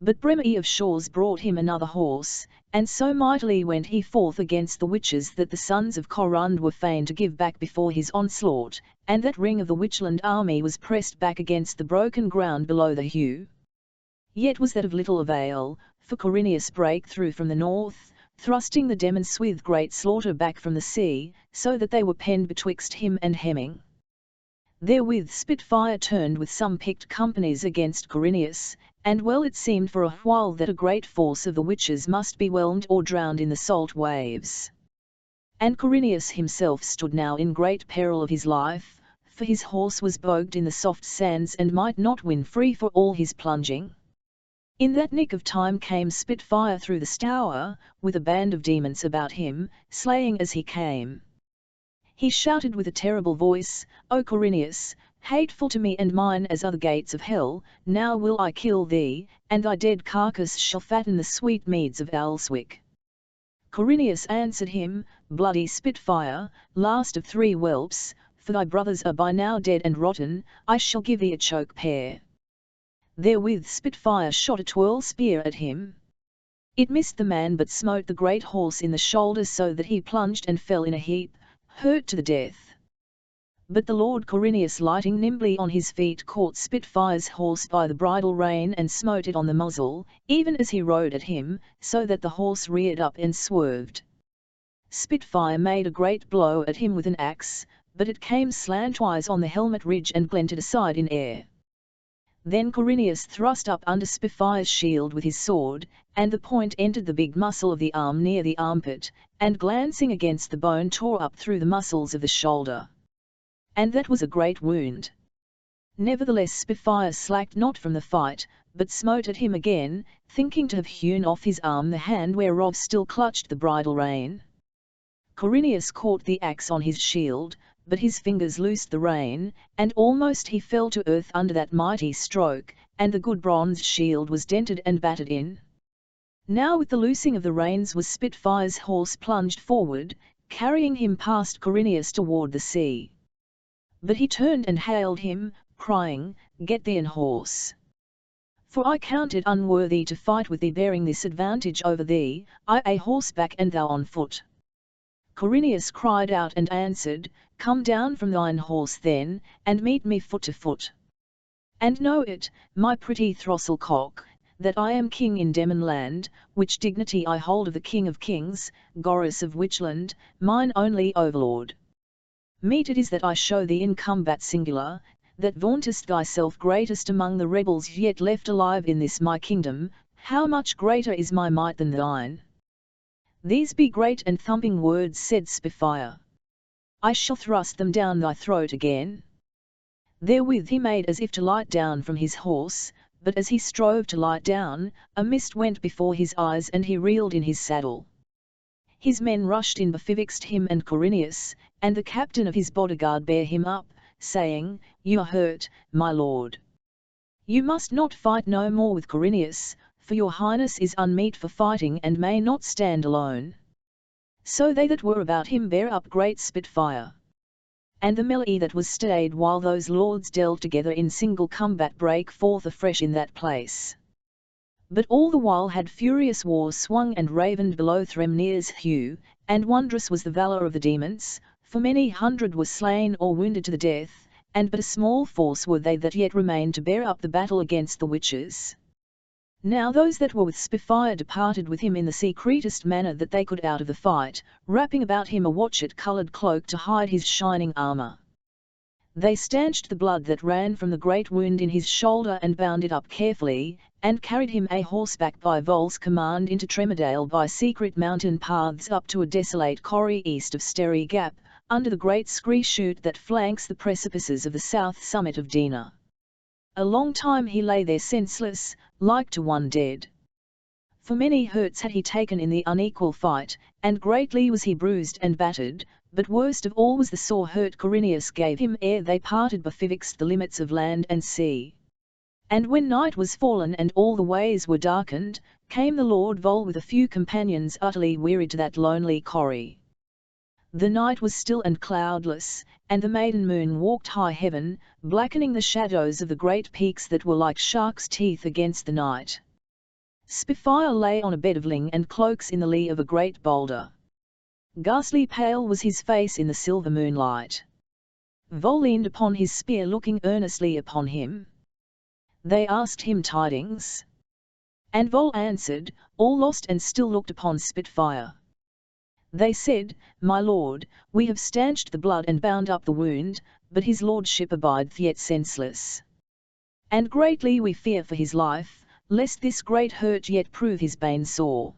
But Bremer of Shaw's brought him another horse, and so mightily went he forth against the witches that the sons of Corund were fain to give back before his onslaught, and that ring of the Witchland army was pressed back against the broken ground below the Heugh. Yet was that of little avail, for Corineus brake through from the north, thrusting the demons with great slaughter back from the sea, so that they were penned betwixt him and Hemming. Therewith Spitfire turned with some picked companies against Corineus, and well it seemed for a while that a great force of the witches must be whelmed or drowned in the salt waves. And Corineus himself stood now in great peril of his life, for his horse was bogged in the soft sands and might not win free for all his plunging. In that nick of time came Spitfire through the stour, with a band of demons about him, slaying as he came. He shouted with a terrible voice, "O Corineus, hateful to me and mine as are the gates of hell, now will I kill thee, and thy dead carcass shall fatten the sweet meads of Alswick." Corineus answered him, "Bloody Spitfire, last of 3 whelps, for thy brothers are by now dead and rotten, I shall give thee a choke pear." Therewith Spitfire shot a twirl spear at him. It missed the man but smote the great horse in the shoulder so that he plunged and fell in a heap, hurt to the death. But the Lord Corineus, lighting nimbly on his feet, caught Spitfire's horse by the bridle rein and smote it on the muzzle, even as he rode at him, so that the horse reared up and swerved. Spitfire made a great blow at him with an axe, but it came slantwise on the helmet ridge and glinted aside in air. Then Corineus thrust up under Spitfire's shield with his sword, and the point entered the big muscle of the arm near the armpit, and glancing against the bone tore up through the muscles of the shoulder. And that was a great wound. Nevertheless Spitfire slacked not from the fight, but smote at him again, thinking to have hewn off his arm the hand whereof still clutched the bridle rein. Corineus caught the axe on his shield, but his fingers loosed the rein, and almost he fell to earth under that mighty stroke, and the good bronze shield was dented and battered in. Now with the loosing of the reins was Spitfire's horse plunged forward, carrying him past Corineus toward the sea. But he turned and hailed him, crying, "Get thee an horse. For I count it unworthy to fight with thee bearing this advantage over thee, I a horseback and thou on foot." Corineus cried out and answered, "Come down from thine horse then, and meet me foot to foot. And know it, my pretty throstle cock, that I am king in Demon land, which dignity I hold of the king of kings, Gorus of Witchland, mine only overlord. Meet it is that I show thee in combat singular, that vauntest thyself greatest among the rebels yet left alive in this my kingdom, how much greater is my might than thine." "These be great and thumping words," said Spitfire. "I shall thrust them down thy throat again." Therewith he made as if to light down from his horse, but as he strove to light down, a mist went before his eyes and he reeled in his saddle. His men rushed in befivixt him and Corineus, and the captain of his bodyguard bare him up, saying, "You are hurt, my lord. You must not fight no more with Corineus, for your highness is unmeet for fighting and may not stand alone." So they that were about him bare up great Spitfire. And the melee that was stayed while those lords dealt together in single combat brake forth afresh in that place. But all the while had furious war swung and ravened below Thremneir's hew, and wondrous was the valour of the demons, for many hundred were slain or wounded to the death, and but a small force were they that yet remained to bear up the battle against the witches. Now those that were with Spitfire departed with him in the secretest manner that they could out of the fight, wrapping about him a watchet-coloured cloak to hide his shining armour. They stanched the blood that ran from the great wound in his shoulder and bound it up carefully, and carried him a horseback by Vol's command into Tremedale by secret mountain paths up to a desolate corrie east of Sterry Gap, under the great scree shoot that flanks the precipices of the south summit of Dina. A long time he lay there senseless, like to one dead. For many hurts had he taken in the unequal fight, and greatly was he bruised and battered, but worst of all was the sore hurt Corineus gave him ere they parted befivixt the limits of land and sea. And when night was fallen and all the ways were darkened, came the Lord Vol with a few companions utterly wearied to that lonely corrie. The night was still and cloudless, and the maiden moon walked high heaven, blackening the shadows of the great peaks that were like sharks' teeth against the night. Spitfire lay on a bed of ling and cloaks in the lee of a great boulder. Ghastly pale was his face in the silver moonlight. Vol leaned upon his spear looking earnestly upon him. They asked him tidings. And Vol answered, all lost, and still looked upon Spitfire. They said, "My lord, we have stanched the blood and bound up the wound, but his lordship abideth yet senseless. And greatly we fear for his life, lest this great hurt yet prove his bane sore."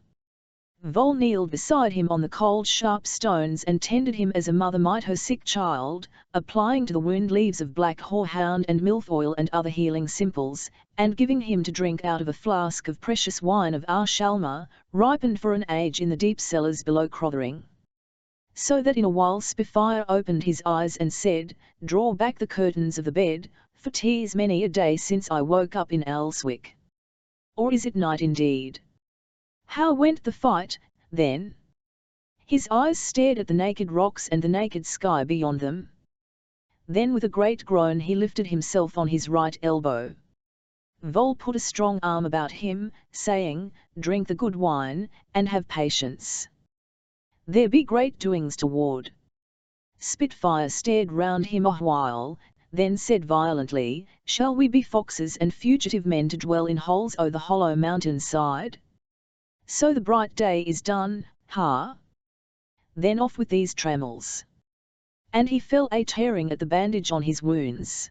Vol kneeled beside him on the cold sharp stones and tended him as a mother might her sick child, applying to the wound leaves of black horehound and milf oil and other healing simples, and giving him to drink out of a flask of precious wine of Arshalma, ripened for an age in the deep cellars below Crothering. So that in a while Spitfire opened his eyes and said, "Draw back the curtains of the bed, for 'tis many a day since I woke up in Alswick. Or is it night indeed? How went the fight, then?" His eyes stared at the naked rocks and the naked sky beyond them. Then with a great groan he lifted himself on his right elbow. Vol put a strong arm about him, saying, "Drink the good wine, and have patience. There be great doings toward." Spitfire stared round him a while, then said violently, "Shall we be foxes and fugitive men to dwell in holes o' the hollow mountain side? So the bright day is done, ha? Then off with these trammels." And he fell a tearing at the bandage on his wounds.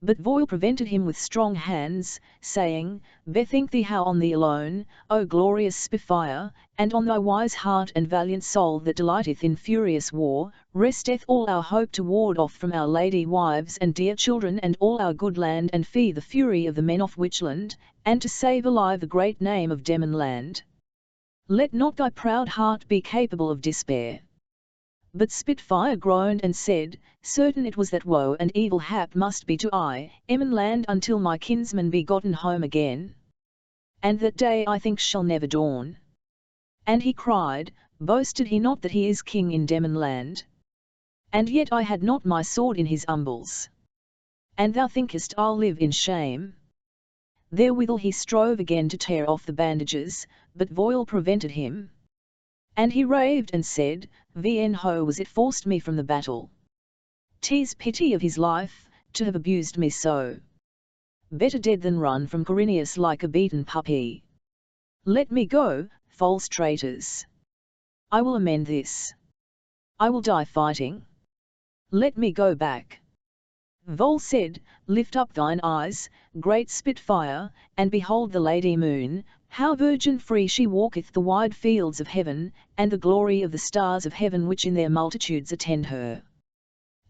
But Voyle prevented him with strong hands, saying, "Bethink thee how on thee alone, O glorious Spitfire, and on thy wise heart and valiant soul that delighteth in furious war, resteth all our hope to ward off from our lady wives and dear children and all our good land and fee the fury of the men of Witchland, and to save alive the great name of Demon land. Let not thy proud heart be capable of despair." But Spitfire groaned and said, "Certain it was that woe and evil hap must be to Emon land until my kinsman be gotten home again. And that day I think shall never dawn." And he cried, "Boasted he not that he is king in Demon land? And yet I had not my sword in his umbles. And thou thinkest I'll live in shame?" Therewithal he strove again to tear off the bandages, but Voyle prevented him. And he raved and said, "Vn ho was it forced me from the battle. 'Tis pity of his life, to have abused me so. Better dead than run from Corineus like a beaten puppy. Let me go, false traitors. I will amend this. I will die fighting. Let me go back." Vol said, "Lift up thine eyes, great Spitfire, and behold the Lady Moon, how virgin free she walketh the wide fields of heaven, and the glory of the stars of heaven which in their multitudes attend her.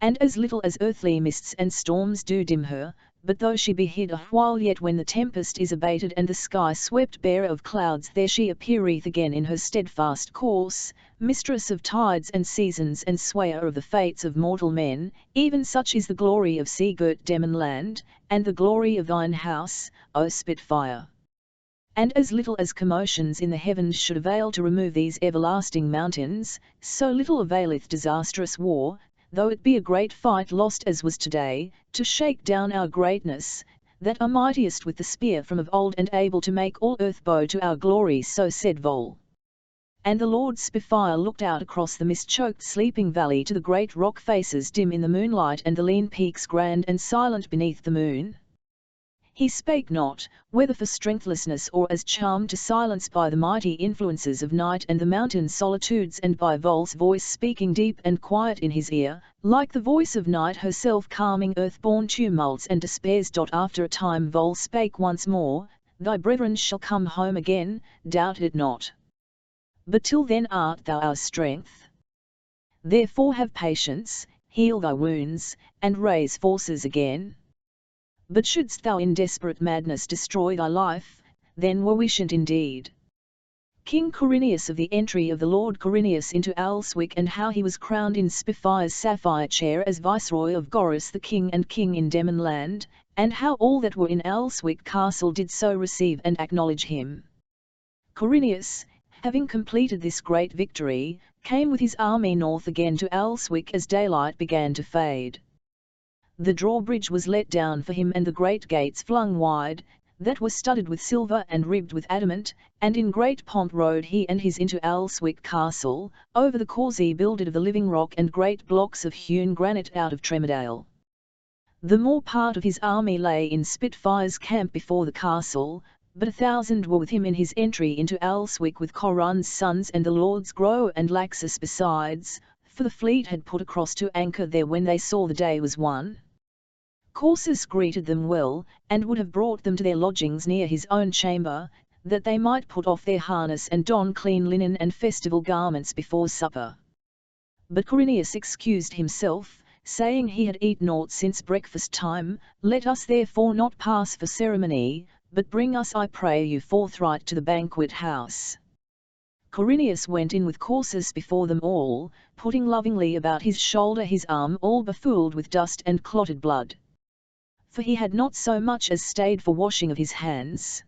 And as little as earthly mists and storms do dim her, but though she be hid a while yet when the tempest is abated and the sky swept bare of clouds there she appeareth again in her steadfast course, mistress of tides and seasons and swayer of the fates of mortal men, even such is the glory of sea-girt Demon land, and the glory of thine house, O Spitfire. And as little as commotions in the heavens should avail to remove these everlasting mountains, so little availeth disastrous war, though it be a great fight lost as was today, to shake down our greatness, that are mightiest with the spear from of old and able to make all earth bow to our glory." So said Vol. And the Lord Spitfire looked out across the mist-choked sleeping valley to the great rock faces dim in the moonlight and the lean peaks grand and silent beneath the moon. He spake not, whether for strengthlessness or as charmed to silence by the mighty influences of night and the mountain solitudes and by Vol's voice speaking deep and quiet in his ear, like the voice of night herself calming earth-born tumults and despairs. After a time Vol spake once more, "Thy brethren shall come home again, doubt it not. But till then art thou our strength. Therefore have patience, heal thy wounds, and raise forces again. But shouldst thou in desperate madness destroy thy life, then were we shan't indeed." King Corineus of the entry of the Lord Corineus into Alswick and how he was crowned in Spitfire's sapphire chair as Viceroy of Goris the King and King in Demon land, and how all that were in Alswick Castle did so receive and acknowledge him. Corineus, having completed this great victory, came with his army north again to Alswick as daylight began to fade. The drawbridge was let down for him and the great gates flung wide, that were studded with silver and ribbed with adamant, and in great pomp rode he and his into Alswick Castle, over the causey builded of the living rock and great blocks of hewn granite out of Tremedale. The more part of his army lay in Spitfire's camp before the castle, but 1,000 were with him in his entry into Alswick with Coran's sons and the lords Grow and Laxus besides, for the fleet had put across to anchor there when they saw the day was won. Courses greeted them well, and would have brought them to their lodgings near his own chamber, that they might put off their harness and don clean linen and festival garments before supper. But Quirinius excused himself, saying he had eaten naught since breakfast time. Let us therefore not pass for ceremony, but bring us, I pray you, forthright to the banquet house. Quirinius went in with Corsus before them all, putting lovingly about his shoulder his arm all befooled with dust and clotted blood. For he had not so much as stayed for washing of his hands.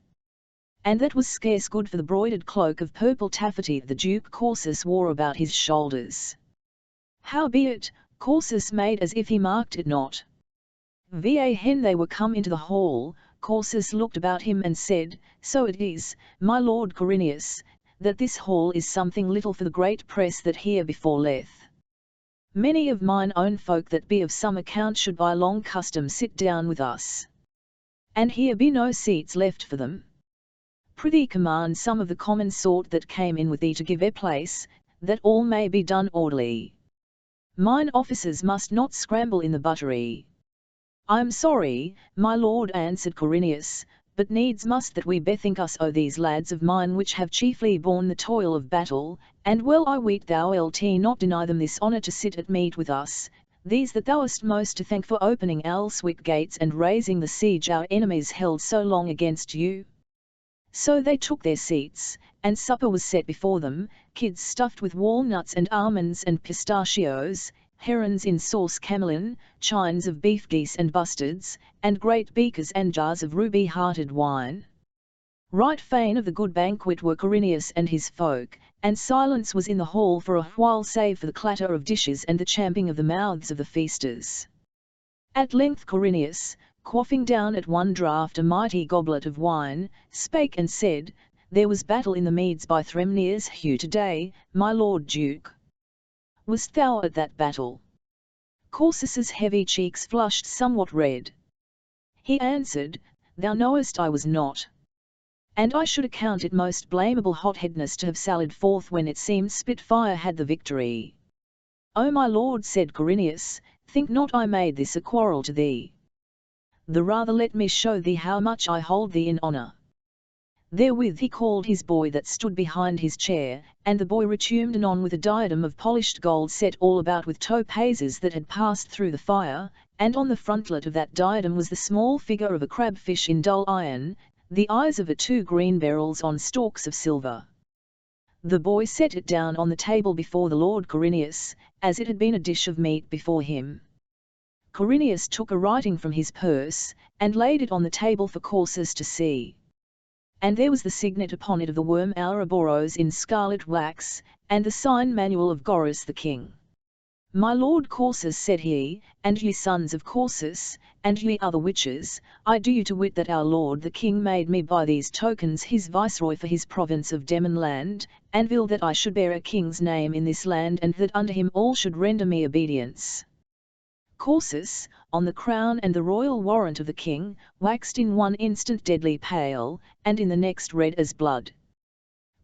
And that was scarce good for the broidered cloak of purple taffety the Duke Corsus wore about his shoulders. Howbeit, Corsus made as if he marked it not. When they were come into the hall, Corsus looked about him and said, So it is, my lord Quirinius, that this hall is something little for the great press that here before leth. Many of mine own folk that be of some account should by long custom sit down with us. And here be no seats left for them. Prithee command some of the common sort that came in with thee to give a place, that all may be done orderly. Mine officers must not scramble in the buttery. I am sorry, my lord, answered Quirinius, but needs must that we bethink us o' these lads of mine which have chiefly borne the toil of battle, and well I weet thou wilt not deny them this honour to sit at meat with us, these that thou hast most to thank for opening Alswick gates and raising the siege our enemies held so long against you. So they took their seats, and supper was set before them, kids stuffed with walnuts and almonds and pistachios, herons in sauce camelin, chines of beef geese and bustards, and great beakers and jars of ruby-hearted wine. Right fain of the good banquet were Quirinius and his folk, and silence was in the hall for a while save for the clatter of dishes and the champing of the mouths of the feasters. At length Quirinius, quaffing down at one draught a mighty goblet of wine, spake and said, There was battle in the meads by Thremnius Hugh today, my lord Duke. Wast thou at that battle? Corsus's heavy cheeks flushed somewhat red. He answered, Thou knowest I was not. And I should account it most blamable hotheadedness to have sallied forth when it seemed Spitfire had the victory. O my lord, said Quirinius, think not I made this a quarrel to thee. The rather let me show thee how much I hold thee in honour. Therewith he called his boy that stood behind his chair, and the boy retumed anon with a diadem of polished gold set all about with topazes that had passed through the fire, and on the frontlet of that diadem was the small figure of a crabfish in dull iron, the eyes of 2 green beryls on stalks of silver. The boy set it down on the table before the lord Quirinius, as it had been a dish of meat before him. Quirinius took a writing from his purse, and laid it on the table for Corsus to see. And there was the signet upon it of the worm Ouroboros in scarlet wax, and the sign manual of Gorus the king. My lord Corsus, said he, and ye sons of Corsus, and ye other witches, I do you to wit that our lord the king made me by these tokens his viceroy for his province of Demonland, and will that I should bear a king's name in this land, and that unto him all should render me obedience. Corsus, on the crown and the royal warrant of the king, waxed in one instant deadly pale, and in the next red as blood.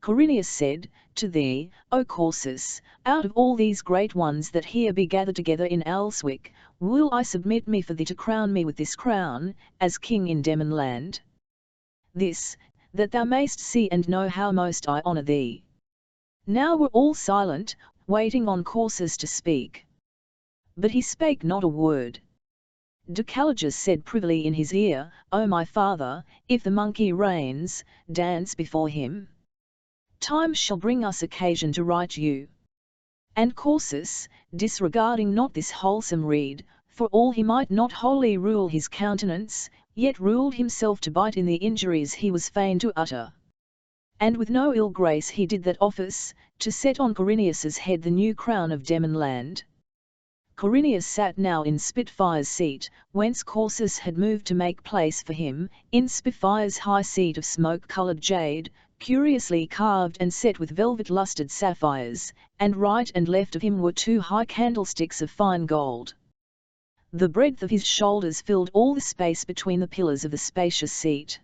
Quirinius said, To thee, O Corsus, out of all these great ones that here be gathered together in Alswick, will I submit me for thee to crown me with this crown, as king in Demonland. This, that thou mayst see and know how most I honour thee. Now were all silent, waiting on Corsus to speak. But he spake not a word. Deucaligus said privily in his ear, O my father, if the monkey reigns, dance before him. Time shall bring us occasion to right you. And Corsus, disregarding not this wholesome rede, for all he might not wholly rule his countenance, yet ruled himself to bite in the injuries he was fain to utter. And with no ill grace he did that office, to set on Quirinius's head the new crown of Demonland. Quirinius sat now in Spitfire's seat, whence Corsus had moved to make place for him, in Spitfire's high seat of smoke-coloured jade, curiously carved and set with velvet-lusted sapphires, and right and left of him were 2 high candlesticks of fine gold. The breadth of his shoulders filled all the space between the pillars of the spacious seat.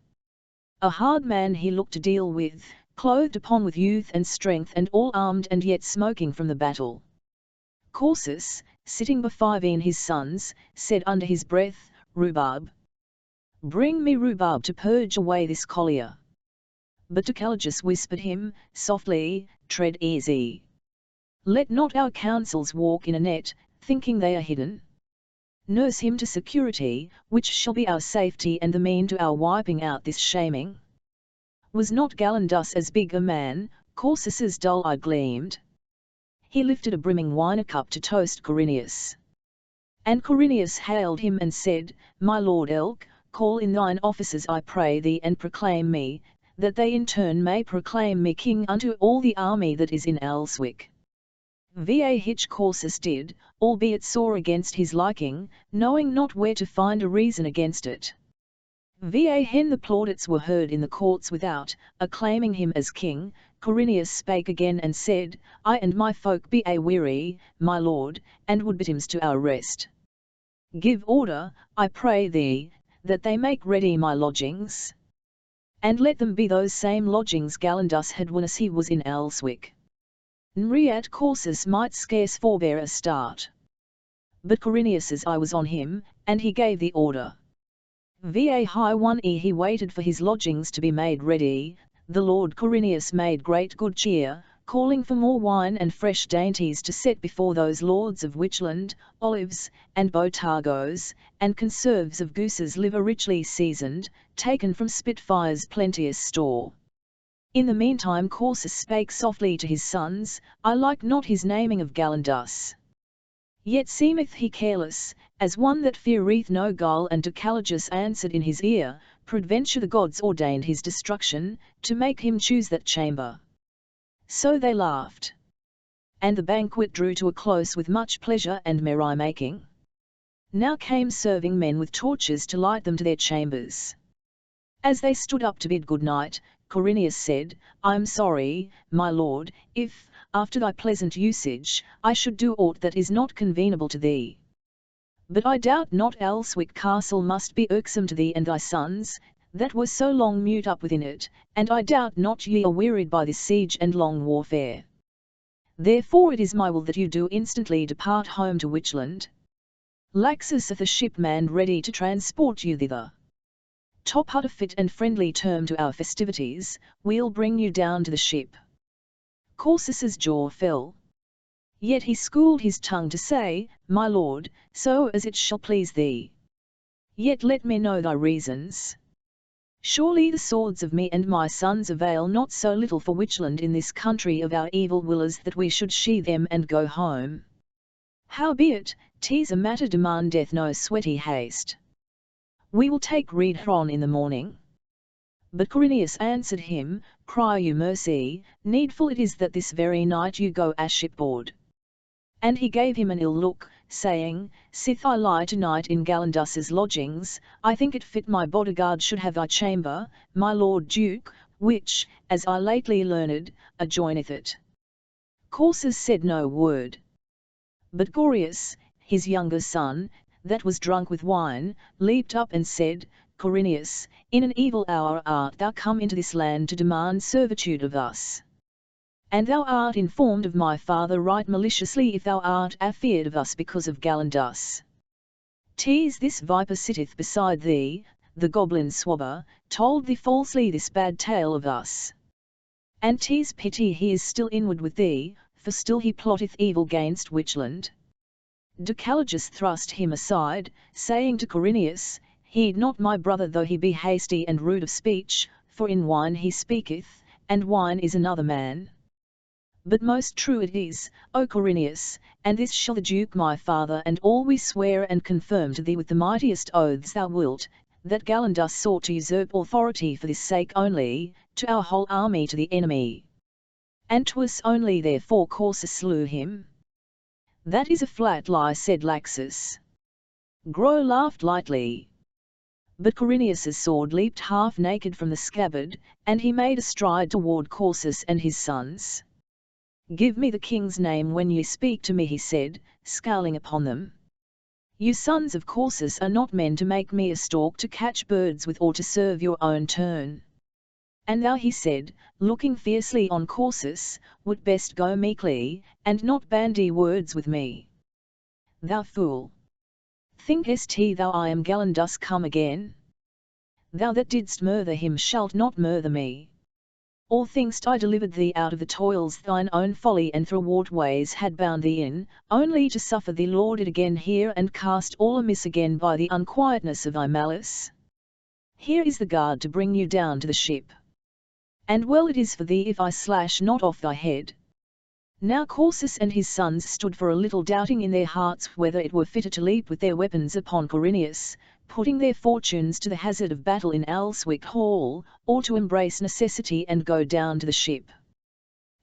A hard man he looked to deal with, clothed upon with youth and strength and all armed and yet smoking from the battle. Corsus, sitting befiven his sons, said under his breath, Rhubarb. Bring me rhubarb to purge away this choler. But Deucaligus whispered him, softly, tread easy. Let not our counsels walk in a net, thinking they are hidden. Nurse him to security, which shall be our safety and the mean to our wiping out this shaming. Was not Galindus as big a man? Corsus's dull eye gleamed. He lifted a brimming wine cup to toast Corineus. And Corineus hailed him and said, My lord Elk, call in thine officers I pray thee and proclaim me, that they in turn may proclaim me king unto all the army that is in Elswick. Vah Corsus did, albeit sore against his liking, knowing not where to find a reason against it. The plaudits were heard in the courts without, acclaiming him as king. Corineus spake again and said, I and my folk be weary, my lord, and would betimes to our rest. Give order, I pray thee, that they make ready my lodgings. And let them be those same lodgings Galindus had when as he was in Elswick. Nriat Corsus might scarce forbear a start. But Corineus's eye was on him, and he gave the order. He waited for his lodgings to be made ready. The lord Corineus made great good cheer, calling for more wine and fresh dainties to set before those lords of Witchland, olives, and botargos, and conserves of goose's liver richly seasoned, taken from Spitfire's plenteous store. In the meantime Corsus spake softly to his sons, I like not his naming of Galindus. Yet seemeth he careless, as one that feareth no guile. And Deucaligus answered in his ear, Peradventure the gods ordained his destruction, to make him choose that chamber. So they laughed. And the banquet drew to a close with much pleasure and merrymaking. Now came serving men with torches to light them to their chambers. As they stood up to bid good night, Corineus said, I am sorry, my lord, if, after thy pleasant usage, I should do aught that is not convenable to thee. But I doubt not Elswick Castle must be irksome to thee and thy sons, that were so long mute up within it, and I doubt not ye are wearied by this siege and long warfare. Therefore it is my will that you do instantly depart home to Witchland. Laxus hath a ship manned ready to transport you thither. Top hut a fit and friendly term to our festivities, we'll bring you down to the ship. Corsus's jaw fell. Yet he schooled his tongue to say, My lord, so as it shall please thee. Yet let me know thy reasons. Surely the swords of me and my sons avail not so little for Witchland in this country of our evil willers that we should sheathe them and go home. Howbeit, 'tis a matter demandeth no sweaty haste. We will take Reedhron in the morning. But Corineus answered him, Cry you mercy, needful it is that this very night you go a shipboard. And he gave him an ill look, saying, Sith I lie tonight in Galindus's lodgings, I think it fit my bodyguard should have thy chamber, my lord Duke, which, as I lately learned, adjoineth it. Corsus said no word. But Gorius, his younger son, that was drunk with wine, leaped up and said, Corineus, in an evil hour art thou come into this land to demand servitude of us. And thou art informed of my father right maliciously if thou art afeard of us because of Galindus. 'Tis this viper sitteth beside thee, the goblin swabber, told thee falsely this bad tale of us. And 'tis pity he is still inward with thee, for still he plotteth evil gainst Witchland. Deucaligus thrust him aside, saying to Corineus, Heed not my brother though he be hasty and rude of speech, for in wine he speaketh, and wine is another man. But most true it is, O Corineus, and this shall the Duke my father and all we swear and confirm to thee with the mightiest oaths thou wilt, that Galindus sought to usurp authority for this sake only, to our whole army to the enemy. And 'twas only therefore Corsus slew him. That is a flat lie, said Laxus. Gro laughed lightly. But Corineus's sword leaped half naked from the scabbard, and he made a stride toward Corsus and his sons. Give me the king's name when ye speak to me, he said, scowling upon them. You sons of Corsus are not men to make me a stork to catch birds with or to serve your own turn. And thou, he said, looking fiercely on Corsus, would best go meekly, and not bandy words with me. Thou fool! Thinkest thou I am Galindus come again? Thou that didst murther him shalt not murther me. All think'st I delivered thee out of the toils thine own folly and thwarted ways had bound thee in, only to suffer thee lord it again here and cast all amiss again by the unquietness of thy malice? Here is the guard to bring you down to the ship. And well it is for thee if I slash not off thy head. Now Corsus and his sons stood for a little doubting in their hearts whether it were fitter to leap with their weapons upon Corineus, putting their fortunes to the hazard of battle in Alswick Hall, or to embrace necessity and go down to the ship.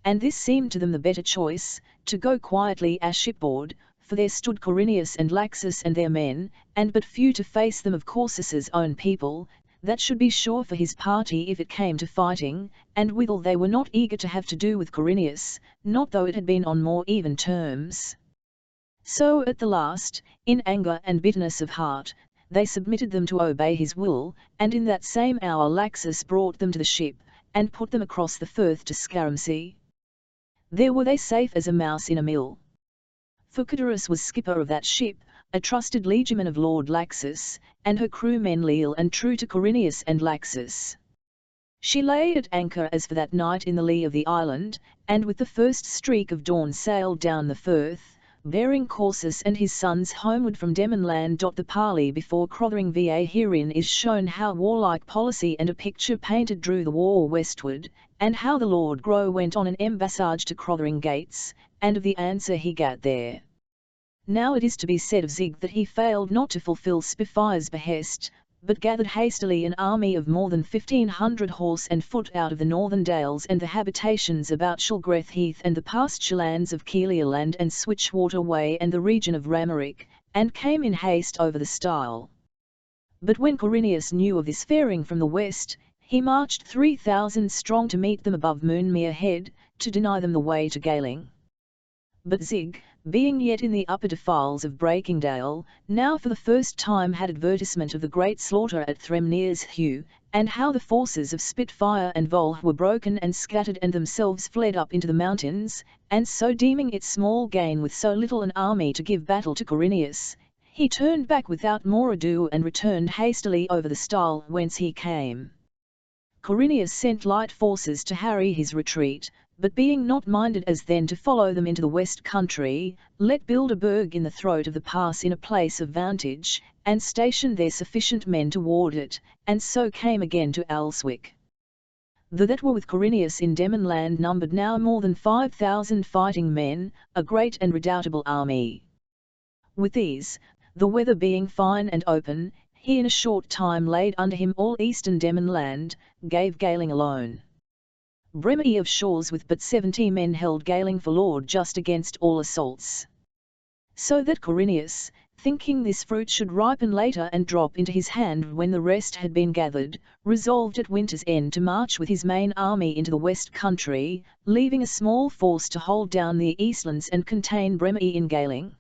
And this seemed to them the better choice, to go quietly a shipboard, for there stood Corineus and Laxus and their men, and but few to face them of Corsus's own people, that should be sure for his party if it came to fighting, and withal they were not eager to have to do with Corineus, not though it had been on more even terms. So at the last, in anger and bitterness of heart, they submitted them to obey his will, and in that same hour Laxus brought them to the ship, and put them across the Firth to Scaramsea. There were they safe as a mouse in a mill. For Codorus was skipper of that ship, a trusted liegeman of Lord Laxus, and her crewmen leal and true to Corineus and Laxus. She lay at anchor as for that night in the lee of the island, and with the first streak of dawn sailed down the Firth, bearing Corsus and his sons homeward from Demon land. The parley before Crothering va herein is shown how warlike policy and a picture painted drew the war westward, and how the Lord Grow went on an embassage to Crothering gates, and of the answer he gat there. Now it is to be said of Zig that he failed not to fulfil Spitfire's behest, but gathered hastily an army of more than 1,500 horse and foot out of the northern dales and the habitations about Shilgreth Heath and the pasture lands of Keeleland and Switchwater Way and the region of Ramerick, and came in haste over the Stile. But when Corineus knew of this faring from the west, he marched 3,000 strong to meet them above Moonmere Head, to deny them the way to Galing. But Zig, being yet in the upper defiles of Breakingdale, now for the first time had advertisement of the great slaughter at Thremneer's Heugh, and how the forces of Spitfire and Volh were broken and scattered and themselves fled up into the mountains, and so deeming it small gain with so little an army to give battle to Corineus, he turned back without more ado and returned hastily over the Stile whence he came. Corineus sent light forces to harry his retreat, but being not minded as then to follow them into the west country, let build a burg in the throat of the pass in a place of vantage, and stationed there sufficient men to ward it, and so came again to Alswick. The that were with Corineus in Demon land numbered now more than 5,000 fighting men, a great and redoubtable army. With these, the weather being fine and open, he in a short time laid under him all eastern Demon land, gave Galing alone. Bremee of shores with but 70 men held Galing for lord just against all assaults. So that Corineus, thinking this fruit should ripen later and drop into his hand when the rest had been gathered, resolved at winter's end to march with his main army into the west country, leaving a small force to hold down the eastlands and contain Bremee in Galing.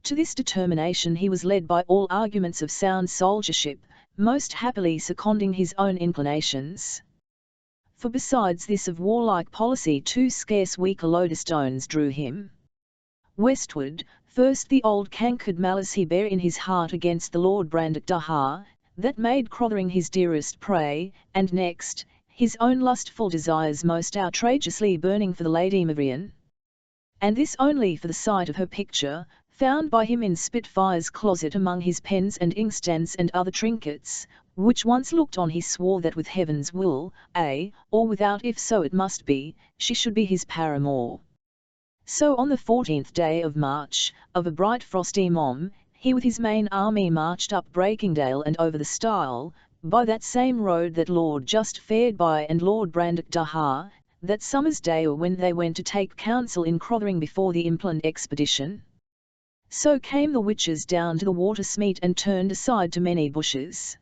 To this determination he was led by all arguments of sound soldiership, most happily seconding his own inclinations. For besides this of warlike policy 2 scarce weaker lodestones drew him. Westward, first the old cankered malice he bare in his heart against the Lord Brandok Dahar, that made Crothering his dearest prey, and next, his own lustful desires most outrageously burning for the Lady Mavrian. And this only for the sight of her picture, found by him in Spitfire's closet among his pens and inkstands and other trinkets, which once looked on he swore that with heaven's will, or without if so it must be, she should be his paramour. So on the 14th day of March, of a bright frosty mom, he with his main army marched up Breakingdale and over the Stile, by that same road that Lord just fared by and Lord Brandok Dahar, that summer's day or when they went to take counsel in Crothering before the impland expedition. So came the witches down to the water smeet and turned aside to many bushes.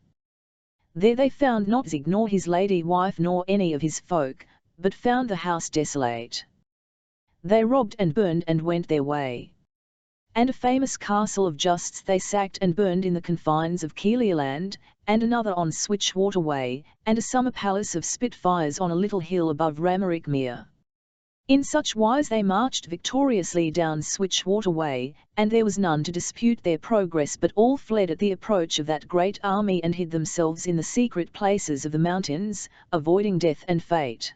There they found not Zig nor his lady wife nor any of his folk, but found the house desolate. They robbed and burned and went their way. And a famous castle of Justs they sacked and burned in the confines of Keeleland, and another on Switchwater Way, and a summer palace of Spitfires on a little hill above Ramerick Mere. In such wise they marched victoriously down Switchwater Way, and there was none to dispute their progress but all fled at the approach of that great army and hid themselves in the secret places of the mountains, avoiding death and fate.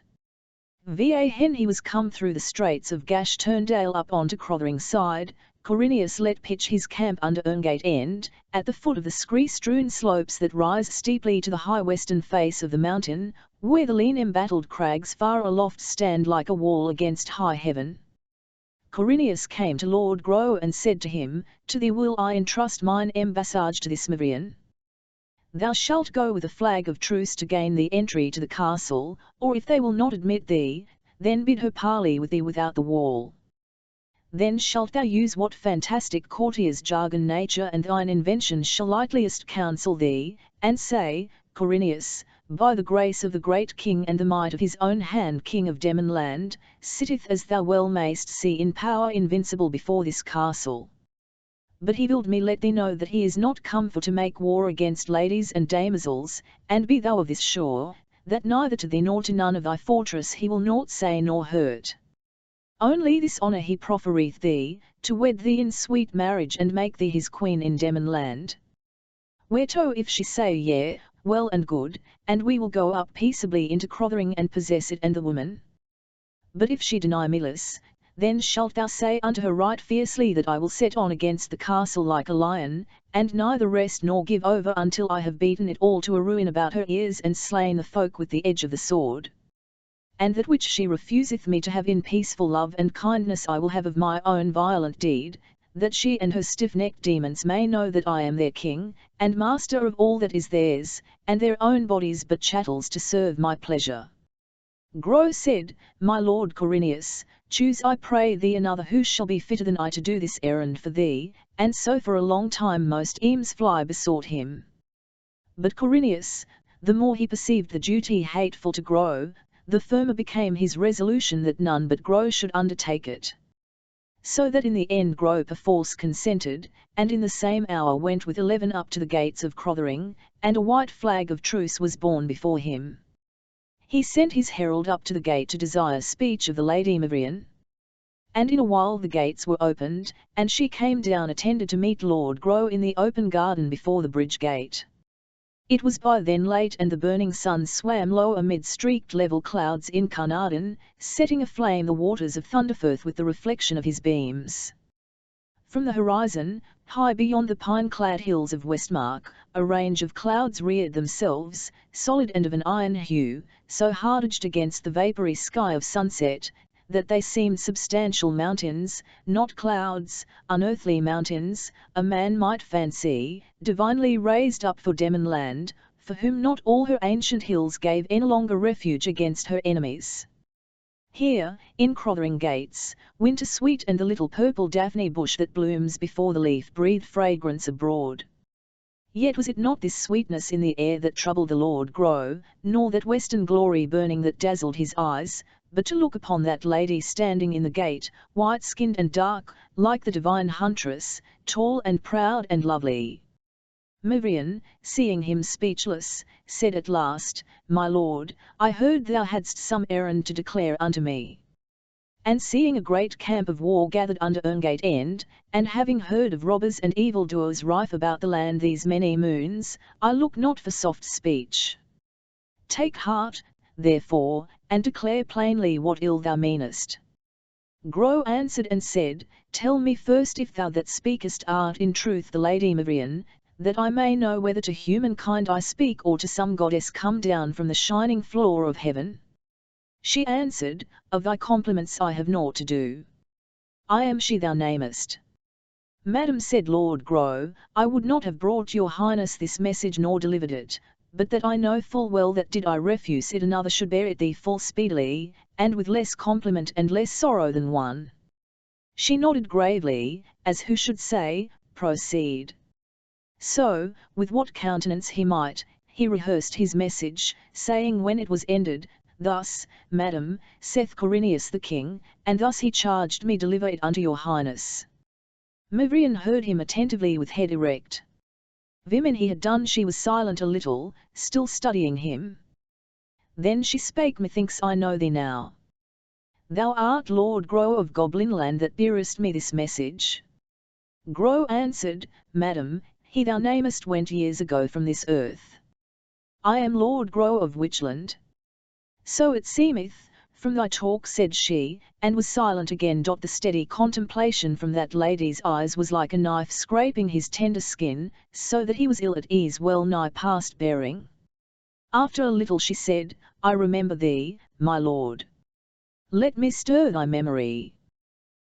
When he was come through the straits of Gash Turndale up onto Crothering side, Corineus let pitch his camp under Erngate End, at the foot of the scree-strewn slopes that rise steeply to the high western face of the mountain, where the lean embattled crags far aloft stand like a wall against high heaven. Corineus came to Lord Groe and said to him, To thee will I entrust mine embassage to this Mavrian. Thou shalt go with a flag of truce to gain thee entry to the castle, or if they will not admit thee, then bid her parley with thee without the wall. Then shalt thou use what fantastic courtier's jargon nature and thine invention shall likeliest counsel thee, and say, Corineus, by the grace of the great king and the might of his own hand King of Demon land, sitteth as thou well mayst see in power invincible before this castle. But he willed me let thee know that he is not come for to make war against ladies and damosels, and be thou of this sure, that neither to thee nor to none of thy fortress he will naught say nor hurt. Only this honour he proffereth thee, to wed thee in sweet marriage and make thee his queen in Demon land. Whereto if she say yea, well and good, and we will go up peaceably into Crothering and possess it and the woman. But if she deny me less, then shalt thou say unto her right fiercely that I will set on against the castle like a lion, and neither rest nor give over until I have beaten it all to a ruin about her ears and slain the folk with the edge of the sword. And that which she refuseth me to have in peaceful love and kindness I will have of my own violent deed, that she and her stiff-necked demons may know that I am their king, and master of all that is theirs, and their own bodies but chattels to serve my pleasure. Groe said, My lord Corineus, choose I pray thee another who shall be fitter than I to do this errand for thee, and so for a long time most Eamesfly besought him. But Corineus, the more he perceived the duty hateful to Groe, the firmer became his resolution that none but Groe should undertake it. So that in the end Groe perforce consented, and in the same hour went with 11 up to the gates of Crothering, and a white flag of truce was borne before him. He sent his herald up to the gate to desire speech of the Lady Mavrian. And in a while the gates were opened, and she came down attended to meet Lord Groe in the open garden before the bridge gate. It was by then late and the burning sun swam low amid streaked level clouds in Carnarvon, setting aflame the waters of Thunderfirth with the reflection of his beams. From the horizon, high beyond the pine-clad hills of Westmark, a range of clouds reared themselves, solid and of an iron hue, so hard edged against the vapoury sky of sunset, that they seemed substantial mountains, not clouds, unearthly mountains, a man might fancy, divinely raised up for Demon land, for whom not all her ancient hills gave any longer refuge against her enemies. Here, in Crothering gates, winter sweet and the little purple daphne bush that blooms before the leaf breathed fragrance abroad. Yet was it not this sweetness in the air that troubled the Lord Groe, nor that western glory burning that dazzled his eyes, but to look upon that lady standing in the gate, white-skinned and dark, like the divine huntress, tall and proud and lovely. Mavrian, seeing him speechless, said at last, My lord, I heard thou hadst some errand to declare unto me. And seeing a great camp of war gathered under Erngate End, and having heard of robbers and evildoers rife about the land these many moons, I look not for soft speech. Take heart, therefore, and declare plainly what ill thou meanest. Groe answered and said, Tell me first if thou that speakest art in truth the Lady Mavrian, that I may know whether to humankind I speak or to some goddess come down from the shining floor of heaven. She answered, Of thy compliments I have naught to do. I am she thou namest. Madam, said Lord Groe, I would not have brought your highness this message nor delivered it, but that I know full well that did I refuse it another should bear it thee full speedily, and with less compliment and less sorrow than one. She nodded gravely, as who should say, Proceed. So, with what countenance he might, he rehearsed his message, saying when it was ended, Thus, Madam, saith Corineus the king, and thus he charged me deliver it unto your highness. Mavrian heard him attentively with head erect. When he had done she was silent a little, still studying him. Then she spake, Methinks I know thee now. Thou art Lord Groe of Goblinland that bearest me this message. Groe answered, Madam, he thou namest went years ago from this earth. I am Lord Groe of Witchland. So it seemeth, From thy talk, said she, and was silent again. The steady contemplation from that lady's eyes was like a knife scraping his tender skin, so that he was ill at ease, well nigh past bearing. After a little she said, I remember thee, my lord. Let me stir thy memory.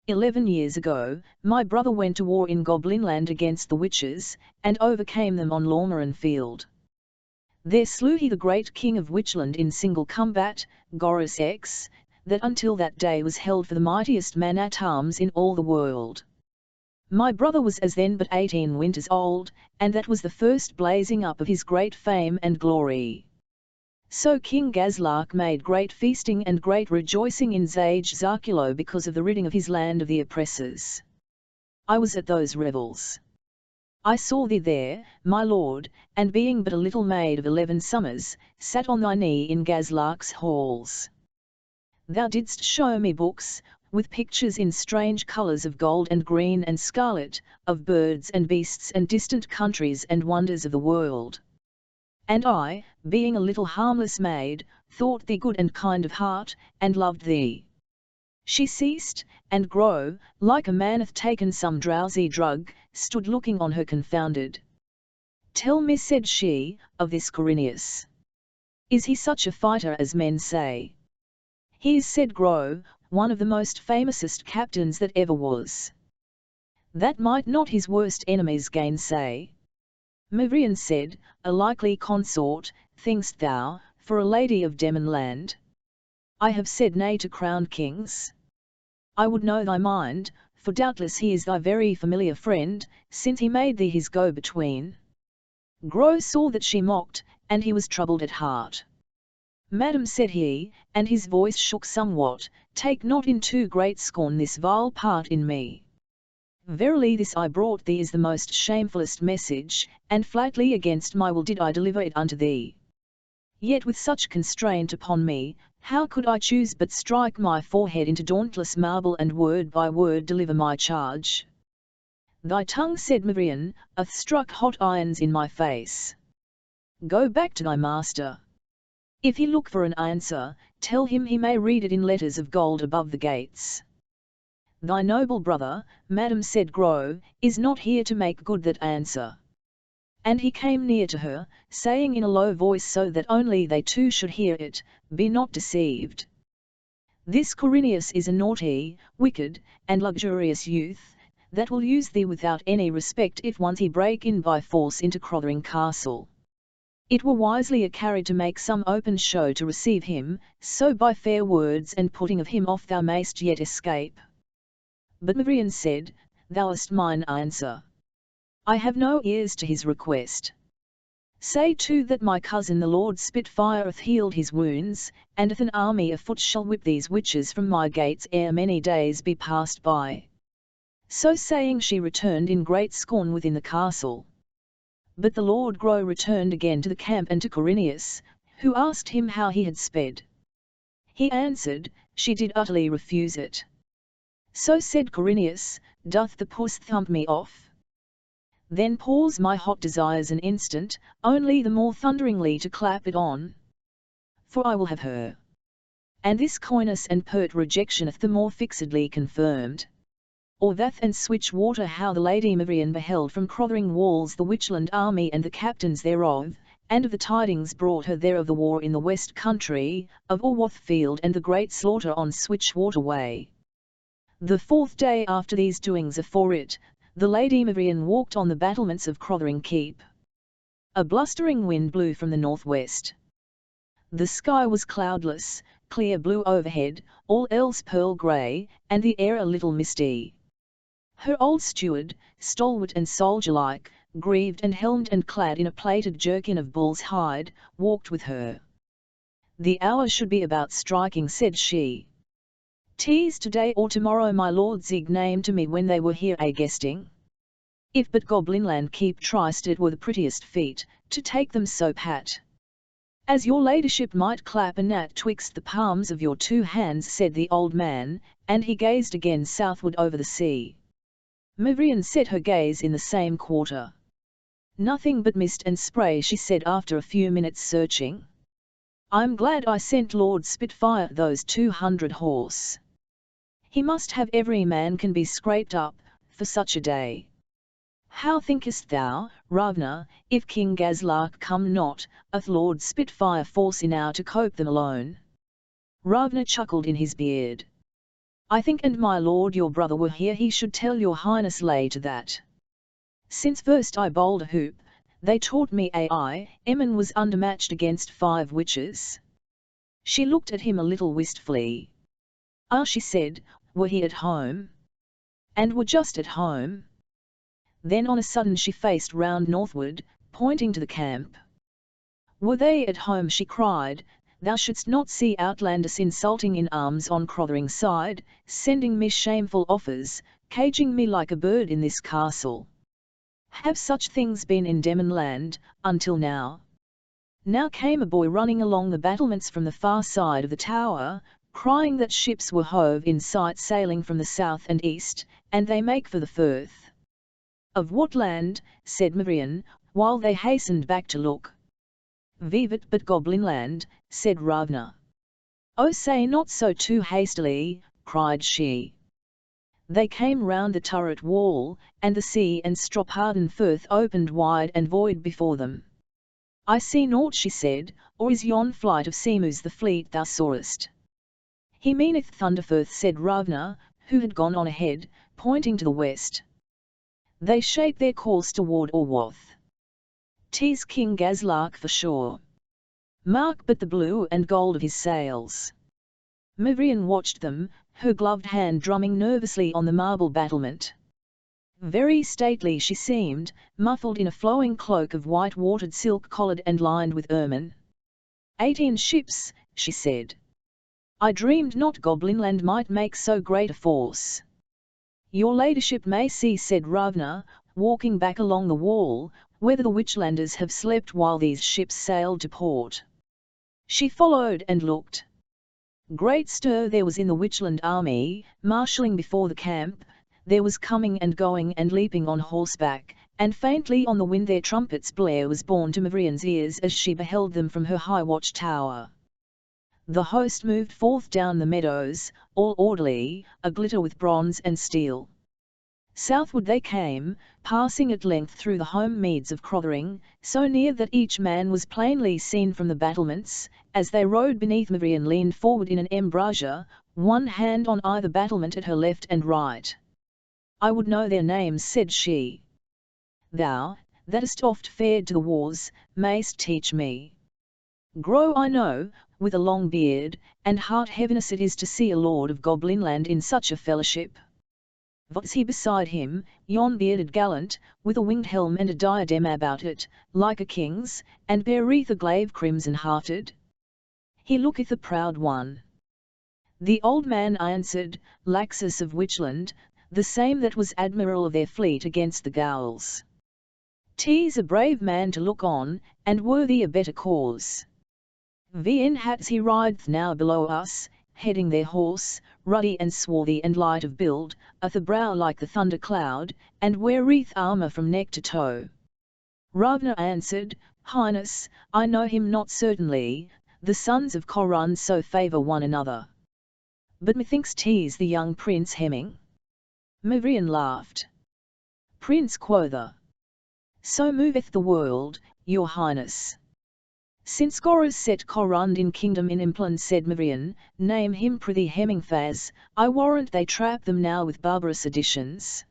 11 years ago, my brother went to war in Goblinland against the witches, and overcame them on Lormarin Field. There slew he the great king of Witchland in single combat, Gorus X, that until that day was held for the mightiest man at arms in all the world. My brother was as then but 18 winters old, and that was the first blazing up of his great fame and glory. So King Gazlark made great feasting and great rejoicing in Zage Zarkulo because of the ridding of his land of the oppressors. I was at those revels. I saw thee there, my lord, and being but a little maid of 11 summers, sat on thy knee in Gazlark's halls. Thou didst show me books, with pictures in strange colours of gold and green and scarlet, of birds and beasts and distant countries and wonders of the world. And I, being a little harmless maid, thought thee good and kind of heart, and loved thee. She ceased, and Grow, like a man hath taken some drowsy drug, stood looking on her confounded. Tell me, said she, of this Corineus. Is he such a fighter as men say? He is, said Grow, one of the most famousest captains that ever was. That might not his worst enemies gainsay. Mavrian said, a likely consort, think'st thou, for a lady of Demonland? I have said nay to crowned kings. I would know thy mind, for doubtless he is thy very familiar friend, since he made thee his go-between. Grow saw that she mocked, and he was troubled at heart. Madam, said he, and his voice shook somewhat, take not in too great scorn this vile part in me. Verily this I brought thee is the most shamefullest message, and flatly against my will did I deliver it unto thee. Yet with such constraint upon me, how could I choose but strike my forehead into dauntless marble and word by word deliver my charge? Thy tongue, said Mavrian, hath struck hot irons in my face. Go back to thy master. If he look for an answer, tell him he may read it in letters of gold above the gates. Thy noble brother, madam, said Grow, is not here to make good that answer. And he came near to her, saying in a low voice so that only they two should hear it, be not deceived. This Corineus is a naughty, wicked, and luxurious youth, that will use thee without any respect if once he break in by force into Crothering Castle. It were wisely carried to make some open show to receive him, so by fair words and putting of him off thou mayst yet escape. But Mavrian said, thou hast mine answer. I have no ears to his request. Say too that my cousin the Lord Spitfire hath healed his wounds, and hath an army afoot shall whip these witches from my gates ere many days be passed by. So saying she returned in great scorn within the castle. But the Lord Grow returned again to the camp and to Corineus, who asked him how he had sped. He answered, she did utterly refuse it. So said Corineus, doth the puss thump me off? Then pause my hot desires an instant, only the more thunderingly to clap it on. For I will have her. And this coyness and pert rejection hath the more fixedly confirmed. Or Vath and Switch water how the Lady Mavrian beheld from Crothering walls the Witchland army and the captains thereof, and of the tidings brought her there of the war in the west country, of Orwath field and the great slaughter on Switch water way. The 4th day after these doings afore it, the Lady Mavrian walked on the battlements of Crothering Keep. A blustering wind blew from the northwest. The sky was cloudless, clear blue overhead, all else pearl grey, and the air a little misty. Her old steward, stalwart and soldier-like, greaved and helmed and clad in a plaited jerkin of bull's hide, walked with her. The hour should be about striking, said she. 'Tis today or tomorrow my lord Zig named to me when they were here a-guesting. If but Goblinland keep tryst it were the prettiest feat, to take them so pat. As your ladyship might clap a gnat twixt the palms of your 2 hands, said the old man, and he gazed again southward over the sea. Mavrian set her gaze in the same quarter. Nothing but mist and spray, she said after a few minutes searching. I'm glad I sent Lord Spitfire those 200 horse. He must have every man can be scraped up, for such a day. How thinkest thou, Ravna, if King Gazlark come not, hath Lord Spitfire force enow to cope them alone? Ravna chuckled in his beard. I think and my lord your brother were here he should tell your highness lay to that. Since first I bowled a hoop, they taught me Emin was undermatched against 5 witches. She looked at him a little wistfully. Ah, she said, were he at home? And were just at home? Then on a sudden she faced round northward, pointing to the camp. Were they at home, she cried, thou shouldst not see outlanders insulting in arms on Crothering side, sending me shameful offers, caging me like a bird in this castle. Have such things been in Demon land, until now? Now came a boy running along the battlements from the far side of the tower, crying that ships were hove in sight sailing from the south and east, and they make for the Firth. Of what land? Said Marian, while they hastened back to look. Vivat but Goblinland, said Ravna. Oh, say not so too hastily, cried she. They came round the turret wall, and the sea and Stropharden Firth opened wide and void before them. I see naught, she said, or is yon flight of seamoos the fleet thou sawest? He meaneth Thunderfirth, said Ravna, who had gone on ahead, pointing to the west. They shape their course toward Orwath. 'Tis King Gazlark for sure. Mark but the blue and gold of his sails. Mivrian watched them, her gloved hand drumming nervously on the marble battlement. Very stately she seemed, muffled in a flowing cloak of white watered silk collared and lined with ermine. 18 ships, she said. I dreamed not Goblinland might make so great a force. Your ladyship may see, said Ravna, walking back along the wall, whether the Witchlanders have slept while these ships sailed to port. She followed and looked. Great stir there was in the Witchland army, marshalling before the camp, there was coming and going and leaping on horseback, and faintly on the wind their trumpets' blare was borne to Mavrian's ears as she beheld them from her high watch-tower. The host moved forth down the meadows, all orderly, a-glitter with bronze and steel. Southward they came, passing at length through the home meads of Crothering, so near that each man was plainly seen from the battlements. As they rode beneath, Mavrian leaned forward in an embrasure, one hand on either battlement at her left and right. I would know their names, said she. Thou, that hast oft fared to the wars, mayst teach me. Grow I know, with a long beard, and heart heaviness it is to see a lord of Goblinland in such a fellowship. Was he beside him, yon bearded gallant, with a winged helm and a diadem about it, like a king's, and beareth a glaive crimson-hearted? He looketh a proud one. The old man answered, Laxus of Witchland, the same that was admiral of their fleet against the Gauls. 'Tis a brave man to look on, and worthy a better cause. V'in hats he rideth now below us, heading their horse, ruddy and swarthy and light of build, ath a brow like the thunder cloud, and weareth armour from neck to toe. Ravna answered, Highness, I know him not certainly, the sons of Corun so favour one another. But methinks 'tis the young Prince Hemming. Mavrian laughed. Prince, quotha. So moveth the world, your highness. Since Goras set Corund in kingdom in Impland, said Mavrian, name him prithee Hemmingfaz, I warrant they trap them now with barbarous additions.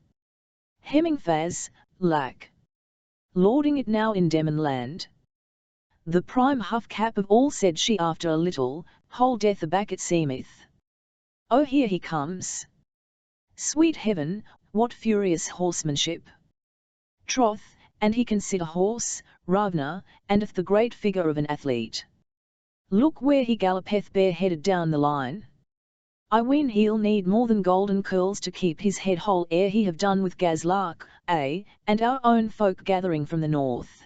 Hemmingfaz, lack. Lording it now in Demon land. The prime huff-cap of all, said she after a little, whole death aback it seemeth. Oh, here he comes. Sweet heaven, what furious horsemanship! Troth, and he can sit a horse, Ravna, and hath the great figure of an athlete. Look where he gallopeth bare-headed down the line. I ween he'll need more than golden curls to keep his head whole ere he have done with Gazlark, and our own folk gathering from the north.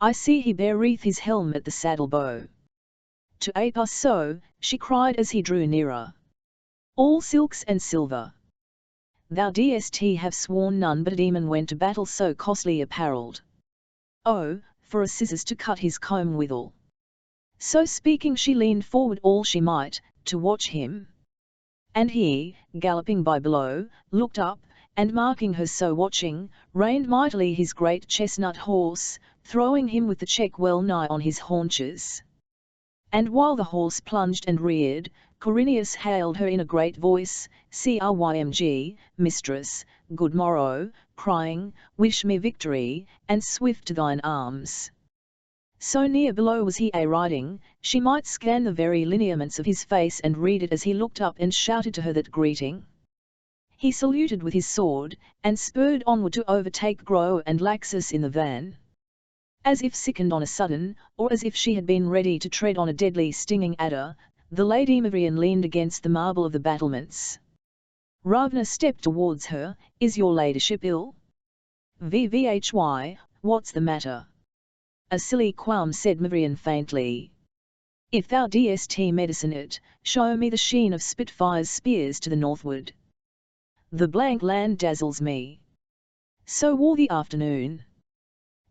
I see he beareth his helm at the saddle-bow. To ape us so, she cried as he drew nearer. All silks and silver. Thou dst have sworn none but a demon went to battle so costly apparelled. Oh, for a scissors to cut his comb withal. So speaking she leaned forward all she might, to watch him. And he, galloping by below, looked up, and marking her so watching, reined mightily his great chestnut horse, throwing him with the check well nigh on his haunches. And while the horse plunged and reared, Corineus hailed her in a great voice, "Crymg, mistress, good morrow," crying, "wish me victory, and swift to thine arms." So near below was he riding, she might scan the very lineaments of his face and read it as he looked up and shouted to her that greeting. He saluted with his sword, and spurred onward to overtake Gro and Laxus in the van. As if sickened on a sudden, or as if she had been ready to tread on a deadly stinging adder, the Lady Mavrian leaned against the marble of the battlements. Ravna stepped towards her. "Is your ladyship ill?" "Vvhy, what's the matter?" "A silly qualm," said Mavrian faintly. "If thou dst medicine it, show me the sheen of Spitfire's spears to the northward. The blank land dazzles me." So wore the afternoon.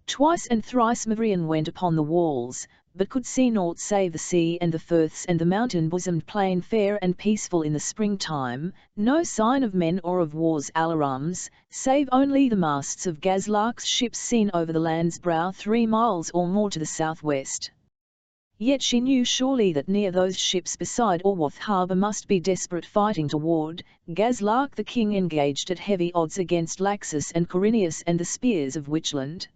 Twice and thrice Mavrian went upon the walls, but could see naught save the sea and the firths and the mountain-bosomed plain fair and peaceful in the spring-time, no sign of men or of war's alarums, save only the masts of Gazlark's ships seen over the land's brow 3 miles or more to the southwest. Yet she knew surely that near those ships beside Orwath harbour must be desperate fighting toward, Gazlark the king engaged at heavy odds against Laxus and Corineus and the spears of Witchland.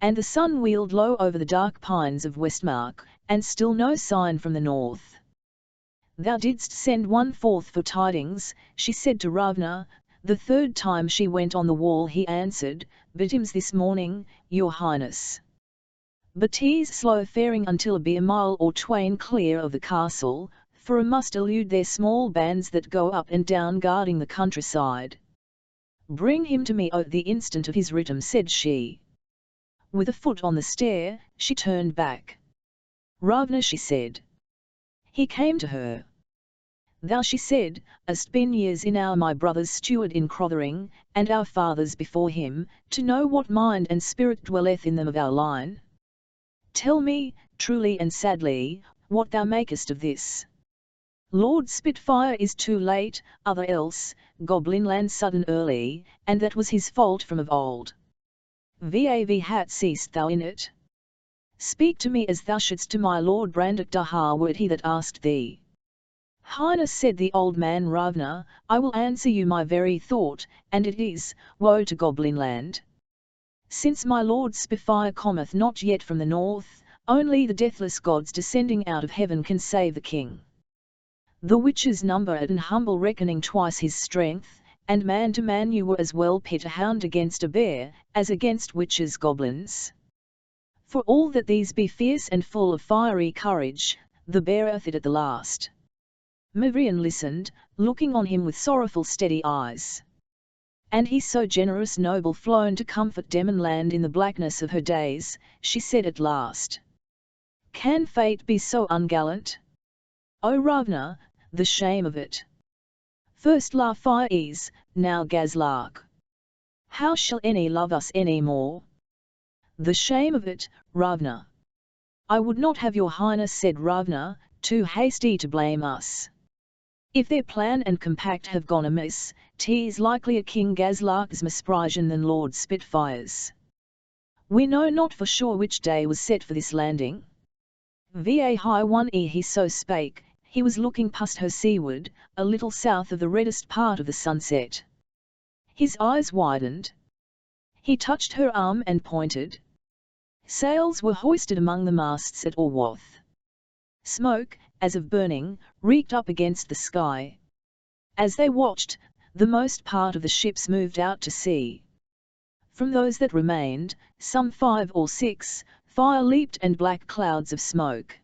And the sun wheeled low over the dark pines of Westmark, and still no sign from the north. "Thou didst send one forth for tidings," she said to Ravna. The third time she went on the wall he answered, "Betimes this morning, your highness. But 'tis slow faring until be a mile or twain clear of the castle, for I must elude their small bands that go up and down guarding the countryside." "Bring him to me the instant of his ritum," said she. With a foot on the stair, she turned back. "Ravna," she said. He came to her. "Thou," she said, "hast been years in our my brother's steward in Crothering, and our fathers before him, to know what mind and spirit dwelleth in them of our line. Tell me, truly and sadly, what thou makest of this. Lord Spitfire is too late, other else, Goblinland sudden early, and that was his fault from of old. Vav hat seest thou in it? Speak to me as thou shouldst to my Lord Brandock Dahar were it he that asked thee." "Highness," said the old man Ravna, "I will answer you my very thought, and it is, woe to Goblinland. Since my Lord Spitfire cometh not yet from the north, only the deathless gods descending out of heaven can save the king. The witches number at an humble reckoning twice his strength, and man to man you were as well pit a hound against a bear, as against witches goblins. For all that these be fierce and full of fiery courage, the beareth it at the last." Mavrian listened, looking on him with sorrowful steady eyes. "And he so generous noble flown to comfort Demonland in the blackness of her days," she said at last. "Can fate be so ungallant? O Ravna, the shame of it! First La Fire is, now Gazlark. How shall any love us any more? The shame of it, Ravna." "I would not have your highness," said Ravna, "too hasty to blame us. If their plan and compact have gone amiss, 'tis likelier King Gazlark's misprision than Lord Spitfire's. We know not for sure which day was set for this landing." Va high one ere he so spake, he was looking past her seaward, a little south of the reddest part of the sunset. His eyes widened. He touched her arm and pointed. Sails were hoisted among the masts at Orwath. Smoke, as of burning, reeked up against the sky. As they watched, the most part of the ships moved out to sea. From those that remained, some 5 or 6, fire leaped and black clouds of smoke.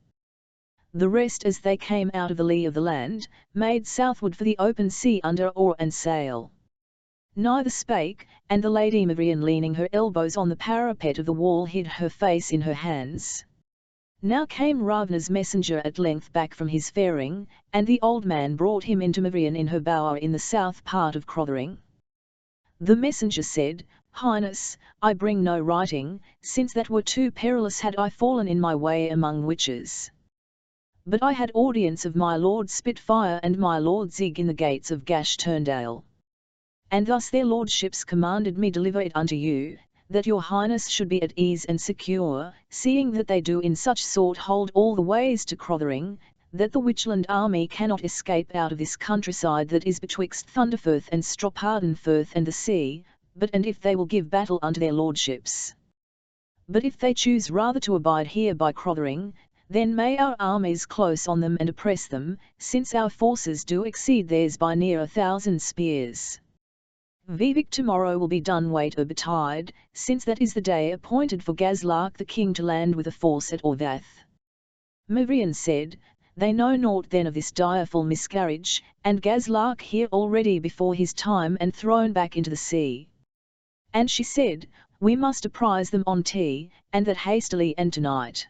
The rest, as they came out of the lee of the land, made southward for the open sea under oar and sail. Neither spake, and the Lady Mavrian, leaning her elbows on the parapet of the wall, hid her face in her hands. Now came Ravna's messenger at length back from his faring, and the old man brought him into Mavrian in her bower in the south part of Crothering. The messenger said, "Highness, I bring no writing, since that were too perilous had I fallen in my way among witches. But I had audience of my lord Spitfire and my lord Zig in the gates of Gash Turndale. And thus their lordships commanded me deliver it unto you, that your highness should be at ease and secure, seeing that they do in such sort hold all the ways to Crothering, that the Witchland army cannot escape out of this countryside that is betwixt Thunderfirth and Stropphardenfirth and the sea, but and if they will give battle unto their lordships. But if they choose rather to abide here by Crothering, then may our armies close on them and oppress them, since our forces do exceed theirs by near 1,000 spears. Vivek tomorrow will be done wait or betide, since that is the day appointed for Gazlark the king to land with a force at Orvath. Mavrian said, they know naught then of this direful miscarriage, and Gazlark here already before his time and thrown back into the sea. And she said, we must apprise them on tea, and that hastily and tonight.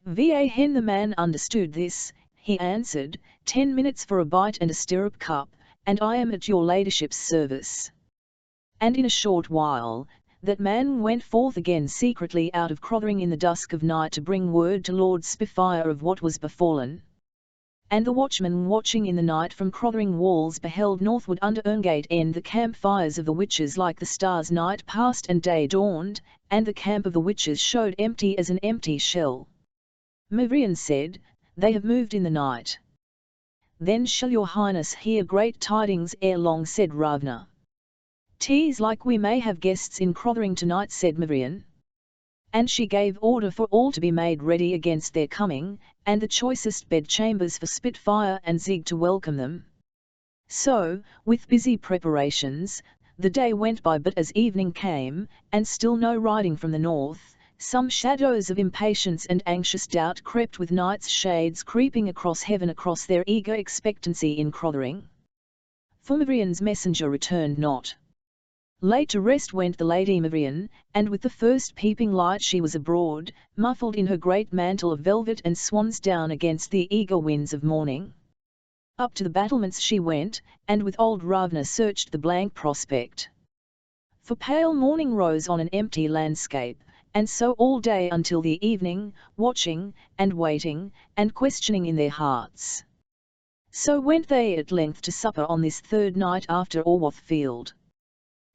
Va Hen the man understood this, he answered, 10 minutes for a bite and a stirrup cup, and I am at your ladyship's service. And in a short while, that man went forth again secretly out of Crothering in the dusk of night to bring word to Lord Spitfire of what was befallen. And the watchman watching in the night from Crothering walls beheld northward under Erngate End the campfires of the witches like the stars night passed and day dawned, and the camp of the witches showed empty as an empty shell. Mavrian said, they have moved in the night. Then shall your highness hear great tidings ere long, said Ravna. 'Tis like we may have guests in Crothering tonight, said Mavrian. And she gave order for all to be made ready against their coming, and the choicest bedchambers for Spitfire and Zig to welcome them. So, with busy preparations, the day went by, but as evening came, and still no riding from the north, some shadows of impatience and anxious doubt crept with night's shades creeping across heaven across their eager expectancy in Crothering. For Mavrian's messenger returned not. Late to rest went the Lady Mavrian, and with the first peeping light she was abroad, muffled in her great mantle of velvet and swan's down against the eager winds of morning. Up to the battlements she went, and with old Ravna searched the blank prospect. For pale morning rose on an empty landscape, and so all day until the evening, watching, and waiting, and questioning in their hearts. So went they at length to supper on this third night after Orwath field.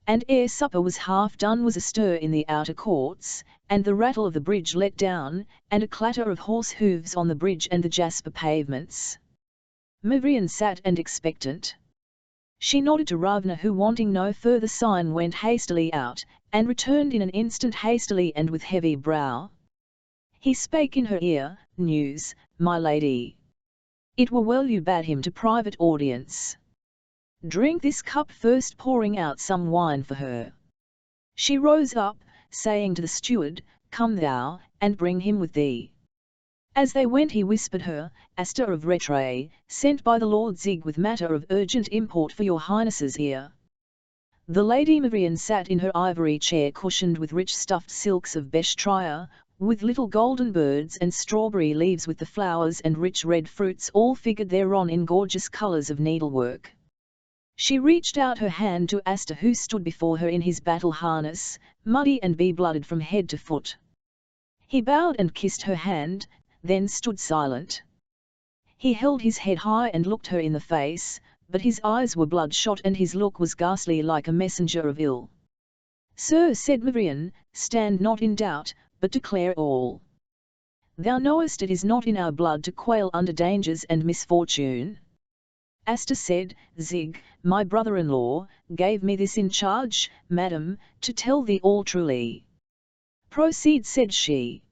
And ere supper was half done was a stir in the outer courts, and the rattle of the bridge let down, and a clatter of horse hoofs on the bridge and the jasper pavements. Mavrian sat and expectant. She nodded to Ravna, who wanting no further sign went hastily out, and returned in an instant hastily and with heavy brow. He spake in her ear, news, my lady. It were well you bade him to private audience. Drink this cup first, pouring out some wine for her. She rose up, saying to the steward, come thou, and bring him with thee. As they went he whispered her, Asta of Rattray, sent by the Lord Zig with matter of urgent import for your highness's ear. The Lady Mavrian sat in her ivory chair cushioned with rich stuffed silks of Beshtria, with little golden birds and strawberry leaves with the flowers and rich red fruits all figured thereon in gorgeous colours of needlework. She reached out her hand to Asta, who stood before her in his battle harness, muddy and be-blooded from head to foot. He bowed and kissed her hand, then stood silent. He held his head high and looked her in the face, but his eyes were bloodshot and his look was ghastly like a messenger of ill. Sir, said Mavrian, stand not in doubt, but declare all. Thou knowest it is not in our blood to quail under dangers and misfortune. Asta said, Zig, my brother-in-law, gave me this in charge, madam, to tell thee all truly. Proceed, said she.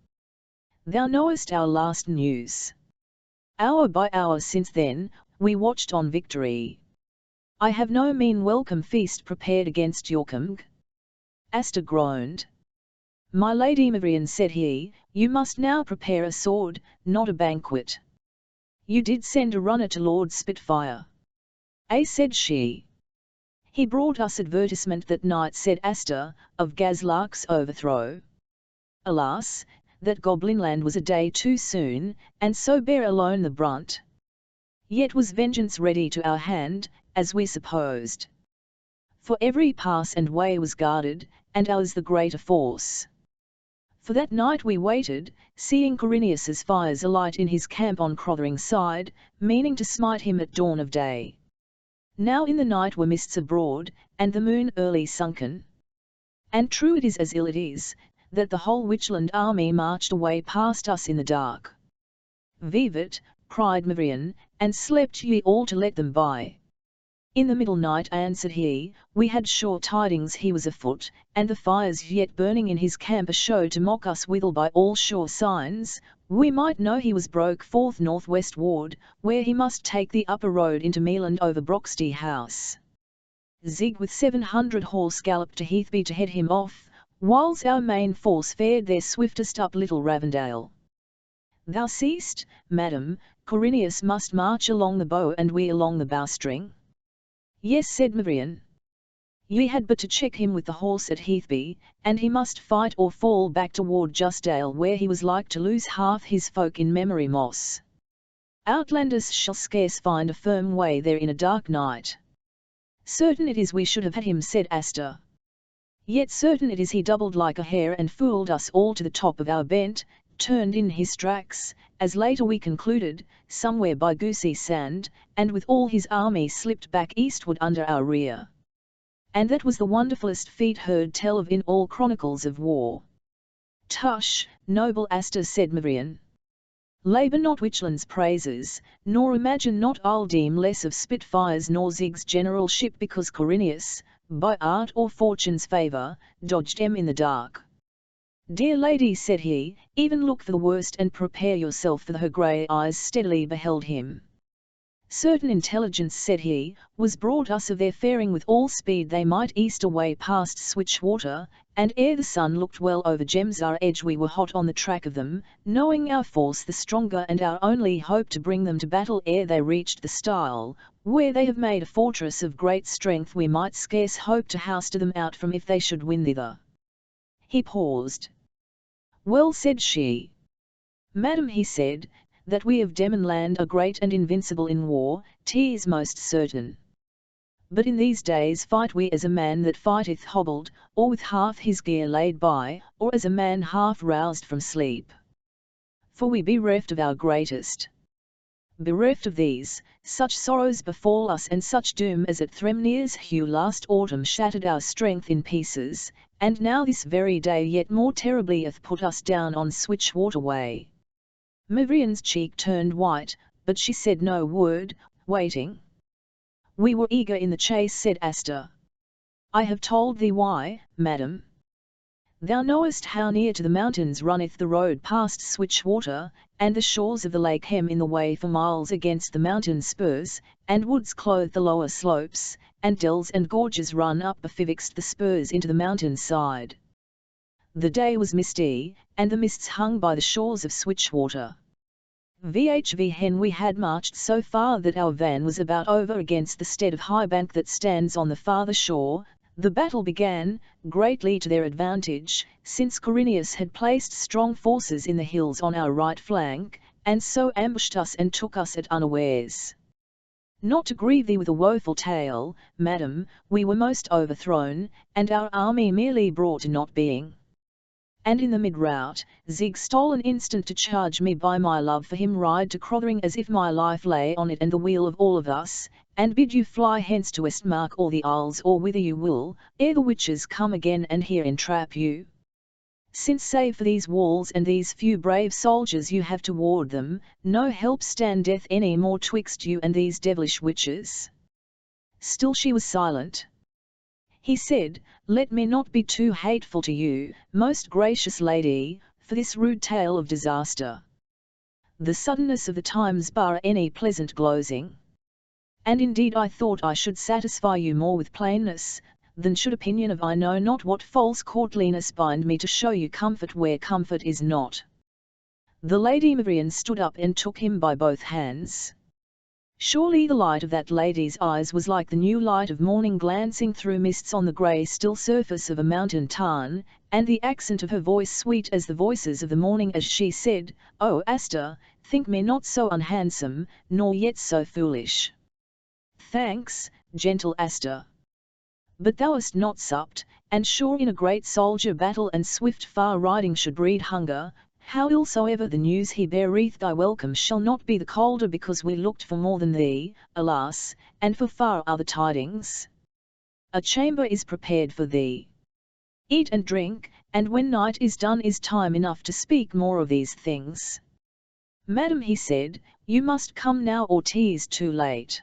Thou knowest our last news. Hour by hour since then, we watched on victory. I have no mean welcome feast prepared against Yorkhamg. Asta groaned. My lady Mavrian, said he, you must now prepare a sword, not a banquet. You did send a runner to Lord Spitfire. Said she. He brought us advertisement that night, said Asta, of Gazlark's overthrow. Alas, that Goblinland was a day too soon, and so bare alone the brunt. Yet was vengeance ready to our hand, as we supposed. For every pass and way was guarded, and ours the greater force. For that night we waited, seeing Corineus's fires alight in his camp on Crothering side, meaning to smite him at dawn of day. Now in the night were mists abroad, and the moon early sunken. And true it is as ill it is, that the whole Witchland army marched away past us in the dark. Vivat, cried Mavrian, and slept ye all to let them by? In the middle night answered he, we had sure tidings he was afoot, and the fires yet burning in his camp a show to mock us withal by all sure signs, we might know he was broke forth northwest ward, where he must take the upper road into Mealand over Broxty House. Zig with 700 horse galloped to Heathby to head him off, whiles our main force fared their swiftest up Little Ravendale. Thou seest, madam, Corineus must march along the bow and we along the bowstring. Yes, said Mavrian. Ye had but to check him with the horse at Heathby, and he must fight or fall back toward Justdale, where he was like to lose half his folk in memory moss. Outlanders shall scarce find a firm way there in a dark night. Certain it is we should have had him, said Astor. Yet certain it is he doubled like a hare and fooled us all to the top of our bent, turned in his tracks, as later we concluded, somewhere by Goosey Sand, and with all his army slipped back eastward under our rear. And that was the wonderfulest feat heard tell of in all chronicles of war. Tush, noble Astor, said Mavrian. Labour not Witchland's praises, nor imagine not I'll deem less of Spitfires nor Zig's generalship because Corineus, by art or fortune's favour, dodged em in the dark. Dear lady, said he, even look for the worst and prepare yourself for the her grey eyes steadily beheld him. Certain intelligence, said he, was brought us of their faring with all speed they might east away past Switchwater, and ere the sun looked well over Gemsar edge we were hot on the track of them, knowing our force the stronger and our only hope to bring them to battle ere they reached the stile, where they have made a fortress of great strength we might scarce hope to houst them out from if they should win thither. He paused. Well, said she. Madam, he said, that we of Demon Land are great and invincible in war, 'tis most certain. But in these days fight we as a man that fighteth hobbled, or with half his gear laid by, or as a man half roused from sleep. For we be reft of our greatest. Bereft of these, such sorrows befall us and such doom as at Thremne's hew last autumn shattered our strength in pieces, and now this very day yet more terribly hath put us down on Switchwater way. Mavrian's cheek turned white, but she said no word, waiting. We were eager in the chase, said Astor. I have told thee why, madam. Thou knowest how near to the mountains runneth the road past Switchwater, and the shores of the lake hem in the way for miles against the mountain spurs, and woods clothe the lower slopes, and dells and gorges run up betwixt the spurs into the mountain side. The day was misty, and the mists hung by the shores of Switchwater. Vhv hen we had marched so far that our van was about over against the stead of high bank that stands on the farther shore. The battle began, greatly to their advantage, since Corineus had placed strong forces in the hills on our right flank, and so ambushed us and took us at unawares. Not to grieve thee with a woeful tale, madam, we were most overthrown, and our army merely brought to not being. And in the mid-rout, Zig stole an instant to charge me by my love for him ride to Crothering as if my life lay on it and the weal of all of us, and bid you fly hence to Westmark or the Isles or whither you will, ere the witches come again and here entrap you. Since save for these walls and these few brave soldiers you have toward them, no help standeth any more twixt you and these devilish witches. Still she was silent. He said, Let me not be too hateful to you, most gracious lady, for this rude tale of disaster. The suddenness of the times bar any pleasant glozing. And indeed I thought I should satisfy you more with plainness, than should opinion of I know not what false courtliness bind me to show you comfort where comfort is not. The Lady Mavrian stood up and took him by both hands. Surely the light of that lady's eyes was like the new light of morning glancing through mists on the grey still surface of a mountain tarn, and the accent of her voice sweet as the voices of the morning as she said, "Oh, Astor, think me not so unhandsome, nor yet so foolish." "Thanks, gentle Astor. But thou hast not supped, and sure in a great soldier battle and swift far riding should breed hunger, howsoever the news he beareth thy welcome shall not be the colder because we looked for more than thee, alas, and for far other tidings. A chamber is prepared for thee. Eat and drink, and when night is done is time enough to speak more of these things. Madam, he said, you must come now or 'tis too late.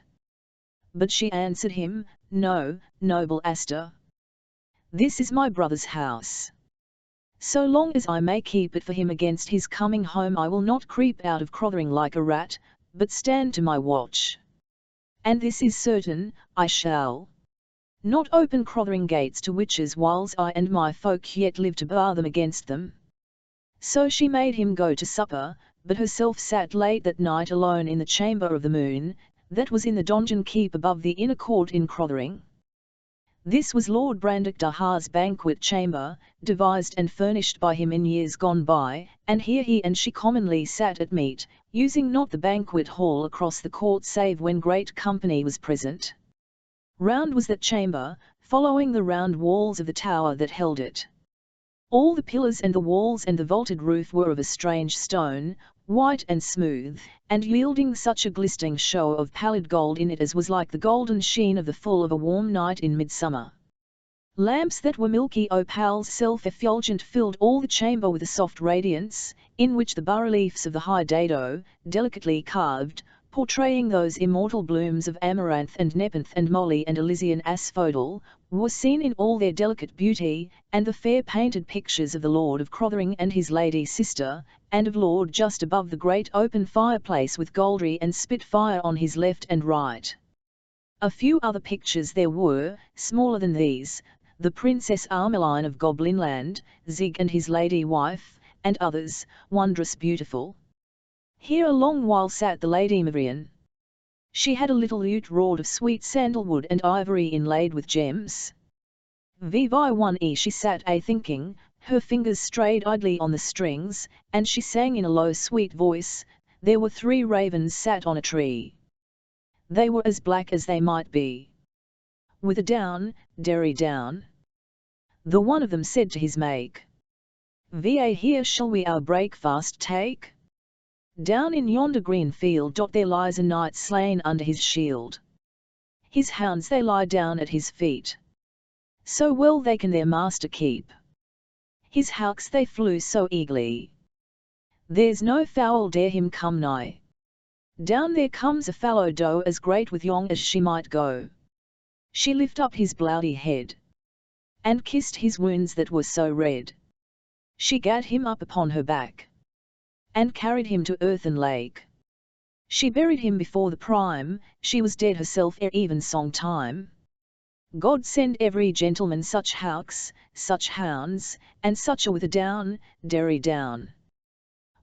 But she answered him, No, noble Astor. This is my brother's house. So long as I may keep it for him against his coming home I will not creep out of Crothering like a rat, but stand to my watch. And this is certain, I shall not open Crothering gates to witches whiles I and my folk yet live to bar them against them. So she made him go to supper, but herself sat late that night alone in the chamber of the moon, that was in the donjon keep above the inner court in Crothering. This was Lord Brandok Dahar's banquet chamber, devised and furnished by him in years gone by, and here he and she commonly sat at meat, using not the banquet hall across the court save when great company was present. Round was that chamber, following the round walls of the tower that held it. All the pillars and the walls and the vaulted roof were of a strange stone, white and smooth, and yielding such a glistening show of pallid gold in it as was like the golden sheen of the full of a warm night in midsummer. Lamps that were milky opals self-effulgent filled all the chamber with a soft radiance, in which the bas-reliefs of the high dado, delicately carved, portraying those immortal blooms of amaranth and nepenthe and moly and Elysian asphodel, were seen in all their delicate beauty, and the fair painted pictures of the Lord of Crothering and his lady sister, and of Lord just above the great open fireplace with Goldry and Spitfire on his left and right. A few other pictures there were, smaller than these, the Princess Armeline of Goblinland, Zig and his lady wife, and others, wondrous beautiful. Here a long while sat the Lady Mavrian. She had a little lute wrought of sweet sandalwood and ivory inlaid with gems. Vivi one e she sat a-thinking, her fingers strayed idly on the strings, and she sang in a low sweet voice, there were 3 ravens sat on a tree. They were as black as they might be. With a down, derry down. The one of them said to his make, Va here shall we our breakfast take? Down in yonder green field there lies a knight slain under his shield. His hounds they lie down at his feet. So well they can their master keep. His hawks they flew so eagerly. There's no fowl dare him come nigh. Down there comes a fallow doe as great with young as she might go. She lift up his bloody head, and kissed his wounds that were so red. She gat him up upon her back, and carried him to Earthen Lake. She buried him before the prime, she was dead herself ere even song time. God send every gentleman such hawks, such hounds, and such a with a down, derry down.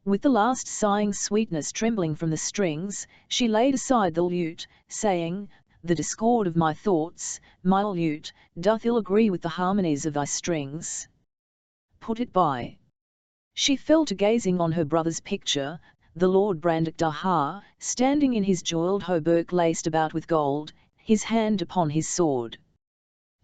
With the last sighing sweetness trembling from the strings, she laid aside the lute, saying, the discord of my thoughts, my lute, doth ill agree with the harmonies of thy strings. Put it by. She fell to gazing on her brother's picture, the Lord Brandok Dahar, standing in his jewelled hauberk laced about with gold, his hand upon his sword.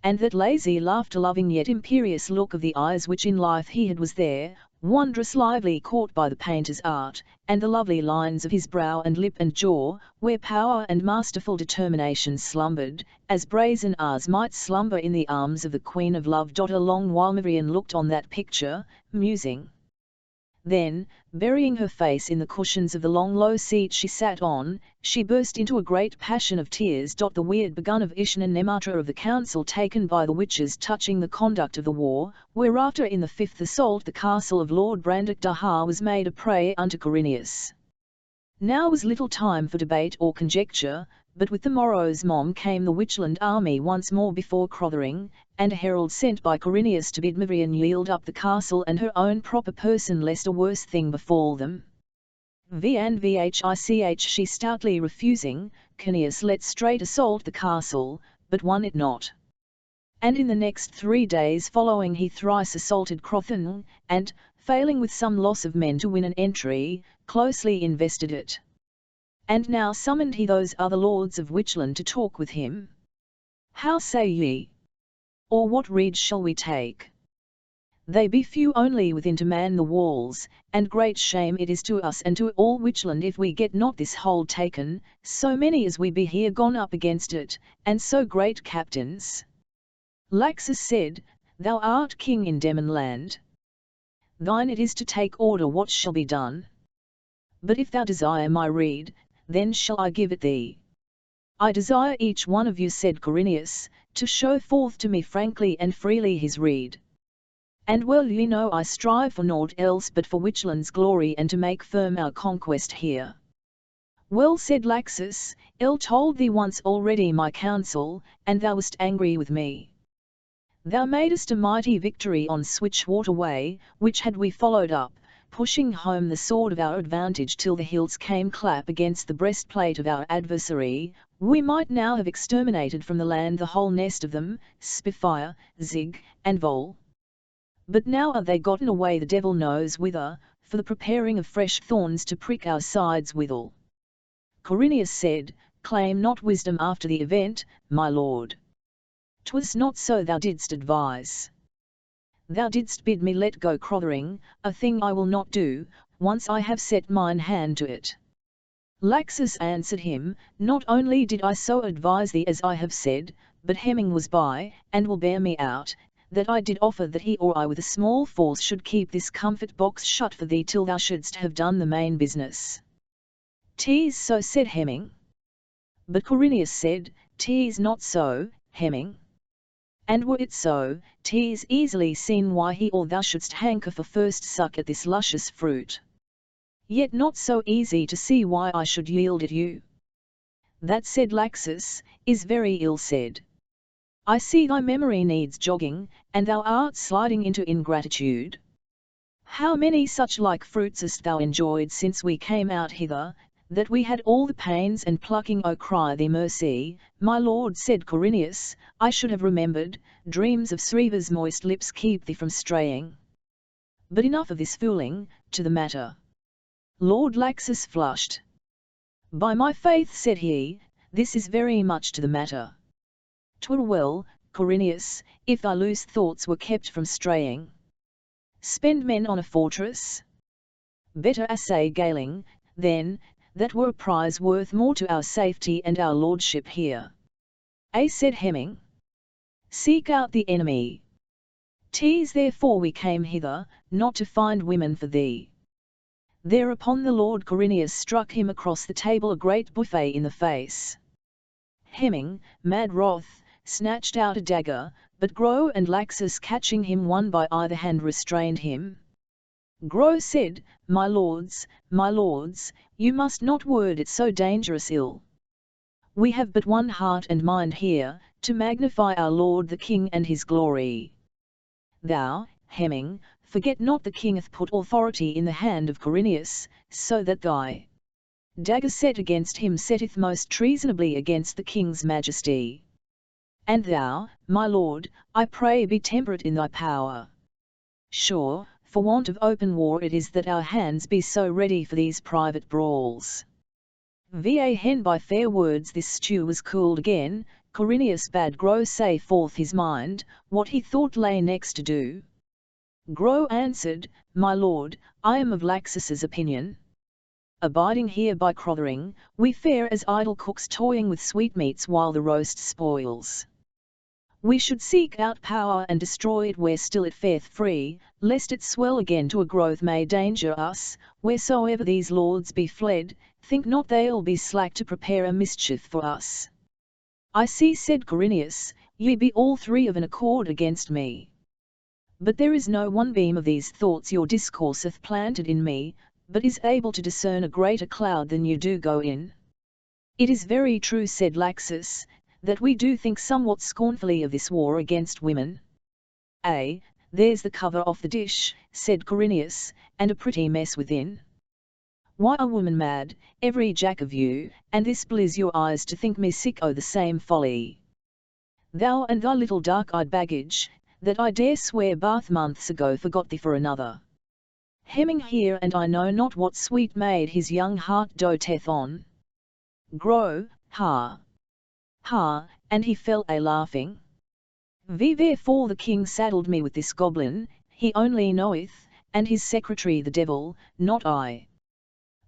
And that lazy laughter-loving yet imperious look of the eyes which in life he had was there, wondrous lively caught by the painter's art, and the lovely lines of his brow and lip and jaw, where power and masterful determination slumbered, as brazen Ars might slumber in the arms of the Queen of Love. A long while Mavrian looked on that picture, musing. Then, burying her face in the cushions of the long low seat she sat on, she burst into a great passion of tears. The weird begun of Ishna Nematra of the counsel taken by the witches touching the conduct of the war, whereafter in the 5th assault the castle of Lord Brandok Dahar was made a prey unto Corinius. Now was little time for debate or conjecture, but with the morrow's mom came the Witchland army once more before Crothering, and a herald sent by Corinius to bid Mavrian yield up the castle and her own proper person lest a worse thing befall them. Vhich she stoutly refusing, Corinius let straight assault the castle, but won it not. And in the next 3 days following he thrice assaulted Crothering, and, failing with some loss of men to win an entry, closely invested it. And now summoned he those other lords of Witchland to talk with him. How say ye? or what rede shall we take? They be few only within to man the walls, and great shame it is to us and to all Witchland if we get not this hold taken, so many as we be here gone up against it, and so great captains. Laxus said, Thou art king in Demonland. Thine it is to take order what shall be done. But if thou desire my rede, then shall I give it thee. I desire each one of you, said Corineus, to show forth to me frankly and freely his rede. And well ye know I strive for naught else but for Witchland's glory and to make firm our conquest here. Well, said Laxus, I told thee once already my counsel, and thou wast angry with me. Thou madest a mighty victory on Switchwater Way, which had we followed up, pushing home the sword of our advantage till the hilts came clap against the breastplate of our adversary, we might now have exterminated from the land the whole nest of them, Spitfire, Zig, and Vol. But now are they gotten away the devil knows whither, for the preparing of fresh thorns to prick our sides withal. Corineus said, Claim not wisdom after the event, my lord. 'Twas not so thou didst advise. Thou didst bid me let go Crothering, a thing I will not do, once I have set mine hand to it. Laxus answered him, Not only did I so advise thee as I have said, but Hemming was by, and will bear me out, that I did offer that he or I with a small force should keep this comfort box shut for thee till thou shouldst have done the main business. 'Tis so, said Hemming. But Corineus said, 'Tis not so, Hemming. And were it so, 'tis easily seen why he or thou shouldst hanker for first suck at this luscious fruit. Yet not so easy to see why I should yield it you. That, said Laxus, is very ill said. I see thy memory needs jogging, and thou art sliding into ingratitude. How many such like fruits hast thou enjoyed since we came out hither, that we had all the pains and plucking, oh cry thee mercy, my lord, said Corineus, I should have remembered, dreams of Sreva's moist lips keep thee from straying. But enough of this fooling, to the matter. Lord Laxus flushed. By my faith, said he, this is very much to the matter. 'Twere well, Corineus, if thy loose thoughts were kept from straying. Spend men on a fortress? Better assay galing, then, that were a prize worth more to our safety and our lordship here. Said Hemming. Seek out the enemy. 'Tis therefore we came hither, not to find women for thee. Thereupon the Lord Corineus struck him across the table a great buffet in the face. Hemming, mad wrath, snatched out a dagger, but Grow and Laxus catching him one by either hand restrained him. Grow said, my lords, you must not word it so dangerous ill. We have but one heart and mind here, to magnify our lord the king and his glory. Thou, Hemming, forget not the king hath put authority in the hand of Corineus, so that thy dagger set against him setteth most treasonably against the king's majesty. And thou, my lord, I pray be temperate in thy power. Sure, for want of open war it is that our hands be so ready for these private brawls. Va hen by fair words this stew was cooled again. Corineus bade Grow say forth his mind, what he thought lay next to do. Grow answered, my lord, I am of Laxus's opinion. Abiding here by Crothering, we fare as idle cooks toying with sweetmeats while the roast spoils. We should seek out power and destroy it where still it fareth free, lest it swell again to a growth may danger us. Wheresoever these lords be fled, think not they'll be slack to prepare a mischief for us. I see, said Corineus, ye be all three of an accord against me. But there is no one beam of these thoughts your discourse hath planted in me, but is able to discern a greater cloud than you do go in. It is very true, said Laxus, that we do think somewhat scornfully of this war against women. There's the cover off the dish, said Corineus, and a pretty mess within. Why a woman mad, every jack of you, and this blizz your eyes to think me sick o' the same folly. Thou and thy little dark-eyed baggage, that I dare swear Bath months ago forgot thee for another. Hemming here and I know not what sweet maid his young heart doteth on. Grow, ha! Ha, and he fell a laughing. Therefore the king saddled me with this goblin, he only knoweth, and his secretary the devil, not I.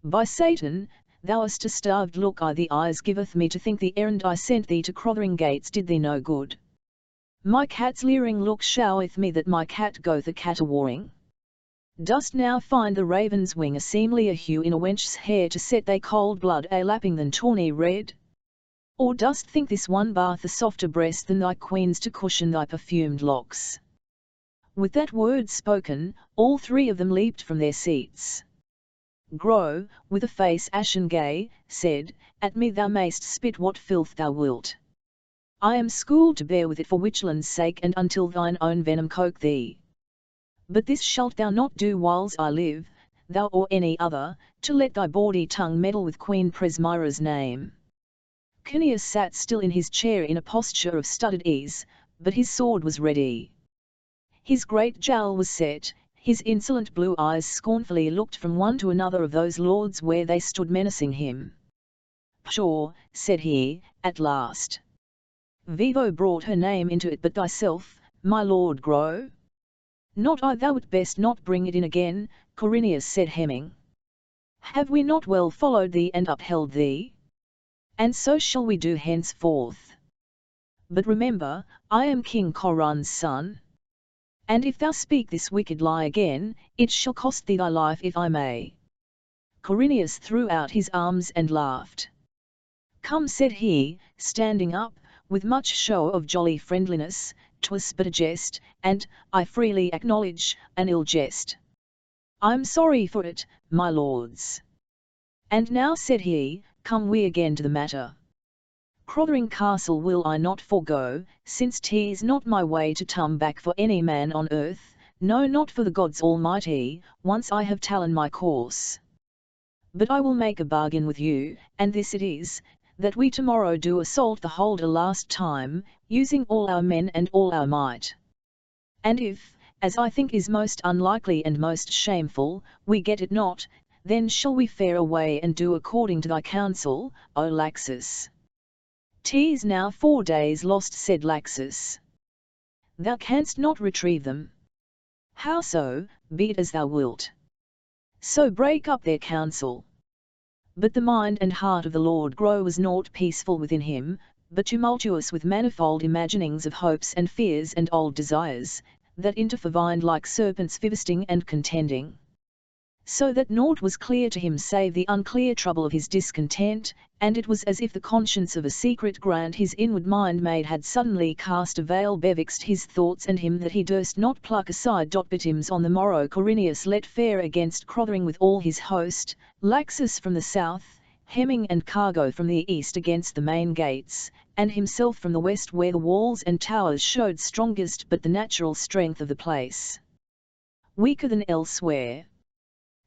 By Satan, thou hast a starved look I the eyes giveth me to think the errand I sent thee to Crothering gates did thee no good. My cat's leering look showeth me that my cat goeth a caterwauring. Dost now find the raven's wing a seemlier hue in a wench's hair to set thy cold blood a lapping than tawny red? Or dost think this one bath a softer breast than thy queen's to cushion thy perfumed locks? With that word spoken, all three of them leaped from their seats. Grow, with a face ashen gay, said, At me thou mayst spit what filth thou wilt. I am schooled to bear with it for Witchland's sake and until thine own venom coke thee. But this shalt thou not do whiles I live, thou or any other, to let thy bawdy tongue meddle with Queen Presmyra's name. Cunius sat still in his chair in a posture of studied ease, but his sword was ready. His great jowl was set, his insolent blue eyes scornfully looked from one to another of those lords where they stood menacing him. Pshaw, said he, at last. Vivo brought her name into it but thyself, my lord Grow? Not I, thou wouldst best not bring it in again, Corineus said hemming. Have we not well followed thee and upheld thee? And so shall we do henceforth. But remember, I am King Coron's son. And if thou speak this wicked lie again, it shall cost thee thy life if I may. Corineus threw out his arms and laughed. Come, said he, standing up, with much show of jolly friendliness, 'twas but a jest, and, I freely acknowledge, an ill jest. I'm sorry for it, my lords. And now, said he, come we again to the matter. Crothering Castle will I not forego, since 'tis not my way to turn back for any man on earth, no not for the gods almighty, once I have ta'en my course. But I will make a bargain with you, and this it is, that we tomorrow do assault the hold a last time, using all our men and all our might. And if, as I think is most unlikely and most shameful, we get it not, then shall we fare away and do according to thy counsel, O Laxus. 'Tis now 4 days lost, said Laxus. Thou canst not retrieve them. How so? Be it as thou wilt. So break up their counsel. But the mind and heart of the Lord Grow was naught peaceful within him, but tumultuous with manifold imaginings of hopes and fears and old desires, that intertwined like serpents feasting and contending. So that naught was clear to him save the unclear trouble of his discontent, and it was as if the conscience of a secret grant his inward mind made had suddenly cast a veil betwixt his thoughts and him that he durst not pluck aside. Betimes on the morrow Corineus let fare against Crothering with all his host, Laxus from the south, Hemming and Cargo from the east against the main gates, and himself from the west where the walls and towers showed strongest but the natural strength of the place weaker than elsewhere.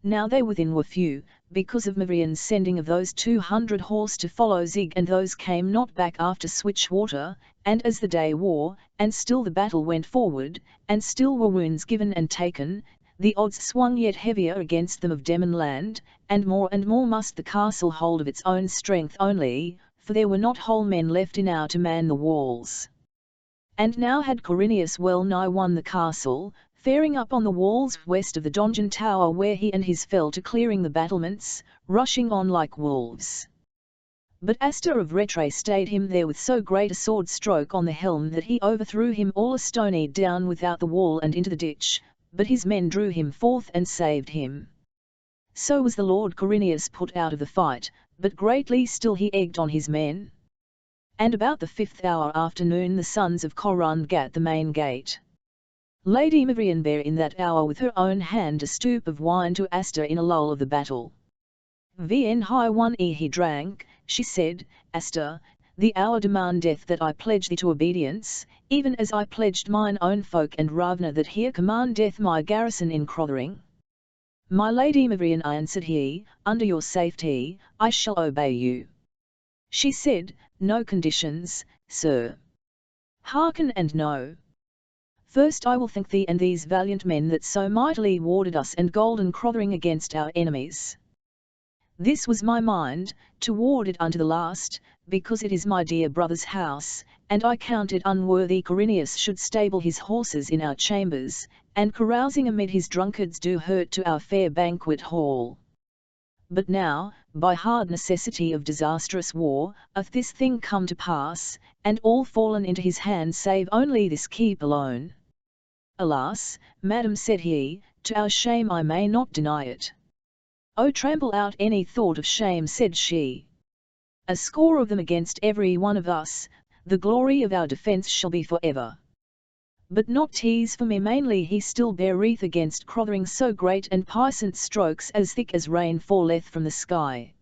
Now they within were few, because of Mavrian's sending of those 200 horse to follow Zig, and those came not back after Switchwater, and as the day wore, and still the battle went forward, and still were wounds given and taken, the odds swung yet heavier against them of Demonland, and more must the castle hold of its own strength only, for there were not whole men left enow to man the walls. And now had Corineus well nigh won the castle, faring up on the walls west of the donjon tower where he and his fell to clearing the battlements, rushing on like wolves. But Astor of Rattray stayed him there with so great a sword stroke on the helm that he overthrew him all a stony down without the wall and into the ditch, but his men drew him forth and saved him. So was the Lord Corineus put out of the fight, but greatly still he egged on his men. And about the 5th hour afternoon the sons of Coron gat the main gate. Lady Mavrian bare in that hour with her own hand a stoup of wine to Astor in a lull of the battle. Vn high one ere he drank, she said, Astor, the hour demandeth that I pledge thee to obedience, even as I pledged mine own folk and Ravna that here commandeth my garrison in Crothering. My Lady Mavrian, answered he, under your safety, I shall obey you. She said, no conditions, sir. Hearken and know. First I will thank thee and these valiant men that so mightily warded us and golden Crothering against our enemies. This was my mind, to ward it unto the last, because it is my dear brother's house, and I count it unworthy Corineus should stable his horses in our chambers, and carousing amid his drunkards do hurt to our fair banquet hall. But now, by hard necessity of disastrous war, hath this thing come to pass, and all fallen into his hands save only this keep alone. Alas, madam, said he, to our shame I may not deny it. Oh, trample out any thought of shame, said she. A score of them against every one of us, the glory of our defence shall be for ever. But not tease for me mainly he still beareth against crothering so great and puissant strokes as thick as rain falleth from the sky.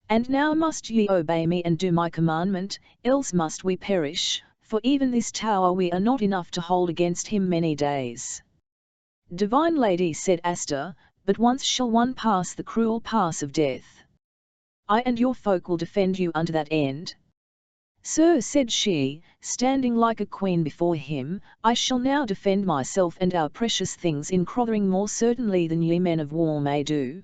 And now must ye obey me and do my commandment, else must we perish, for even this tower we are not enough to hold against him many days. Divine lady, said Aster, but once shall one pass the cruel pass of death. I and your folk will defend you unto that end. Sir, said she, standing like a queen before him, I shall now defend myself and our precious things in crothering more certainly than ye men of war may do.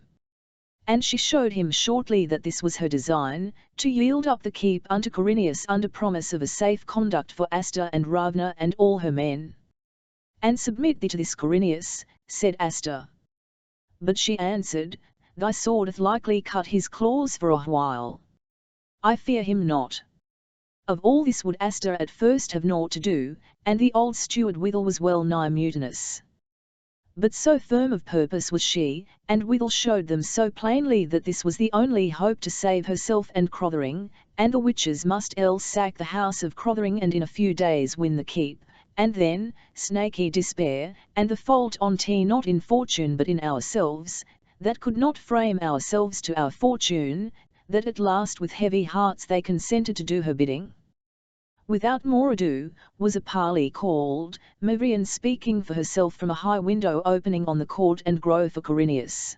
And she showed him shortly that this was her design, to yield up the keep unto Corineus under promise of a safe conduct for Aster and Ravna and all her men. And submit thee to this, Corineus, said Aster. But she answered, Thy sword hath likely cut his claws for a while. I fear him not. Of all this would Aster at first have naught to do, and the old steward withal was well nigh mutinous. But so firm of purpose was she, and withal showed them so plainly that this was the only hope to save herself and Crothering, and the witches must else sack the house of Crothering and in a few days win the keep, and then, snaky despair, and the fault on't not in fortune but in ourselves, that could not frame ourselves to our fortune, that at last with heavy hearts they consented to do her bidding. Without more ado, was a parley called, Mavrian speaking for herself from a high window opening on the court and grove for Corineus.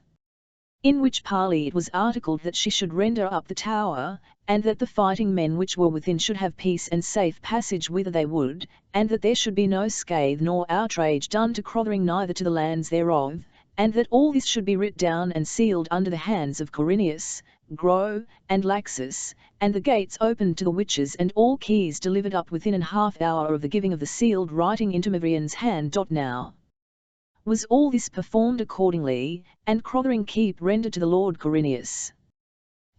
In which parley it was articled that she should render up the tower, and that the fighting men which were within should have peace and safe passage whither they would, and that there should be no scathe nor outrage done to Crothering neither to the lands thereof, and that all this should be writ down and sealed under the hands of Corineus, Gro, and Laxus, and the gates opened to the witches and all keys delivered up within an half hour of the giving of the sealed writing into Mavrian's hand. Now was all this performed accordingly, and Crothering keep rendered to the Lord Corineus.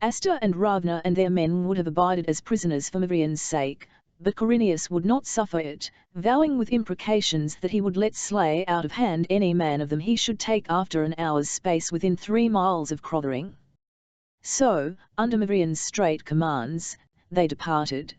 Aster and Ravna and their men would have abided as prisoners for Mavrian's sake, but Corineus would not suffer it, vowing with imprecations that he would let slay out of hand any man of them he should take after an hour's space within 3 miles of Crothering. So, under Mavrian's strait commands, they departed.